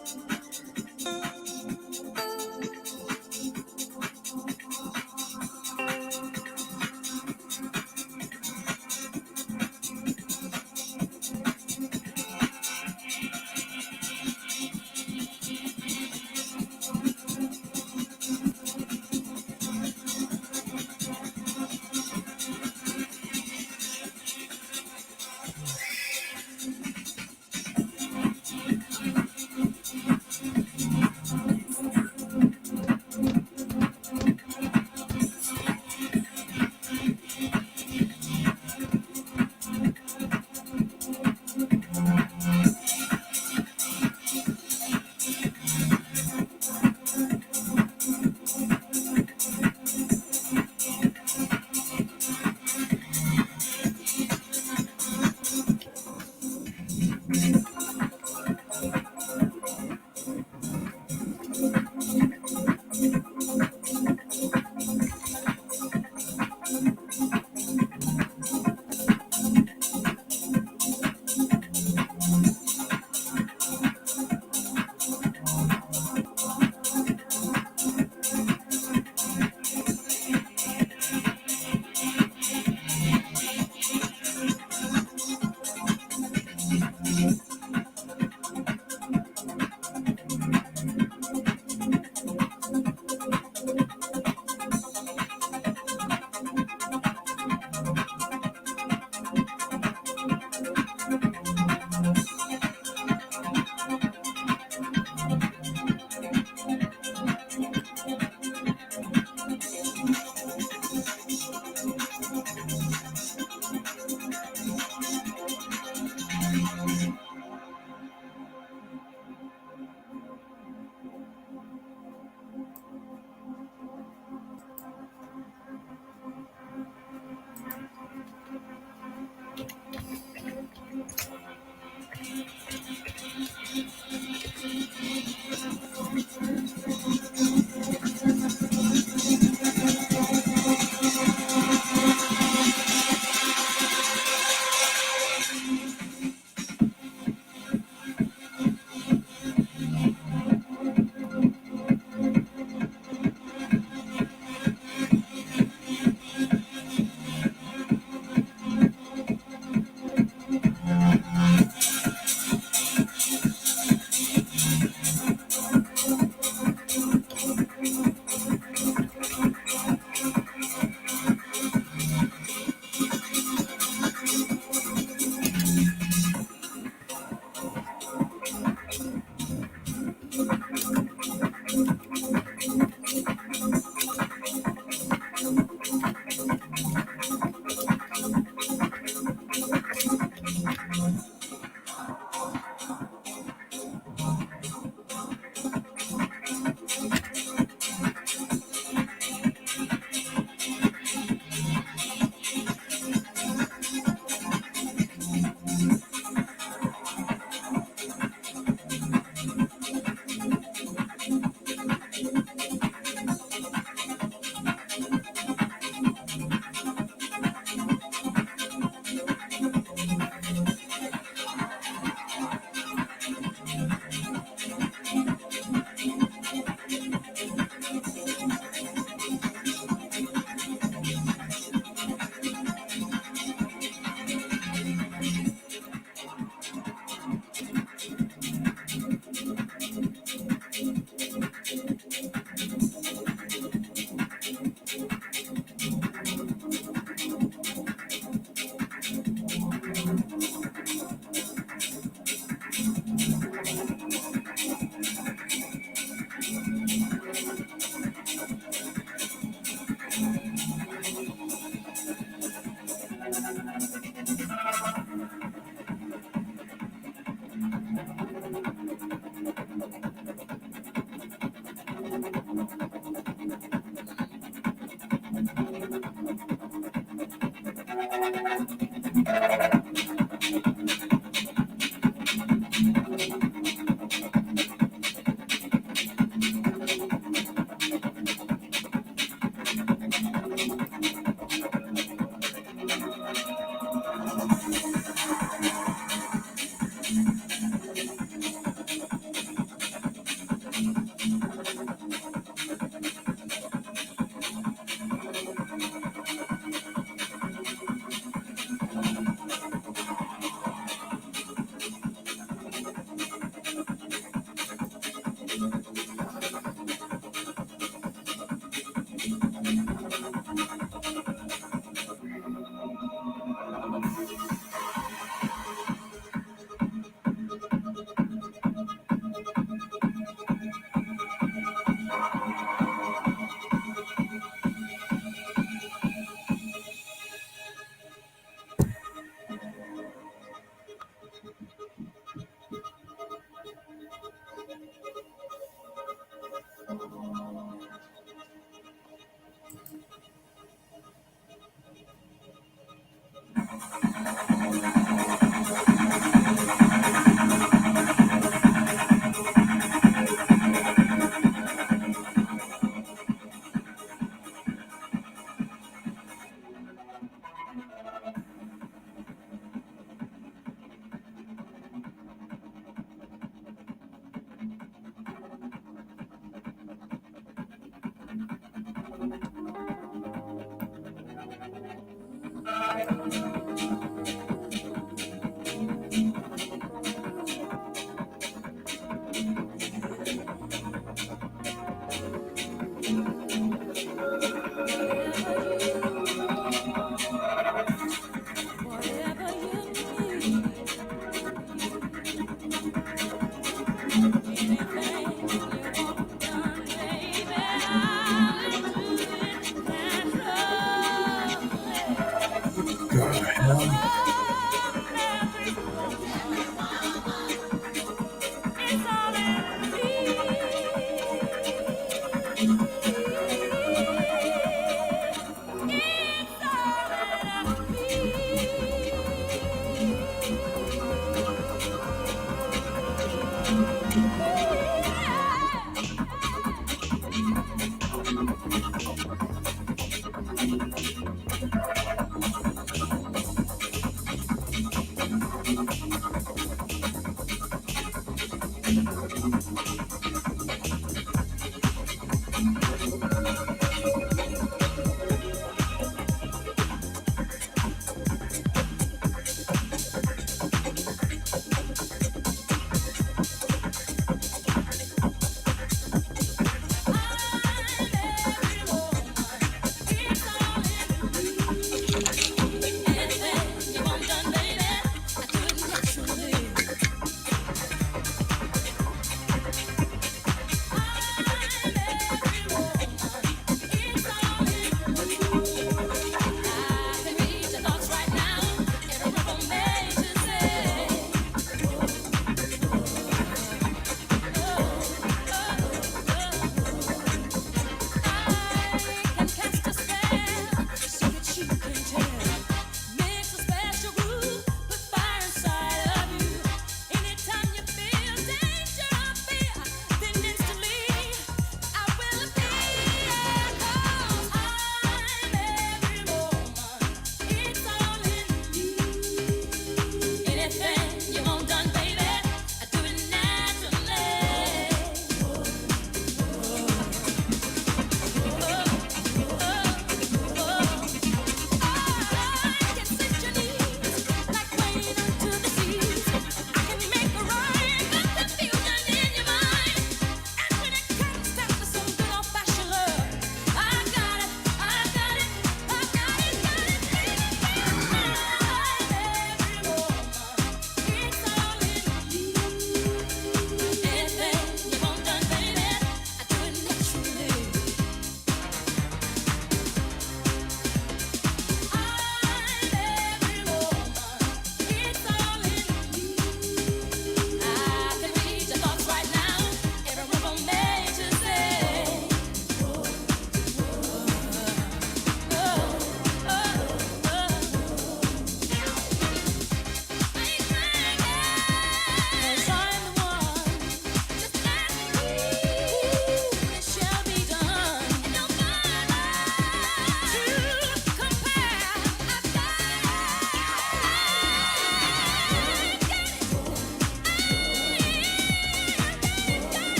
Whatever you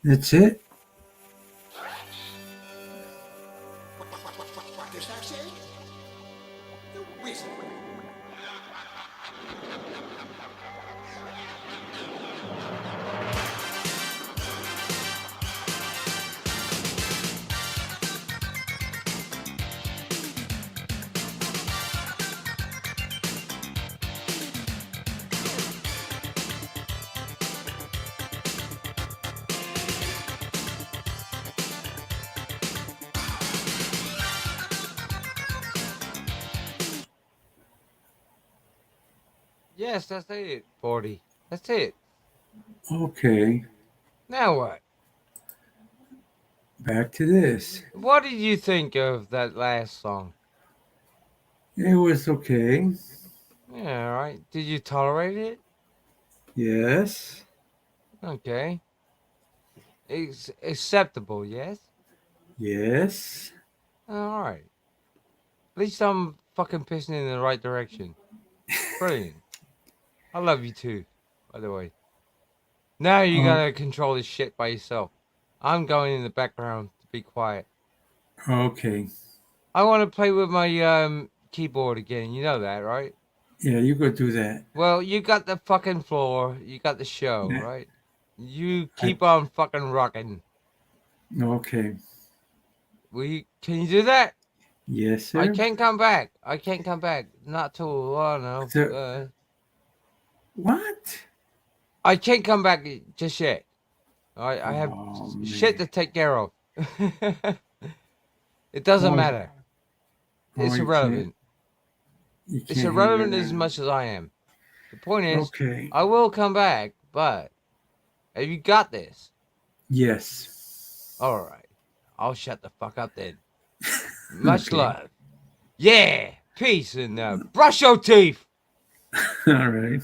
That's it? Yes, that's it, 40. That's it. Okay. Now what? Back to this. What did you think of that last song? It was okay. Yeah, all right. Did you tolerate it? Yes. Okay. It's acceptable, yes? Yes. All right. At least I'm fucking pissing in the right direction. Brilliant. I love you too, by the way. Now you gotta control this shit by yourself. I'm going in the background to be quiet. Okay. I want to play with my keyboard again. You know that, right? Yeah, you go do that. Well, you got the fucking floor. You got the show, Yeah. right? You keep on fucking rocking. Okay. Can you do that? Yes, sir. I can't come back. I can't come back. Not till, I don't know. So- What? I can't come back just yet. I have shit to take care of. It doesn't Oh, matter. It's you irrelevant. You It's can't irrelevant hang as around. much as I am. The point is, Okay. I will come back, but have you got this? Yes. All right. I'll shut the fuck up then. Much Okay. love. Yeah. Peace and brush your teeth. All right.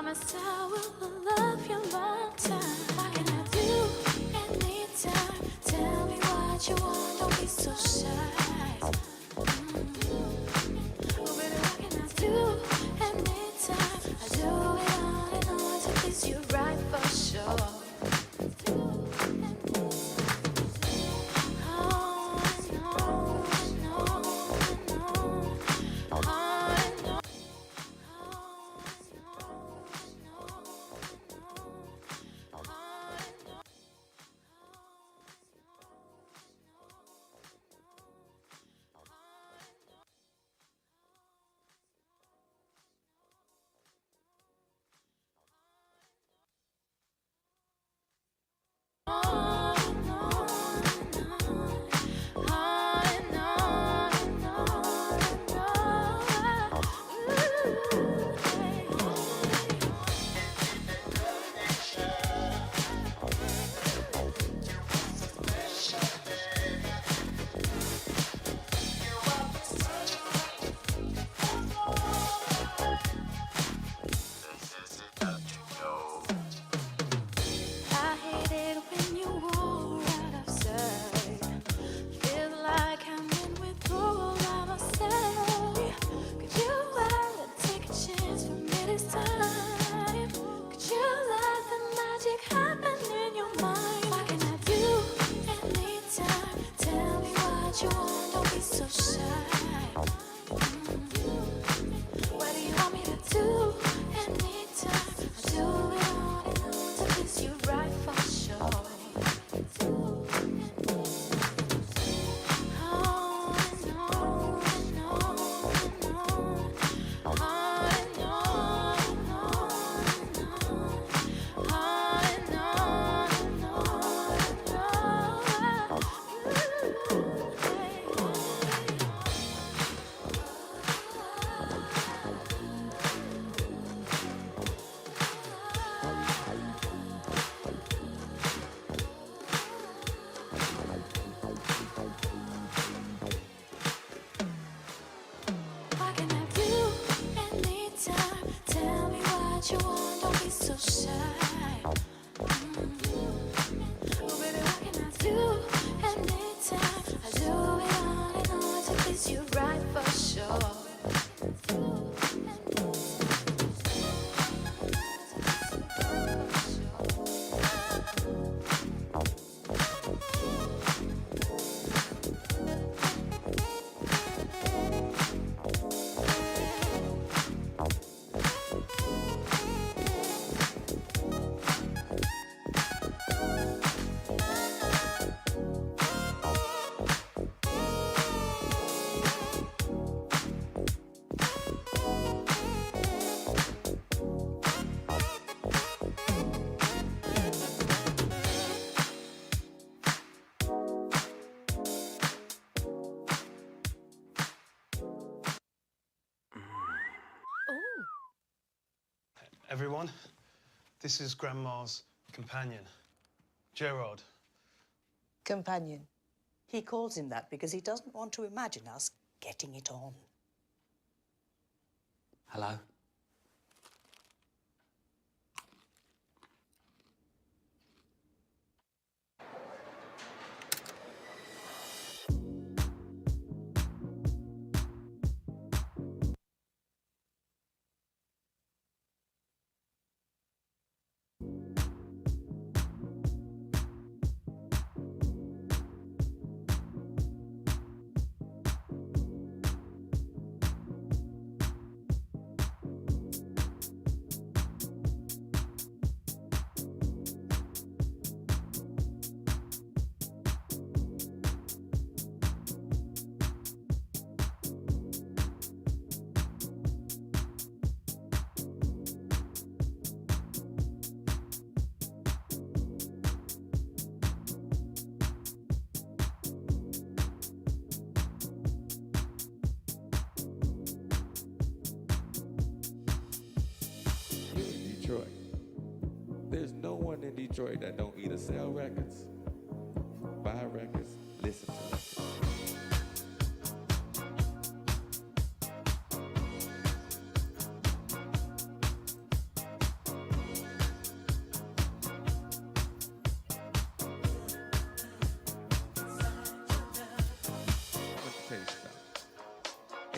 Promise I will love you long time. What can I do anytime? Tell me what you want, don't be so shy. Oh baby, what can I do anytime? I do it on and on to please you right for sure. I hate it when you walk right outside. Feel like I'm in withdrawal by myself. Could you take a chance for me this time? Could you let the magic happen in your mind? What can I do anytime? Tell me what you want, don't be so shy. What do you want me to do anytime? I do it on and on to please you right for sure. What can I do anytime? Tell me what you want, don't be so shy. Oh baby, what can I do anytime? I do it on and on to please you right for sure. Everyone, this is Grandma's companion, Gerard. Companion. He calls him that because he doesn't want to imagine us getting it on. Hello? Detroit. There's no one in Detroit that don't either sell records, buy records, listen to records.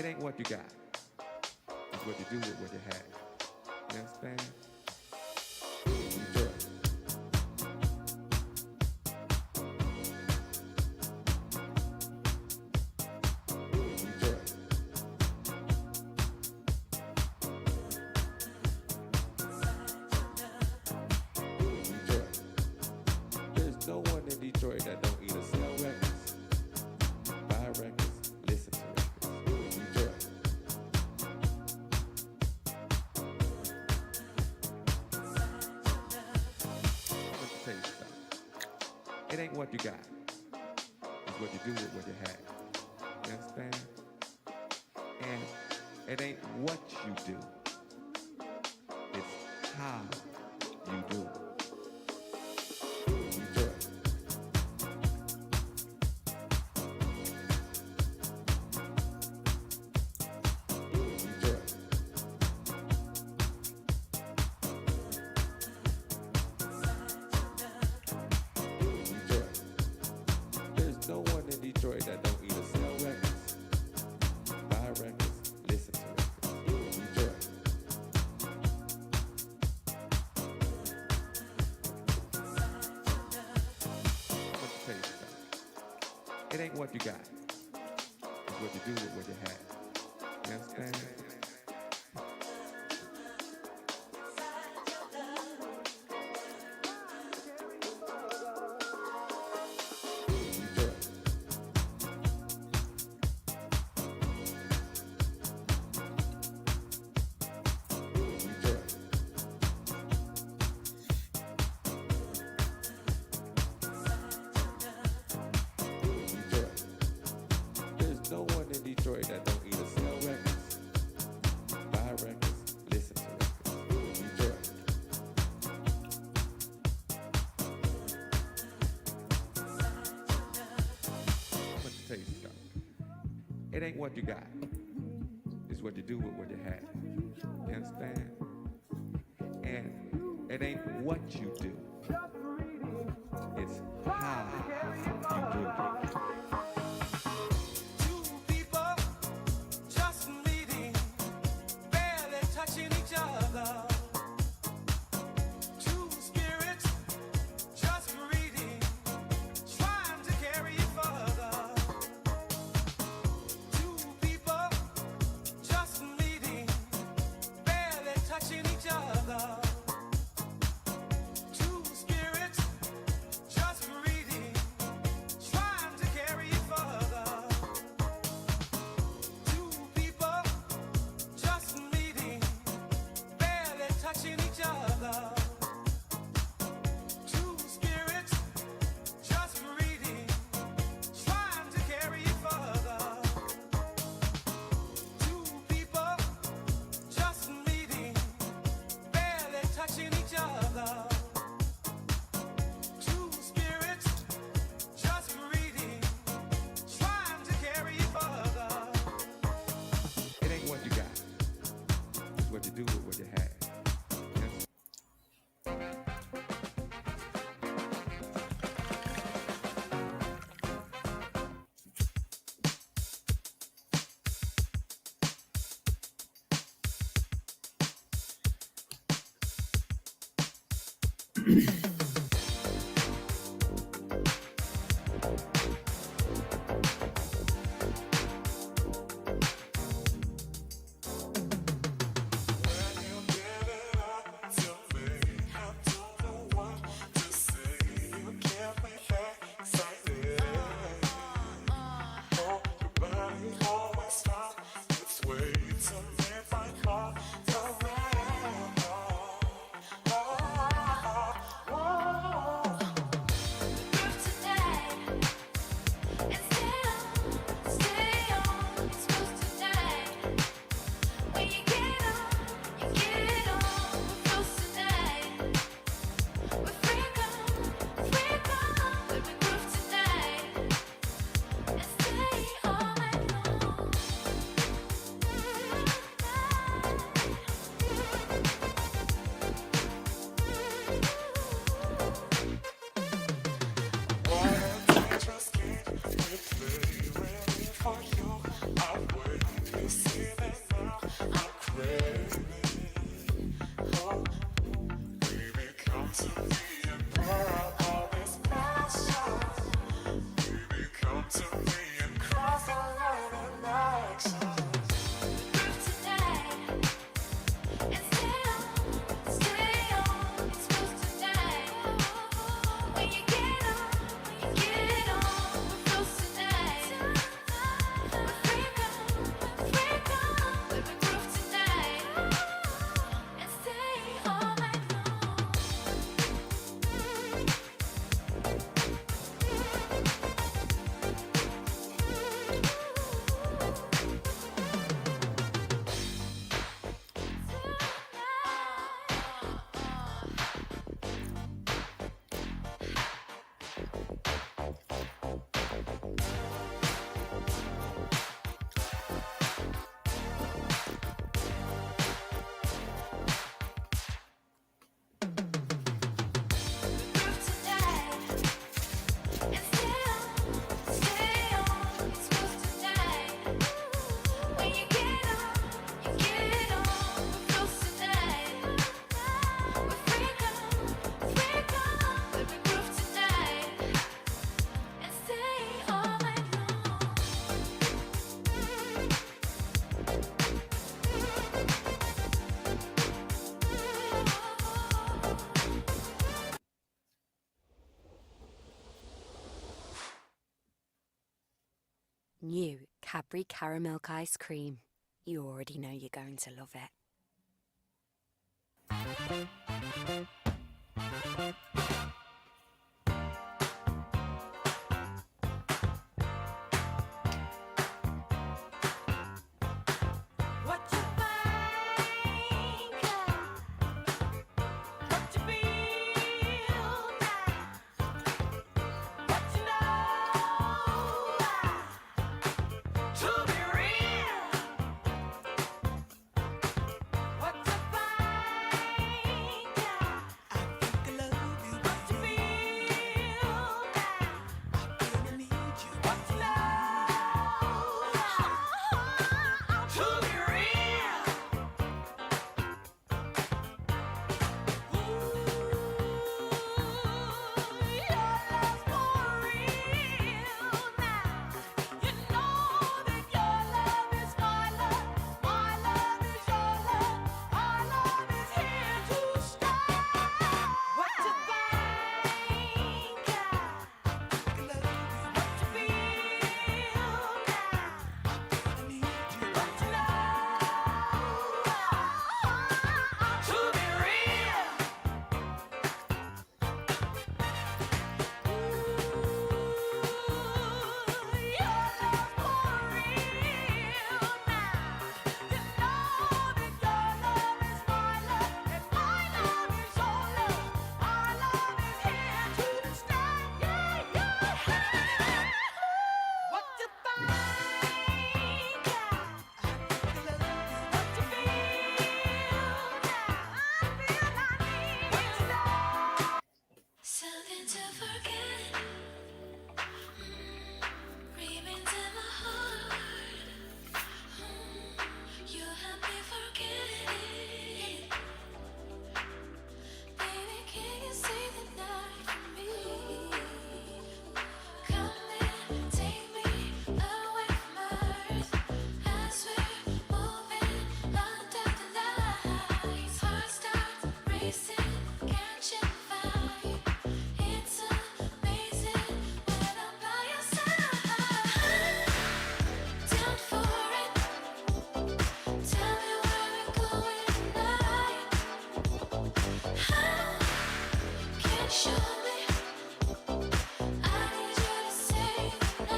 It ain't what you got. It's what you do with what you have. You understand? Enjoy. There's no one in Detroit that don't either sell records, buy records, listen to records. Enjoy. Let me tell you something. It ain't what you got. It's what you do with what you have. You understand? And it ain't what you do. It's how you do it. Enjoy. There's no one in Detroit that don't either sell records, buy records, listen to records. Enjoy. Let me tell you something. It ain't what you got. It's what you do with what you have. You understand? There's no one in Detroit that don't either sell records, buy records, listen to records. Enjoy. I'm gonna tell you something. It ain't what you got. It's what you do with what you have. You understand? And it ain't what you do. It's how you do it. Just meeting, barely touching each other. Two spirits just greeting, trying to carry it further. Two people just meeting, barely touching each other. Two spirits just greeting, trying to carry it further. Just meeting, barely touching each other. Two spirits just greeting, trying to carry it further. Two people just meeting, barely touching each other. Two spirits just greeting, trying to carry it further. It ain't what you got. It's what you do with what you have. Yes. Whoa. New Cadbury Caramel Ice Cream. You already know you're going to love it. Something to forget. Remains in my heart. You help me forget it. Baby, can you save the night for me? Come and take me away from Earth as we're moving under the lights. Heart starts racing, catching fire. It's amazing when I'm by your side. Down for it. Tell me where we're going tonight. Can you show me? I need you to save the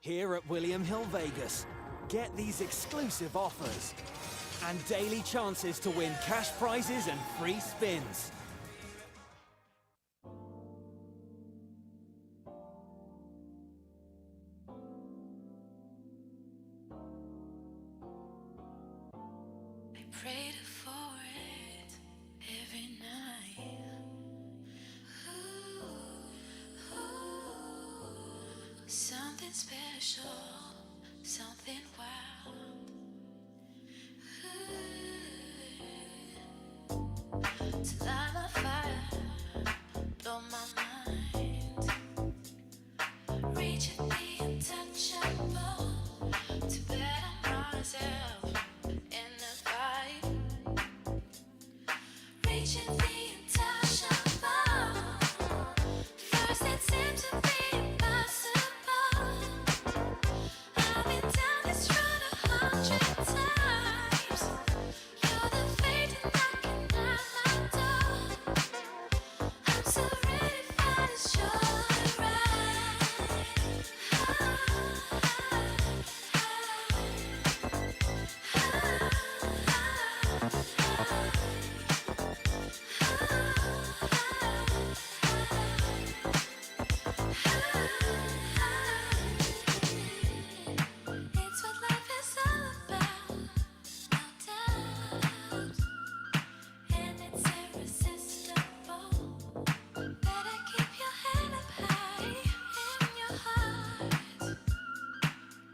Here at William Hill Vegas, get these exclusive offers and daily chances to win cash prizes and free spins. I prayed for it every night. Ooh, something special, something wild. To light my fire, blow my mind. Reaching the untouchable, to better myself in the fight. Reaching the untouchable. First it seemed to be impossible. I've been down this road 100 times. You're the fate knocking at my door. I'm so ready for this joyride. It's what life is all about, no doubt, and it's irresistible. Better keep your head up high in your heart,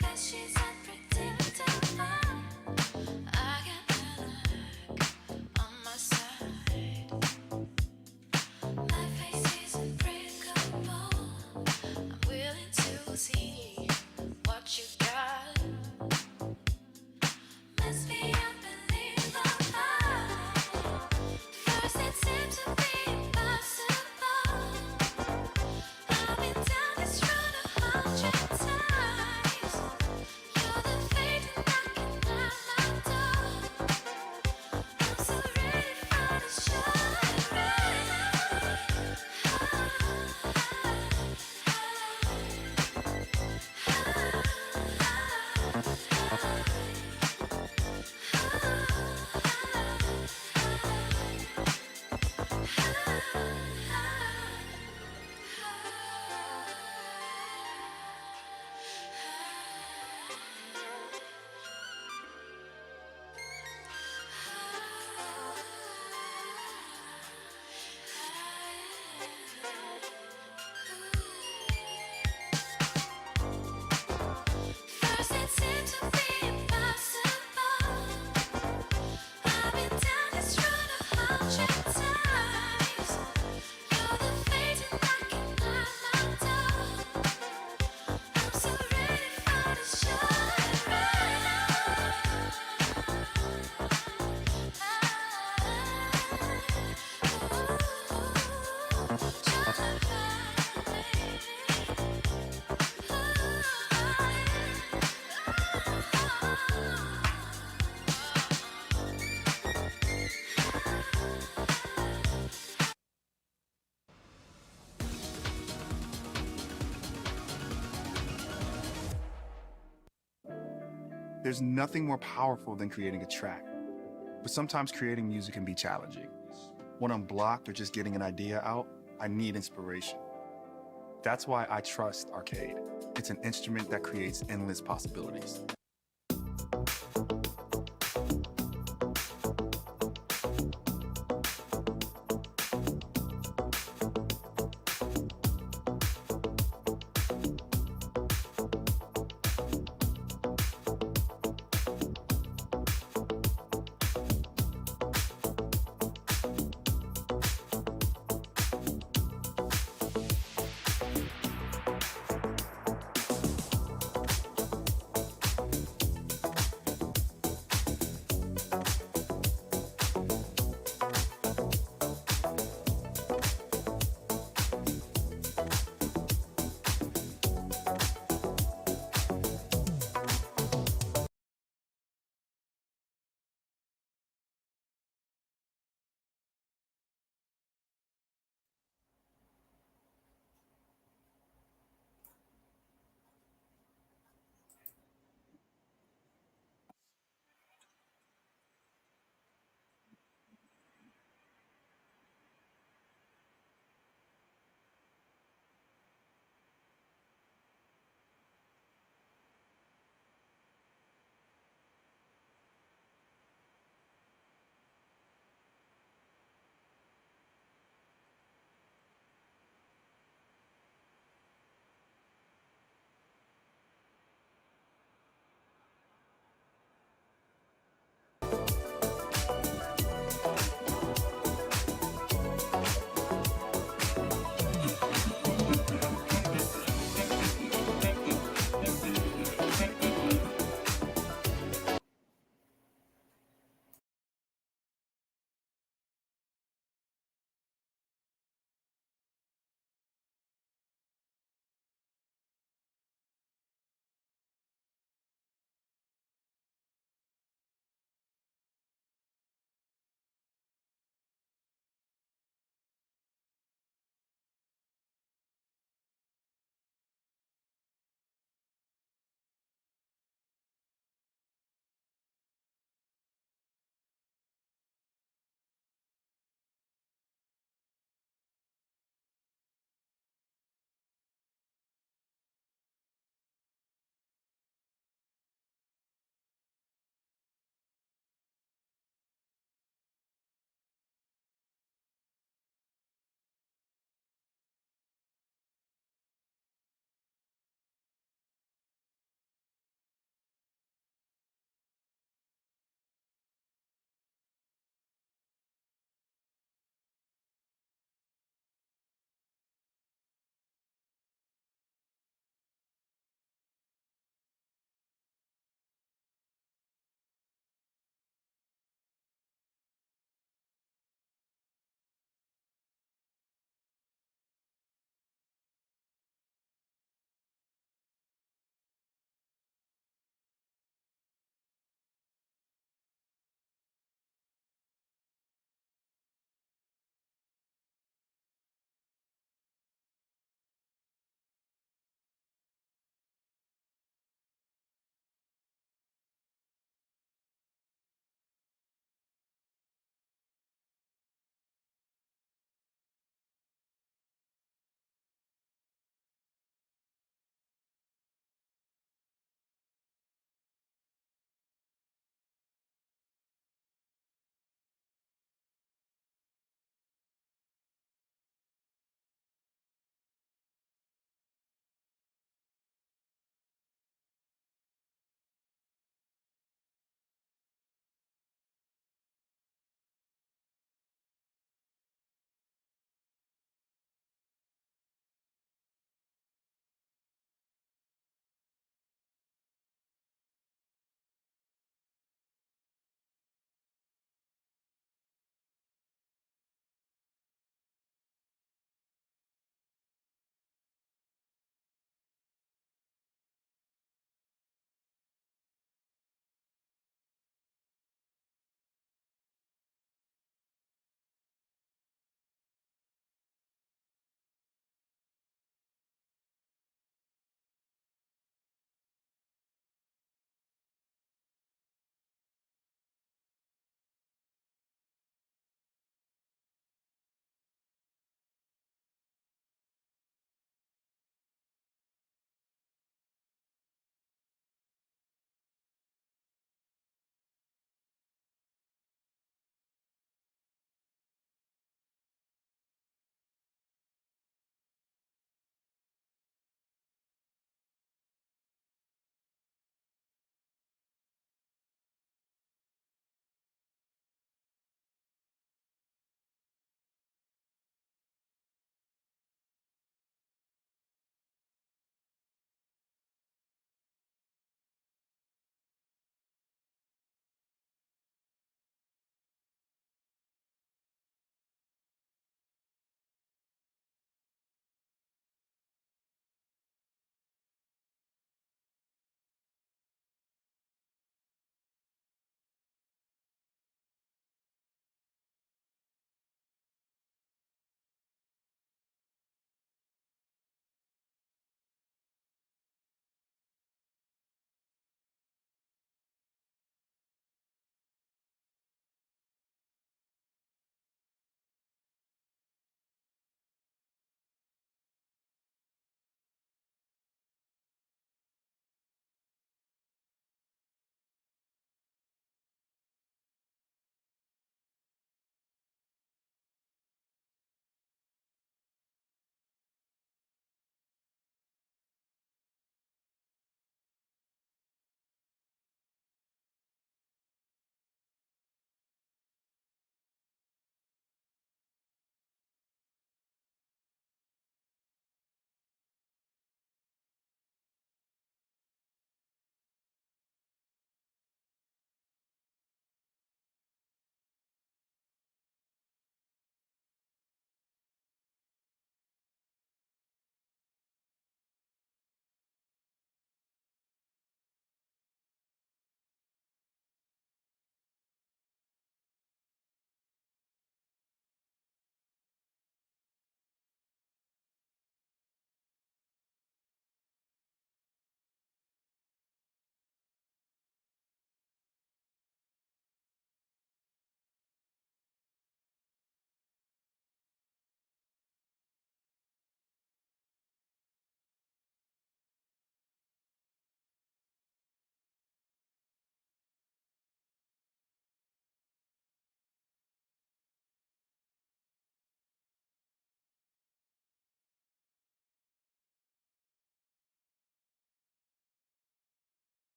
'cause she's unpredictable. I got the luck on my side. My face is unbreakable. I'm willing to see what you got. Must be unbelievable. First it seemed to be impossible. I've been down this road 100 times. You're the fate knocking at my door. I'm so ready for this joyride. First it seemed to be impossible. I've been down this road 100 times. You're the fate knocking at my door. I'm so ready for this There's nothing more powerful than creating a track. But sometimes creating music can be challenging. When I'm blocked or just getting an idea out, I need inspiration. That's why I trust Arcade. It's an instrument that creates endless possibilities.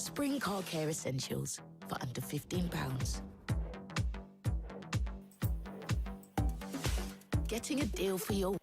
Spring car care essentials for under £15. Getting a deal for your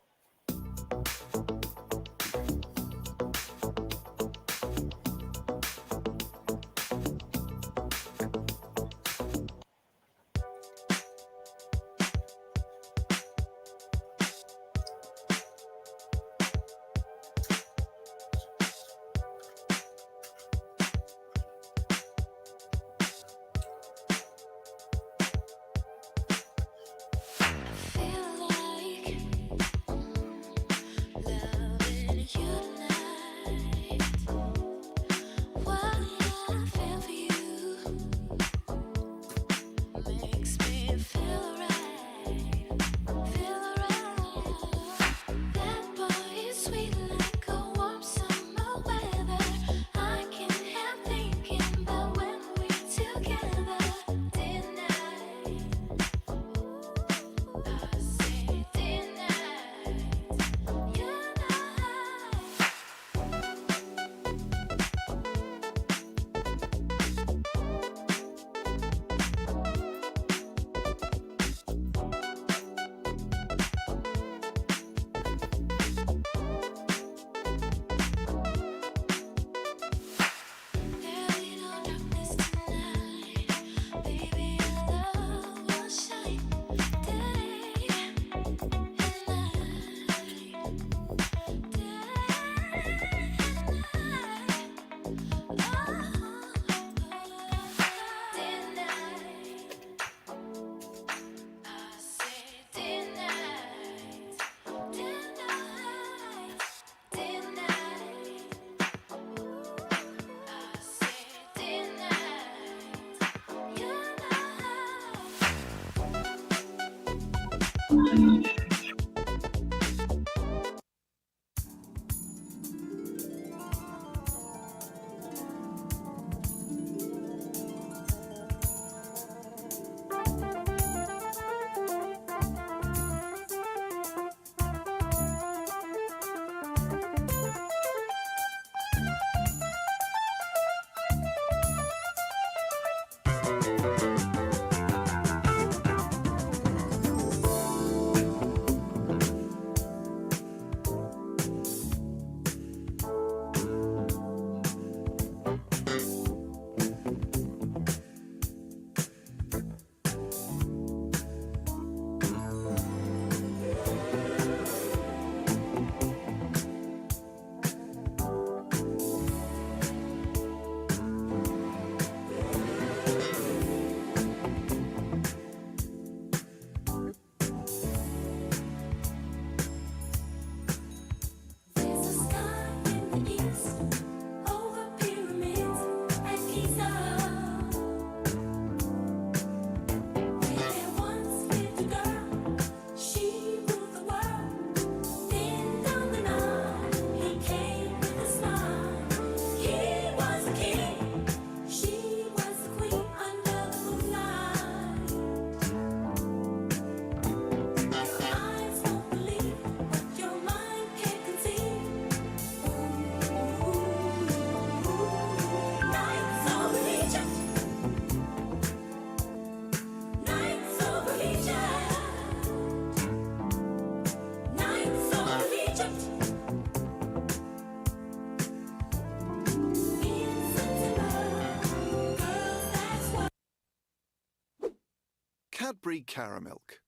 Cadbury Caramilk.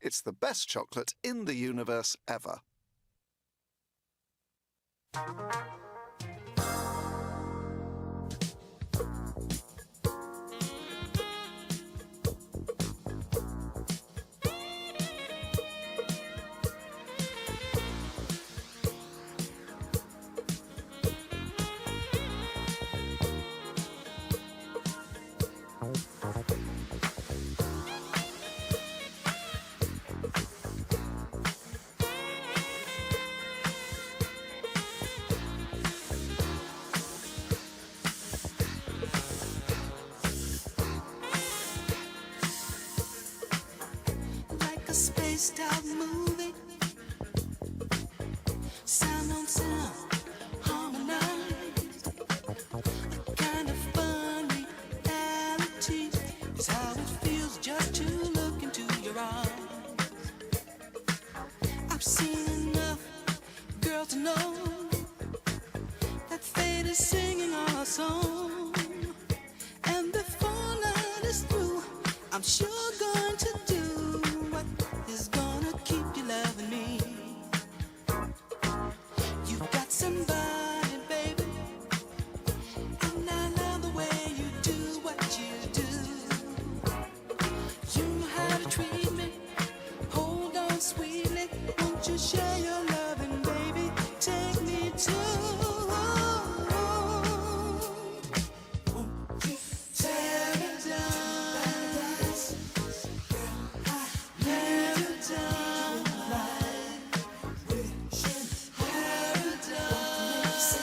It's the best chocolate in the universe ever. A spaced out movie, sound on sound, harmonized. seen enough, girl, to know that fate is singing our song. And before night is through, I'm sure going to do what is gonna keep you loving me. You've got somebody, baby, and I love the way you do what you do. You know how to treat me, hold on sweetly. Won't you share your loving, baby? Take me to paradise.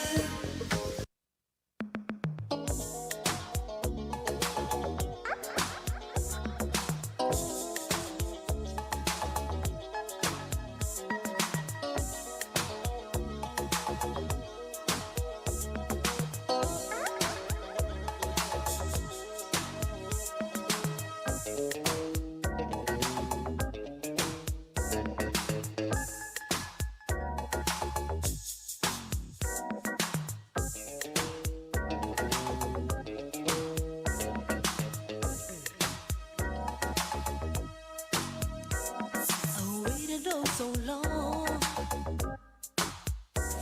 I waited oh so long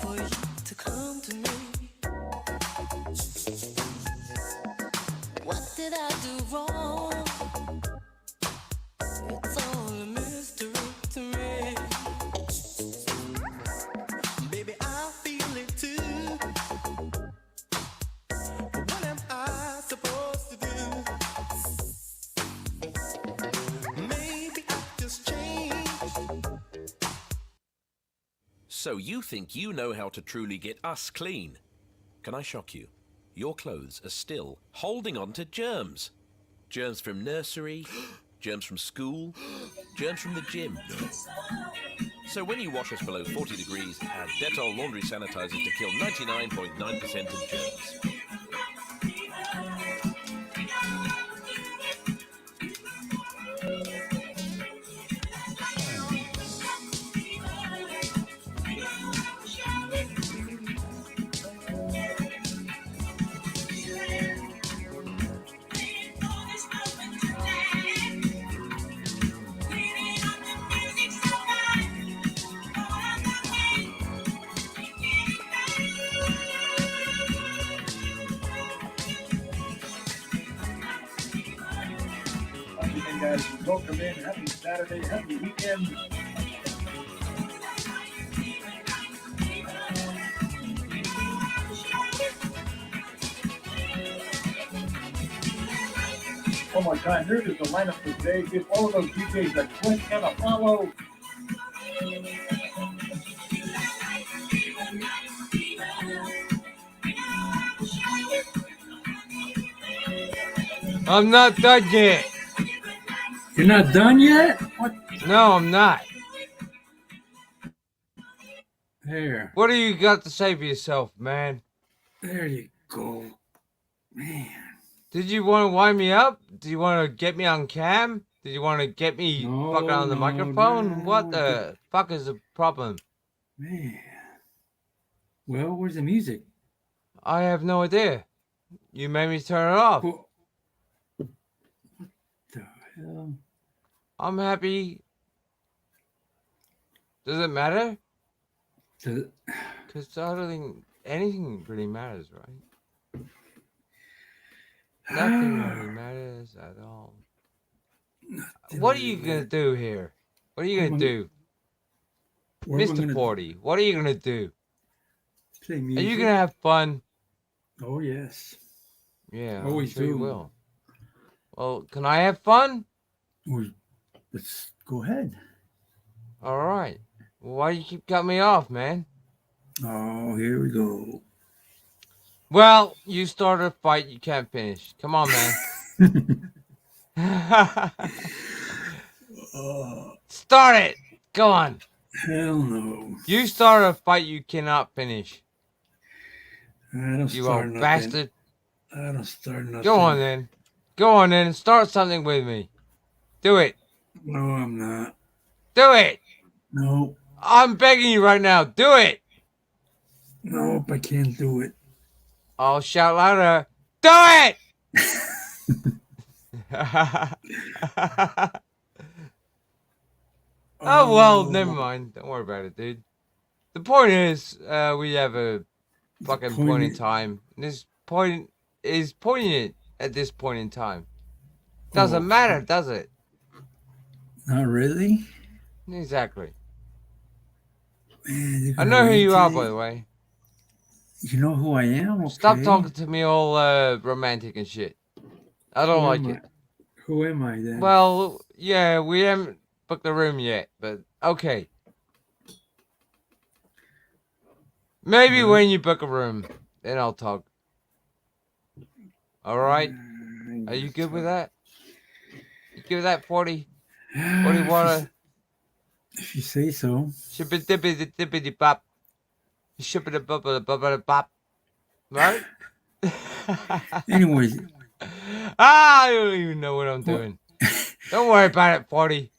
for you to come to me. What did I do wrong? It's all a mystery to me. Baby, I feel it too. But what am I supposed to do? Maybe I've just changed. So you think you know how to truly get us clean? Can I shock you? Your clothes are still holding on to germs. Germs from nursery, germs from school, germs from the gym. So when you wash us below 40 degrees, add Dettol laundry sanitizer to kill 99.9% of germs. Guys, welcome in. Happy Saturday, happy weekend. One more time, here is the lineup for today. Give all of those DJs a click and a follow. I'm not done yet. You're not done yet? What? No, I'm not. There. What do you got to say for yourself, man? There you go. Man. Did you want to wind me up? Do you want to get me on cam? Did you want to get me fucking on the microphone? What the fuck is the problem? Man. Well, where's the music? I have no idea. You made me turn it off. What the hell? I'm happy. Does it matter? Because I don't think anything really matters, right? Nothing really matters at all. What are you going to do here? What are you going to do? Mr. Porty, what are you going to do? Play Are music. you going to have fun? Oh, yes. Yeah, Always I'm sure you do. will. Well, can I have fun? Well, let's go ahead. All right. Well, why do you keep cutting me off, man? Oh, here we go. Well, you started a fight you can't finish. Come on, man. Start it. Go on. Hell no. You started a fight you cannot finish. I don't You start old nothing. bastard. I don't start nothing. Go on then. Go on then. Start something with me. Do it. No, I'm not. Do it. No. I'm begging you right now. Do it. Nope, I can't do it. I'll shout louder. Do it. Oh well, never mind. Don't worry about it, dude. The point is, we have a fucking point in time. This point is poignant at this point in time. Doesn't matter, does it? Not really. Exactly. Man, I know who you are, by the way. You know who I am? Okay. Stop talking to me all romantic and shit. I don't like it. Who am I then? Well, yeah, we haven't booked the room yet, but okay. Maybe when you book a room, then I'll talk. All right? Are you good with that? You good with that, 40? What do you want to... If you say so. Shippity-dippity-dippity-bop. Shippity-bop-bop-bop-bop. Right? Anyways. I don't even know what I'm doing. Don't worry about it, 40.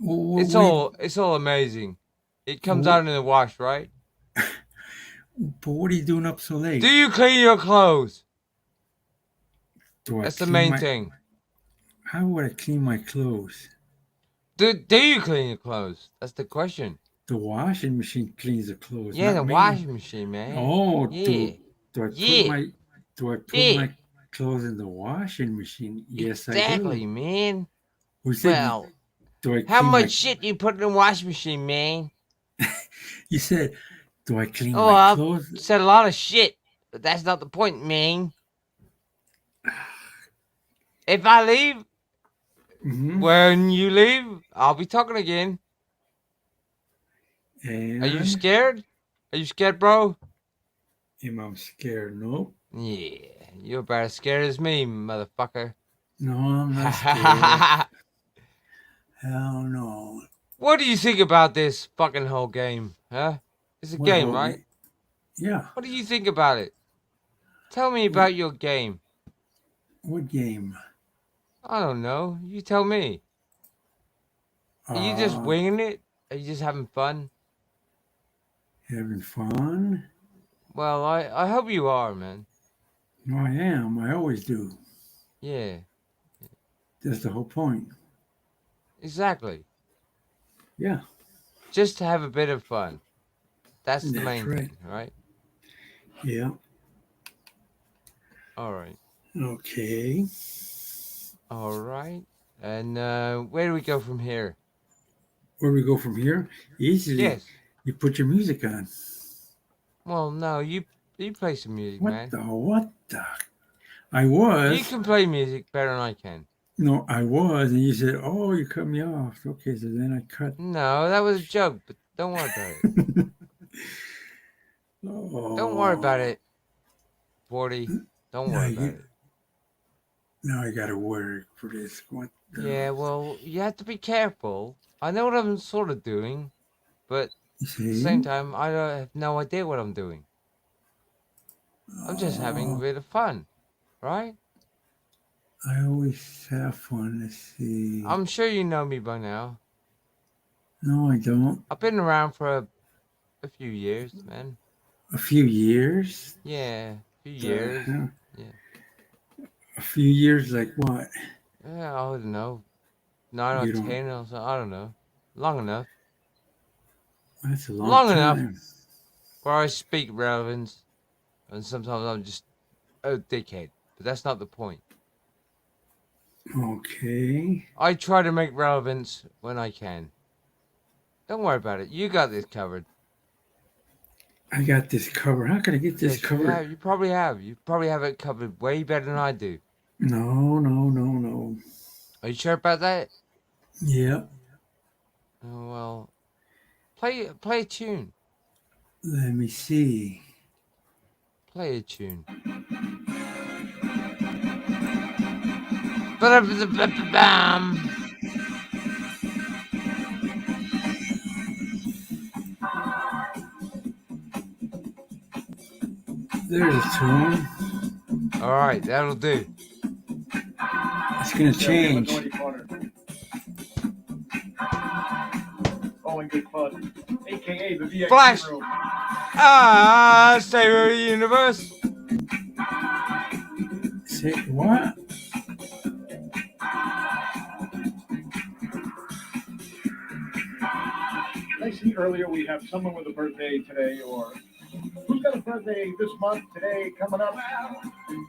It's all amazing. It comes out in the wash, right? But what are you doing up so late? Do you clean your clothes? Do That's the main thing. How would I clean my clothes? Do you clean your clothes? That's the question. The washing machine cleans the clothes. Yeah, not the me. washing machine, man. Oh, yeah. Do I put my clothes in the washing machine? Yes, I do. Exactly, man. Who said Well, do I how clean much shit do you put in the washing machine, man? You said, do I clean Oh, my I clothes? said a lot of shit, but that's not the point, man. If I leave, when you leave, I'll be talking again. And Are you scared? Are you scared, bro? Am I scared? Nope. Yeah, you're about as scared as me, motherfucker. No, I'm not scared. Hell no. What do you think about this fucking whole game, huh? It's a What game, whole right? game? Yeah. What do you think about it? Tell me about your game. What game? I don't know. You tell me. Are you just winging it? Are you just having fun? Having fun? Well, I hope you are, man. No, I am. I always do. Yeah. That's the whole point. Exactly. Yeah. Just to have a bit of fun. That's the That's main right. thing, right? Yeah. All right. Okay. All right. And where do we go from here? Where we go from here? Easily. Yes. You put your music on. Well, no, you play some music, man. What the? I was. You can play music better than I can. No, I was. And you said, oh, you cut me off. Okay, so then I cut. No, that was a joke, but don't worry about it. Don't worry about it, 40. Don't worry about it. Now I got to work for this. What the? Yeah, well, you have to be careful. I know what I'm sort of doing, but at the same time, I have no idea what I'm doing. I'm just having a bit of fun, right? I always have fun. Let's see. I'm sure you know me by now. No, I don't. I've been around for a few years, man. A few years? Yeah, a few years. Yeah. A few years like what? Yeah, I don't know. 9 or 10 or something. I don't know. Long enough. That's a long time. Enough where I speak relevance, and sometimes I'm just a dickhead. But that's not the point. Okay. I try to make relevance when I can. Don't worry about it. You got this covered. I got this covered. How can I get this covered? You probably have. You probably have it covered way better than I do. No. Are you sure about that? Yeah. Oh, well, play a tune. Let me see. Play a tune. There's a tune. All right, that'll do. It's gonna change. Oh, enjoying good fun, aka the VIP Flash! room. Savior of the universe. Say what? I see earlier we have someone with a birthday today, or who's got a birthday this month, today, coming up? I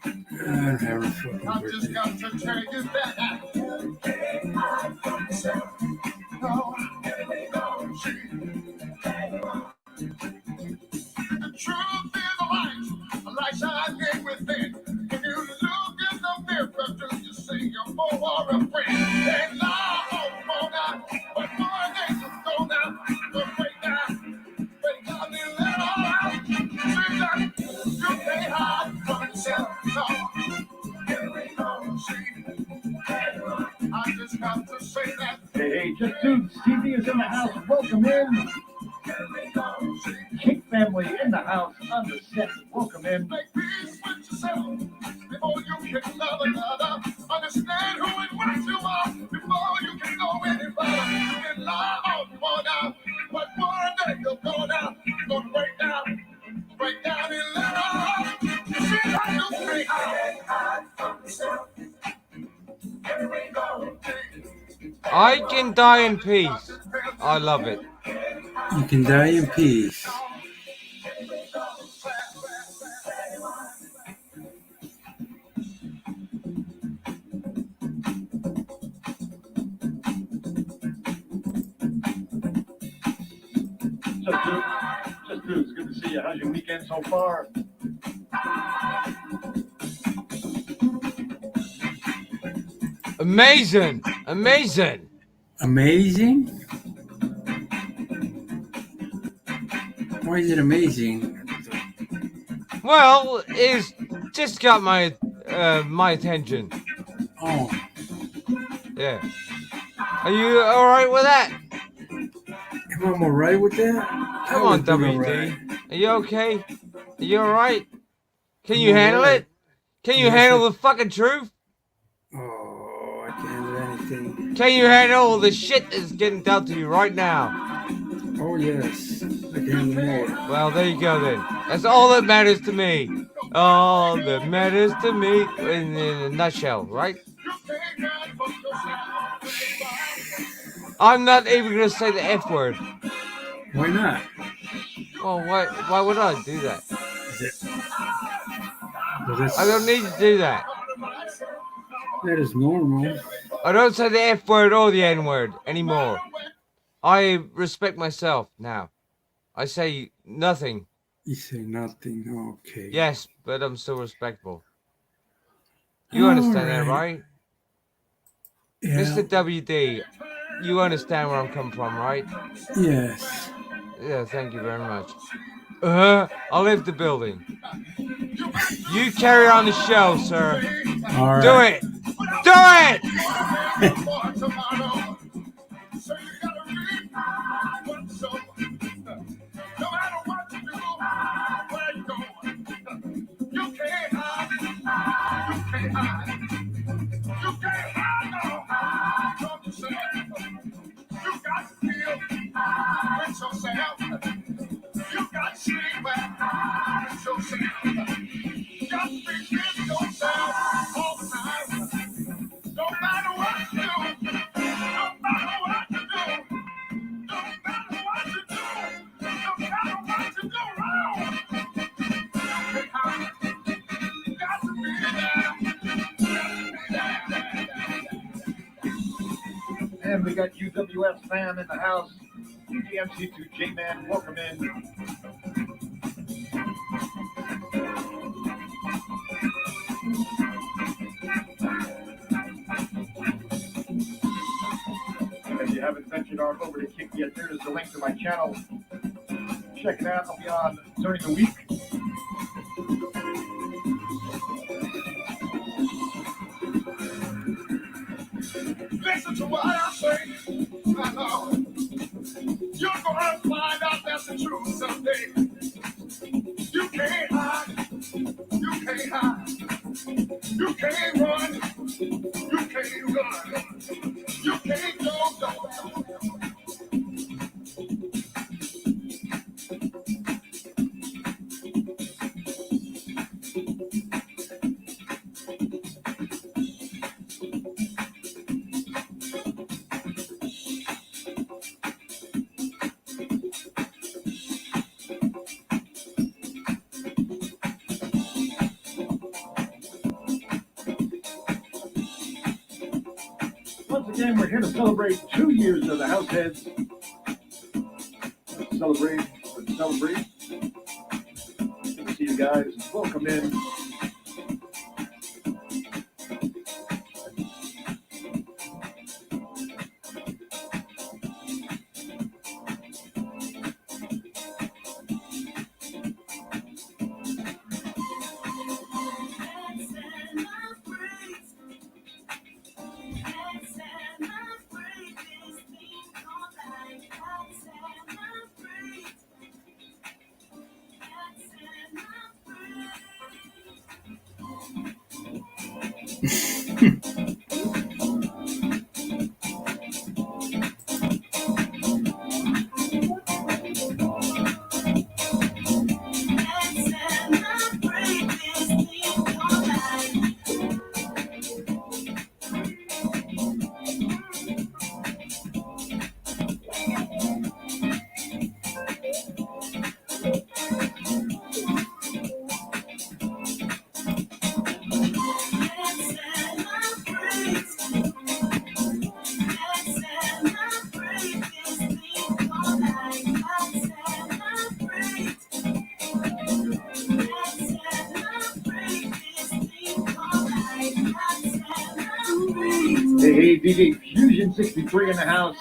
don't have a fucking I birthday. just got to tell you that. The truth is a light shines within. If you look in the mirror, do you see your foe or a friend? And now, hold on, but one day you go down, but wait down, and let all out. See that you can't hide from yourself, no. I just got to say that. Hey, just dudes, TV is in the house. Welcome in. Kick family in the house on the set. Welcome in. Make peace with yourself before you can love another. Understand who and what you are before you can go any further. You can lie all you want now, but one day you'll go down. You're gonna break down and let off. You see how you can't hide from yourself. I can die in peace. I love it. You can die in peace. Just dudes, good to see you. How's your weekend so far? Amazing. Amazing. Amazing? Why is it amazing? Well, it's just got my my attention. Oh. Yeah. Are you all right with that? If I'm alright with that? Come I on, would be WD. alright. Are you okay? Are you all right? Can you I'm handle alright. it? Can you Yes, handle I- the fucking truth? Oh, I can't handle anything. Can you handle the shit that's getting dealt to you right now? Oh, yes. I can handle more. Well, there you go then. That's all that matters to me. All that matters to me in a nutshell, right? I'm not even gonna say the F word. Why not? Well, why would I do that? Because I don't need to do that. that is normal. I don't say the F word or the N word anymore. I respect myself now. I say nothing. You say nothing. Okay. Yes, but I'm still respectful. You understand that, Alright. right? Yeah. Mr. WD, you understand where I'm coming from, right? Yes. Yeah, thank you very much. I'll leave the building. You carry on the show, sir. All Do right. it! Do it! And we got UWF fan in the house. DMC2 J-Man, welcome in. If you haven't ventured on over to Kick yet, there is the link to my channel. Check it out. I'll be on during the week. Listen to what I say. I know. You're gonna find out that's the truth someday. You can't hide. You can't hide. You can't run. You can't run. You can't go. again, we're here to celebrate 2 years of the Househeads. Celebrate. Good to see you guys. Welcome in. Hey, DJ Fusion 63 in the house.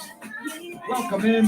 Welcome in.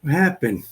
What happened?